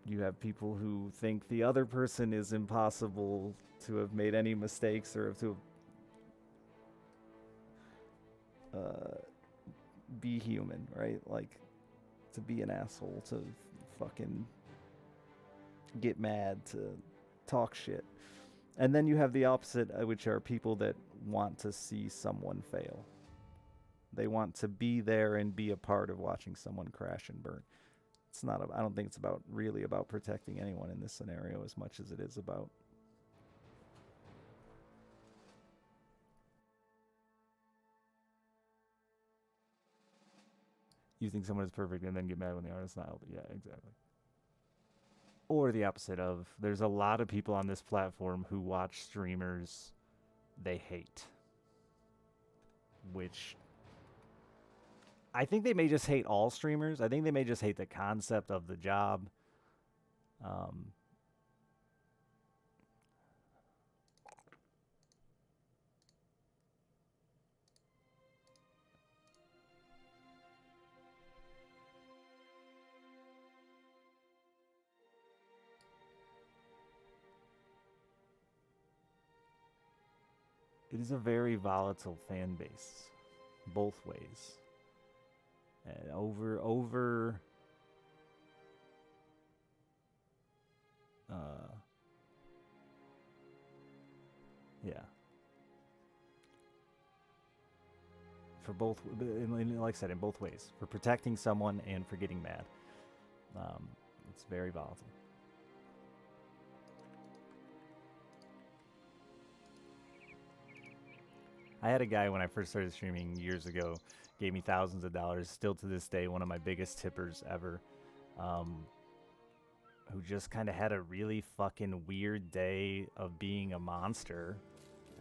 A: you have people who think the other person is impossible to have made any mistakes or to be human, right? Like to be an asshole, to fucking get mad, to talk shit. And then you have the opposite, which are people that want to see someone fail. They want to be there and be a part of watching someone crash and burn. It's not. I don't think it's really about protecting anyone in this scenario as much as it is about you think someone is perfect and then get mad when they are. It's not. Yeah, exactly. Or the opposite of, there's a lot of people on this platform who watch streamers they hate. Which, I think they may just hate all streamers. I think they may just hate the concept of the job. It is a very volatile fan base, both ways. And yeah. For both, like I said, in both ways. For protecting someone and for getting mad. It's very volatile. I had a guy when I first started streaming years ago, gave me thousands of dollars, still to this day, one of my biggest tippers ever, who just kind of had a really fucking weird day of being a monster.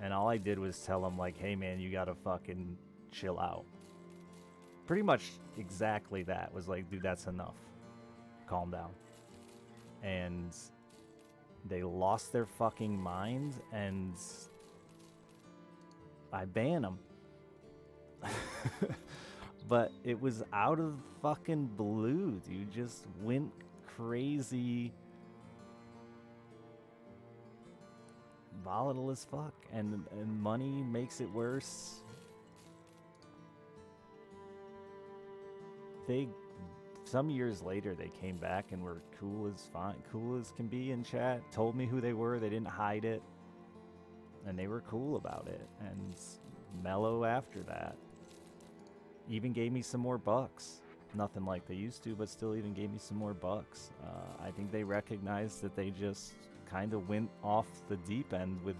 A: And all I did was tell him, like, hey, man, you gotta fucking chill out. Pretty much exactly that. Was like, dude, that's enough. Calm down. And they lost their fucking mind, and I ban them. But it was out of fucking blue, dude. Just went crazy, volatile as fuck, and money makes it worse. Some years later, they came back and were cool as can be in chat. Told me who they were. They didn't hide it, and they were cool about it and mellow after that. Even gave me some more bucks. Nothing like they used to, but still even gave me some more bucks. I think they recognized that they just kind of went off the deep end with...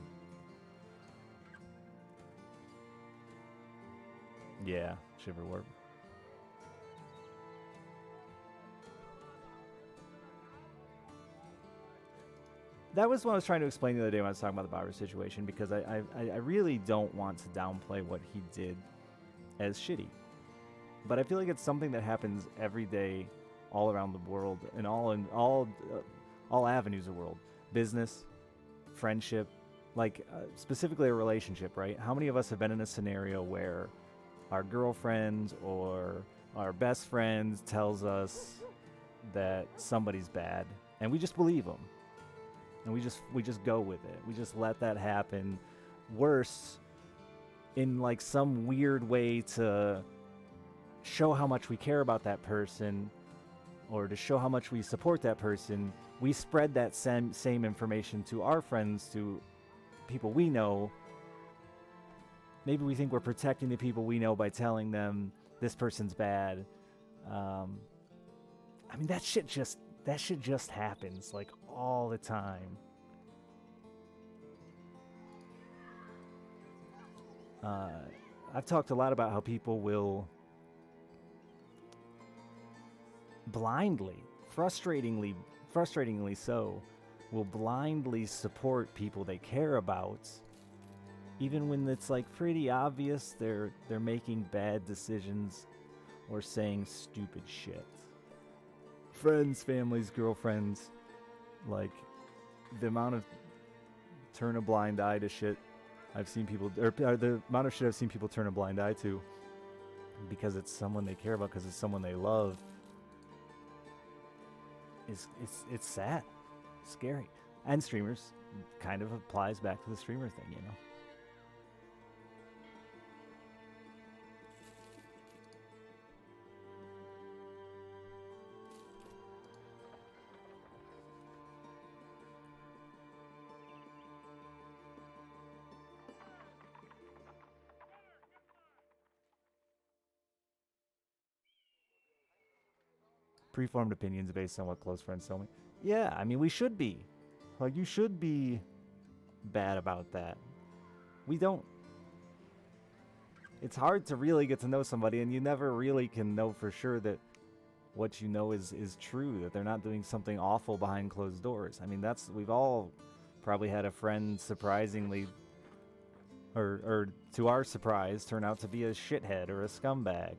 A: Yeah, Shiverwarp. That was what I was trying to explain the other day when I was talking about the Bauer situation, because I really don't want to downplay what he did as shitty. But I feel like it's something that happens every day, all around the world, and all avenues of the world. Business, friendship, like specifically a relationship, right? How many of us have been in a scenario where our girlfriend or our best friend tells us that somebody's bad, and we just believe them, and we just go with it. We just let that happen. Worse, in like some weird way to show how much we care about that person, or to show how much we support that person, we spread that same information to our friends, to people we know. Maybe we think we're protecting the people we know by telling them this person's bad. I mean, that shit just happens like all the time. I've talked a lot about how people will blindly, frustratingly so, will blindly support people they care about, even when it's like pretty obvious they're making bad decisions or saying stupid shit. Friends, families, girlfriends, like the amount of turn a blind eye to shit I've seen people, or the amount of shit I've seen people turn a blind eye to because it's someone they care about, because it's someone they love. It's sad, scary. And streamers, kind of applies back to the streamer thing, you know. Preformed opinions based on what close friends tell me. Yeah, I mean, we should be. Like, you should be bad about that. We don't. It's hard to really get to know somebody, and you never really can know for sure that what you know is true, that they're not doing something awful behind closed doors. I mean, we've all probably had a friend surprisingly, or to our surprise, turn out to be a shithead or a scumbag.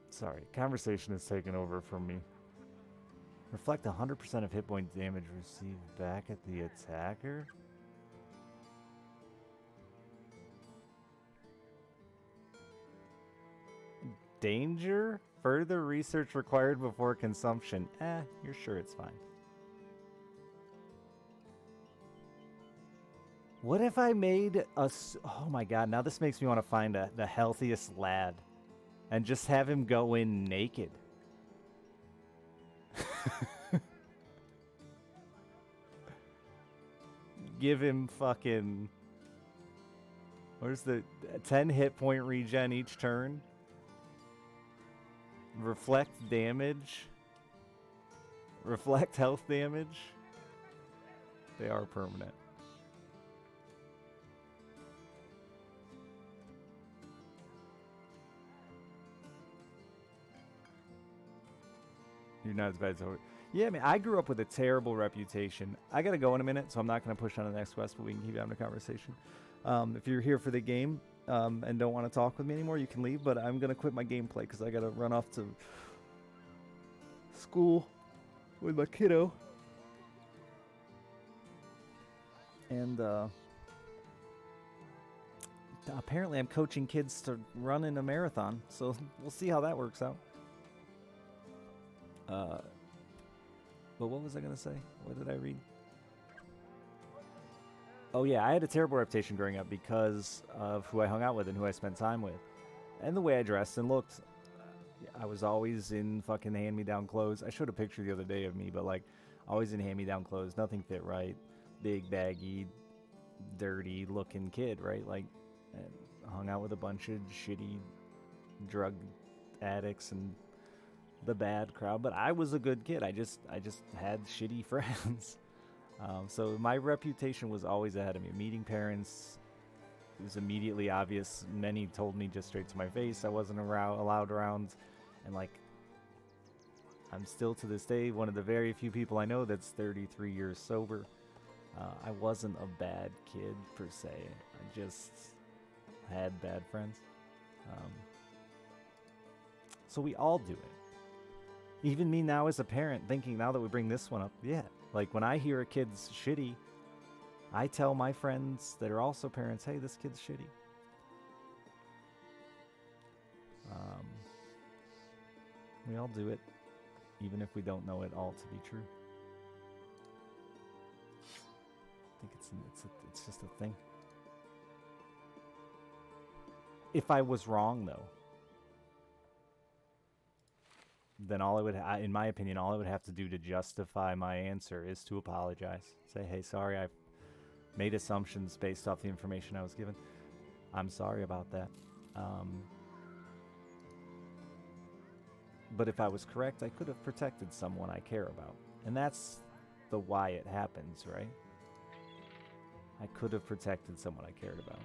A: Sorry, conversation is taken over from me. Reflect 100% of hit point damage received back at the attacker? Danger? Further research required before consumption. You're sure it's fine. What if I made a... Oh my god, now this makes me want to find the healthiest lad and just have him go in naked. Give him fucking... Where's the 10 hit point regen each turn? Reflect damage. Reflect health damage. They are permanent. You're not as bad as... Yeah, I mean, I grew up with a terrible reputation. I gotta go in a minute, so I'm not gonna push on the next quest, but we can keep having a conversation. If you're here for the game and don't want to talk with me anymore, you can leave, but I'm gonna quit my gameplay because I gotta run off to school with my kiddo. And apparently I'm coaching kids to run in a marathon, so we'll see how that works out. But what was I gonna say? What did I read? Oh yeah, I had a terrible reputation growing up because of who I hung out with and who I spent time with. And the way I dressed and looked. I was always in fucking hand-me-down clothes. I showed a picture the other day of me, but like, always in hand-me-down clothes. Nothing fit right. Big, baggy, dirty looking kid, right? Like, hung out with a bunch of shitty drug addicts and the bad crowd, but I was a good kid. I just had shitty friends. So my reputation was always ahead of me. Meeting parents, it was immediately obvious. Many told me just straight to my face I wasn't allowed around. And like, I'm still to this day one of the very few people I know that's 33 years sober. I wasn't a bad kid per se. I just had bad friends. So we all do it. Even me now as a parent, thinking now that we bring this one up, yeah. Like when I hear a kid's shitty, I tell my friends that are also parents, hey, this kid's shitty. We all do it, even if we don't know it all to be true. I think it's just a thing. If I was wrong, though, then all I would, in my opinion, all I would have to do to justify my answer is to apologize. Say, hey, sorry, I made assumptions based off the information I was given. I'm sorry about that. But if I was correct, I could have protected someone I care about. And that's the why it happens, right? I could have protected someone I cared about.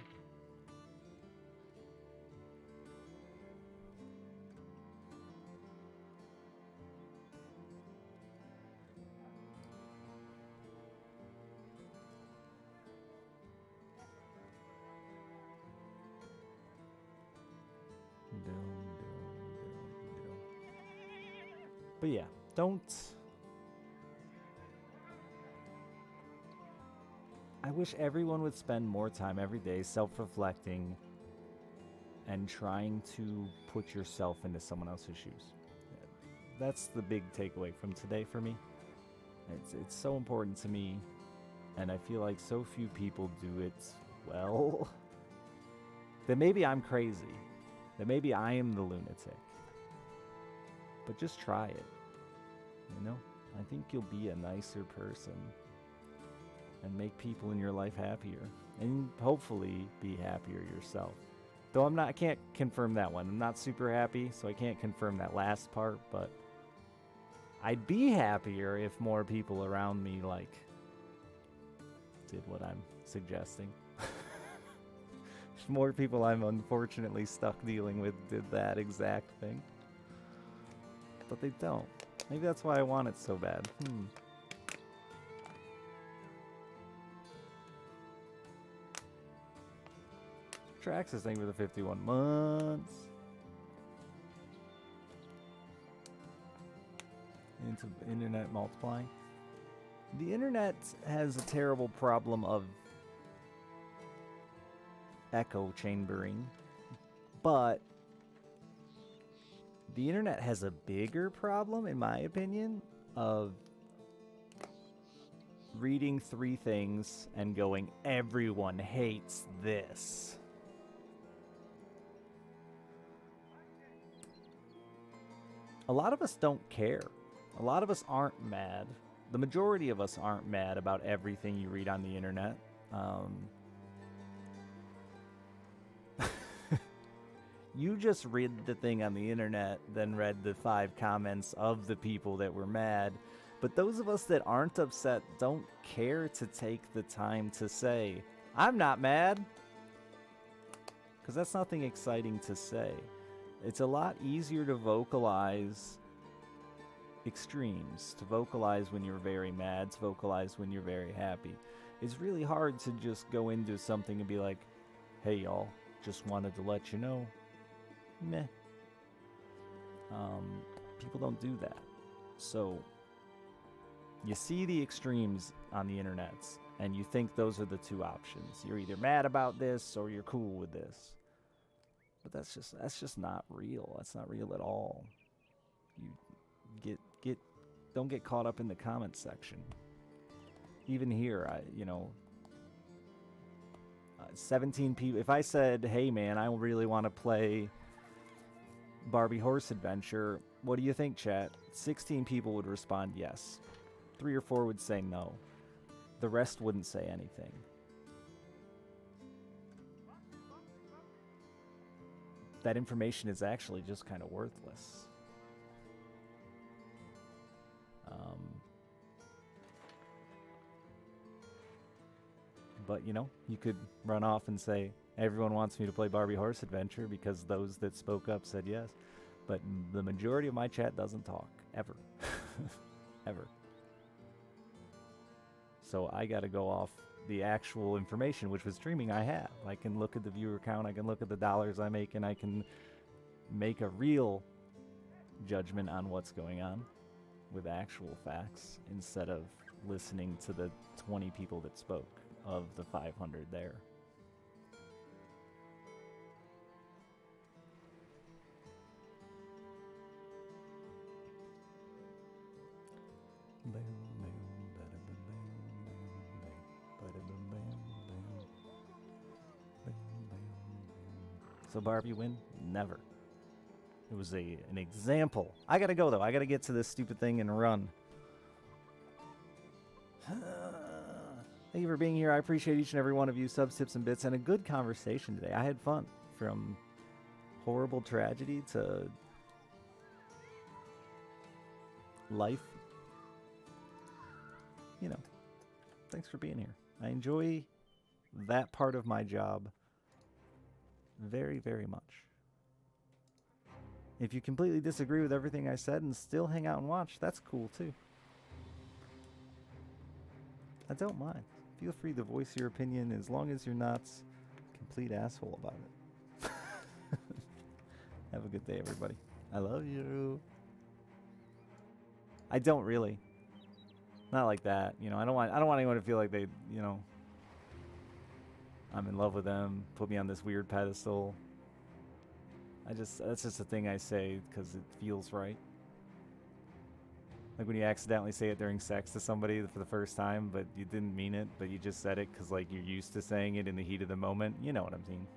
A: But yeah, don't... I wish everyone would spend more time every day self-reflecting and trying to put yourself into someone else's shoes. That's the big takeaway from today for me. It's so important to me, and I feel like so few people do it well. That maybe I'm crazy. That maybe I am the lunatic. But just try it. You know? I think you'll be a nicer person. And make people in your life happier. And hopefully be happier yourself. Though I can't confirm that one. I'm not super happy, so I can't confirm that last part, but I'd be happier if more people around me, like, did what I'm suggesting. If more people I'm unfortunately stuck dealing with did that exact thing. But they don't. Maybe that's why I want it so bad. Traxxas, thank you for the 51 months. Into internet multiplying. The internet has a terrible problem of echo chambering, but the internet has a bigger problem, in my opinion, of reading 3 things and going, everyone hates this. a lot of us don't care. A lot of us aren't mad. The majority of us aren't mad about everything you read on the internet. You just read the thing on the internet, then read the 5 comments of the people that were mad. But those of us that aren't upset don't care to take the time to say, I'm not mad. Because that's nothing exciting to say. It's a lot easier to vocalize extremes, to vocalize when you're very mad, to vocalize when you're very happy. It's really hard to just go into something and be like, hey y'all, just wanted to let you know. Meh. People don't do that. So you see the extremes on the internet and you think those are the 2 options. You're either mad about this or you're cool with this. But that's just not real. That's not real at all. You don't get caught up in the comment section. Even here, 17 people. If I said, "Hey man, I really want to play Barbie Horse Adventure," what do you think, chat? 16 people would respond yes. 3 or 4 would say no. The rest wouldn't say anything. That information is actually just kind of worthless. But, you could run off and say, everyone wants me to play Barbie Horse Adventure because those that spoke up said yes. But the majority of my chat doesn't talk, ever. Ever. So I got to go off the actual information, which was streaming I have. I can look at the viewer count, I can look at the dollars I make, and I can make a real judgment on what's going on with actual facts instead of listening to the 20 people that spoke of the 500 there. So Barbie win? Never. It was an example. I gotta go though. I gotta get to this stupid thing and run. Thank you for being here. I appreciate each and every one of you. Subs, tips, and bits, and a good conversation today. I had fun. From horrible tragedy to life. Thanks for being here. I enjoy that part of my job very, very much. If you completely disagree with everything I said and still hang out and watch, that's cool too. I don't mind. Feel free to voice your opinion as long as you're not a complete asshole about it. Have a good day, everybody. I love you. I don't really. Not like that. I don't want anyone to feel like they, I'm in love with them, put me on this weird pedestal. That's just a thing I say because it feels right. Like when you accidentally say it during sex to somebody for the first time, but you didn't mean it, but you just said it because, like, you're used to saying it in the heat of the moment. You know what I'm saying.